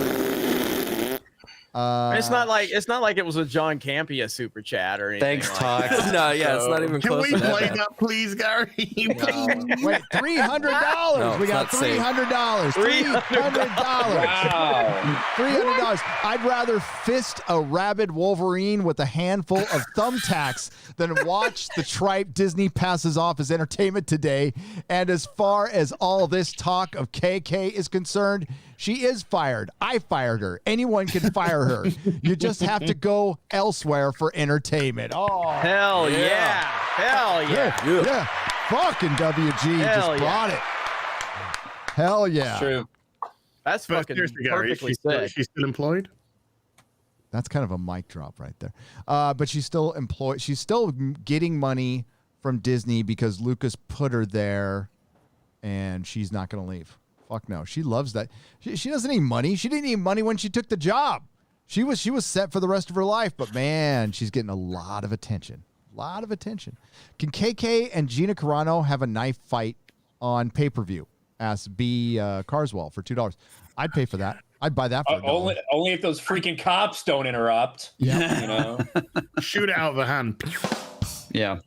It's not like it was a John Campia super chat or anything. Thanks, like Tox. that. No, yeah, it's not even Can close we to that play bad. that, please, Gary? Wait, $300. No, We got it's not safe. $300. $300. Wow. $300. I'd rather fist a rabid Wolverine with a handful of thumbtacks than watch the tripe Disney passes off as entertainment today. And as far as all this talk of KK is concerned, she is fired. I fired her. Anyone can fire her. You just have to go elsewhere for entertainment. Oh, Hell yeah. Hell yeah. yeah. Fucking WG Hell just brought it. Hell yeah. True. That's But fucking seriously, Gary, perfectly she's still, said. she's still employed? That's kind of a mic drop right there. But she's still employed. She's still getting money from Disney because Lucas put her there, and she's not going to leave. Fuck no. She loves that. She doesn't need money. She didn't need money when she took the job. She was set for the rest of her life. But man, she's getting a lot of attention. A lot of attention. Can KK and Gina Carano have a knife fight on pay-per-view? Asks B. Carswell for $2. I'd pay for that. I'd buy that for $1. Only if those freaking cops don't interrupt. Yeah. You know. Shoot it out of the hand. Yeah.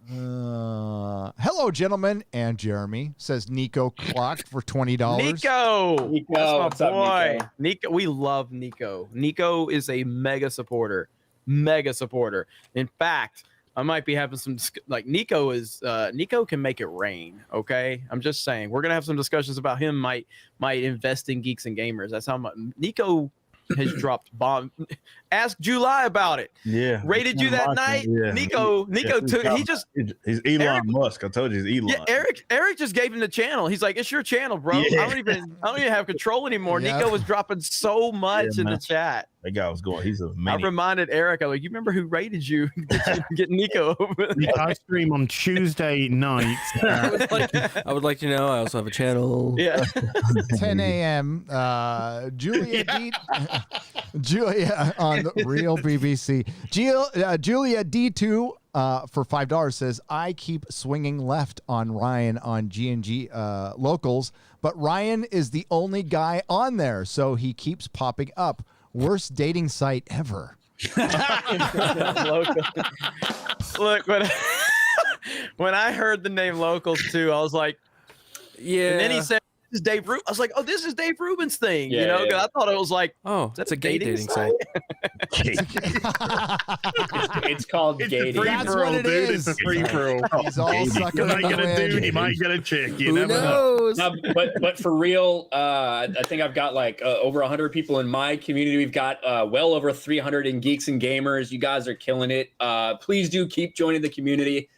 Hello, gentlemen, and Jeremy, says Nico Clock for $20. Nico, that's my what's up, boy. Nico, we love Nico. Nico is a mega supporter. In fact, I might be having some Nico can make it rain. Okay, I'm just saying we're gonna have some discussions about him. Might invest in Geeks and Gamers. That's how much Nico has dropped bomb. Ask July about it. Yeah. Rated you that night. Yeah. Nico took. He's Elon Musk. I told you he's Elon. Yeah, Eric just gave him the channel. He's like, it's your channel, bro. Yeah. I don't even have control anymore. Yeah. Nico was dropping so much in the chat. That guy was going. He's a I maniac. reminded Eric, I'm like, you remember who rated you? Get Nico over there. I stream on Tuesday night. I would like to know. I also have a channel. Yeah. 10 a.m. Julia Julia on the real BBC. Julia D2 for $5 says, I keep swinging left on Ryan on G&G locals, but Ryan is the only guy on there, so he keeps popping up. Worst dating site ever. Look, when I heard the name Locals too, I was like, yeah. And then he said, "This is Dave Rubin." I was like, "Oh, this is Dave Rubin's thing." Yeah, you know, 'cause yeah. I thought it was like, Oh, that's a gay dating site. It's called It's gating. a free That's for all, what it dude. is. It's a free for all. He's all sucking You might in get the a wind. dude, you might get a chick. You Who never know. knows? No, but for real, I think I've got like over 100 people in my community. We've got well over 300 in Geeks and Gamers. You guys are killing it. Please do keep joining the community.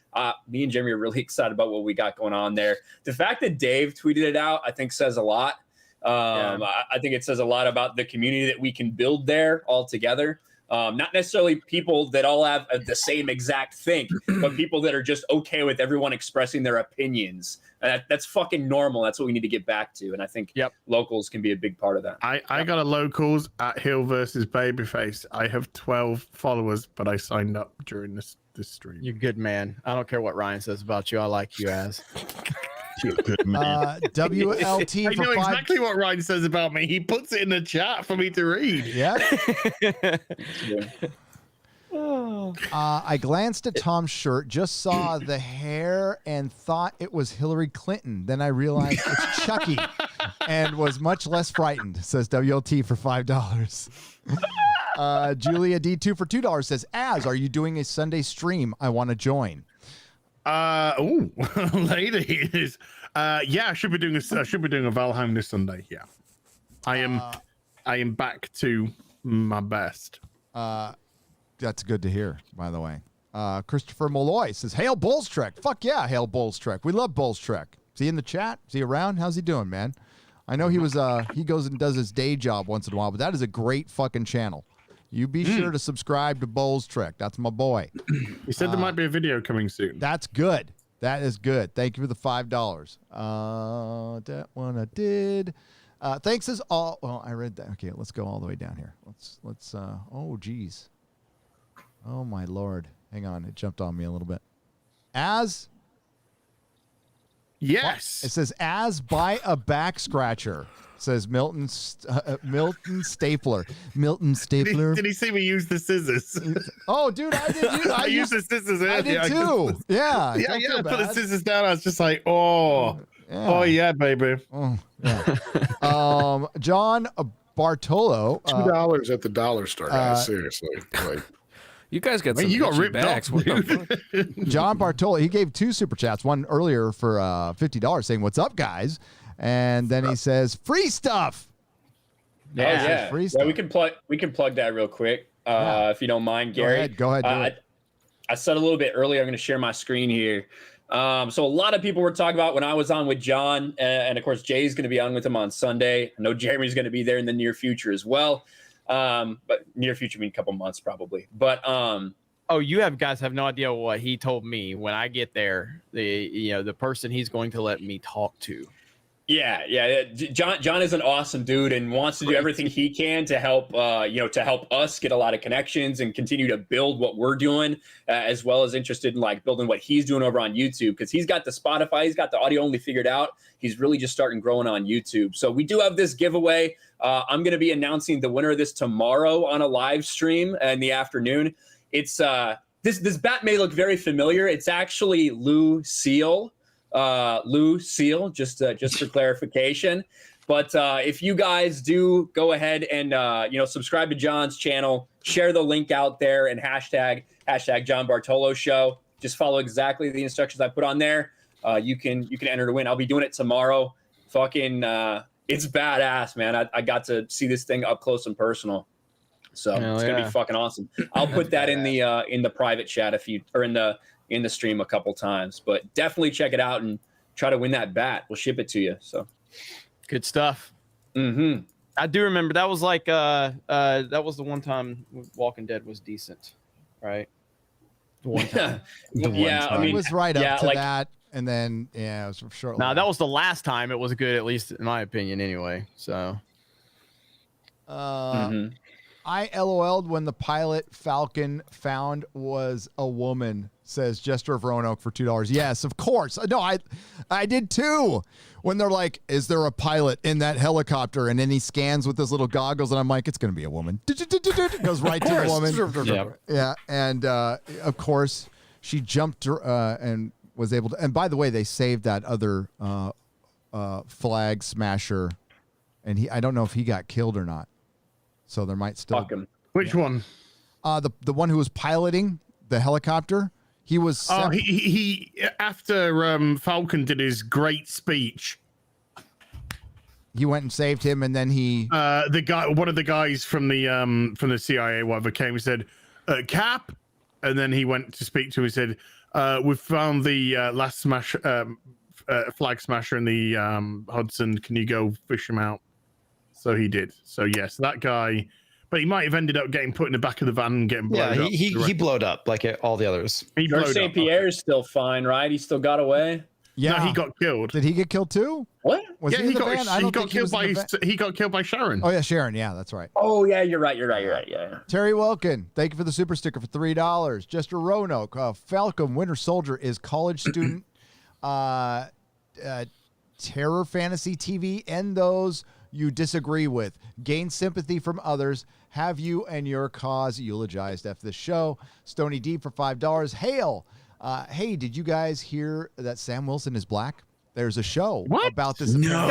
Me and Jimmy are really excited about what we got going on there. The fact that Dave tweeted it out, I think, says a lot. I think it says a lot about the community that we can build there all together. Not necessarily people that all have the same exact thing, but people that are just okay with everyone expressing their opinions. That's fucking normal. That's what we need to get back to. And I think locals can be a big part of that. I got a locals at Hill versus Babyface. I have 12 followers, but I signed up during this stream. You're good, man. I don't care what Ryan says about you. I like you as. You're good, man. WLT I for know five. exactly what Ryan says about me. He puts it in the chat for me to read. Yeah. I glanced at Tom's shirt, just saw the hair, and thought it was Hillary Clinton. Then I realized it's Chucky, and was much less frightened. Says WLT for $5. Julia D2 for $2 says, "Az, are you doing a Sunday stream? I want to join." Ladies. Yeah, I should be doing a Valheim this Sunday. Yeah. I am back to my best. That's good to hear, by the way. Christopher Malloy says, "Hail Bulls Trek." Fuck yeah, hail Bulls Trek. We love Bulls Trek. Is he in the chat? Is he around? How's he doing, man? I know he goes and does his day job once in a while, but that is a great fucking channel. You be sure to subscribe to Bulls Trek. That's my boy. He said there might be a video coming soon. That's good. That is good. Thank you for the $5. That one I did. Thanks as all. Well, I read that. Okay, let's go all the way down here. Let's. Oh, geez. Oh my Lord. Hang on, it jumped on me a little bit. As. Yes. It says, "As buy a back scratcher." Says Milton Stapler. Milton Stapler. Did he see me use the scissors? Oh, dude, I did. I used the scissors earlier. I did too. Yeah. Yeah. I put the scissors down. I was just like, oh yeah, baby. Oh, yeah. John Bartolo. $2 at the dollar store, guys. Seriously. Like, you guys got some. You got ripped backs. off, dude. John Bartolo. He gave 2 super chats. One earlier for $50, saying, "What's up, guys?" And then he says, "Free stuff." Yeah. Free stuff. We can plug that real quick, if you don't mind, Gary. Go ahead. Do it. I said a little bit earlier, I'm going to share my screen here. So a lot of people were talking about when I was on with John, and of course Jay's going to be on with him on Sunday. I know Jeremy's going to be there in the near future as well. But near future, I mean a couple months probably. But oh, you guys have no idea what he told me when I get there. The person he's going to let me talk to. Yeah. John is an awesome dude and wants to do everything he can to help, to help us get a lot of connections and continue to build what we're doing, as well as interested in like building what he's doing over on YouTube, because he's got the Spotify, he's got the audio only figured out. He's really just starting growing on YouTube. So we do have this giveaway. I'm going to be announcing the winner of this tomorrow on a live stream in the afternoon. It's this bat may look very familiar. It's actually Lou Seal. Just for clarification. But if you guys do go ahead and subscribe to John's channel, share the link out there, and hashtag John Bartolo Show. Just follow exactly the instructions I put on there. You can enter to win. I'll be doing it tomorrow. Fucking it's badass, man. I got to see this thing up close and personal. So it's gonna be fucking awesome. I'll put that in the private chat in the stream a couple times, but definitely check it out and try to win that bat. We'll ship it to you. So good stuff. Mm-hmm. I do remember that was like that was the one time Walking Dead was decent, right? The one time. I mean, it was right up to that, and then it was short. No, that was the last time it was good, at least in my opinion, anyway. So. I LOL'd when the pilot Falcon found was a woman, says Jester of Roanoke for $2. Yes, of course. No, I did too. When they're like, "Is there a pilot in that helicopter?" And then he scans with his little goggles, and I'm like, "It's going to be a woman." Goes right to the woman. Yeah. And of course, she jumped and was able to. And by the way, they saved that other flag smasher, and I don't know if he got killed or not. So there might still. Fuck him. Which one? The one who was piloting the helicopter. He was. He after Falcon did his great speech. He went and saved him, and then he. One of the guys from the CIA, whatever, came and said, "Cap," and then he went to speak to him. He said, "We've found the last flag smasher in the Hudson. Can you go fish him out?" So he did. So yes, that guy But he might have ended up getting put in the back of the van and getting blown Yeah, up. he blowed up like all the others. He George blowed St. up. Pierre's still fine, right? He still got away. Yeah, No, he got killed. Did he get killed too? What? Was yeah, he in the van? I don't think he was in the van. He got killed by Sharon. Oh yeah, Sharon. Yeah, that's right. Oh yeah, you're right. Yeah. Terry Wilkin, thank you for the super sticker for $3. Jester Roanoke, Falcon Winter Soldier is college student. Terror fantasy TV and those you disagree with. Gain sympathy from others. Have you and your cause eulogized after the show. Stony D for $5. Hail. Hey, did you guys hear that Sam Wilson is black? There's a show about this. No.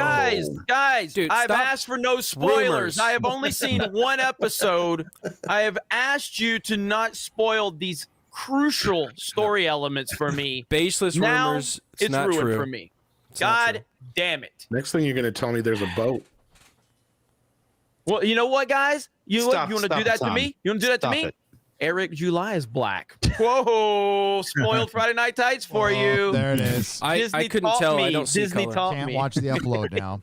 Guys, Dude, I've stop. asked for no spoilers. Rumors. I have only seen one episode. I have asked you to not spoil these crucial story elements for me. Baseless now, rumors. It's not ruined true. for me. It's not God damn it. Next thing you're going to tell me there's a boat. Well, you know what, guys? You want to do that to me? You want to do that to me? It. Eric July is black. Whoa! Spoiled Friday Night Tights for you. There it is. I couldn't tell. I don't see Disney color. taught Can't me. watch the upload now.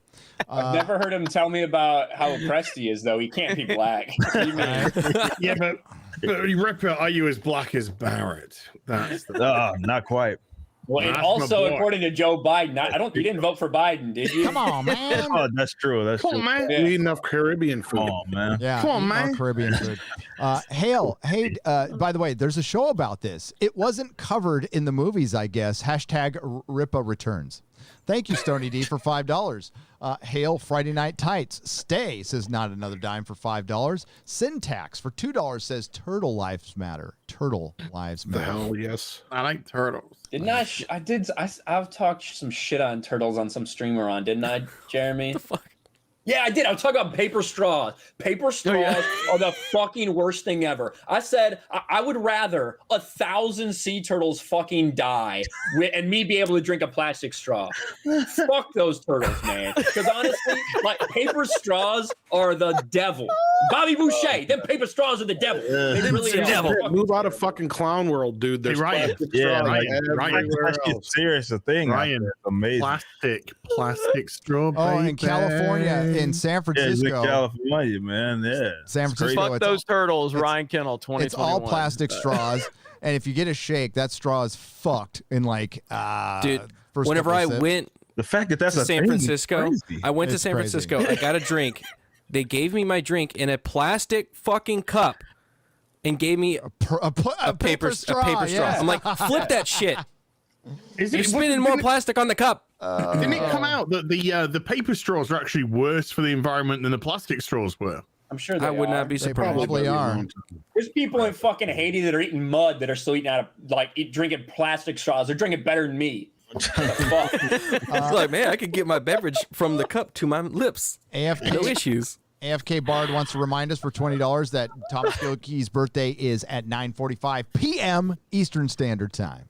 I've never heard him tell me about how oppressed he is, though. He can't be black. What do you mean? Yeah, but Ripper, are you as black as Barrett? That's the... not quite. Well, and That's my also, boy. according to Joe Biden, you didn't vote for Biden, did you? Come on, man. Oh, that's true. That's Come true. on, man. You eat enough Caribbean food. Come on, man. Yeah, Come on, eat more man. Caribbean food. Hail, hey, by the way, there's a show about this. It wasn't covered in the movies, I guess. Hashtag Ripa returns. Thank you, Stony D, for $5. Hail Friday Night Tights. Stay says not another dime for $5. Syntax for $2 says turtle lives matter. Turtle lives The matter. hell, yes. I like turtles. Didn't I? I've talked some shit on turtles on some streamer on, didn't I, Jeremy? What the fuck? Yeah, I did. I was talking about paper straws. Paper straws are the fucking worst thing ever. I said I would rather 1,000 sea turtles fucking die and me be able to drink a plastic straw. Fuck those turtles, man. Because honestly, like paper straws are the devil. Bobby Boucher, them paper straws are the devil. They really are. Move out of fucking clown world, dude. There's Ryan. plastic Yeah, straws Ryan. everywhere That's else. serious a thing. out Ryan, there. It's amazing. Plastic straw. Oh, in baby. California, in San Yeah, it's in Francisco. California, man. Yeah. San It's crazy. Francisco. Fuck it's those turtles, Ryan Kennel, 2021. It's all plastic straws, and if you get a shake, that straw is fucked in like Dude, first whenever couple I of sips. went The fact that that's to a San thing is Francisco, crazy. I went to It's San crazy. Francisco. I got a drink. They gave me my drink in a plastic fucking cup and gave me a paper straw. Yeah. I'm like, flip that shit. Is You're it- spending more plastic on the cup. Didn't it come out that the paper straws are actually worse for the environment than the plastic straws were? I'm sure they I would are. not be They surprised. probably are. There's people in fucking Haiti that are eating mud that are still eating out of drinking plastic straws. They're drinking better than me. What the fuck? It's like, man, I could get my beverage from the cup to my lips. AFK, No issues. AFK Bard wants to remind us for $20 that Thomas Gilkey's birthday is at 9:45 p.m. Eastern Standard Time.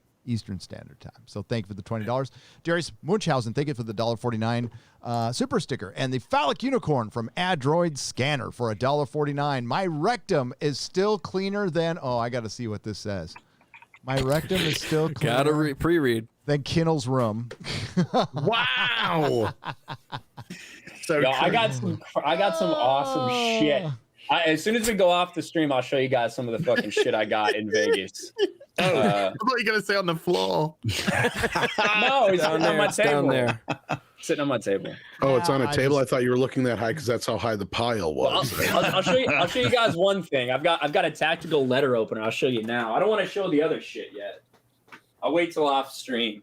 So thank you for the $20. Darius Munchausen, thank you for the $1.49 super sticker. And the phallic unicorn from Adroid Scanner for $1.49. My rectum is still cleaner than, I got to see what this says. My rectum is still cleaner Gotta pre-read. than Kinnell's room. Wow. So Yo, I true. got some awesome shit. As soon as we go off the stream, I'll show you guys some of the fucking shit I got in Vegas. I thought you were gonna say on the floor. No, it's Down on there, my it's table. down there. Sitting on my table. Oh, it's on Yeah, a I table. just- I thought you were looking that high because that's how high the pile Well, was. I'll show you. I'll show you guys one thing. I've got a tactical letter opener. I'll show you now. I don't want to show the other shit yet. I'll wait till off stream.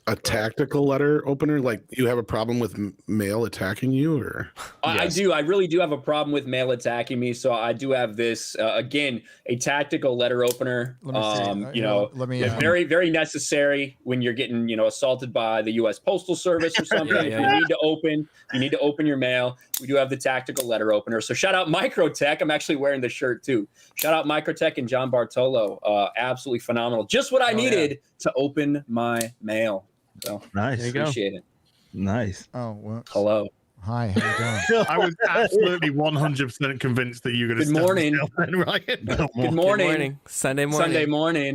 A tactical letter opener? Like you have a problem with mail attacking you, or I do. I really do have a problem with mail attacking me. So I do have this again, a tactical letter opener. Let me see. Let me, it's very, very necessary when you're getting, assaulted by the U.S. Postal Service or something. Yeah, If yeah. you need to open your mail. We do have the tactical letter opener. So shout out Microtech. I'm actually wearing the shirt too. Shout out Microtech and John Bartolo. Absolutely phenomenal. Just what I needed to open my mail. So Nice. appreciate it. Nice. Oh, well. Hello. Hi, how you doing? I was absolutely 100% convinced that you were going to. Good morning. Ryan. Good morning. Sunday morning. Sunday morning.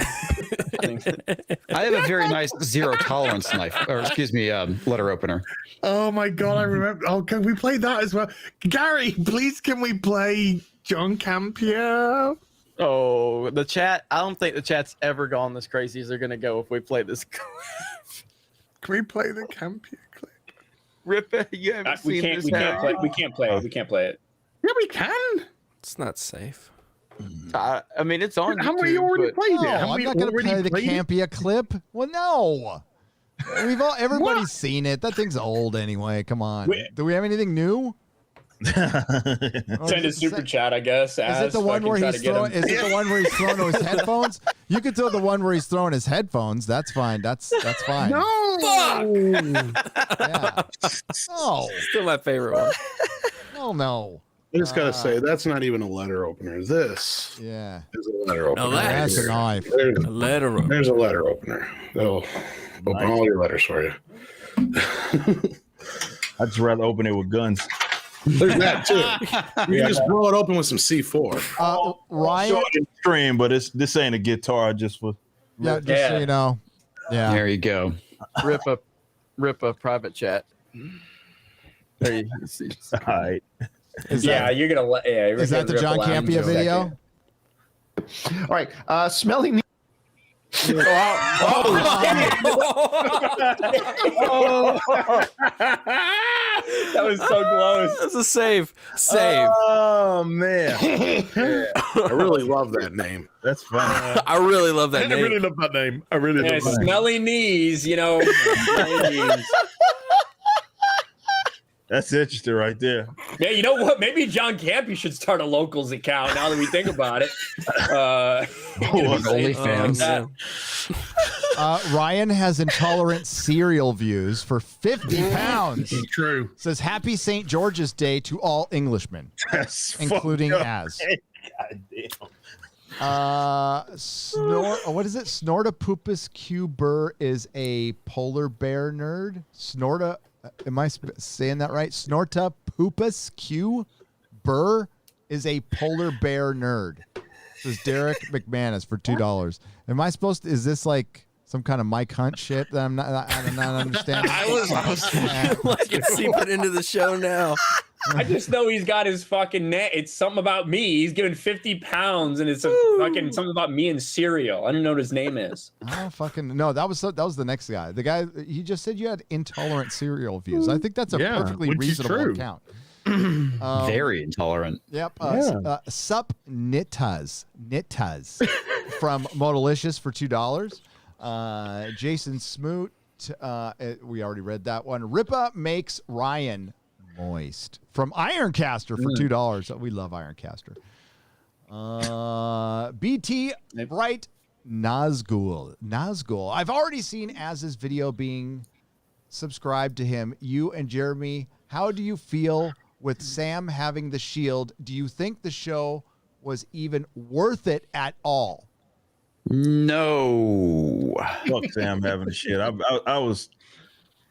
I have a very nice zero tolerance knife, or excuse me, letter opener. Oh my god, I remember. Oh, can we play that as well? Gary, please, can we play John Campia. Oh, the chat. I don't think the chat's ever gone this crazy as they're going to go if we play this. Can we play the Campia clip? Rip, you haven't seen this. We can't play it. We can't play it. Yeah, we can. It's not safe. I mean, it's on. How YouTube, many already but- played it? No, How I'm many not going to already play the played it? Campia clip. Well, no. Everybody's seen it. That thing's old anyway. Come on. Do we have anything new? Send a super chat, I guess. Is it the one where he's throwing? Is it the one where he's throwing his headphones? You could throw the one where he's throwing his headphones. That's fine. That's fine. No. Yeah. No. Still my favorite one. No. I just gotta say that's not even a letter opener. This is a letter opener. That's a knife. There's a letter opener. There's a letter opener. They'll open all your letters for you. I'd just rather open it with guns. There's that too. You can just blow it open with some C4. Ryan, short and stream, but this ain't a guitar. Just for so you know. Yeah. There you go. Rip a private chat. There you see. All right. You're gonna let. Yeah, Is that the John Campia video? All right. Smelling. That was so close. That's a save. Oh man, I really love that name. That's funny. I really love that I name. really love that name. I really Yeah, love that name. smelly knees, you know. Smelly knees. That's interesting right there. Yeah, you know what? Maybe John Campy should start a locals account now that we think about it. OnlyFans. Ryan has intolerant cereal views for 50 pounds. True. Says Happy St. George's Day to all Englishmen, That's including fucked up. Az. God damn. What is it? Snortopupus Q Burr is a polar bear nerd. Am I saying that right? Snortopupus Q Burr is a polar bear nerd. This is Derek McManus for $2. Am I supposed to? Is this like some kind of Mike Hunt shit that I'm not understanding? I was like it's seeping into the show now. I just know he's got his fucking net. It's something about me. He's given 50 pounds, and it's a fucking something about me and cereal. I don't know what his name is. I don't fucking no. That was the next guy. The guy he just said you had intolerant cereal views. I think that's a perfectly reasonable account. Very intolerant. Yep. Sup Nittaz from Modalicious for $2. Jason Smoot. We already read that one. Ripa makes Ryan moist from Ironcaster for $2. We love Ironcaster. BT Bright Nazgul. I've already seen Az's video being subscribed to him. You and Jeremy, how do you feel with Sam having the shield? Do you think the show was even worth it at all? No. Fuck Sam having the shit. I was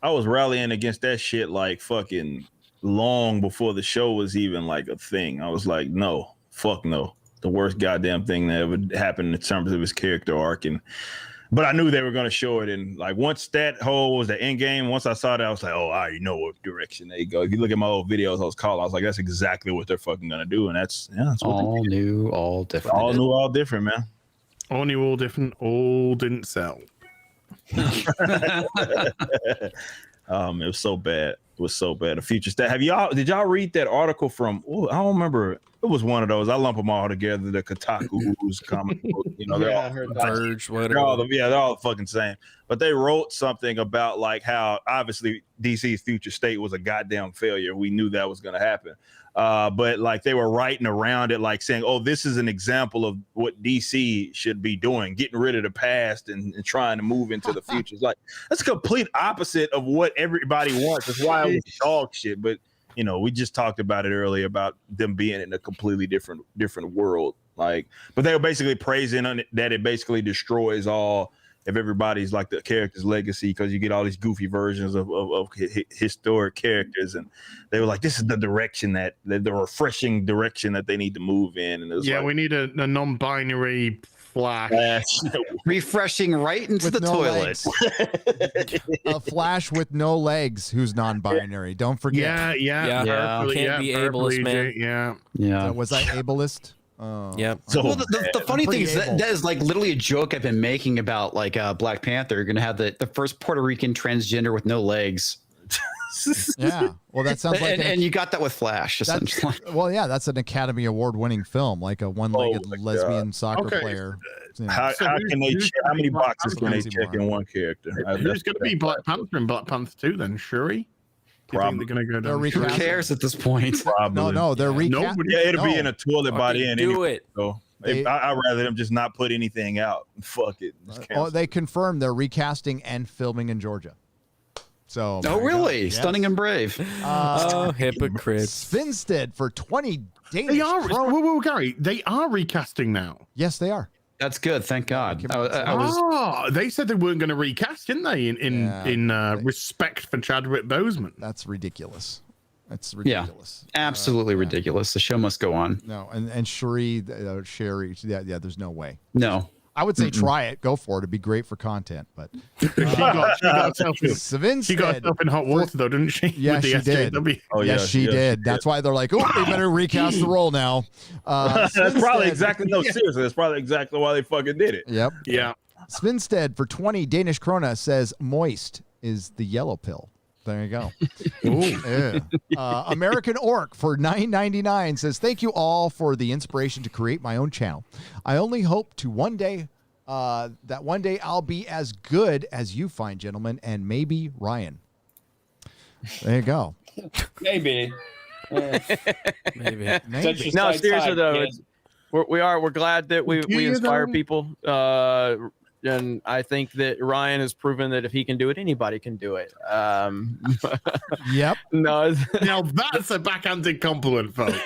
rallying against that shit like fucking long before the show was even like a thing. I was like, no, fuck no. The worst goddamn thing that ever happened in terms of his character arc. But I knew they were going to show it. And like once that whole was the end game, once I saw that, I was like, oh, I already know what direction they go. If you look at my old videos, I was like, that's exactly what they're fucking going to do. And that's what all new, all different. All new, all different, man. All new, all different, all didn't sell. It was so bad. It was so bad. The future stat. Did y'all read that article from? I don't remember. It was one of those. I lump them all together. The Kotaku's comic book. You know, they're all Verge, whatever. they're all the fucking same. But they wrote something about like how obviously DC's future state was a goddamn failure. We knew that was going to happen. But like they were writing around it, like saying, "Oh, this is an example of what DC should be doing, getting rid of the past and trying to move into the future." It's like that's a complete opposite of what everybody wants. That's why it was dog shit. But you know, we just talked about it earlier about them being in a completely different world. Like, but they were basically praising on it, that it basically destroys all if everybody's like the character's legacy, because you get all these goofy versions of historic characters, and they were like, this is the direction that the refreshing direction that they need to move in. And it was Yeah, like, we need a non-binary Flash. Refreshing right into With the no toilet. A Flash with no legs who's non-binary. Don't forget. Yeah. Can't be ableist, man. Yeah. Was I ableist? Oh. Yep. Well, the funny thing is able. that is like literally a joke I've been making about like Black Panther. You're gonna have the first Puerto Rican transgender with no legs. Yeah. Well, that sounds like and you got that with Flash, essentially. Well, yeah, that's an Academy Award-winning film, like a one-legged lesbian soccer player. You know. How can they check? How many boxes can they check in one character? Who's going to be Black Panther in Black Panther 2 then? Shuri? Probably. They're going to go down. Who cares at this point? Probably. No, they're recasting. Yeah, it'll be in a toilet by the end. Do anyway, it. So I'd rather them just not put anything out. Fuck it. They confirmed they're recasting and filming in Georgia. So. Oh, really? Yes. Stunning and brave. Hypocrites. Finstead for 20 Danish. They are. Whoa, Gary. They are recasting now. Yes, they are. That's good. Thank God. They said they weren't going to recast, didn't they? In respect for Chadwick Boseman. That's ridiculous. That's ridiculous. Yeah, absolutely ridiculous. The show must go on. No, and Sherry, yeah, there's no way. No. I would say try it. Go for it. It'd be great for content, but she got herself in hot water, though, didn't she? Yeah, she did. Yes, she did. That's why they're like, oh, they better recast the role now. That's probably exactly seriously. That's probably exactly why they fucking did it. Yep. Yeah. Svinstead for 20 Danish krona says moist is the yellow pill. There you go. American Orc for $9.99 says, thank you all for the inspiration to create my own channel. I only hope to one day I'll be as good as you fine gentlemen, and maybe Ryan. There you go. Maybe. Maybe. No, seriously though, we're glad that we inspire people. And I think that Ryan has proven that if he can do it, anybody can do it. Yep. No. Now that's a backhanded compliment, folks.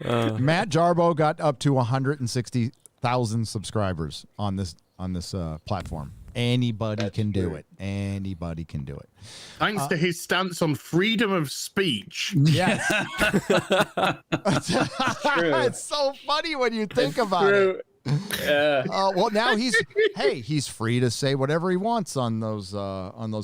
Matt Jarbo got up to 160,000 subscribers on this platform. Anybody can do it. Anybody can do it. Thanks to his stance on freedom of speech. Yes. It's so funny when you think about it. Well, now he's free to say whatever he wants on those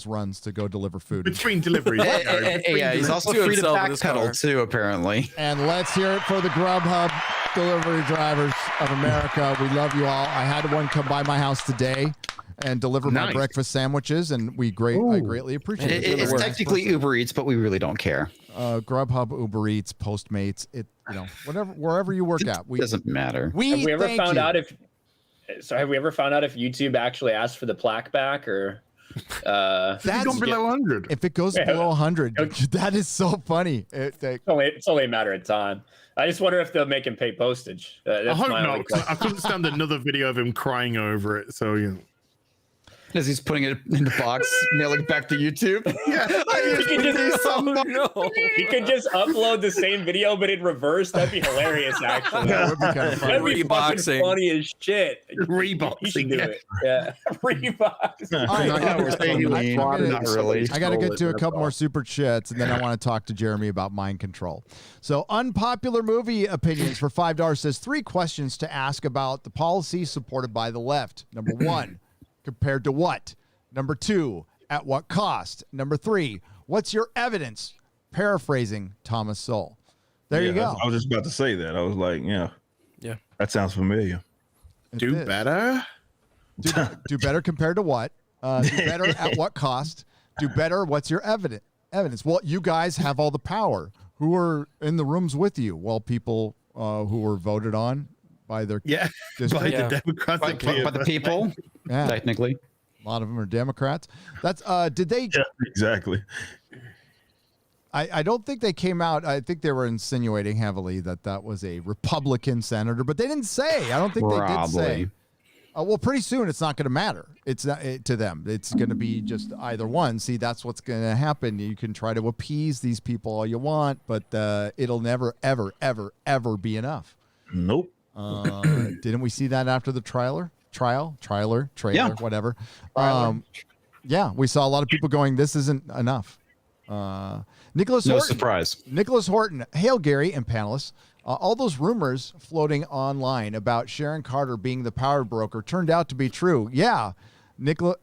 runs to go deliver food between deliveries. He's also free to backpedal too, apparently. And let's hear it for the Grubhub delivery drivers of America. We love you all. I had one come by my house today and deliver my breakfast sandwiches, and I greatly appreciate it. It's technically Uber Eats, but we really don't care. Grubhub, Uber Eats, Postmates, wherever you work at. It doesn't matter. Have we ever found out if YouTube actually asked for the plaque back, or that's gone below 100? If it goes below 100, that is so funny. It's only a matter of time. I just wonder if they'll make him pay postage. I hope not. I couldn't stand another video of him crying over it. So as he's putting it in the box, mailing it back to YouTube. Yeah, he could just upload the same video, but in reverse. That'd be hilarious, actually. That would be kind of funny. That'd be fucking funny as shit. Reboxing. He should do it. Yeah, reboxing. Not really. I got to get to a couple more super chats, and then I want to talk to Jeremy about mind control. So, unpopular movie opinions for $5 says 3 questions to ask about the policy supported by the left. Number 1. Compared to what? Number 2, at what cost? Number 3, what's your evidence? Paraphrasing Thomas Sowell. There you go. I was just about to say that. I was like, yeah, that sounds familiar. Do better? Do better compared to what? Do better at what cost? Do better, what's your evidence? Well, you guys have all the power. Who are in the rooms with you? Well, people who were voted on by their district. By the Democrats, by the people. Yeah. Technically, a lot of them are Democrats. That's did they? Yeah, exactly. I don't think they came out. I think they were insinuating heavily that was a Republican senator, but they didn't say. I don't think they did say. Well, pretty soon it's not going to matter. It's not to them. It's going to be just either one. See, that's what's going to happen. You can try to appease these people all you want, but it'll never, ever, ever, ever be enough. Nope. Didn't we see that after the trailer? trailer, Yeah. whatever. Yeah, we saw a lot of people going, this isn't enough. Nicholas No Horton. surprise. Nicholas Horton, hail Gary and panelists. All those rumors floating online about Sharon Carter being the power broker turned out to be true. Yeah, Nicholas,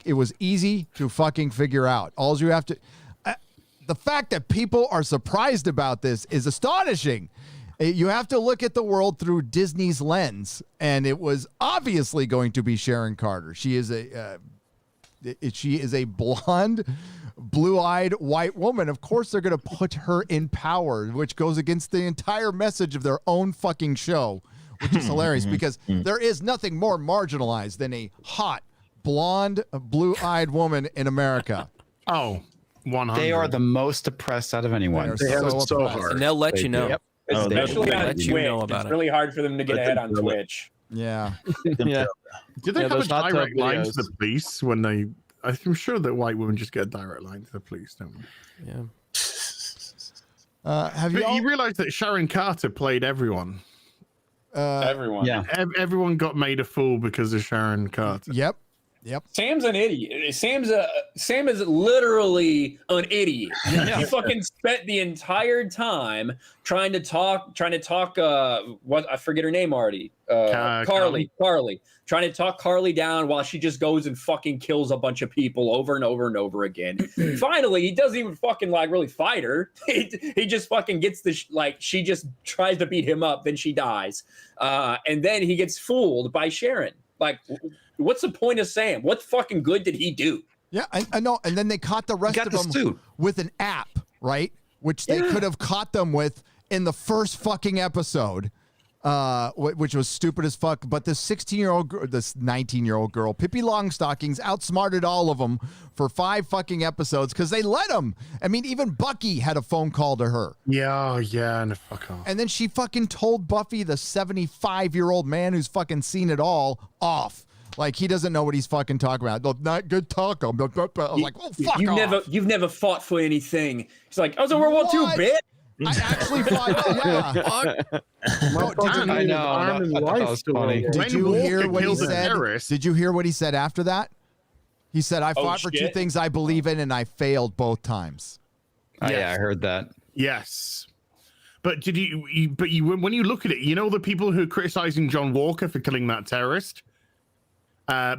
it was easy to fucking figure out. All you have to, the fact that people are surprised about this is astonishing. You have to look at the world through Disney's lens, and it was obviously going to be Sharon Carter. She is a blonde, blue-eyed white woman. Of course they're going to put her in power, which goes against the entire message of their own fucking show, which is hilarious because there is nothing more marginalized than a hot, blonde, blue-eyed woman in America. Oh, 100. They are the most oppressed out of anyone. They have it so hard. And they'll let you know. Yep. Oh, Especially on let Twitch. you know about It's it. really hard for them to get ahead on Twitch. Yeah. Yeah. Did they have a those hot tub direct line to videos. the police when they? I'm sure that white women just get a direct line to the police, don't they? Yeah. Have But you all, you realize that Sharon Carter played everyone? Everyone. Yeah. Everyone got made a fool because of Sharon Carter. Yep. Sam's an idiot. Sam is literally an idiot. He fucking spent the entire time trying to talk what I forget her name already. Carly. Trying to talk Carly down while she just goes and fucking kills a bunch of people over and over and over again. Finally, he doesn't even fucking like really fight her. He just fucking gets she just tries to beat him up, then she dies. And then he gets fooled by Sharon. Like, what's the point of Sam? What fucking good did he do? Yeah, I know. And then they caught the rest of them with an app, right? Which they could have caught them with in the first fucking episode, which was stupid as fuck. But this 19-year-old girl, Pippi Longstockings, outsmarted all of them for 5 fucking episodes because they let them. I mean, even Bucky had a phone call to her. Yeah, and fuck off. And then she fucking told Buffy, the 75-year-old man who's fucking seen it all, off. Like, he doesn't know what he's fucking talking about. Look, not good talk. I'm like, oh, fuck off. You've never fought for anything. He's like, I was in World War II, bitch. I actually fought, I know. That was funny. Did you hear what he said? Did you hear what he said after that? He said, I fought for 2 things I believe in, and I failed both times. Yeah, I heard that. Yes. But when you look at it, you know the people who are criticizing John Walker for killing that terrorist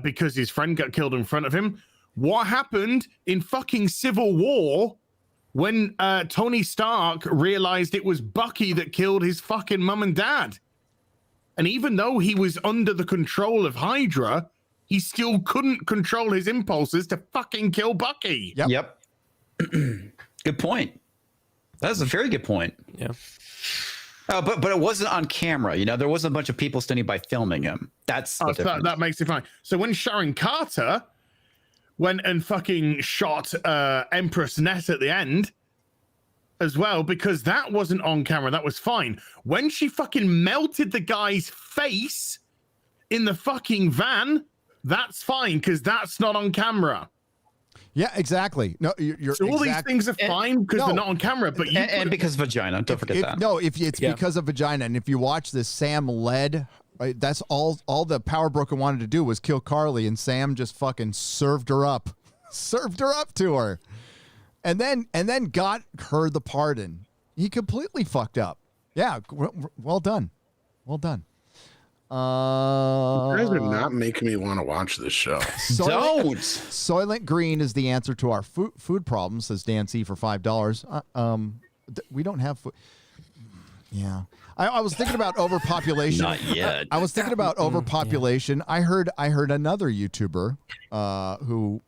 because his friend got killed in front of him? What happened in fucking Civil War when Tony Stark realized it was Bucky that killed his fucking mum and dad? And even though he was under the control of Hydra, he still couldn't control his impulses to fucking kill Bucky. Yep. Good point. That's a very good point. Yeah. But it wasn't on camera. You know, there wasn't a bunch of people standing by filming him. That's the difference. That makes it fine. So when Sharon Carter went and fucking shot Empress Ness at the end as well, because that wasn't on camera, that was fine. When she fucking melted the guy's face in the fucking van, that's fine because that's not on camera. Yeah, exactly. No, you're so all these things are fine because they're not on camera, but you and because vagina. Don't forget that. No, if it's because of vagina, and if you watch this, Sam led. Right, that's all the Power Broker wanted to do was kill Carly, and Sam just fucking served her up to her, and then got her the pardon. He completely fucked up. Yeah, well done. You guys are not making me want to watch this show. Soylent Green is the answer to our food problem, says Dan C for $5. We don't have food. Yeah, I was thinking about overpopulation. Not yet. I was thinking about overpopulation. I heard another YouTuber who,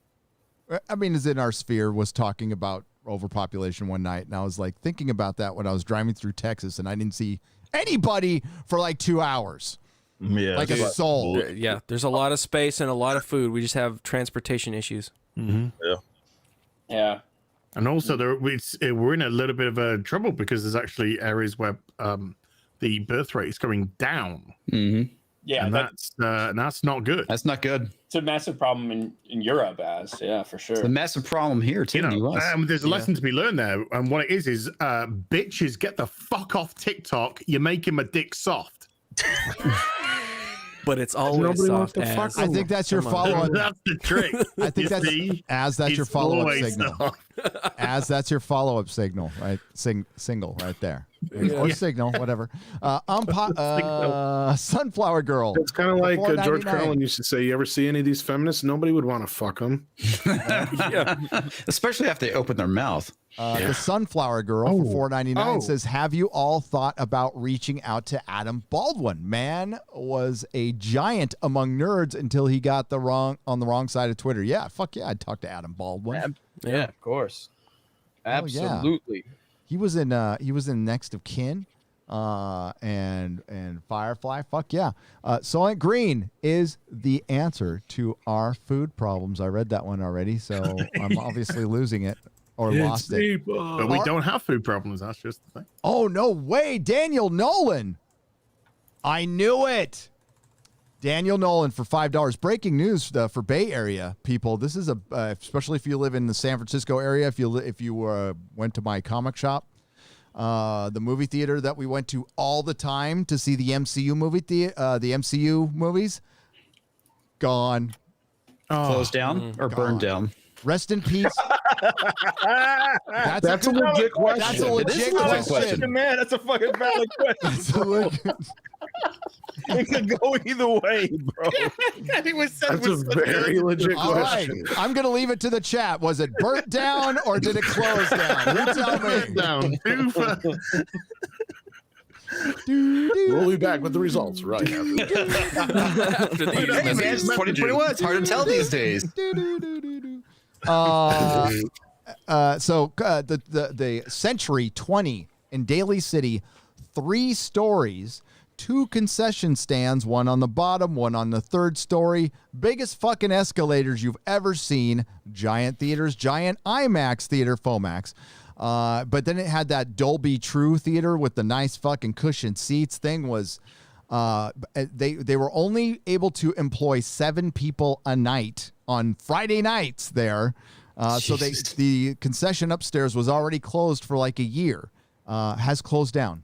I mean, is in our sphere, was talking about overpopulation one night, and I was like thinking about that when I was driving through Texas, and I didn't see anybody for like 2 hours. Yeah, like a soul. Yeah, there's a lot of space and a lot of food. We just have transportation issues. Yeah. And also, we're in a little bit of a trouble because there's actually areas where the birth rate is going down. Mm-hmm. Yeah, and that's not good. That's not good. It's a massive problem in Europe, for sure. It's a massive problem here too. You know, in the US. there's a lesson to be learned there, and what it is bitches, get the fuck off TikTok. You're making my dick soft. but it's always soft as. I think that's your follow-up. That's the trick. I think that's that's your It's follow-up always signal. soft. As that's your follow-up signal, right? Single right there, Yeah. or signal, whatever. Sunflower Girl. It's kind of like George $4.99. Carlin used to say, you ever see any of these feminists? Nobody would want to fuck them. Especially after they open their mouth. The Sunflower Girl for $4.99 says, "Have you all thought about reaching out to Adam Baldwin? Man was a giant among nerds until he got on the wrong side of Twitter." Yeah, fuck yeah, I'd talk to Adam Baldwin. Yeah, of course. Hell yeah. Absolutely. He was in Next of Kin, and Firefly. Fuck yeah. Soylent Green is the answer to our food problems. I read that one already, so I'm obviously losing it or lost it. But we don't have food problems. That's just the thing. Oh no way, Daniel Nolan! I knew it. Daniel Nolan for $5. Breaking news for Bay Area people. This is especially if you live in the San Francisco area. If you went to my comic shop, the movie theater that we went to all the time to see the MCU the MCU movies, gone. Closed down or burned down? Rest in peace. That's a legit question. That's a legit question. Man, that's a fucking valid question. It could go either way, bro. That's a very legit All right, question. I'm going to leave it to the chat. Was it burnt down or did it close down? You tell me. Down. We'll be back with the results right after. Hey, man, it's 2021. It's hard to tell these days. The Century 20 in Daly City, 3 stories, 2 concession stands, one on the bottom, one on the 3rd story, biggest fucking escalators you've ever seen, giant theaters, giant IMAX theater, FOMAX. But then it had that Dolby True theater with the nice fucking cushioned seats. Thing was, they were only able to employ 7 people a night on Friday nights there. So the concession upstairs was already closed for like a year. Has closed down.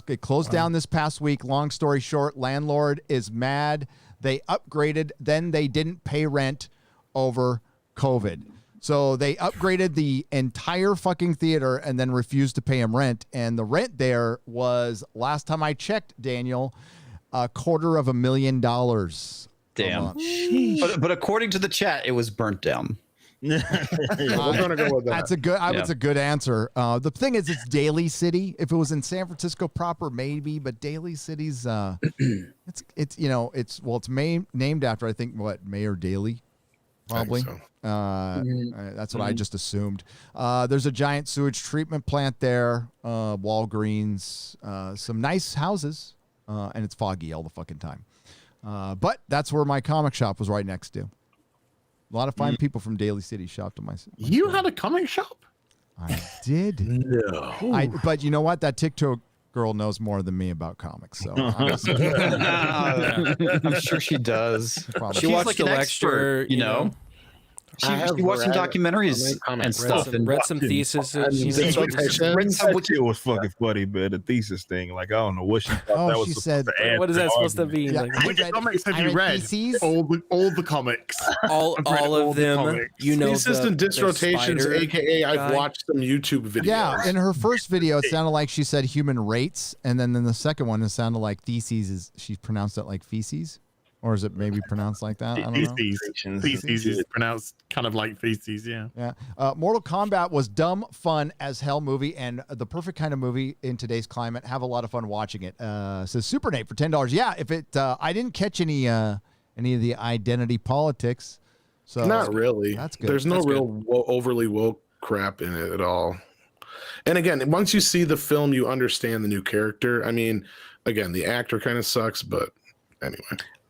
It closed down this past week. Long story short, landlord is mad. They upgraded, then they didn't pay rent over COVID. So they upgraded the entire fucking theater and then refused to pay him rent. And the rent there was, last time I checked, Daniel, $250,000. Damn. But according to the chat, it was burnt down. We're gonna go with that. That's a good. That's a good answer. The thing is, it's Daly City. If it was in San Francisco proper, maybe, but Daly City's it's named after, I think, Mayor Daley, probably. That's what I just assumed. There's a giant sewage treatment plant there. Walgreens, some nice houses, and it's foggy all the fucking time. But that's where my comic shop was right next to. A lot of fine people from Daly City shopped at my You had a comic shop? I did. No. But you know what? That TikTok girl knows more than me about comics. So I'm sure she does. Probably. She watched the lecture, you know. She watched some documentaries and stuff. Read some theses. It was fucking funny, but the thesis thing, like, I don't know what she thought that was. She said, "What is that supposed to be?" Yeah, Like, Which comics have you read? All the comics. all of them. You know, Thesis disrotations, aka I've watched some YouTube videos. Yeah, in her first video, it sounded like she said human rates, and then in the second one, it sounded like theses. She pronounced it like feces. Or is it maybe pronounced like that? I don't know. Feces is pronounced kind of like feces, yeah. Yeah. Mortal Kombat was dumb, fun as hell movie, and the perfect kind of movie in today's climate. Have a lot of fun watching it. Says Super Nate for $10. Yeah, if it, I didn't catch any of the identity politics. So not really. That's good. There's no real overly woke crap in it at all. And again, once you see the film, you understand the new character. I mean, again, the actor kind of sucks, but anyway.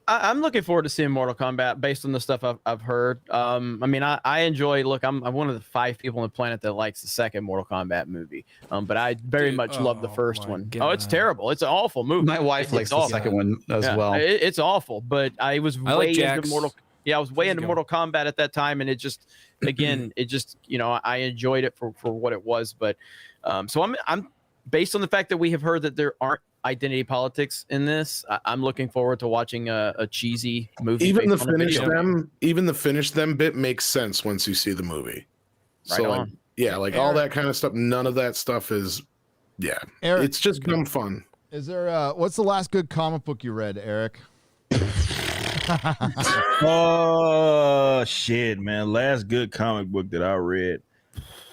I'm looking forward to seeing Mortal Kombat based on the stuff I've heard. I mean, I enjoy. Look, I'm one of the 5 people on the planet that likes the second Mortal Kombat movie. But I very much love the first one. God. Oh, it's terrible. It's an awful movie. My wife likes the second one as well. It's awful. But I was way into Mortal. Yeah, I was way into go. Mortal Kombat at that time, and it just, again, I enjoyed it for what it was. But so I'm based on the fact that we have heard that there aren't identity politics in this. I'm looking forward to watching a cheesy movie. Even the based on a finish them bit makes sense once you see the movie. Right So on. like all that kind of stuff. None of that stuff is, Eric, it's just dumb fun. Is there what's the last good comic book you read, Eric? Oh shit, man! Last good comic book that I read,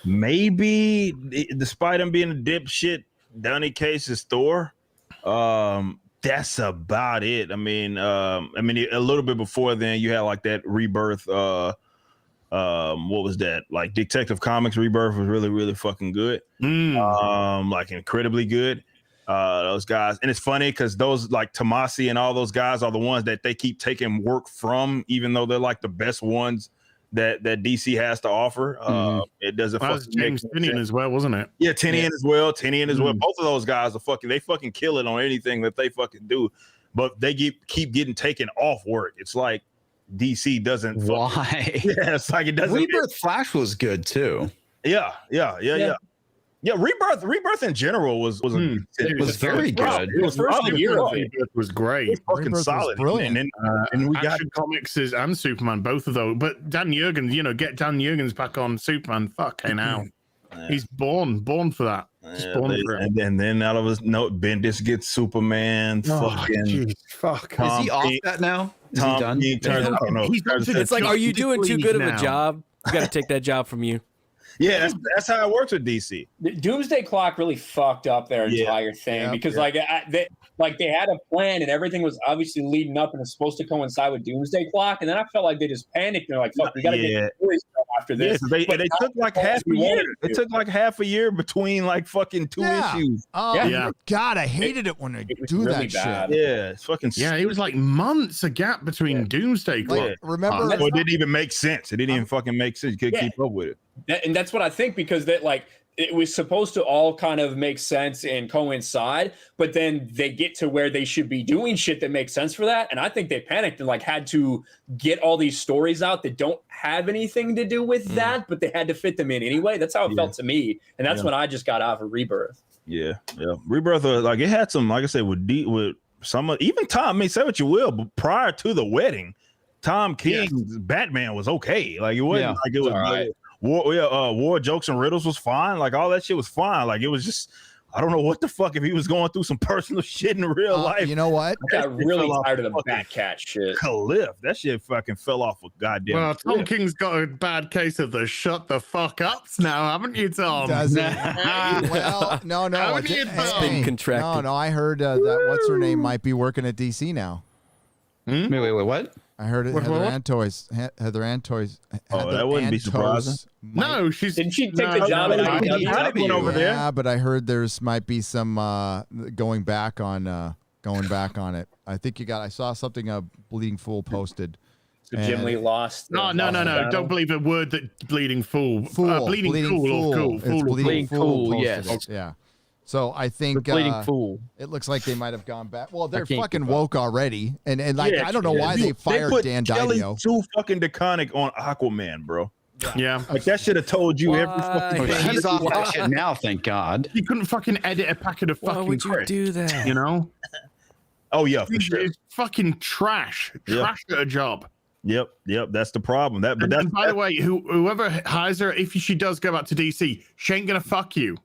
maybe, despite him being a dipshit, Donny Case's Thor. That's about it. I mean, a little bit before then, you had like that Rebirth. What was that? Like Detective Comics Rebirth was really, really fucking good. Like incredibly good. Those guys, and it's funny because those like Tomasi and all those guys are the ones that they keep taking work from, even though they're like the best ones that DC has to offer. It doesn't. That was James Tynion as well, wasn't it? Yeah, Tynion as well. Both of those guys are fucking kill it on anything that they fucking do, but they keep getting taken off work. It's like DC doesn't. Why? Yeah, it's like it doesn't. Rebirth Flash was good too. Yeah. Yeah, Rebirth in general was very good. It was first year of it. It was great. It was fucking solid, brilliant. And we got Action Comics and Superman, both of those. But Dan Jurgens, get Dan Jurgens back on Superman. Fucking hell, he's born for that. Born for it. And then out of his note, Bendis gets Superman. Fuck. Is he off that now? Is he done? It's like, are you doing too good of a job? We got to take that job from you. Yeah, that's how it works with DC. The Doomsday Clock really fucked up their entire thing because they had a plan and everything was obviously leading up and it's supposed to coincide with Doomsday Clock, and then I felt like they just panicked and they're like, "Fuck, we got to get stories after this." They took like half a year. It took like half a year between like fucking two issues. Oh God, I hated it when they do really that bad. shit. Yeah, it's fucking. Yeah, it was like months a gap between Doomsday Clock. Remember, it didn't even make sense. It didn't even fucking make sense. You couldn't keep up with it. And that's what I think, because that it was supposed to all kind of make sense and coincide, but then they get to where they should be doing shit that makes sense for that. And I think they panicked and had to get all these stories out that don't have anything to do with that, but they had to fit them in anyway. That's how it felt to me. And that's when I just got out of Rebirth. Yeah. Rebirth, it had some, like I said, with some, even Tom, I mean, say what you will, but prior to the wedding, Tom King's Batman was okay. Like it wasn't like it was all right. War Jokes and Riddles was fine. Like all that shit was fine. Like it was just, I don't know what the fuck if he was going through some personal shit in real life. You know what? I got really tired of the Batcat shit. Cliff, that shit fucking fell off a goddamn. Well, Tom cliff. King's got a bad case of the shut the fuck ups now, haven't you, Tom? Does it? Well, no. Haven't you, Tom? It's been contracted. No, I heard that what's her name might be working at DC now. Wait, what? I heard it. Heather Antois. Oh, that wouldn't be surprising. No, didn't she take the job at IDW over there? Yeah, but I heard there's might be some going back on it. I think I saw something Bleeding Fool posted. So Jim Lee lost. No. Don't believe a word that Bleeding Fool. Bleeding Fool. Cool. It's Bleeding Fool. Yes. It. Yeah. So I think Bleeding Fool. It looks like they might have gone back. Well, they're fucking woke already, and I don't know why they fired put Dan Kelly Didio. too fucking DeConnick on Aquaman, bro. Yeah. Like that should have told you every fucking thing. He's off that shit now, thank God. He couldn't fucking edit a packet of Why fucking would you crisps, do that? you know? Oh yeah, for sure. It's fucking trash. Trash at a job. Yep. That's the problem. And by the way, whoever hires her, if she does go back to DC, she ain't gonna fuck you.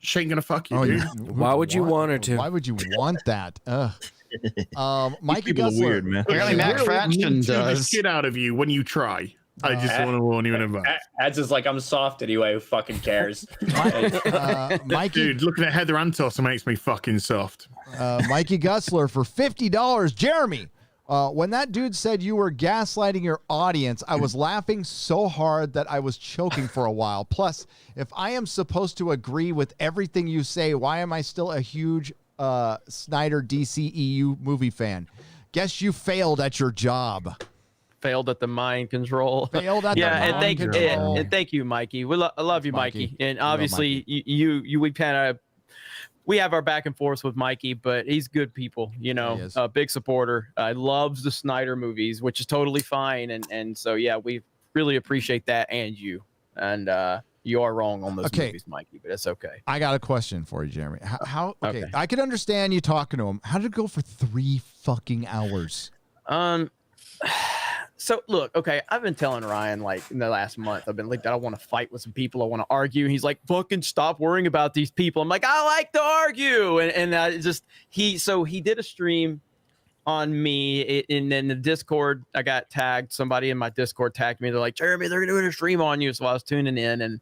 She ain't gonna fuck you, dude. Why would you want her to? Why would you want that? Mikey people are Gussler. weird, man. Apparently, Matt Fraction the does. shit out of you when you try. I just want to warn you in advance. Ads is like, I'm soft anyway. Who fucking cares? Mikey, Dude, looking at Heather Antos makes me fucking soft. Mikey Gussler for $50. Jeremy, when that dude said you were gaslighting your audience, I was laughing so hard that I was choking for a while. Plus, if I am supposed to agree with everything you say, why am I still a huge Snyder DCEU movie fan? Guess you failed at your job. Failed at the mind control. Failed at the mind control. And thank you, Mikey. I love you, Mikey. And obviously, we have our back and forth with Mikey, but he's good people, a big supporter. Loves the Snyder movies, which is totally fine. And so, yeah, we really appreciate that and you. And You are wrong on those Okay. movies, Mikey, but it's okay. I got a question for you, Jeremy. How okay. I could understand you talking to him. How did it go for 3 fucking hours? So look, okay, I've been telling Ryan like in the last month, I've been like, I want to fight with some people, I want to argue. He's like, fucking stop worrying about these people. I'm like, I like to argue, and he did a stream on me, and then the Discord, I got tagged. Somebody in my Discord tagged me. They're like, Jeremy, they're doing a stream on you. So I was tuning in, and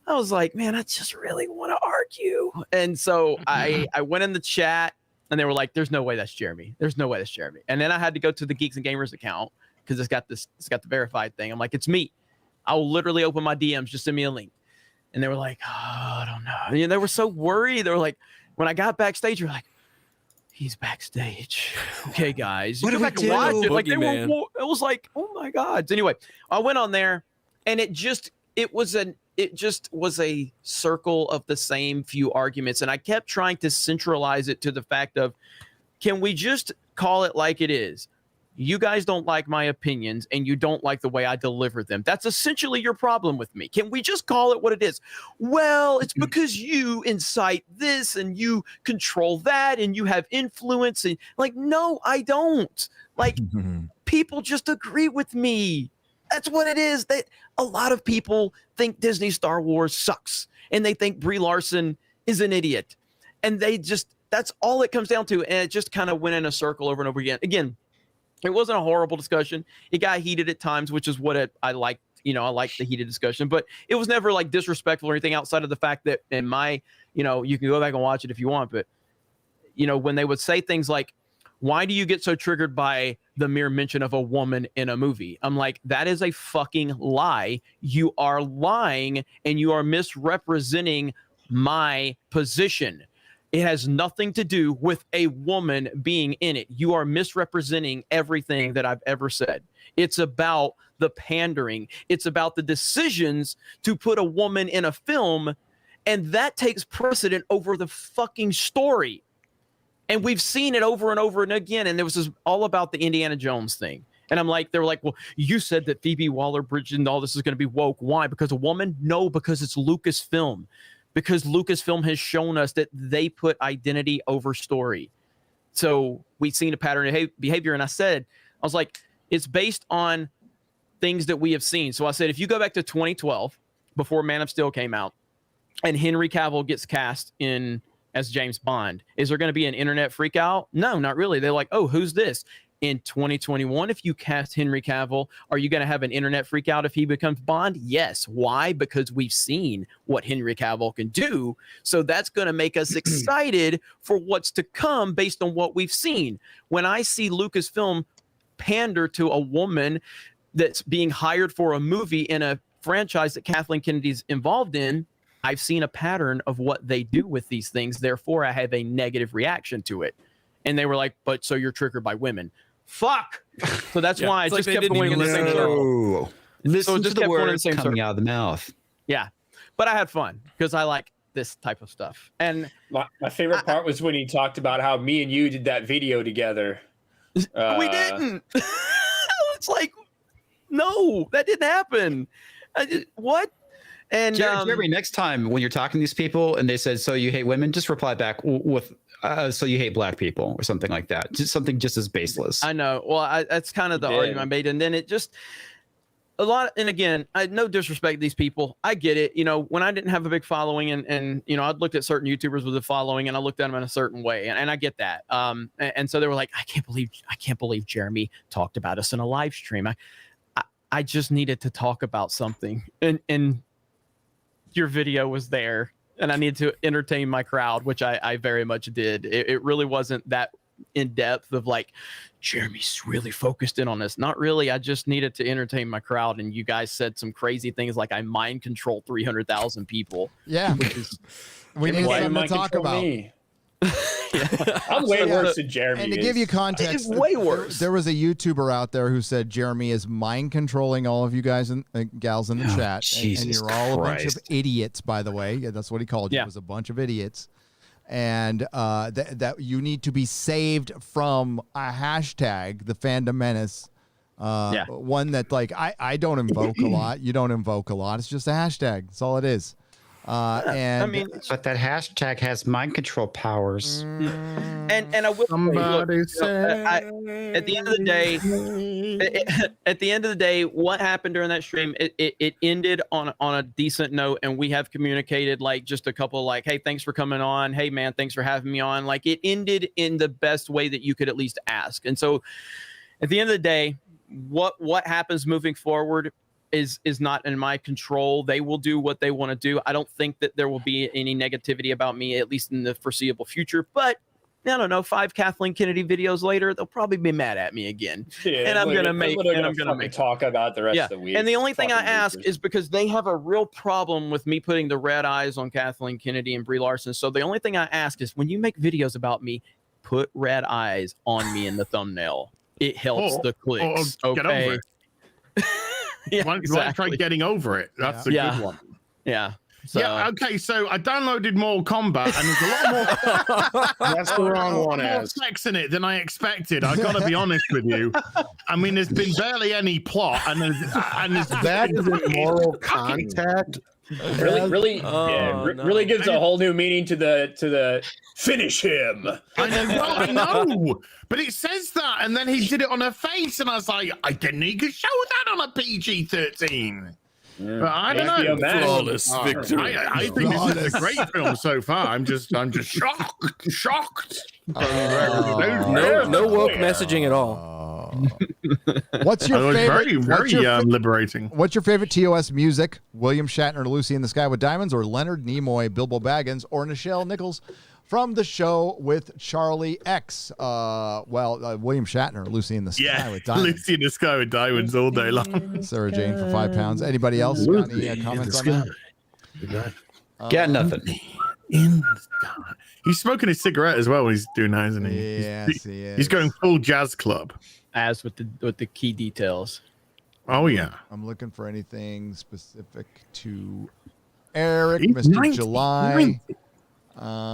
I was like, man, I just really want to argue. And so I went in the chat, and they were like, there's no way that's Jeremy. There's no way that's Jeremy. And then I had to go to the Geeks and Gamers account because it's got the verified thing. I'm like, it's me. I will literally open my DMs, just send me a link. And they were like, oh, I don't know. And they were so worried. They were like, when I got backstage, you're like, he's backstage. Okay, guys. What you do go back we and watch do? it. Like they Boogeyman. were, it was like, oh my God. Anyway, I went on there, and it just was a circle of the same few arguments. And I kept trying to centralize it to the fact of, can we just call it like it is? You guys don't like my opinions, and you don't like the way I deliver them. That's essentially your problem with me. Can we just call it what it is? Well, it's because you incite this, and you control that, and you have influence. And like, no, I don't. Like, people just agree with me. That's what it is. That a lot of people think Disney Star Wars sucks, and they think Brie Larson is an idiot, and that's all it comes down to. And it just kind of went in a circle over and over again. Again, it wasn't a horrible discussion. It got heated at times, which is what I liked. You know, I liked the heated discussion, but it was never like disrespectful or anything outside of the fact that in my, you can go back and watch it if you want, but when they would say things like, why do you get so triggered by the mere mention of a woman in a movie? I'm like, that is a fucking lie. You are lying, and you are misrepresenting my position. It has nothing to do with a woman being in it. You are misrepresenting everything that I've ever said. It's about the pandering. It's about the decisions to put a woman in a film, and that takes precedent over the fucking story. And we've seen it over and over and again. And it was just all about the Indiana Jones thing. And I'm like, they were like, well, you said that Phoebe Waller-Bridge and all this is going to be woke. Why? Because a woman? No, because it's Lucasfilm. Because Lucasfilm has shown us that they put identity over story. So we've seen a pattern of behavior. And I was like, it's based on things that we have seen. So I said, if you go back to 2012, before Man of Steel came out, and Henry Cavill gets cast as James Bond, is there going to be an internet freak out? No, not really. They're like, oh, who's this? In 2021, if you cast Henry Cavill, are you going to have an internet freak out if he becomes Bond? Yes. Why? Because we've seen what Henry Cavill can do. So that's going to make us excited for what's to come based on what we've seen. When I see Lucasfilm pander to a woman that's being hired for a movie in a franchise that Kathleen Kennedy's involved in, I've seen a pattern of what they do with these things. Therefore, I have a negative reaction to it. And they were like, but so you're triggered by women. Fuck. So that's why I just kept going in the same circle. Listen to the words coming out of the mouth. Yeah. But I had fun because I like this type of stuff. And my favorite part was when he talked about how me and you did that video together. We didn't. It's like, no, that didn't happen. What? And Jeremy, next time when you're talking to these people and they said, so you hate women, just reply back with, so you hate black people or something like that. Just something just as baseless. I know. Well, that's kind of the argument I made. And then it just and again, no disrespect to these people. I get it. When I didn't have a big following and I'd looked at certain YouTubers with a following and I looked at them in a certain way. And I get that. And so they were like, I can't believe Jeremy talked about us in a live stream. I just needed to talk about something. And your video was there and I needed to entertain my crowd, which I very much did. It really wasn't that in depth of like, Jeremy's really focused in on this. Not really. I just needed to entertain my crowd. And you guys said some crazy things like I mind control 300,000 people. Yeah. We need something to talk about. I'm way worse than Jeremy. And to give you context, it's way worse. There was a YouTuber out there who said Jeremy is mind controlling all of you guys and gals in the chat. And you're all a bunch of idiots, by the way. Yeah, that's what he called you. It was a bunch of idiots. And that you need to be saved from a hashtag, the Fandom Menace, One that like I don't invoke a lot. You don't invoke a lot. It's just a hashtag. That's all it is. And I mean, but that hashtag has mind control powers. And I will say, at the end of the day, what happened during that stream? It ended on a decent note, and we have communicated like just a couple like, hey, thanks for coming on. Hey, man, thanks for having me on. Like it ended in the best way that you could at least ask. And so, at the end of the day, what happens moving forward is not in my control. They will do what they want to do. I don't think that there will be any negativity about me, at least in the foreseeable future. But I don't know, 5 Kathleen Kennedy videos later, they'll probably be mad at me again. Yeah, and I'm gonna make talk about the rest of the week. And the only thing I ask is because they have a real problem with me putting the red eyes on Kathleen Kennedy and Brie Larson. So the only thing I ask is when you make videos about me, put red eyes on me in the thumbnail. It helps the clicks. Get over Okay. it. Yeah, Why don't try getting over it? That's a good one. Yeah. So. Yeah. Okay. So I downloaded Mortal Kombat, and there's a lot more. That's the wrong one. More sex in it than I expected. I got to be honest with you. I mean, there's been barely any plot, and there's that is Immoral Contact. Really gives a whole new meaning to the finish him. I know, but it says that, and then he did it on her face, and I was like, I didn't need to show that on a PG-13. But I don't know. Flawless victory. I think this is a great film so far. I'm just shocked. No woke messaging at all. What's your favorite? Very liberating. What's your favorite TOS music? William Shatner, Lucy in the Sky with Diamonds, or Leonard Nimoy, Bilbo Baggins, or Nichelle Nichols from the show with Charlie X? William Shatner, Lucy in the Sky with Diamonds. Lucy in the Sky with Diamonds all day long. Sarah Jane for £5. Anybody else got any comments on that? Got nothing. In the sky. He's smoking his cigarette as well when he's doing that, isn't he? Yes, he is. He's going full jazz club. As with the key details. Oh yeah. I'm looking for anything specific to Eric, He's Mr. 90, July. 90.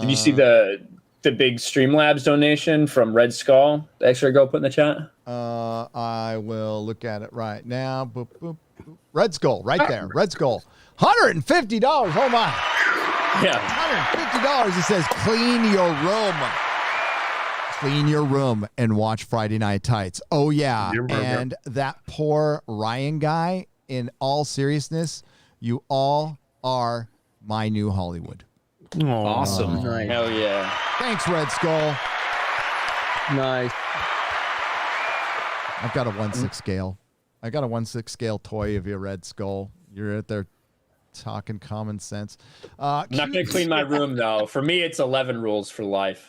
Did you see the big Streamlabs donation from Red Skull? The Xray girl put in the chat. I will look at it right now. Boop, boop, boop. Red Skull, right there. Red Skull, $150. Oh my! Yeah, $150. It says clean your room. Clean your room and watch Friday Night Tights. Oh yeah, and that poor Ryan guy. In all seriousness, you all are my new Hollywood. Awesome. Hell yeah. Thanks, Red Skull. Nice. I've got a 1/6 scale. I got a 1/6 scale toy of your Red Skull. You're out there talking common sense. I'm not gonna clean my room though. For me, it's 11 rules for life.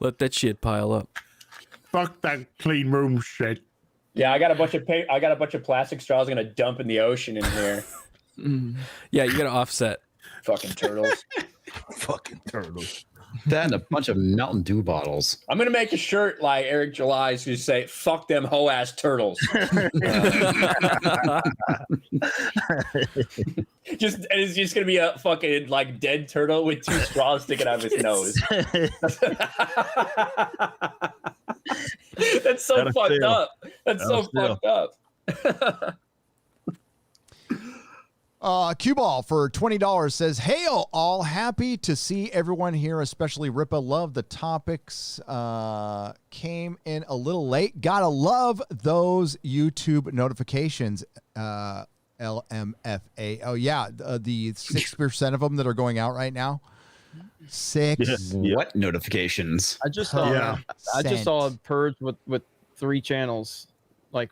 Let that shit pile up. Fuck that clean room shit. Yeah, I got a bunch of plastic straws I'm gonna dump in the ocean in here. Yeah, you gotta offset. Fucking turtles. Fucking turtles. That and a bunch of Mountain Dew bottles. I'm gonna make a shirt like Eric July's who say "fuck them hoe ass turtles." It's just gonna be a fucking like dead turtle with 2 straws sticking out of his nose. That's so fucked up. That's so fucked up. Cue Ball for $20 says, "Hail, all happy to see everyone here, especially Ripa. Love the topics. Came in a little late. Gotta love those YouTube notifications. LMFA. Oh yeah, the 6% of them that are going out right now. 6. What notifications? I just saw. I just saw a purge with 3 channels. Like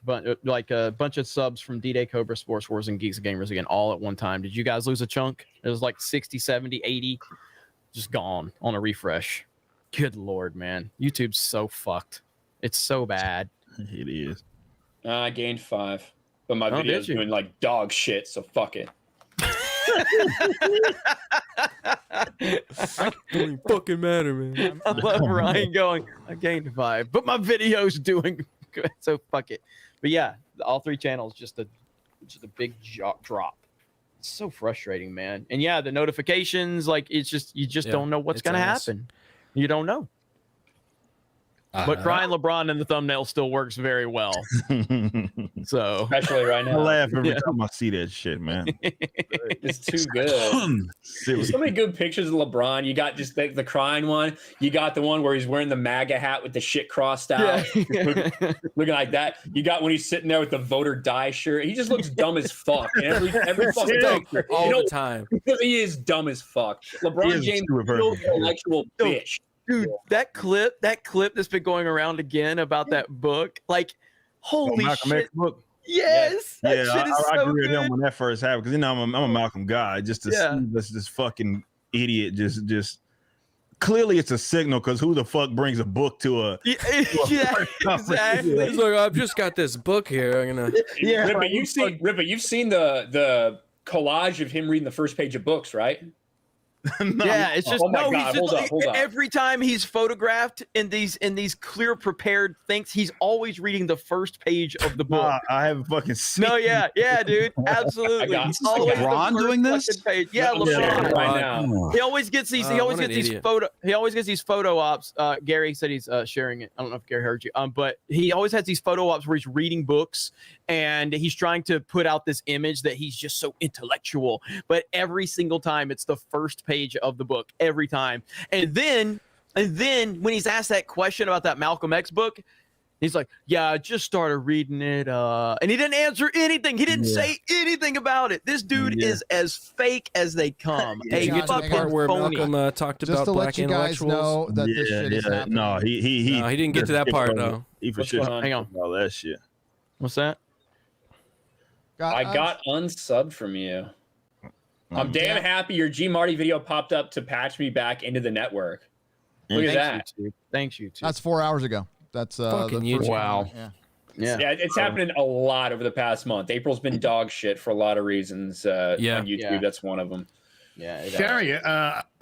a bunch of subs from D-Day, Cobra, Sports Wars, and Geeks and Gamers again, all at one time. Did you guys lose a chunk? It was like 60, 70, 80, just gone on a refresh. Good Lord, man. YouTube's so fucked. It's so bad. It is. I gained 5, but my video's doing like dog shit, so fuck it. Don't fucking matter, man. I love Ryan going, I gained 5, but my video's doing good, so fuck it. But yeah, all 3 channels, just a big drop. It's so frustrating, man. And yeah, the notifications, like it's just you just don't know what's gonna happen. You don't know. But crying LeBron in the thumbnail still works very well. So especially right I now. laugh every time I see that shit, man. It's too good. There's so many good pictures of LeBron. You got just the crying one. You got the one where he's wearing the MAGA hat with the shit crossed out, looking like that. You got when he's sitting there with the voter die shirt. He just looks dumb as fuck. And every fucking picture, all the time. Because he is dumb as fuck. LeBron James, real intellectual bitch. Dude, that clip that's been going around again about that book, like, holy Malcolm shit. X book? Yes, that Yeah, shit is I so agree with good. him when that first happened because I'm a Malcolm guy. Just to see this fucking idiot just clearly it's a signal because who the fuck brings a book to a exactly. He's like, I've just got this book here. I'm gonna Rippa, you've seen the collage of him reading the first page of books, right? Yeah, it's just oh my God, he's just, hold up. every time he's photographed in these clear prepared things, he's always reading the first page of the book. Nah, I haven't fucking seen. No, yeah, dude, absolutely. He's always LeBron the doing first this? fucking page. Yeah, LeBron. Right now. He always gets these. He always what gets an these idiot. photo. He always gets these photo ops. Gary said he's sharing it. I don't know if Gary heard you. But he always has these photo ops where he's reading books and he's trying to put out this image that he's just so intellectual. But every single time, it's the first page of the book. Every time. And then when he's asked that question about that Malcolm X book, he's like, yeah, I just started reading it. And he didn't answer anything. He didn't say anything about it. This dude is as fake as they come. Did you get to the part where Malcolm talked Just about to let black you guys intellectuals? know that this shit is happening. No, he didn't get to that part though. He for What's sure going on? Hang on. all that shit. What's that? I got unsubbed from you. I'm damn happy your G Marty video popped up to patch me back into the network. Look at that. Thanks, YouTube. That's 4 hours ago. That's Fucking the first YouTube. one. Wow. Yeah. Yeah, it's happening a lot over the past month. April's been dog shit for a lot of reasons on YouTube. Yeah. That's one of them. Yeah. Gary,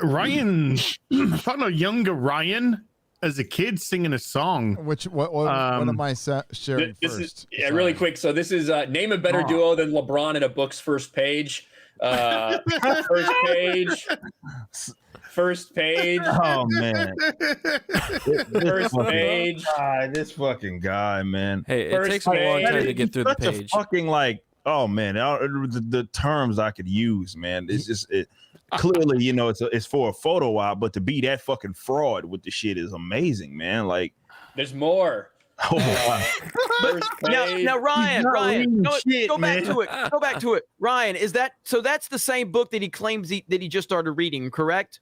Ryan, I found a younger Ryan as a kid singing a song. What am I sharing first? Really quick. So this is name a better duo than LeBron in a book's first page. First page. Oh man. First page. This fucking guy, man. Hey, it takes me a long time to get through the Such a page. fucking like, oh man, the terms I could use, man. It's just clearly, you know, it's for a photo op, but to be that fucking fraud with the shit is amazing, man. Like, there's more. Oh my. Now Ryan, go back to it. Go back to it. Ryan, that's the same book that he claims that he just started reading, correct?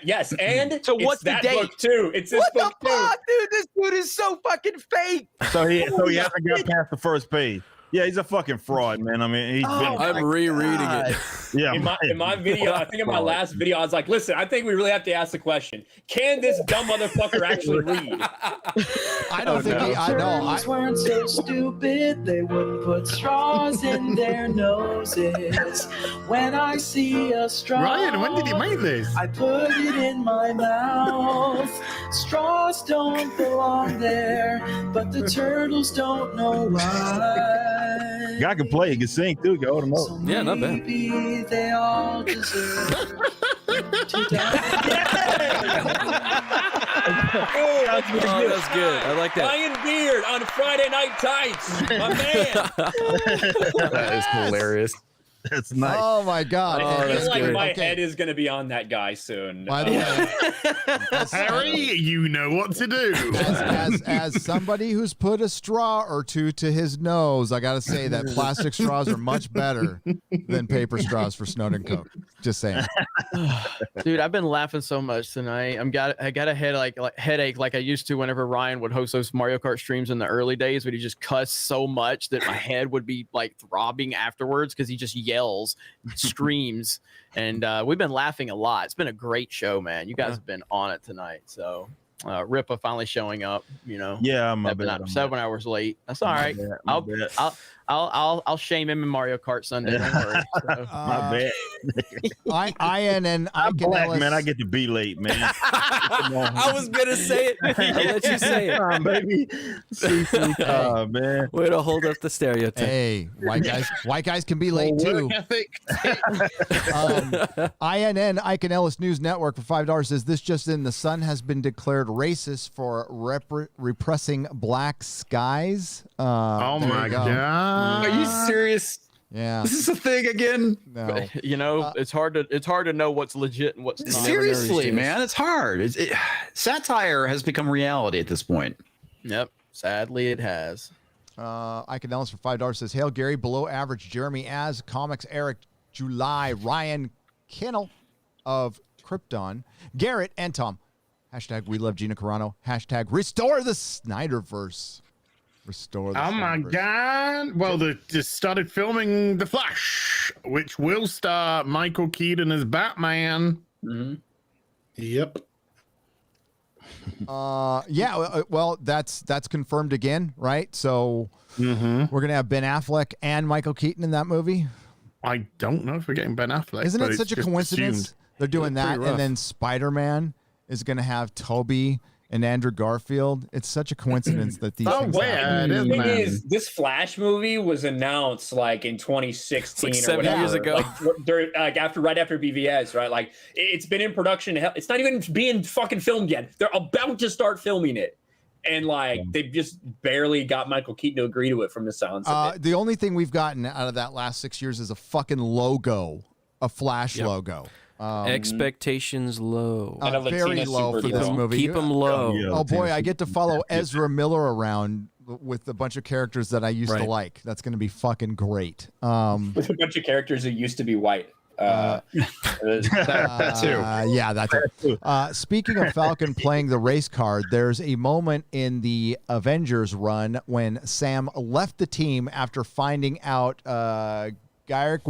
Yes, and so what's it's the date? Book too. It's this book too. Dude, this dude is so fucking fake. So he hasn't got past the first page. Yeah, he's a fucking fraud, man. I mean, he's been. I'm rereading it. Yeah, in my video, I think in my last video, I was like, listen, I think we really have to ask the question: can this dumb motherfucker actually read? I don't think I know. weren't so stupid they wouldn't put straws in their noses. When I see a straw, Ryan, when did he make this? I put it in my mouth. Straws don't belong there, but the turtles don't know why. Guy can play, he can sing too. Go hold him up. Yeah, not bad. Maybe they all deserve to die. Oh, that's good. I like that. Ryan Beard on Friday Night Tights, my man. That is hilarious. That's nice. Oh my God. I feel like my Okay. head is going to be on that guy soon. By the way, Harry, you know what to do. as somebody who's put a straw or two to his nose, I gotta say that plastic straws are much better than paper straws for Snowden Coke. Just saying. Dude, I've been laughing so much tonight. I got a headache like I used to whenever Ryan would host those Mario Kart streams in the early days, but he just cussed so much that my head would be like throbbing afterwards because he just yells, screams, and we've been laughing a lot. It's been a great show, man. You guys have been on it tonight. So Ripa finally showing up, you know. Yeah, I'm 7 hours late. That's all right. I'll shame him in Mario Kart Sunday. Don't worry. So. My bad. I'm black, man. I get to be late, man. I was gonna say it. I'll let you say it. Come on, baby. Oh, man. Way to hold up the stereotype. Hey, white guys can be late too. INN Ike and Ellis News Network for $5 says this just in: the sun has been declared racist for repressing black skies. Oh There my you go. God. Are you serious? Yeah. This is a thing again. No. You know, it's hard to know what's legit and what's not. Seriously, man, it's hard. Satire has become reality at this point. Yep. Sadly, it has. Ike Ellis for $5 says, Hail Gary, below average Jeremy Az, Comics Eric, July, Ryan Kennel of Krypton, Garrett, and Tom. Hashtag we love Gina Carano. Hashtag restore the Snyderverse. Restore the Oh my Snyderverse. God. Well, they just started filming The Flash, which will star Michael Keaton as Batman. Mm-hmm. Yep. Yeah, well, that's confirmed again, right? So we're gonna have Ben Affleck and Michael Keaton in that movie. I don't know if we're getting Ben Affleck. Isn't but it such a it's just coincidence? assumed. They're doing Pretty that, rough. and then Spider-Man is gonna have Toby and Andrew Garfield. It's such a coincidence that these things happen. The thing is, this Flash movie was announced like in 2016 It's like or 7 whatever. years ago. Like, right after BVS, right? Like it's been in production. It's not even being fucking filmed yet. They're about to start filming it, and like they've just barely got Michael Keaton to agree to it from the sounds of it. The only thing we've gotten out of that last 6 years is a fucking logo, a Flash logo. Expectations low. Very low for this movie. Keep them low. Oh boy, I get to follow Ezra Miller around with a bunch of characters that I used to like. That's going to be fucking great. With a bunch of characters who used to be white. That too. Yeah, that's it. Speaking of Falcon playing the race card, there's a moment in the Avengers run when Sam left the team after finding out Garrick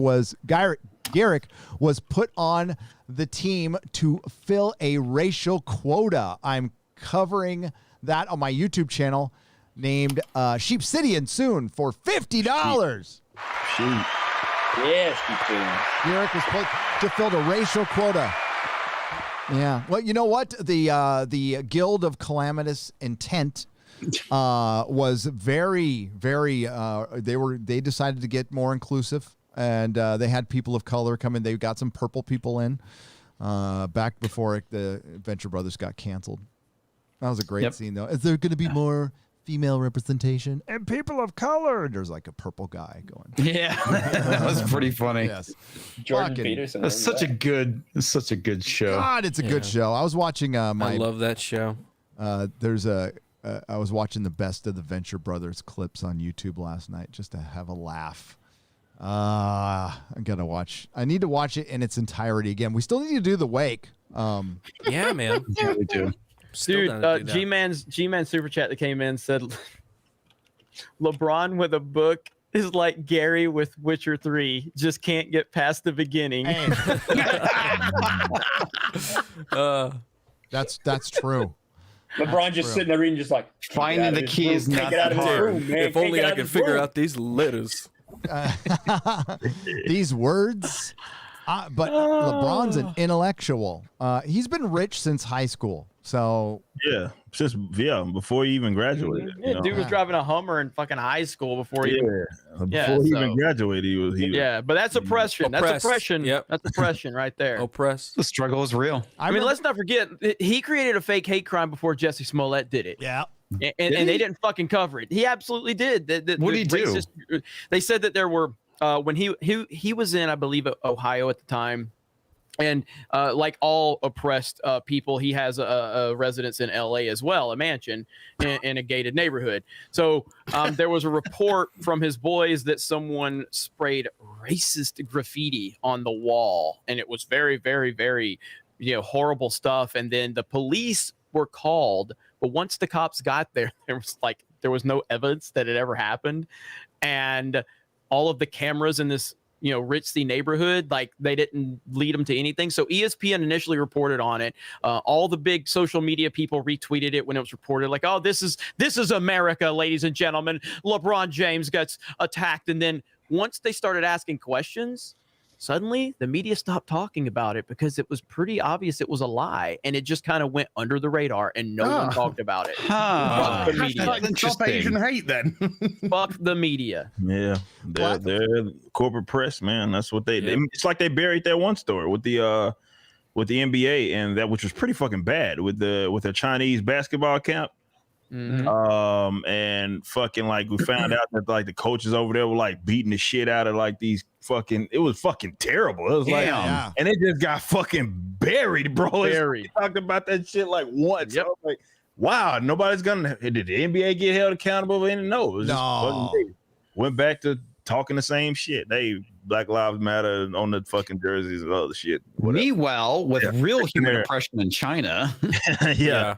was put on the team to fill a racial quota. I'm covering that on my YouTube channel named Sheep City and soon for $50. Yeah, Garrick was put to fill the racial quota. Yeah. Well, you know what? The Guild of Calamitous Intent was very, very. They decided to get more inclusive, and they had people of color come in. They got some purple people in back before the Venture Brothers got canceled. That was a great scene, though. Is there going to be more female representation and people of color? There's like a purple guy going. Yeah, that was pretty funny. Yes, Jordan Peterson. That's such a good show. God, it's a good show. I was watching. I love that show. I was watching the best of the Venture Brothers clips on YouTube last night just to have a laugh. I need to watch it in its entirety again. We still need to do the wake. Yeah, man. Yeah, we do. Dude, G-Man's super chat that came in said LeBron with a book is like Gary with Witcher 3, just can't get past the beginning. That's true. LeBron just sitting there reading, just like finding the key is not that hard. If only I could figure out these letters. These words. But LeBron's an intellectual. He's been rich since high school. So before he even graduated. Yeah, dude was driving a Hummer in fucking high school before he even graduated. He was but that's oppression. That's oppression. Yep. That's oppression right there. Oppress. The struggle is real. I mean, let's not forget he created a fake hate crime before Jesse Smollett did it. Yeah. And they didn't fucking cover it. He absolutely did. What did he do? They said that there were when he was in, I believe, Ohio at the time. And like all oppressed people, he has a residence in L.A. as well, a mansion in a gated neighborhood. So there was a report from his boys that someone sprayed racist graffiti on the wall, and it was very, very, very, horrible stuff. And then the police were called, but once the cops got there, there was no evidence that it ever happened, and all of the cameras in this ritzy neighborhood, like they didn't lead them to anything. So ESPN initially reported on it. All the big social media people retweeted it when it was reported, like, oh, this is America, ladies and gentlemen. LeBron James gets attacked. And then once they started asking questions, suddenly the media stopped talking about it because it was pretty obvious it was a lie, and it just kind of went under the radar and no one talked about it. Fuck the media. Stop Asian hate then. Fuck the media. Yeah, they're corporate press, man. That's what they. It's like they buried that one story with the with the NBA, and that which was pretty fucking bad with the Chinese basketball camp. And fucking like we found out that like the coaches over there were like beating the shit out of like these fucking. It was fucking terrible. It was like, and it just got fucking buried, bro. We talked about that shit like once. I was like, wow, nobody's gonna. Did the NBA get held accountable? No, it was just went back to talking the same shit. They Black Lives Matter on the fucking jerseys and other shit. Meanwhile, with real human oppression in China, yeah,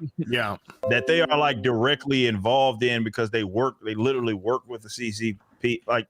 that they are like directly involved in because they literally work with the CCP, like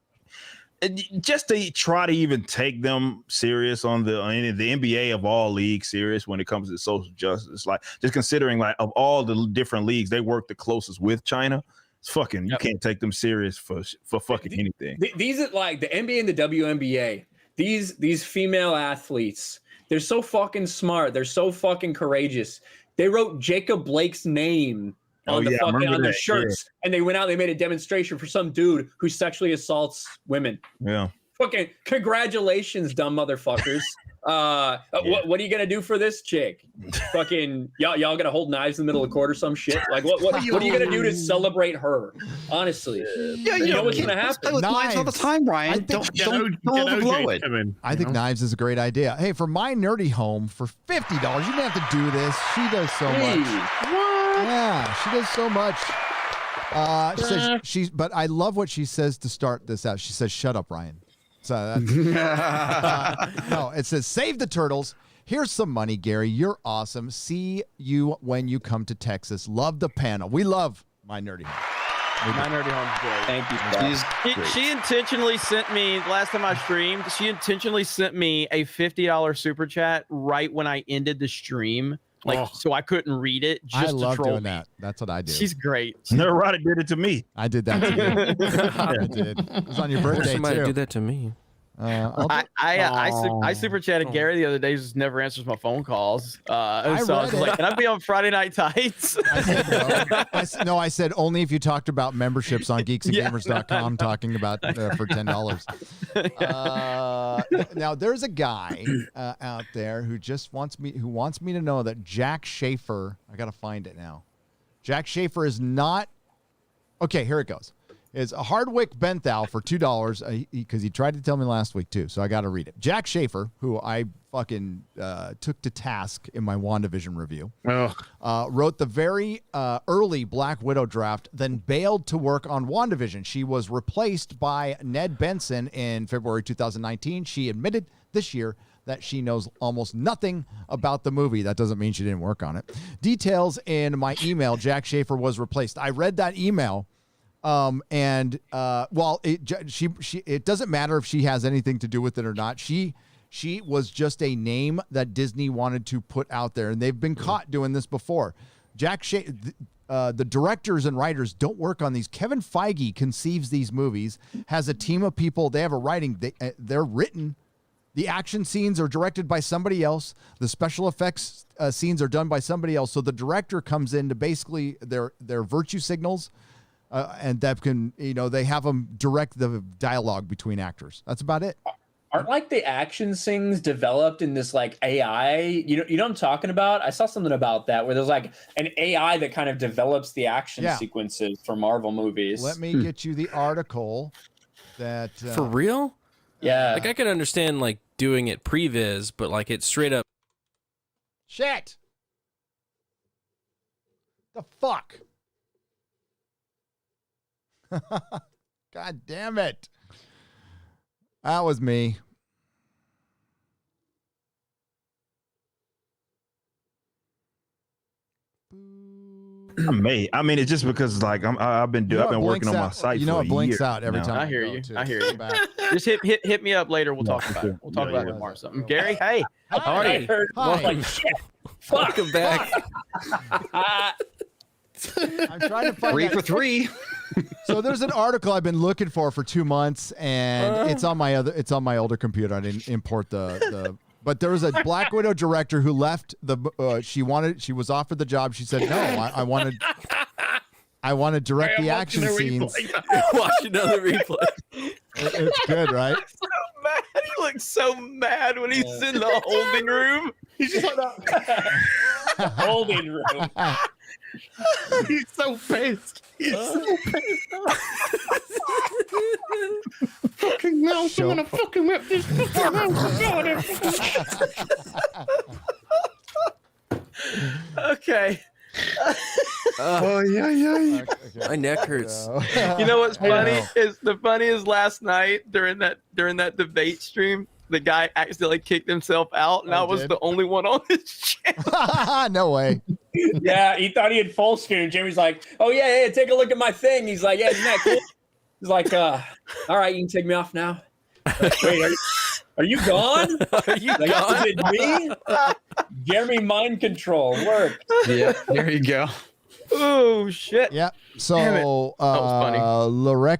just to try to even take them serious on the NBA of all leagues serious when it comes to social justice. Like just considering like of all the different leagues, they work the closest with China. It's fucking, you can't take them serious for fucking anything. These are like the NBA and the WNBA. These female athletes, they're so fucking smart. They're so fucking courageous. They wrote Jacob Blake's name on their shirts, and they went out. They made a demonstration for some dude who sexually assaults women. Yeah. Fucking congratulations, dumb motherfuckers. What are you gonna do for this chick? Fucking y'all gonna hold knives in the middle of court or some shit? Like what are you gonna do to celebrate her? Honestly, you know what's gonna happen? Knives all the time, Ryan. Don't overblow it. I think knives is a great idea. Hey, for my nerdy home for $50, you don't have to do this. She does so much. Yeah, she does so much. But I love what she says to start this out. She says, "Shut up, Ryan." So that's, no, it says, "Save the turtles. Here's some money, Gary. You're awesome. See you when you come to Texas. Love the panel. We love my nerdy home." My nerdy home's great. Thank you. She intentionally sent me last time I streamed. She intentionally sent me a $50 super chat right when I ended the stream. So I couldn't read it. Just I love to troll doing that. That's what I do. She's great. Nerdrotic did it to me. I did that too. I did. It was on your birthday Somebody too. do that to me. I super chatted Gary the other day. He just never answers my phone calls. So I was like, "Can I be on Friday Night Tights?" I said only if you talked about memberships on geeksandgamers.com talking about for $10. Now there's a guy out there who wants me to know that Jack Schaefer. I gotta find it now. Jack Schaefer is not. Okay, here it goes. Is a Hardwick Benthal for $2 because he tried to tell me last week too, so I got to read it. Jack Schaefer, who I fucking took to task in my WandaVision review, wrote the very early Black Widow draft, then bailed to work on WandaVision. She was replaced by Ned Benson in February 2019. She admitted this year that she knows almost nothing about the movie. That doesn't mean she didn't work on it. Details in my email, Jack Schaefer was replaced. I read that email. It doesn't matter if she has anything to do with it or not. She was just a name that Disney wanted to put out there, and they've been caught doing this before. The directors and writers don't work on these. Kevin Feige conceives these movies, has a team of people. They have a writing. They're written. The action scenes are directed by somebody else. The special effects scenes are done by somebody else. So the director comes in to basically their virtue signals. And that can, they have them direct the dialogue between actors. That's about it. Aren't like the action scenes developed in this like AI? You know what I'm talking about? I saw something about that where there's like an AI that kind of develops the action sequences for Marvel movies. Let me get you the article that for real. Yeah, like I could understand like doing it previs, but like it's straight up. Shit. The fuck. God damn it. That was me. I mean, it's just because like I've been working on my site. You know, it blinks out every time. I hear you. Just hit me up later. We'll talk about it. We'll talk about it tomorrow or something. Gary, hey, how are you? Like, shit. Welcome back. I'm trying to find 3 for 3. So there's an article I've been looking for 2 months, and it's on my older computer. I didn't import the but there was a Black Widow director who left she was offered the job. She said, "No, I want to direct the action scenes." Watch another replay. It's good, right? So mad. He looks so mad when he's in the holding room. He's just like that. Holding room. He's so pissed. He's so pissed. Fucking mouse! I'm gonna fucking whip this fucking mouse. Okay. Oh yeah. My neck hurts. You know what's funny is the funniest last night during that debate stream, the guy accidentally kicked himself out, and I was the only one on his channel. No way. Yeah, he thought he had full screen. Jamie's like, "Oh yeah, take a look at my thing." He's like, "Yeah, isn't that cool?" He's like, "All right, you can take me off now." Like, wait, are you gone? Are you like, gone? Is it me? Jeremy mind control worked. Yeah, there you go. Oh shit. Yep. Damn it. So That was funny. Lorek,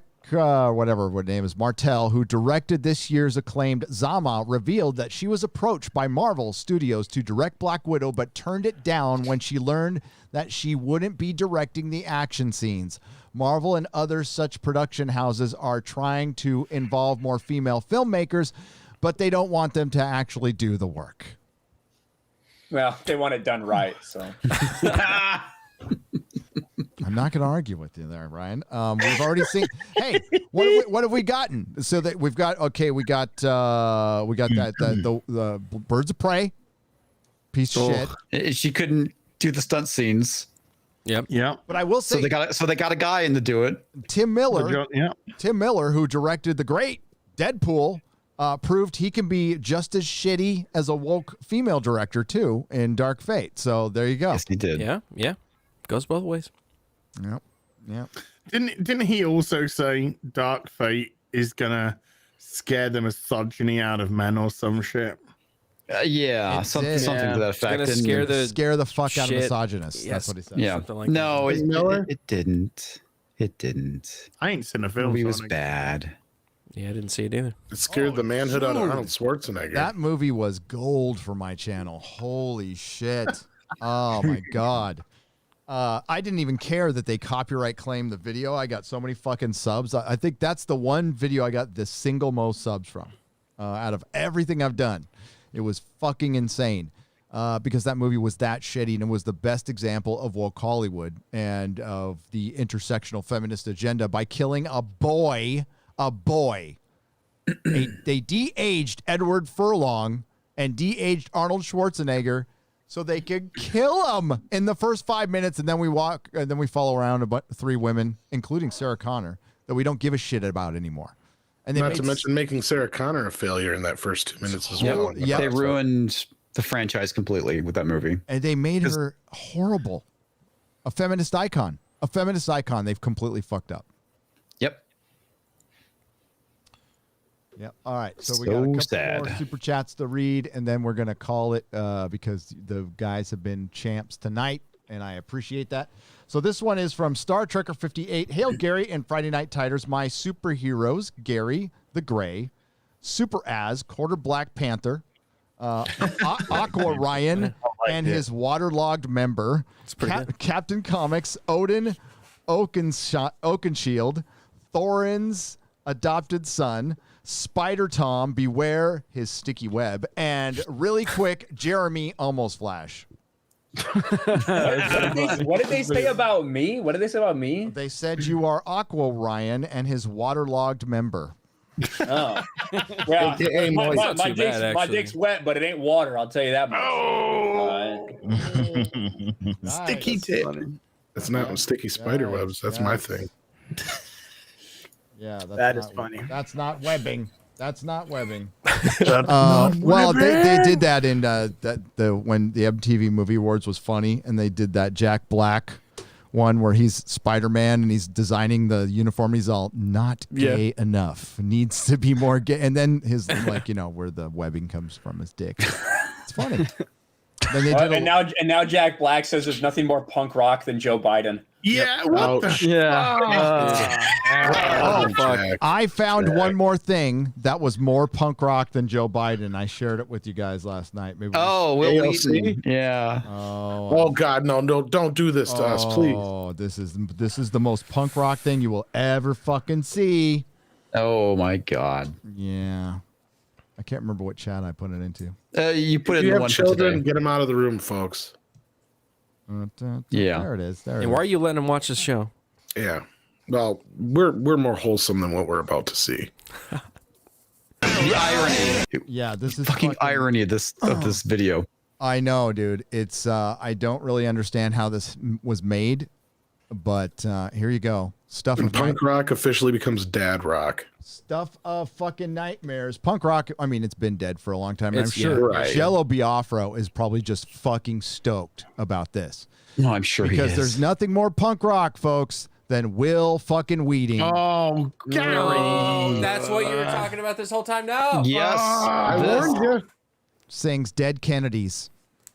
whatever her name is, Martel, who directed this year's acclaimed Zama, revealed that she was approached by Marvel Studios to direct Black Widow, but turned it down when she learned that she wouldn't be directing the action scenes. Marvel and other such production houses are trying to involve more female filmmakers, but they don't want them to actually do the work. Well, they want it done right, so. I'm not going to argue with you there, Ryan. We've already seen. Hey, what have we gotten? So that we got that the Birds of Prey piece of shit. She couldn't do the stunt scenes. Yep. Yeah. But I will say, so they got a guy in to do it. Tim Miller. Yeah. Tim Miller, who directed the great Deadpool, proved he can be just as shitty as a woke female director too in Dark Fate. So there you go. Yes, he did. Yeah. Goes both ways. Yep. Didn't he also say Dark Fate is gonna scare the misogyny out of men or some shit? Yeah, something to that effect. It's gonna scare the fuck out of shit. misogynists. Yes. That's what he said. Yeah. Something like No, that. it didn't. It didn't. I ain't seen a The film. movie so was I- bad. Yeah, I didn't see it either. It scared the manhood out of Arnold Schwarzenegger. That movie was gold for my channel. Holy shit. Oh my God. I didn't even care that they copyright claimed the video. I got so many fucking subs. I think that's the one video I got the single most subs from out of everything I've done. It was fucking insane because that movie was that shitty, and it was the best example of woke Hollywood and of the intersectional feminist agenda by killing a boy. They de-aged Edward Furlong and de-aged Arnold Schwarzenegger so they could kill him in the first 5 minutes, and then we follow around about 3 women, including Sarah Connor, that we don't give a shit about anymore. And Not to mention making Sarah Connor a failure in that first 2 minutes as well. Yeah, they ruined the franchise completely with that movie. And they made her horrible. A feminist icon. They've completely fucked up. Yep. Yep. All right. So we got a couple sad. more super chats to read, and then we're going to call it because the guys have been champs tonight, and I appreciate that. So this one is from Star Trekker 58. Hail Gary and Friday Night Titers, my superheroes, Gary the Gray, Super Az, Quarter Black Panther, Aqua Ryan, and his waterlogged member, Captain Comics, Odin Oakenshield, Thorin's adopted son, Spider Tom, beware his sticky web, and really quick, Jeremy Almost Flash. What did they say about me? They said you are Aqua Ryan and his waterlogged member. Oh, well, my dick's wet, but it ain't water. I'll tell you that much. Sticky tip. That's not sticky spider webs. That's my thing. Yeah, That is funny. That's not webbing. Well, webbing. they did that in when the MTV Movie Awards was funny, and they did that Jack Black one where he's Spider-Man and he's designing the uniform. He's all not gay enough, needs to be more gay, and then his where the webbing comes from his dick. It's funny. Then they did now Jack Black says there's nothing more punk rock than Joe Biden. Yeah, what the? Fuck. I found one more thing that was more punk rock than Joe Biden. I shared it with you guys last night. Maybe Will Wheaton. Yeah. Oh God, no, don't do this to us, please. Oh, this is the most punk rock thing you will ever fucking see. Oh my God. Yeah. I can't remember what chat I put it into. You put If in you the have one for children, today. get them out of the room, folks. Yeah. There it is. There. And why are you letting them watch the show? Yeah. Well, we're more wholesome than what we're about to see. The irony. Yeah, this is fucking irony of this video. I know, dude. It's I don't really understand how this was made, but here you go. Stuff And of punk rock officially becomes dad rock. stuff of fucking nightmares. Punk rock. I mean, it's been dead for a long time. And I'm It's- sure yeah, right. Jello Biafro is probably just fucking stoked about this. No, I'm sure because he is. there's nothing more punk rock, folks, than Will fucking Weeding. Oh, No, that's what you were talking about this whole time. No. Yes. I warned you. Sings Dead Kennedys.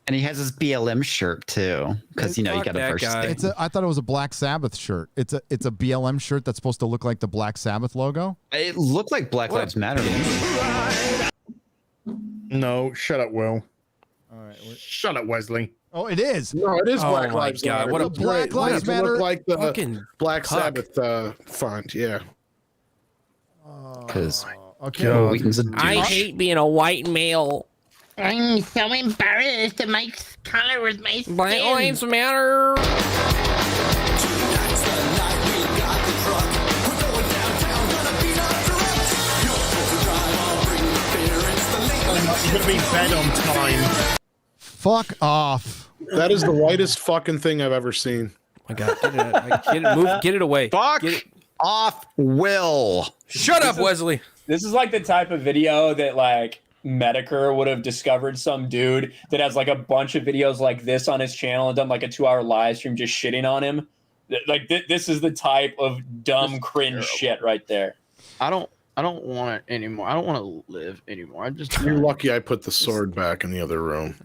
And he has his BLM shirt too, because you got a first thing. I thought it was a Black Sabbath shirt. It's a BLM shirt that's supposed to look like the Black Sabbath logo. It looked like Black Lives Matter to me. No, shut up, Will. All right, shut up, Wesley. Oh, it is. No, it is Oh Black my Lives God, Matter. what a It's Black great. Lives It look Matter like the fucking Black cuck. Sabbath font. Yeah. Because okay. Wheaton's a douche. I hate being a white male. I'm so embarrassed at my color with my skin. Black Lives Matter. You're gonna be bed on time. Fuck off. That is the whitest fucking thing I've ever seen. My God, get it away. Fuck Get it. off, Will. Shut up, Wesley. This is like the type of video that like Medicare would have discovered some dude that has like a bunch of videos like this on his channel and done like a 2-hour live stream just shitting on him. Like this is the type of dumb cringe shit right there. I don't want it anymore. I don't want to live anymore. I'm just You're lucky I put the sword back in the other room.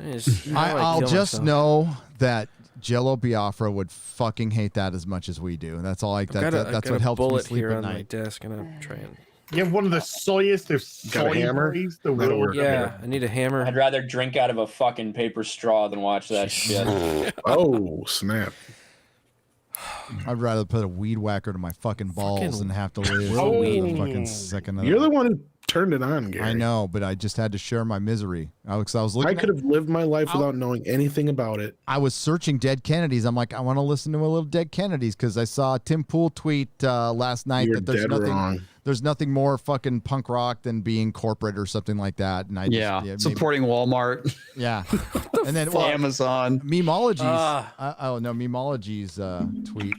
I'll just know that Jello Biafra would fucking hate that as much as we do. And that's all like that. That's what helps me bullet sleep here at on my night. desk, and I'm trying. You have one of the soyest of Got a soy hammer? boys the That'll world. work. Yeah, I need a hammer. I'd rather drink out of a fucking paper straw than watch that shit. Oh, snap. I'd rather put a weed whacker to my fucking balls than have to live Oh. another fucking second. of You're that. the one who turned it on, Gary. I know, but I just had to share my misery. I was looking. I could have lived my life without knowing anything about it. I was searching Dead Kennedys. I'm like, I want to listen to a little Dead Kennedys because I saw Tim Pool tweet last night You're that there's dead nothing, wrong. there's nothing more fucking punk rock than being corporate or something like that. And I just, supporting Walmart. Yeah, and then Amazon. Memology's. Memology's tweet.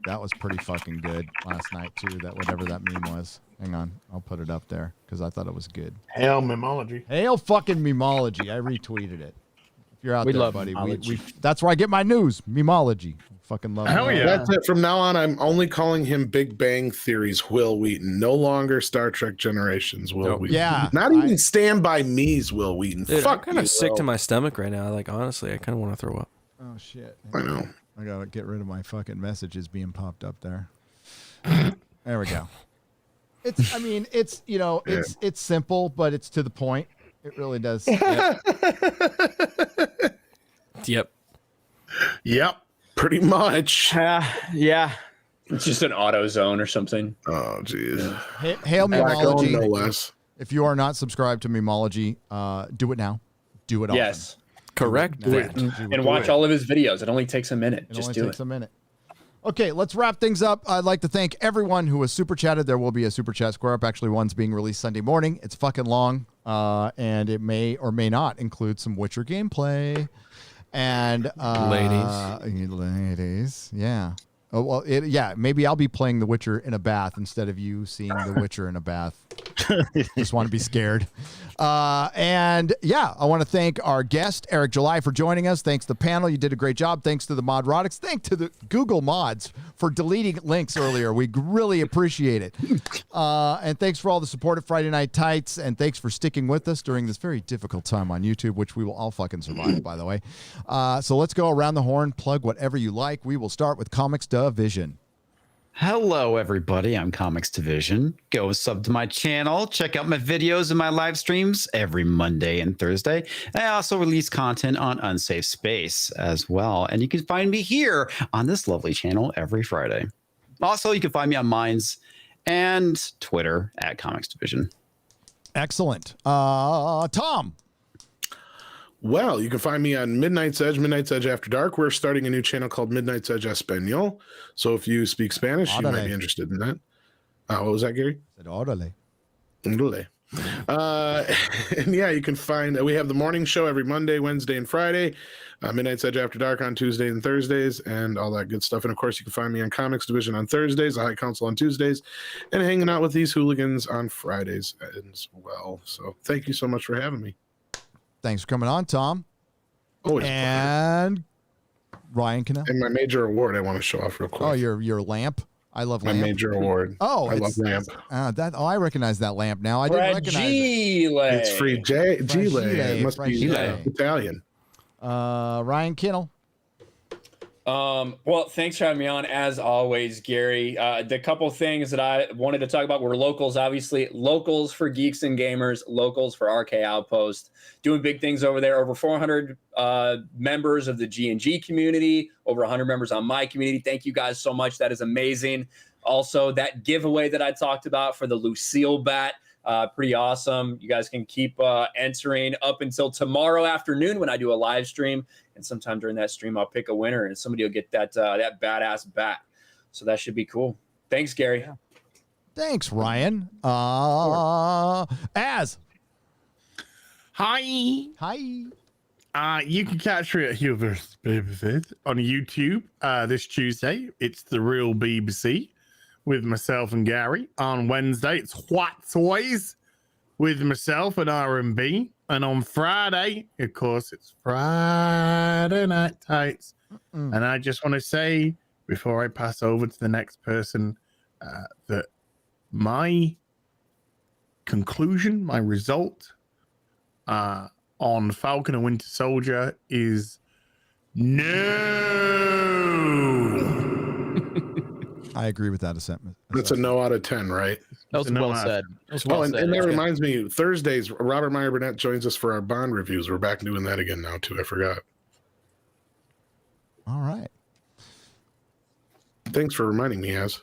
That was pretty fucking good last night too. That whatever that meme was. Hang on, I'll put it up there because I thought it was good. Hail memology. Hail fucking Memology. I retweeted it. If you're out We there, love buddy, Memology. that's where I get my news. Memology. Fucking love Hell it. yeah. That's it. From now on, I'm only calling him Big Bang Theory's Will Wheaton. No longer Star Trek Generations Will Nope. Wheaton. Yeah, Not even Stand By Me's Will Wheaton. Dude, Fuck I'm kind you, of sick Will. to my stomach right now. Like honestly, I kind of want to throw up. Oh shit. I know. I gotta get rid of my fucking messages being popped up there. There we go. It's it's simple, but it's to the point. It really does. Yep. Yep. Pretty much. Yeah. It's just an auto zone or something. Oh, jeez. Hail Memology. No less. If you are not subscribed to Memology, do it now. Do it often. Yes. Correct. Do it. And watch all of his videos. It only takes a minute. It Just only do takes it. a minute. Okay, let's wrap things up. I'd like to thank everyone who has super chatted. There will be a super chat square up. Actually, one's being released Sunday morning. It's fucking long, and it may or may not include some Witcher gameplay. And ladies, yeah. Oh well, maybe I'll be playing The Witcher in a bath instead of you seeing The Witcher in a bath. Just want to be scared. And yeah, I want to thank our guest, Eric July, for joining us. Thanks to the panel. You did a great job. Thanks to the Modrotics. Thanks to the Google Mods for deleting links earlier. We really appreciate it. And thanks for all the support at Friday Night Tights. And thanks for sticking with us during this very difficult time on YouTube, which we will all fucking survive, by the way. So let's go around the horn, plug whatever you like. We will start with Comics Division. Hello, everybody. I'm Comics Division. Go sub to my channel. Check out my videos and my live streams every Monday and Thursday. I also release content on Unsafe Space as well. And you can find me here on this lovely channel every Friday. Also, you can find me on Minds and Twitter at Comics Division. Excellent. Tom. Well, you can find me on Midnight's Edge After Dark. We're starting a new channel called Midnight's Edge Espanol. So if you speak Spanish, you might be interested in that. What was that, Gary? Said orderly. Orderly. And yeah, you can find, we have the morning show every Monday, Wednesday, and Friday. Midnight's Edge After Dark on Tuesday and Thursdays, and all that good stuff. And of course, you can find me on Comics Division on Thursdays, the High Council on Tuesdays, and hanging out with these hooligans on Fridays as well. So thank you so much for having me. Thanks for coming on, Tom. Always. And Ryan Cannell. And my major award I want to show off real quick. Oh, your lamp. I love my lamp. major award. Oh, I love lamp. I recognize that lamp now. I didn't recognize it. It's free Gile. It must be Italian. Ryan Kinnell. Well, thanks for having me on, as always, Gary. The couple things that I wanted to talk about were locals, obviously. Locals for Geeks and Gamers, locals for RK Outpost. Doing big things over there. Over 400 members of the G&G community, over 100 members on my community. Thank you guys so much. That is amazing. Also, that giveaway that I talked about for the Lucille bat, pretty awesome. You guys can keep entering up until tomorrow afternoon when I do a live stream. And sometime during that stream, I'll pick a winner and somebody will get that badass bat. So that should be cool. Thanks, Gary. Yeah. Thanks, Ryan. Az. Hi. Hi. You can catch me at Hubert on YouTube this Tuesday. It's The Real BBC with myself and Gary. On Wednesday, it's What Toys with myself and R&B. And on Friday, of course, it's Friday Night Tights. And I just want to say, before I pass over to the next person, that my conclusion, my result on Falcon and Winter Soldier is no. I agree with that assessment. That's a no out of 10, right? That was well said. And that reminds me, Thursdays, Robert Meyer Burnett joins us for our Bond reviews. We're back doing that again now, too. I forgot. All right. Thanks for reminding me, Az.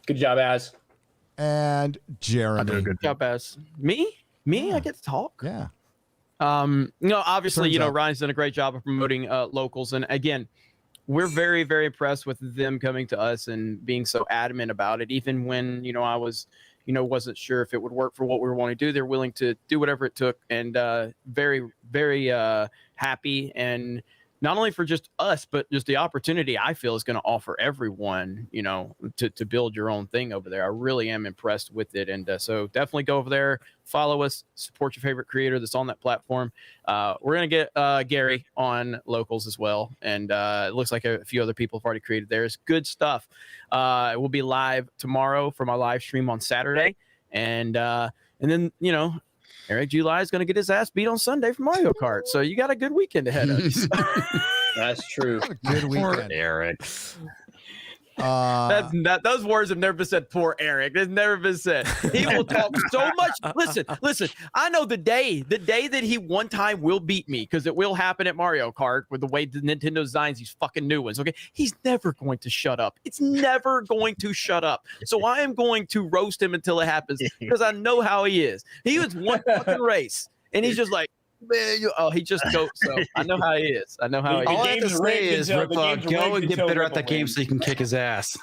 Good job, Az. And Jeremy. Good job, Az. Me? I get to talk? Yeah. Obviously, Turns out. Ryan's done a great job of promoting locals. And again, we're very, very impressed with them coming to us and being so adamant about it. Even when, I was, wasn't sure if it would work for what we were wanting to do. They're willing to do whatever it took, and very, very happy. And not only for just us, but just the opportunity I feel is going to offer everyone, to build your own thing over there. I really am impressed with it. And so definitely go over there, follow us, support your favorite creator that's on that platform. We're going to get Gary on locals as well. And it looks like a few other people have already created theirs. Good stuff. It will be live tomorrow for my live stream on Saturday. And then, Eric July is going to get his ass beat on Sunday for Mario Kart. So you got a good weekend ahead of you. That's true. Good weekend. Eric. Those words have never been said. Poor Eric. It's never been said. He will talk so much. Listen. I know the day that he one time will beat me, because it will happen at Mario Kart with the way Nintendo designs these fucking new ones. Okay, he's never going to shut up. It's never going to shut up. So I am going to roast him until it happens, because I know how he is. He was one fucking race, and he's just like, man, he just goes. So I know how he is. All I have to say is, Rip, go and get better at that game so you can kick his ass.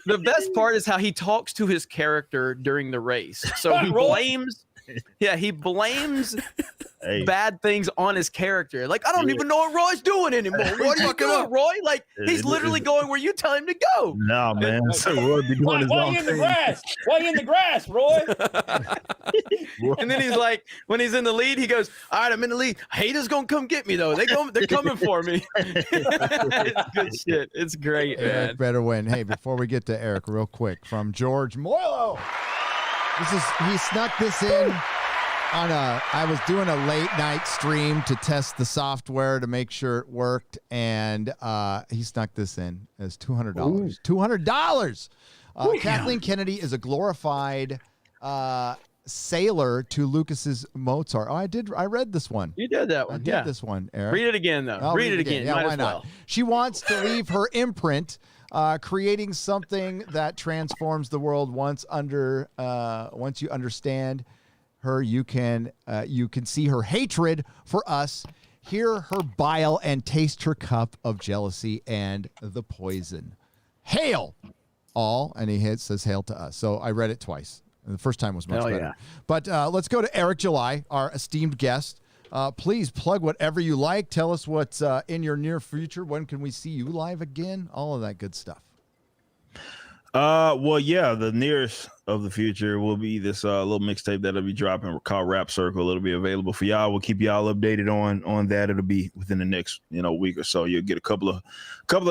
The best part is how he talks to his character during the race. So he blames. Yeah, he blames bad things on his character. Like, I don't even know what Roy's doing anymore. What are you doing, Roy? Like, he's literally going where you tell him to go. No, man. So Roy be doing his own in thing. the grass? Why you in the grass, Roy? And then he's like, when he's in the lead, he goes, all right, I'm in the lead. Haters gonna come get me though. They're coming for me. It's good shit. It's great, man. Eric better win. Hey, before we get to Eric, real quick, from George Moilo. He snuck this in on I was doing a late night stream to test the software to make sure it worked, and he snuck this in as $200. $200. Kathleen Kennedy is a glorified sailor to Lucas's Mozart. Oh, I read this one. You did that one. I did this one, Eric. Read it again, though. I'll read it again. Yeah, Might why as not? well. She wants to leave her imprint, creating something that transforms the world once you understand her, you can see her hatred for us, hear her bile, and taste her cup of jealousy and the poison. Hail all, and he says hail to us. So I read it twice. The first time was much better. Yeah. But let's go to Eric July, our esteemed guest. Please plug whatever you like. Tell us what's in your near future. When can we see you live again? All of that good stuff. Well, yeah, the nearest of the future will be this little mixtape that'll be dropping called Rap Circle. It'll be available for y'all. We'll keep y'all updated on that. It'll be within the next week or so. You'll get a couple of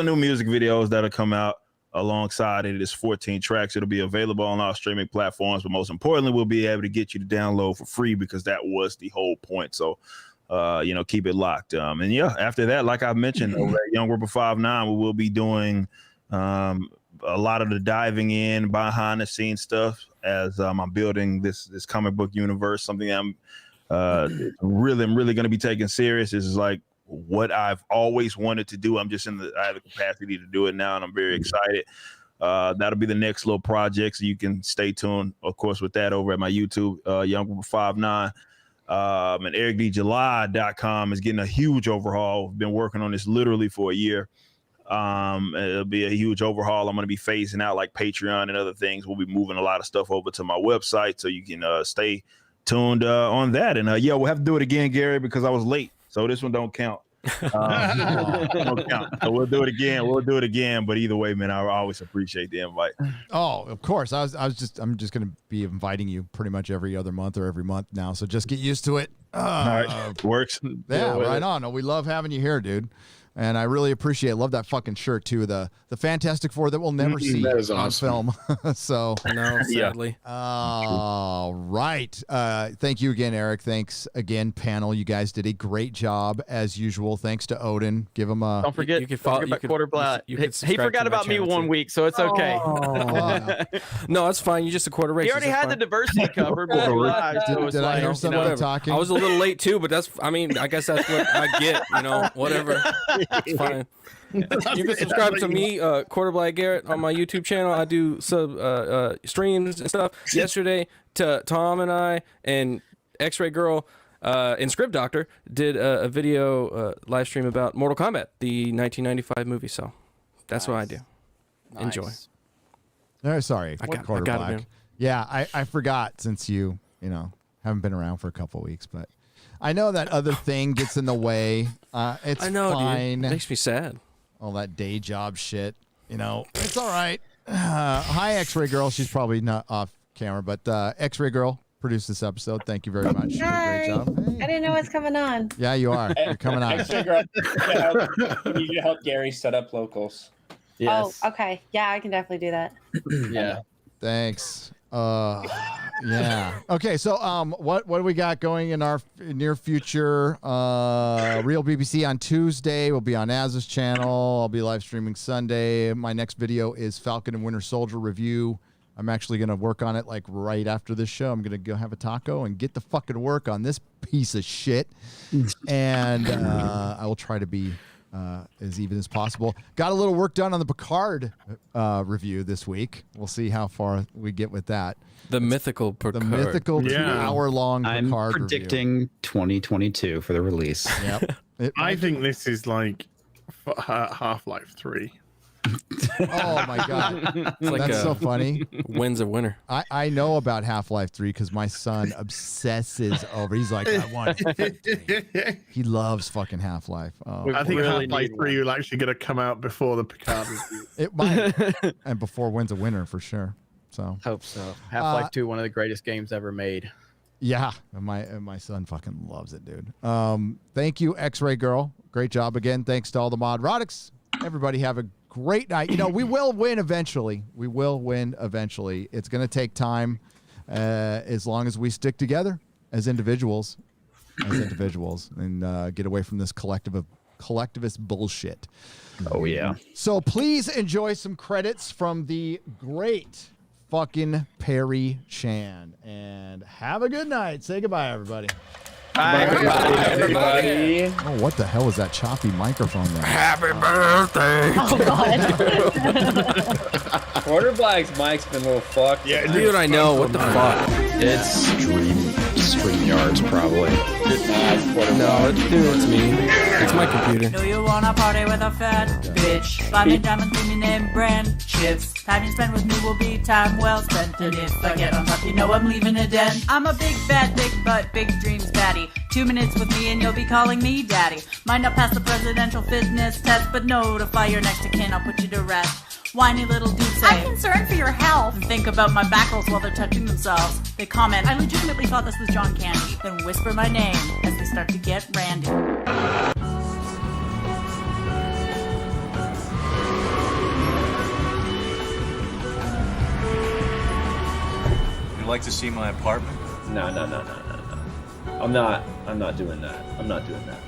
new music videos that'll come out alongside it. It's 14 tracks. It'll be available on all streaming platforms, but most importantly, we'll be able to get you to download for free because that was the whole point. So keep it locked. And yeah, after that, like I mentioned, over at Young Ripper 5'9", we will be doing a lot of the diving in behind the scenes stuff as I'm building this comic book universe, something I'm really going to be taking serious. This is like what I've always wanted to do. I'm just I have the capacity to do it now, and I'm very excited. That'll be the next little project, so you can stay tuned, of course, with that over at my YouTube, Young Ripper 5'9". And EricDJuly.com is getting a huge overhaul. We've been working on this literally for a year. It'll be a huge overhaul. I'm going to be phasing out like Patreon and other things. We'll be moving a lot of stuff over to my website, so you can stay tuned on that. And we'll have to do it again, Gary, because I was late. So this one don't count. Don't count. So we'll do it again. But either way, man, I always appreciate the invite. Oh, of course. I'm just going to be inviting you pretty much every other month or every month now. So just get used to it. All right. Works. Yeah, right on. No, we love having you here, dude. And I really appreciate it. Love that fucking shirt, too. The Fantastic Four that we'll never see on film. So, no, sadly. All right. Thank you again, Eric. Thanks again, panel. You guys did a great job, as usual. Thanks to Odin. Give him a... Don't forget, you can follow Quarterblatt. He forgot about me one week, so it's okay. No, it's fine. You're just a quarter racist. He already had the diversity covered. Did I hear someone talking? I was a little late, too, but I guess that's what I get, whatever. It's fine. You can subscribe to me, Quarterblack Garrett, on my YouTube channel. I do streams and stuff. Yesterday, Tom and I and Xray Girl and Script Doctor did a video live stream about Mortal Kombat, the 1995 movie. So that's what I do. Nice. Enjoy. No, sorry, I got Quarterblack. it, yeah, I forgot since you haven't been around for a couple of weeks, but I know that other thing gets in the way. It's fine. Dude. Makes me sad. All that day job shit. It's all right. Hi, X-Ray Girl. She's probably not off camera, but X-Ray Girl produced this episode. Thank you very much. Hi. Great job. Hey. I didn't know what's coming on. Yeah, you are. You're coming on. You need to help Gary set up locals. Yes. Oh, okay. Yeah, I can definitely do that. Yeah. Thanks. Yeah. Okay, so what do we got going in our near future? Real BBC on Tuesday. We'll be on Az's channel. I'll be live streaming Sunday. My next video is Falcon and Winter Soldier review. I'm actually going to work on it like right after this show. I'm going to go have a taco and get the fucking work on this piece of shit. And I will try to be as even as possible. Got a little work done on the Picard review this week. We'll see how far we get with that. The mythical Picard. The mythical 2-hour-long I'm Picard predicting review. 2022 for the release. Yep. I think this is like Half-Life 3. Oh my god, that's so funny. Wins a winner. I know about Half-Life 3 because my son obsesses over. He's like, I want it. He loves fucking Half-Life. Oh, I think Half-Life 3 will actually going to come out before the Picard review. It might, and before Wins a Winner for sure. So hope so. Half-Life 2, one of the greatest games ever made. Yeah, my son fucking loves it, dude. Thank you, X-Ray Girl. Great job again. Thanks to all the Nerdrotics. Everybody have a great night. We will win eventually. We will win eventually. It's going to take time, as long as we stick together as individuals, and get away from this collectivist bullshit. Oh yeah. So please enjoy some credits from the great fucking PierryChan, and have a good night. Say goodbye, everybody. Bye, everybody. Oh, what the hell was that choppy microphone there? Happy birthday! Oh, God. Quarterblack's mic's been a little fucked. Yeah, dude, I know. What the fuck? It's dreams. between yards, probably. No, it's me. It's my computer. Know you wanna party with a fat bitch? Buy me diamond premium name brand chips. Time you spend with me will be time well spent. And if I get on top, you know I'm leaving a dent. I'm a big bad big butt, big dreams baddie. 2 minutes with me and you'll be calling me daddy. Might not pass the presidential fitness test, but notify your next of kin, I'll put you to rest. Whiny little dudes say, I'm concerned for your health. And think about my back rolls while they're touching themselves. They comment, I legitimately thought this was John Candy. Then whisper my name as they start to get randy. You'd like to see my apartment? No. I'm not doing that. I'm not doing that.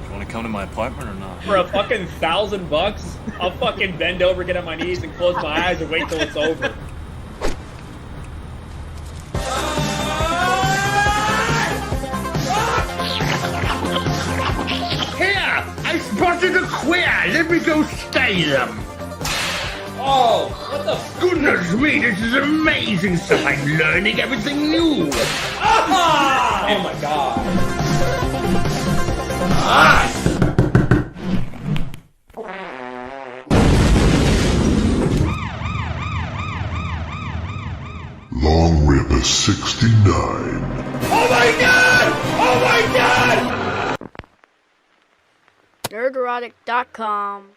You want to come to my apartment or not? For a fucking $1,000, I'll fucking bend over, get on my knees, and close my eyes and wait till it's over. Here, I spotted a queer. Let me go stay them. Oh, what the? Goodness me, this is amazing stuff. I'm learning everything new. Ah! Oh my god. Ah! Long Ripper 69. Oh my god! Oh my god! Nerdrotic.com.